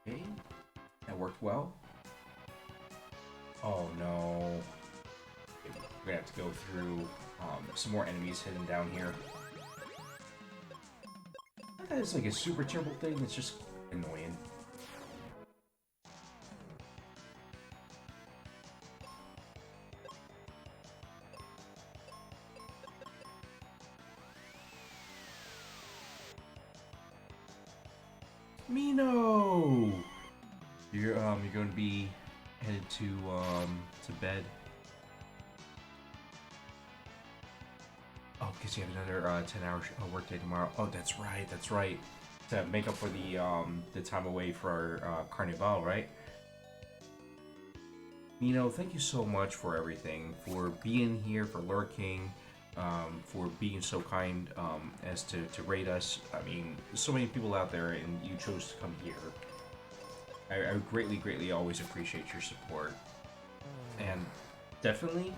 Okay, that worked well. Oh no. Okay, we're gonna have to go through some more enemies hidden down here. That is like a super terrible thing that's just annoying. Mino! You're going to be headed to bed. Oh, because you have another 10-hour workday tomorrow. Oh, that's right, that's right. To make up for the time away for our Carnival, right? Mino, thank you so much for everything, for being here, for lurking, for being so kind as to rate us. I mean, so many people out there, and you chose to come here. I greatly, greatly always appreciate your support. And definitely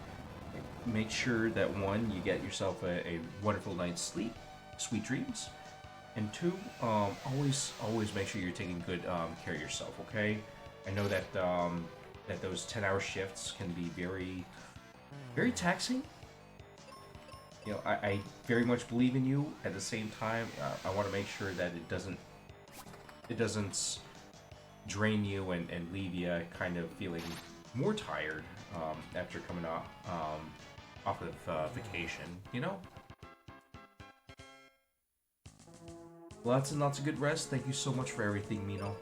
make sure that 1, you get yourself a wonderful night's sleep, sweet dreams. And 2, always make sure you're taking good care of yourself, okay? I know that that those 10-hour shifts can be very, very taxing. You know, I very much believe in you. At the same time, I want to make sure that it doesn't drain you and leave you kind of feeling more tired after coming off of vacation, you know? Lots and lots of good rest. Thank you so much for everything, Mino.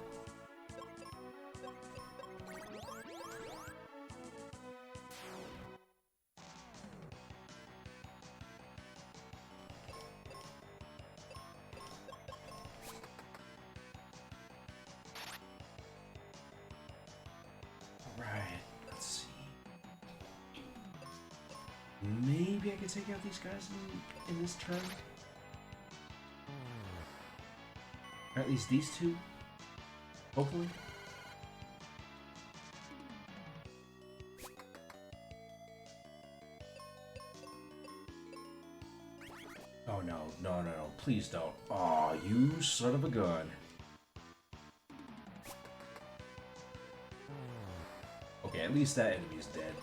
Maybe I can take out these guys in this turn? Or at least these two? Hopefully? Oh no, no, no, no, please don't. Aw, you son of a gun. Okay, at least that enemy is dead.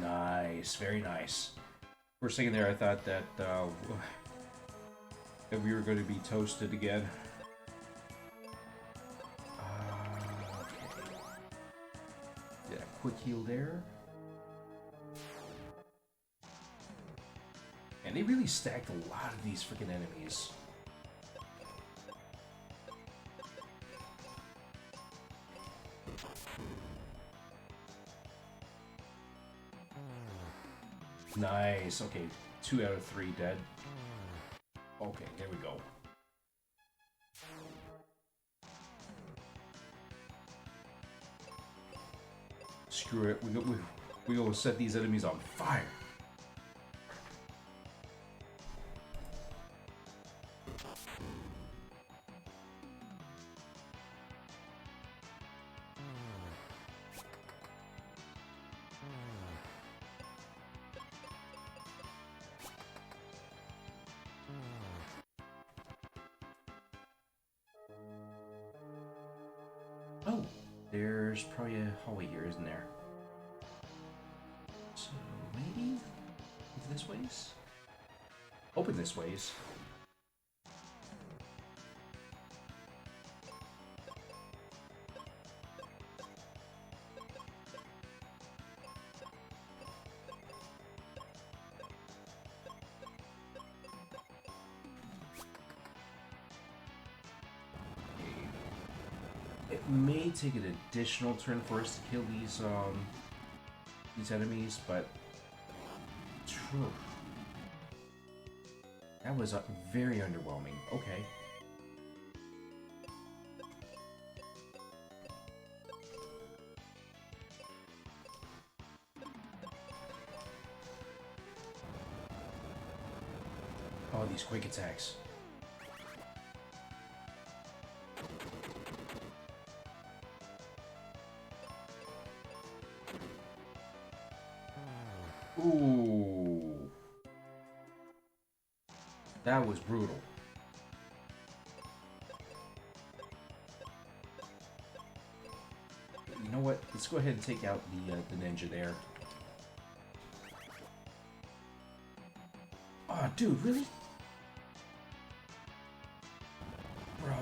Nice, very nice. For a second there, I thought that that we were going to be toasted again. Okay. Yeah, quick heal there. And they really stacked a lot of these freaking enemies. Nice. Okay, 2 out of 3 dead. Okay, there we go. Screw it. We go set these enemies on fire. Oh, there's probably a hallway here, isn't there? So maybe this ways? Open this ways. It may take an additional turn for us to kill these enemies, but true. That was very underwhelming. Okay. Oh, these quick attacks. Ooh. That was brutal. You know what? Let's go ahead and take out the ninja there. Oh, dude, really? Bro.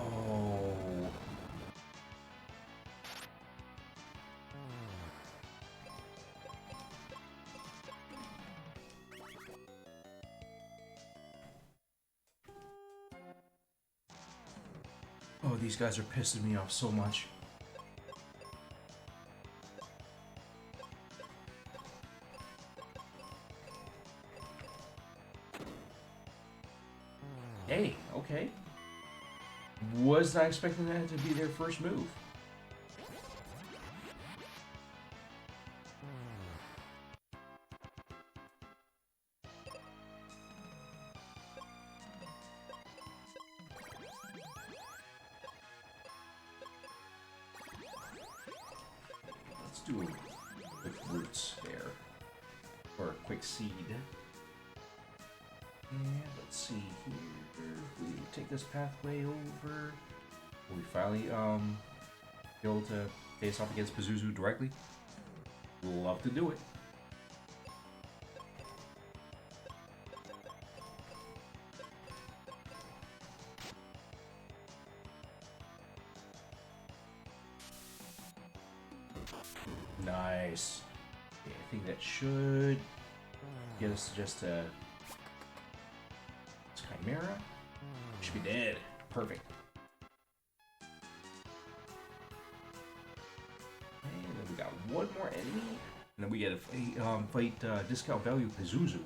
Oh, these guys are pissing me off so much. Hey, okay. Was not expecting that to be their first move. Let's do a quick roots there. Or a quick seed. And let's see here. If we take this pathway over. Will we finally be able to face off against Pazuzu directly? Love to do it. Nice. Okay, I think that should get us just a Chimera. Should be dead. Perfect. And then we got one more enemy. And then we get a fight discount value Pazuzu.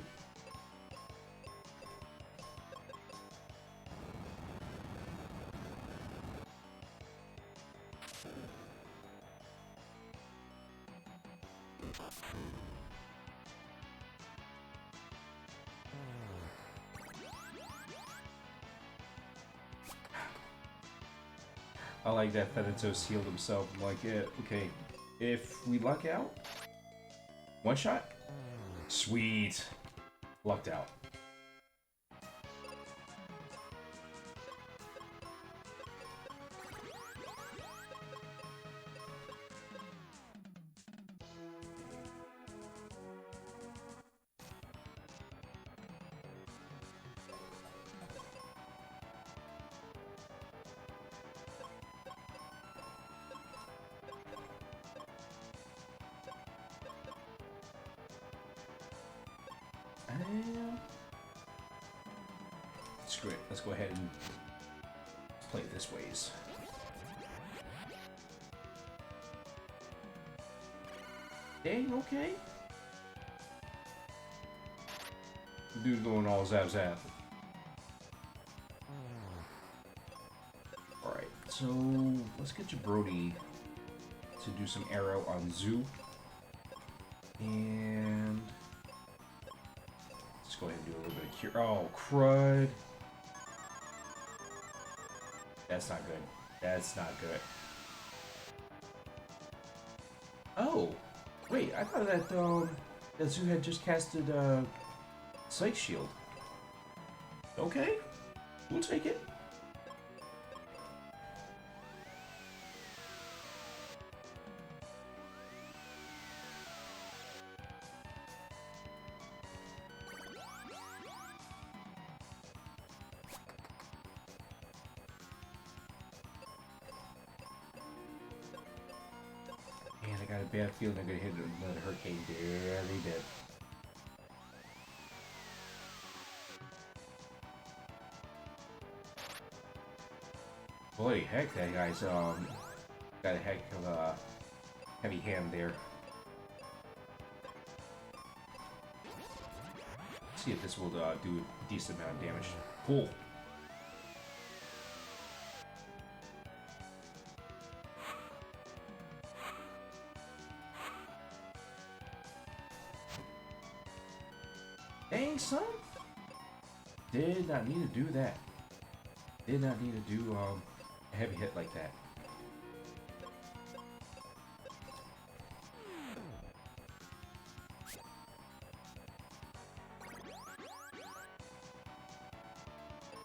I like that Thanatos healed himself. I'm like, yeah, okay. If we luck out, one shot? Sweet. Lucked out. Screw it. Let's go ahead and play it this ways. Dang, okay. The dude's going all zap zap. Alright, so let's get Jabroni to do some arrow on Zoo. And let's go ahead and do a little bit of cure. Oh, crud. That's not good. That's not good. Oh, wait, I thought that that Zoo had just casted Sight Shield. Okay, we'll take it. Man, I got a bad feeling I'm gonna hit another hurricane. There they did. Holy heck, that guy's got a heck of a heavy hand there. Let's see if this will do a decent amount of damage. Cool. Dang, son! Did not need to do that. Did not need to do a heavy hit like that.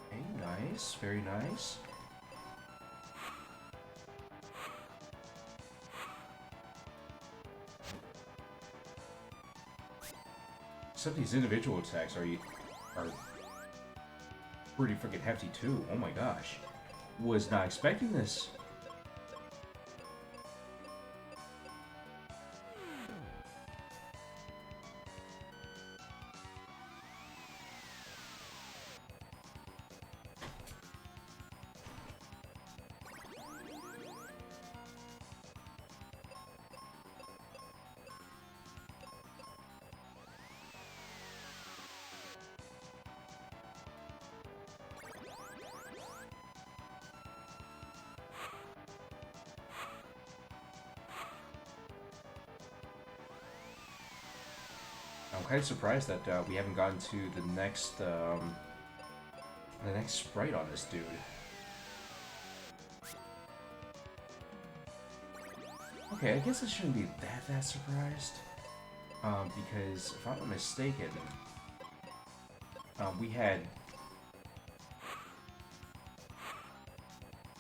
Okay, nice. Very nice. Some of these individual attacks are pretty freaking hefty too. Oh my gosh. Was not expecting this. I'm kind of surprised that we haven't gotten to the next sprite on this dude. Okay, I guess I shouldn't be that surprised, because if I'm not mistaken,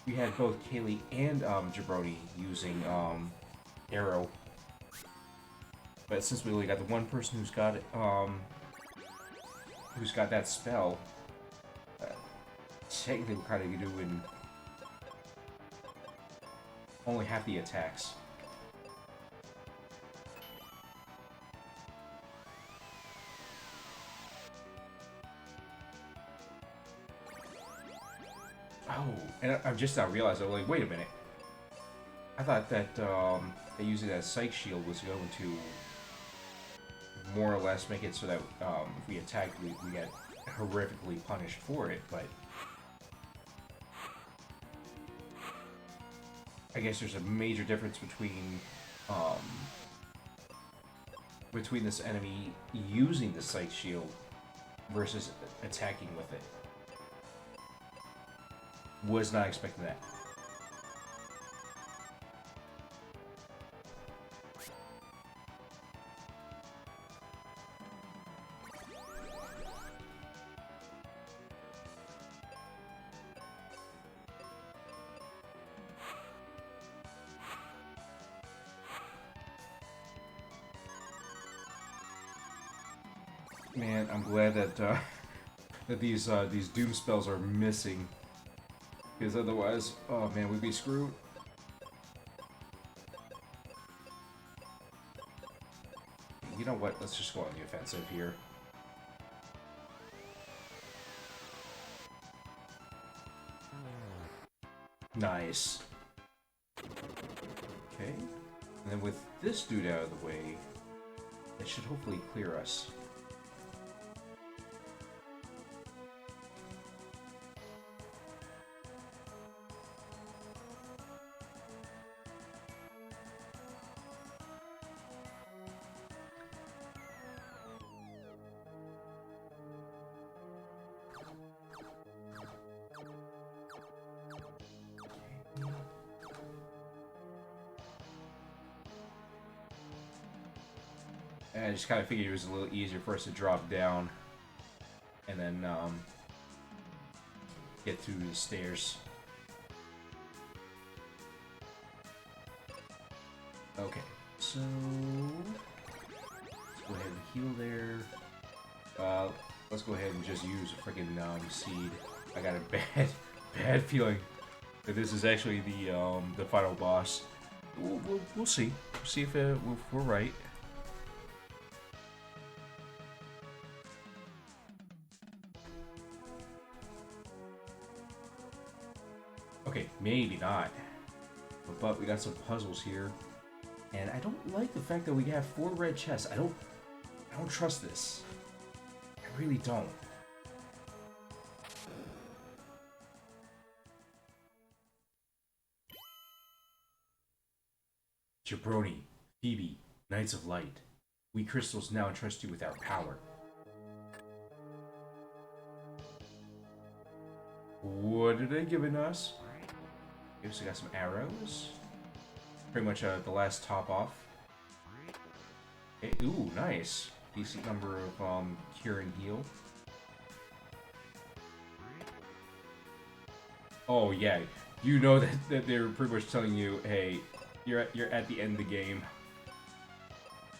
we we had both Kaylee and Jabroni using Arrow. But since we only got the one person who's got that spell, technically we're kind of doing only half the attacks. Oh, and I'm just now realizing, I'm like, wait a minute. I thought that using that Psych Shield was going to more or less make it so that if we attacked, we get horrifically punished for it, but I guess there's a major difference between this enemy using the Psych Shield versus attacking with it. Was not expecting that. Man, I'm glad that that these doom spells are missing, because otherwise, oh man, we'd be screwed. You know what? Let's just go on the offensive here. Nice. Okay, and then with this dude out of the way, it should hopefully clear us. And I just kind of figured it was a little easier for us to drop down and then get through the stairs. Okay, so let's go ahead and heal there. Let's go ahead and just use a freaking seed. I got a bad feeling that this is actually the final boss. We'll see. See if we're right. Okay, maybe not. But we got some puzzles here. And I don't like the fact that we have 4 red chests. I don't trust this. I really don't. Jabroni, Phoebe, Knights of Light. We crystals now entrust you with our power. What are they giving us? We also got some arrows. Pretty much the last top off. Okay, ooh, nice. Decent number of cure and heal. Oh yeah, you know that they're pretty much telling you, hey, you're at the end of the game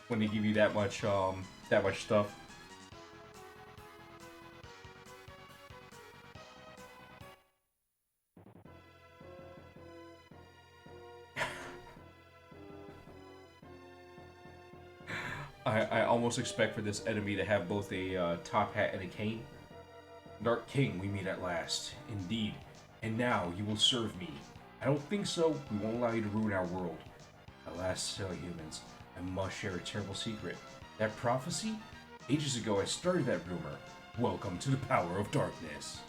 when they give you that much stuff. I almost expect for this enemy to have both a top hat and a cane. Dark King, we meet at last. Indeed. And now you will serve me. I don't think so. We won't allow you to ruin our world. Alas, silly humans, I must share a terrible secret. That prophecy? Ages ago I started that rumor. Welcome to the power of darkness.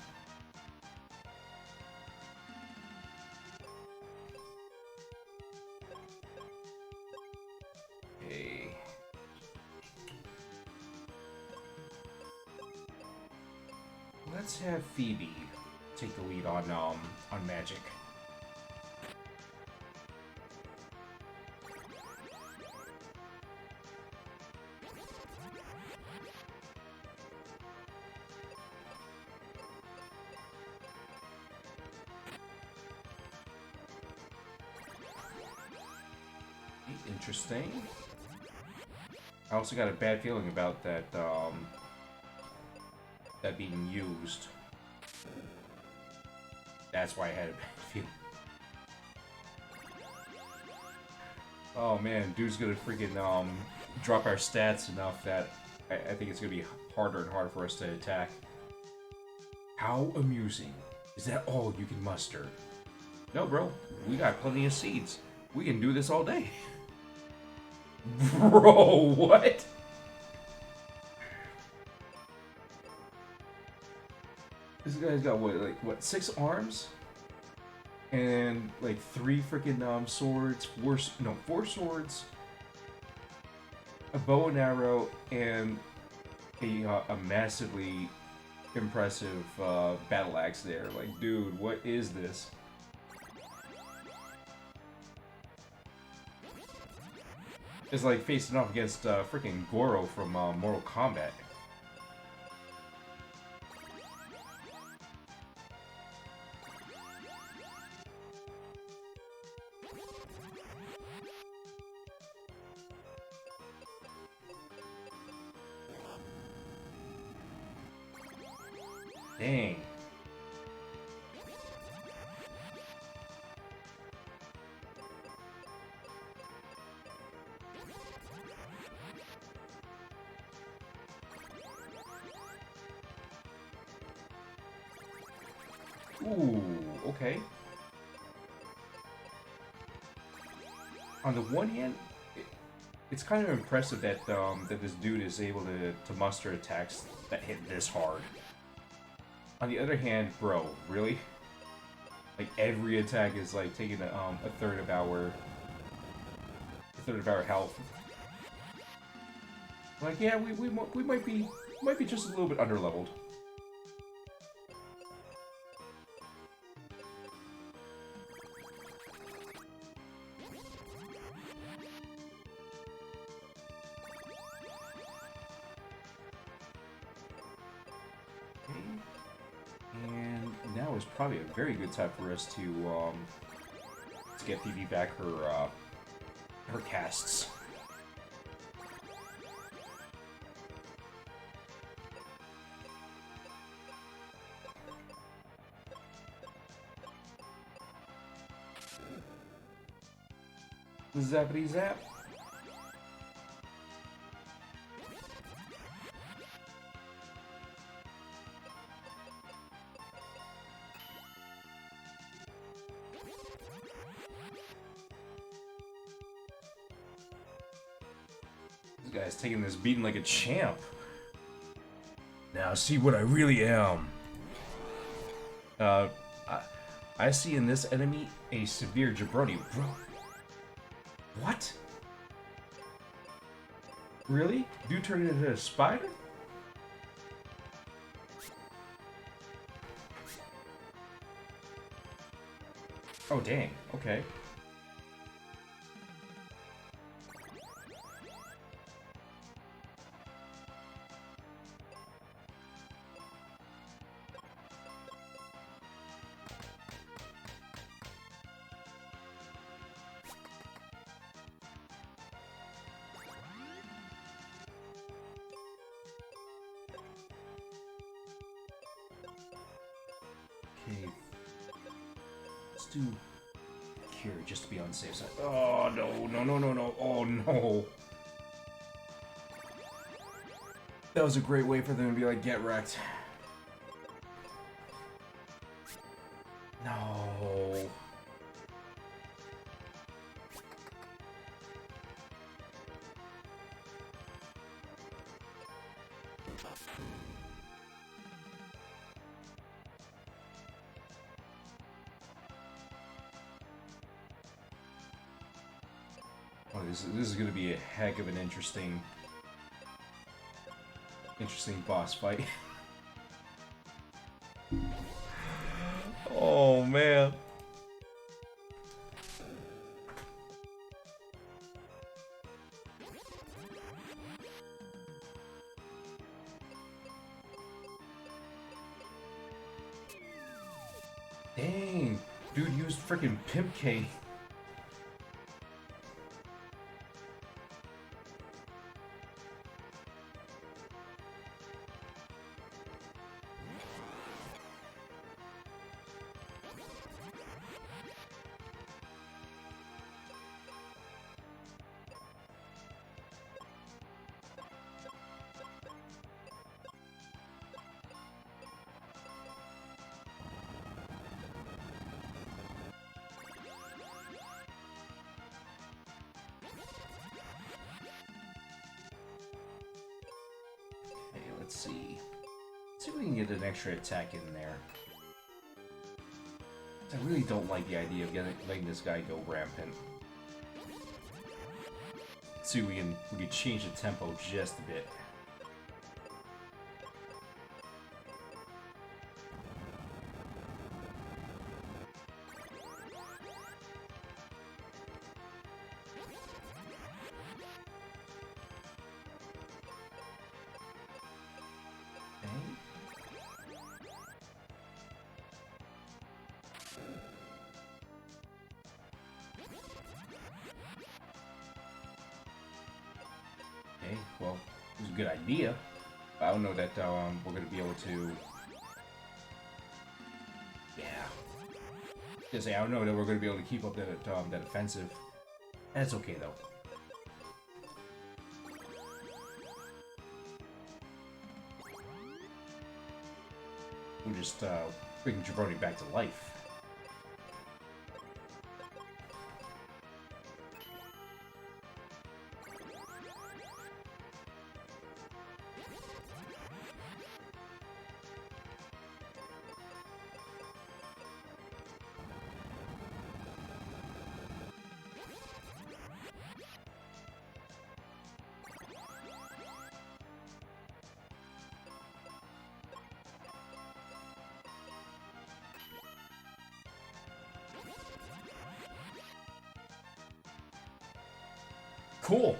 Okay. Let's have Phoebe take the lead on magic. Interesting. I also got a bad feeling about that, that being used. That's why I had a bad feeling. Oh man, dude's gonna freaking, drop our stats enough that I think it's gonna be harder and harder for us to attack. How amusing. Is that all you can muster? No, bro. We got plenty of seeds. We can do this all day. Bro, what? This guy's got what, 6 arms? And like 3 freaking swords, 4 swords, a bow and arrow, and a massively impressive battle axe there. Like, dude, what is this? It's like facing off against freaking Goro from Mortal Kombat. Dang. Ooh, okay. On the one hand, it's kind of impressive that that this dude is able to muster attacks that hit this hard. On the other hand, bro, really? Like every attack is like taking a third of our health. Like, yeah, we might be just a little bit underleveled. Probably a very good time for us to get PB back her casts. Zappity zap. This guy's taking this beating like a champ. Now see what I really am. I see in this enemy a severe jabroni. Bro. What? Really? Dude turned into a spider? Oh dang, okay. Okay. Let's do cure just to be on the safe side. Oh no, no, no, no, no. Oh no. That was a great way for them to be like, get wrecked. No. Oh, this is going to be a heck of an interesting boss fight. Oh man. Dang, dude used freaking Pimp K. let's see. Let's see if we can get an extra attack in there. I really don't like the idea of letting this guy go rampant. Let's see if we can change the tempo just a bit. Okay, well, it was a good idea. But I don't know that we're going to be able to... Yeah. Just say, I don't know that we're going to be able to keep up that offensive. That's okay, though. We'll just bring Jabroni back to life. Cool.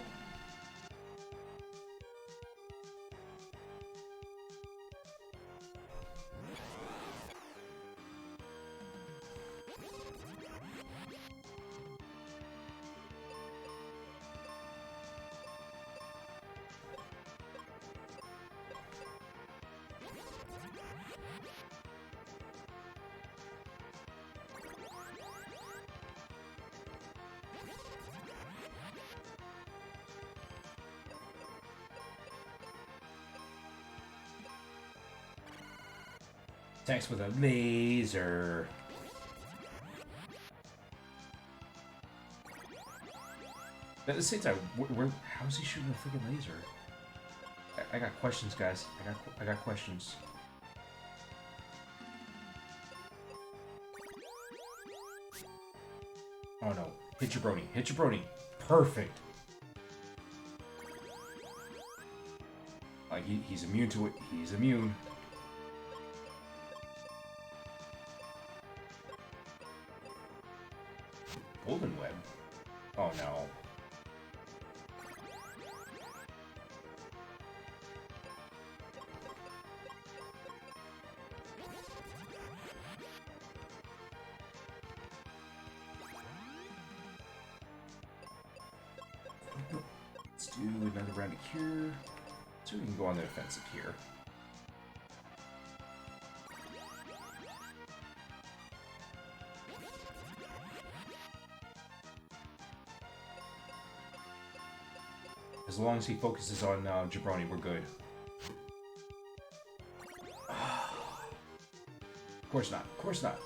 Attacks with a laser. At the same time, how is he shooting a freaking laser? I got questions, guys. I got questions. Oh no! Hit Jabroni! Hit Jabroni! Perfect. Like he's immune to it. He's immune. Golden web? Oh no. Let's do another round of cure. So we can go on the offensive here. As long as he focuses on Jabroni, we're good. Of course not. Of course not.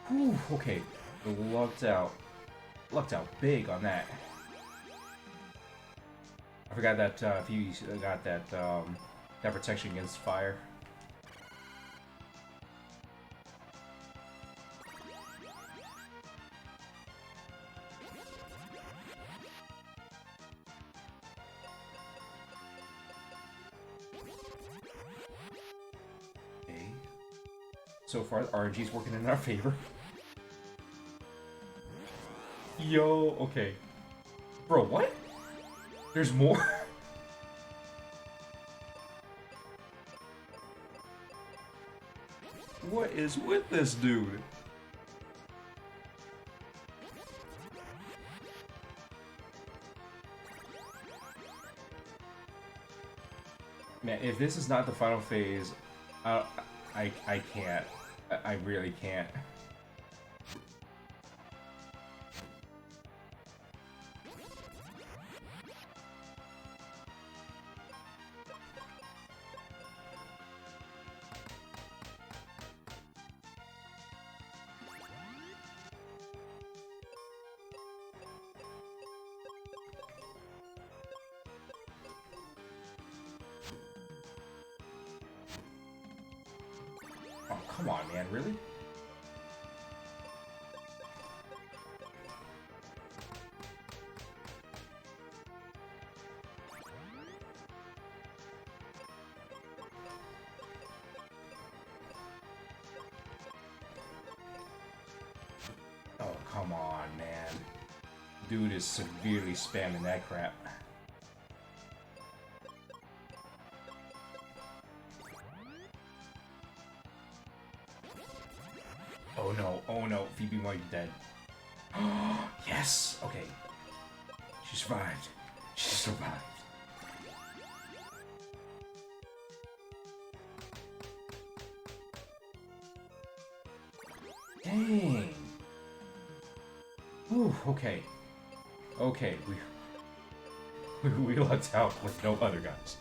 Whew, okay. Lucked out big on that. I forgot that if you got that that protection against fire. Okay. So far, RNG's working in our favor. Yo, okay. Bro, what? There's more? What is with this dude? Man, if this is not the final phase, I can't. I really can't. Come on, man, really? Oh, come on, man. Dude is severely spamming that crap. Oh no, Phoebe might be dead. Yes! Okay. She survived. She survived. Dang. Ooh, okay. Okay, we lucked out with no other guys.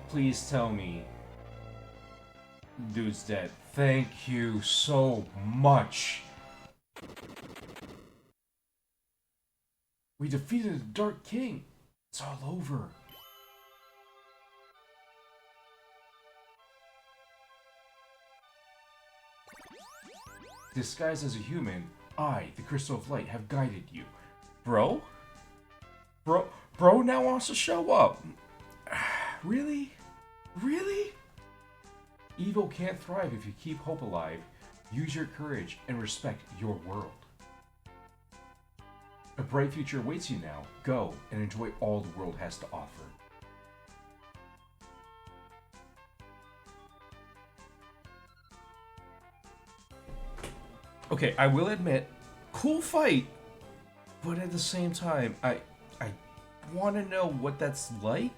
Please tell me dude's dead. Thank you so much. We defeated the Dark King. It's all over. Disguised as a human, I, the Crystal of Light, have guided you. Bro? Bro now wants to show up. Really? Really? Evil can't thrive if you keep hope alive. Use your courage and respect your world. A bright future awaits you now. Go and enjoy all the world has to offer. Okay, I will admit, cool fight, but at the same time, I want to know what that's like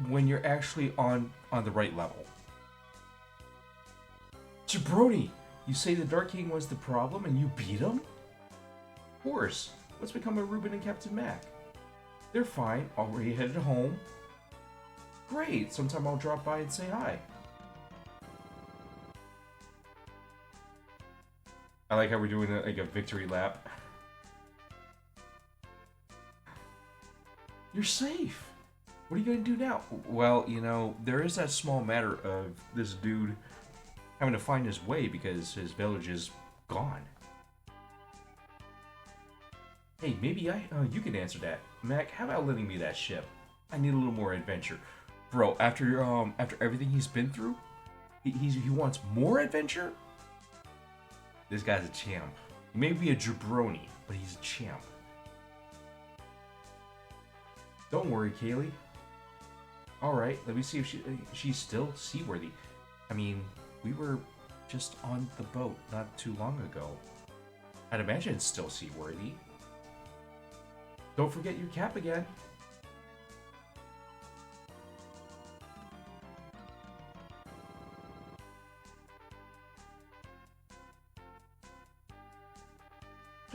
when you're actually on the right level. Jabroni, you say the Dark King was the problem and you beat him? Of course. What's become of Ruben and Captain Mac? They're fine, already headed home. Great, sometime I'll drop by and say hi. I like how we're doing like a victory lap. You're safe. What are you going to do now? Well, you know, there is that small matter of this dude having to find his way because his village is gone. Hey, maybe you can answer that. Mac, how about lending me that ship? I need a little more adventure. Bro, after everything he's been through, he wants more adventure? This guy's a champ. He may be a jabroni, but he's a champ. Don't worry, Kaylee. Alright, let me see if she's still seaworthy. I mean, we were just on the boat not too long ago. I'd imagine it's still seaworthy. Don't forget your cap again.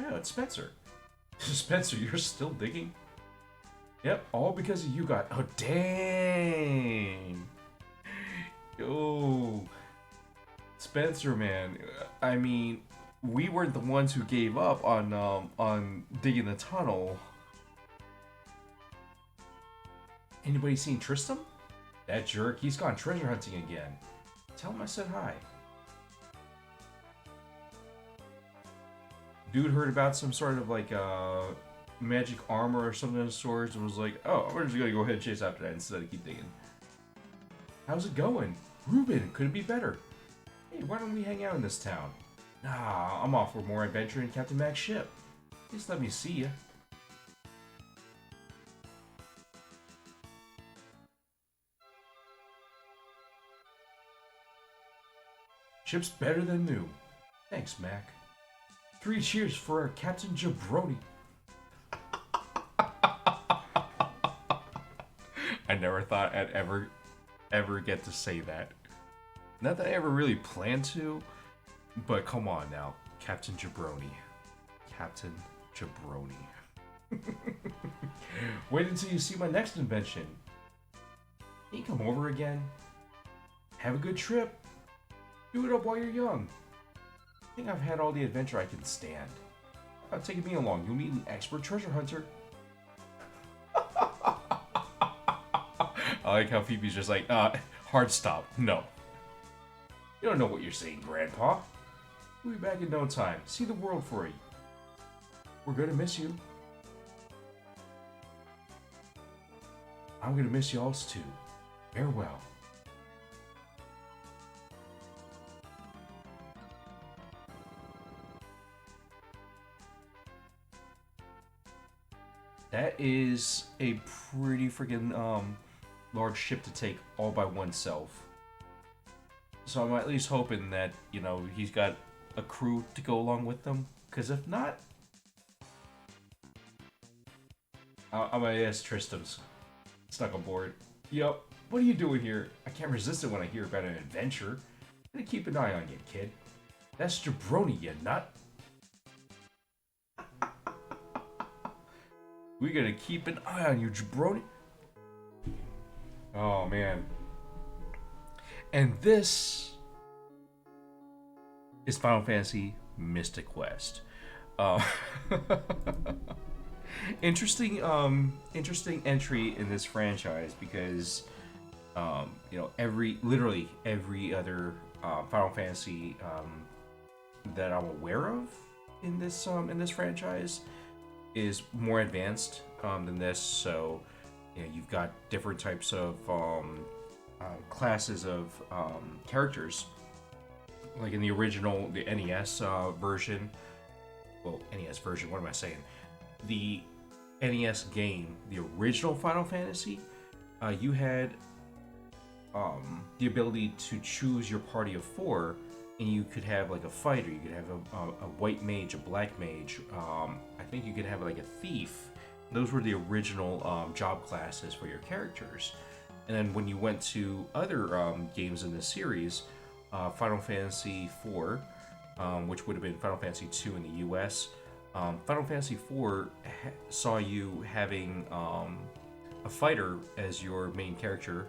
Oh, it's Spencer. Spencer, you're still digging? Yep, all because of you guys. Oh, dang. Yo. Spencer, man. I mean, we weren't the ones who gave up on digging the tunnel. Anybody seen Tristram? That jerk, he's gone treasure hunting again. Tell him I said hi. Dude heard about some sort of like magic armor or something of the sort and was like, oh, we're just gonna go ahead and chase after that instead of keep digging. How's it going? Ruben, could it be better? Hey, why don't we hang out in this town? Nah, I'm off for more adventure in Captain Mac's ship. Just let me see ya. Ship's better than new. Thanks, Mac. 3 cheers for our Captain Jabroni. I never thought I'd ever get to say that. Not that I ever really planned to, but come on now. Captain Jabroni. Captain Jabroni. Wait until you see my next invention. Can you come over again? Have a good trip. Do it up while you're young. I think I've had all the adventure I can stand. Taking me along. You'll meet an expert treasure hunter. I like how Phoebe's just like, hard stop. No. You don't know what you're saying, Grandpa. We'll be back in no time. See the world for you. We're gonna miss you. I'm gonna miss y'all too. Farewell. That is a pretty freaking large ship to take all by oneself. So I'm at least hoping that, you know, he's got a crew to go along with them. Because if not, I'm gonna ask Tristram's stuck on board. Yup, what are you doing here? I can't resist it when I hear about an adventure. I'm gonna keep an eye on you, kid. That's jabroni, you nut. We gotta keep an eye on you, jabroni. Oh, man. And this is Final Fantasy Mystic Quest. Interesting entry in this franchise because, you know, literally every other Final Fantasy that I'm aware of in this franchise is more advanced than this. So, you know, you've got different types of classes of characters. Like in the original, the NES version. Well, NES version. What am I saying? The NES game, the original Final Fantasy, you had the ability to choose your party of 4, and you could have like a fighter, you could have a white mage, a black mage, I think you could have like a thief. Those were the original job classes for your characters. And then when you went to other games in this series, Final Fantasy IV, which would have been Final Fantasy II in the US, Final Fantasy IV saw you having a fighter as your main character.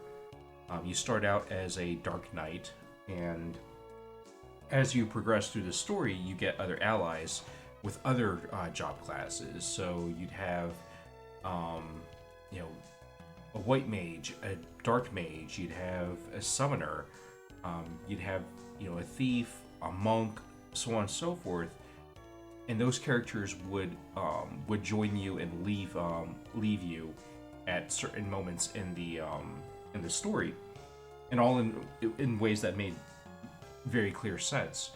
You start out as a Dark Knight, and as you progress through the story, you get other allies with other job classes. So you'd have, you know, a white mage, a dark mage. You'd have a summoner. You'd have, you know, a thief, a monk, so on and so forth. And those characters would join you and leave you at certain moments in the story, and all in ways that made very clear sense.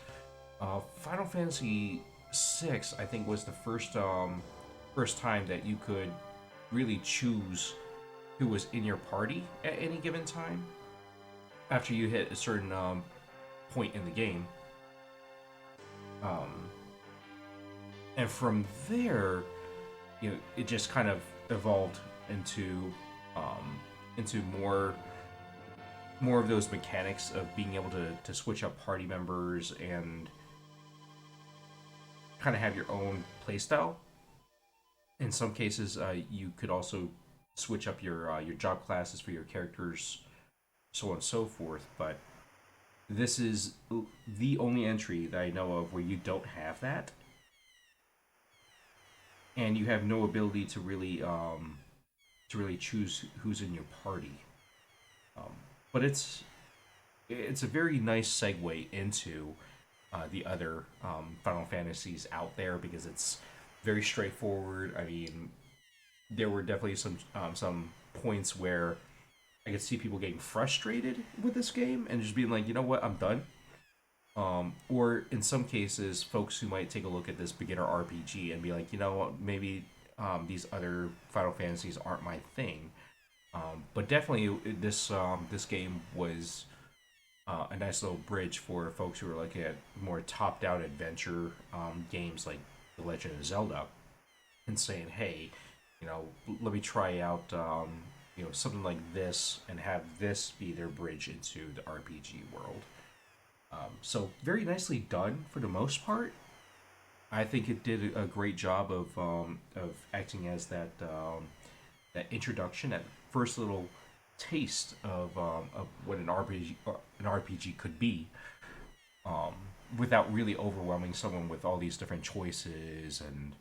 Final Fantasy VI, I think, was the first time that you could really choose who was in your party at any given time after you hit a certain point in the game. And from there, you know, it just kind of evolved into more of those mechanics of being able to switch up party members and kind of have your own playstyle. In some cases, you could also switch up your job classes for your characters, so on and so forth. But this is the only entry that I know of where you don't have that, and you have no ability to really choose who's in your party. But it's a very nice segue into the other Final Fantasies out there because it's very straightforward. I mean, there were definitely some points where I could see people getting frustrated with this game and just being like, you know what, I'm done. Or in some cases, folks who might take a look at this beginner RPG and be like, you know what, maybe these other Final Fantasies aren't my thing. But definitely, this game was a nice little bridge for folks who are looking at more top-down adventure games like The Legend of Zelda, and saying, "Hey, you know, let me try out you know, something like this and have this be their bridge into the RPG world." So very nicely done for the most part. I think it did a great job of acting as that introduction, that first little taste of what an RPG could be, um, without really overwhelming someone with all these different choices and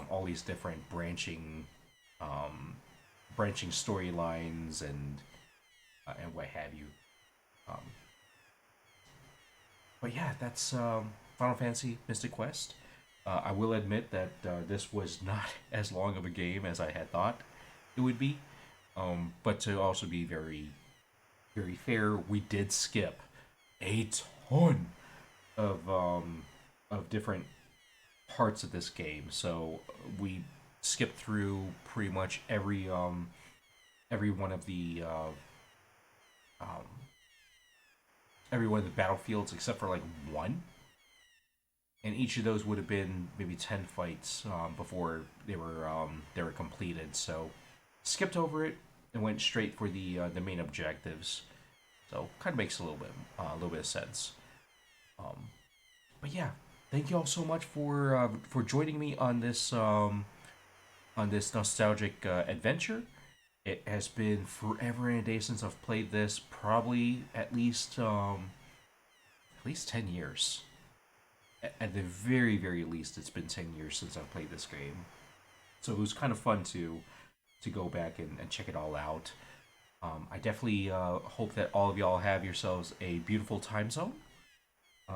all these different branching storylines and what have you. Um, but yeah, that's Final Fantasy Mystic Quest. I will admit that this was not as long of a game as I had thought it would be. But to also be very fair, we did skip a ton of different parts of this game. So we skipped through pretty much every one of the um, every one of the battlefields except for like one, and each of those would have been maybe 10 fights before they were completed. So skipped over it and went straight for the main objectives. So kind of makes a little bit of sense. Um, but yeah, thank you all so much for joining me on this nostalgic adventure. It has been forever and a day since I've played this. Probably at least 10 years. At the very least, it's been 10 years since I've played this game. So it was kind of fun to go back and check it all out. I definitely hope that all of y'all have yourselves a beautiful time zone.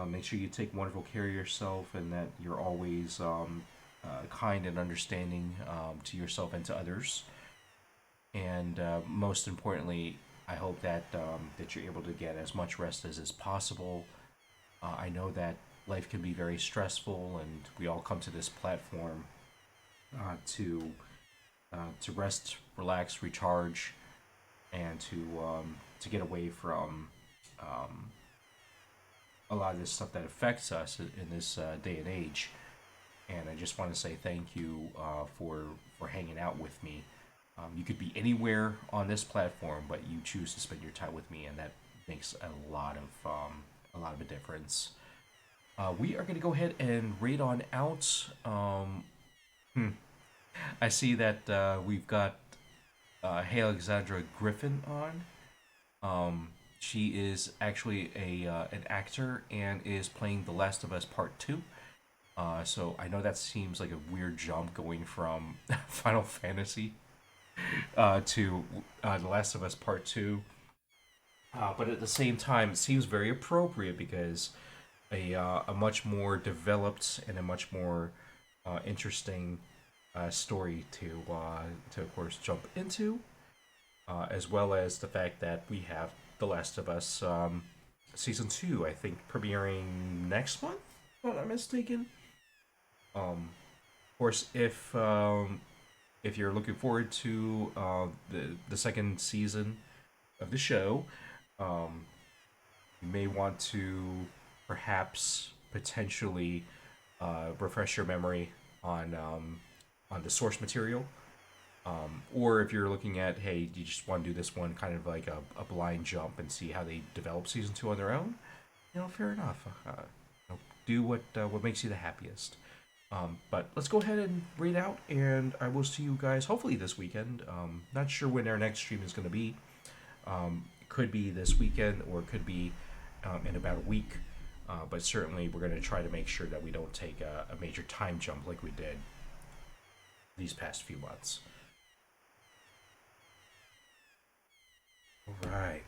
Make sure you take wonderful care of yourself and that you're always kind and understanding to yourself and to others. And most importantly, I hope that that you're able to get as much rest as is possible. I know that life can be very stressful, and we all come to this platform uh, to to rest, relax, recharge, and to get away from um, a lot of this stuff that affects us in this day and age. And I just want to say thank you for hanging out with me. You could be anywhere on this platform, but you choose to spend your time with me, and that makes a lot of a difference. We are going to go ahead and raid on out. Hmm. I see that we've got Hey Alexandra Griffin on. She is actually a an actor and is playing The Last of Us Part Two. So I know that seems like a weird jump going from Final Fantasy to The Last of Us Part Two, but at the same time, it seems very appropriate because a much more developed and a much more interesting story to of course jump into, as well as the fact that we have The Last of Us season two, I think, premiering next month, if I'm not mistaken. Of course, if you're looking forward to the second season of the show, um, you may want to perhaps potentially refresh your memory on the source material. Or if you're looking at, hey, you just want to do this one kind of like a blind jump and see how they develop season two on their own, fair enough. Do what makes you the happiest. But let's go ahead and read out, and I will see you guys hopefully this weekend. Not sure when our next stream is going to be. It could be this weekend, or it could be in about a week. But certainly, we're going to try to make sure that we don't take a major time jump like we did these past few months. All right.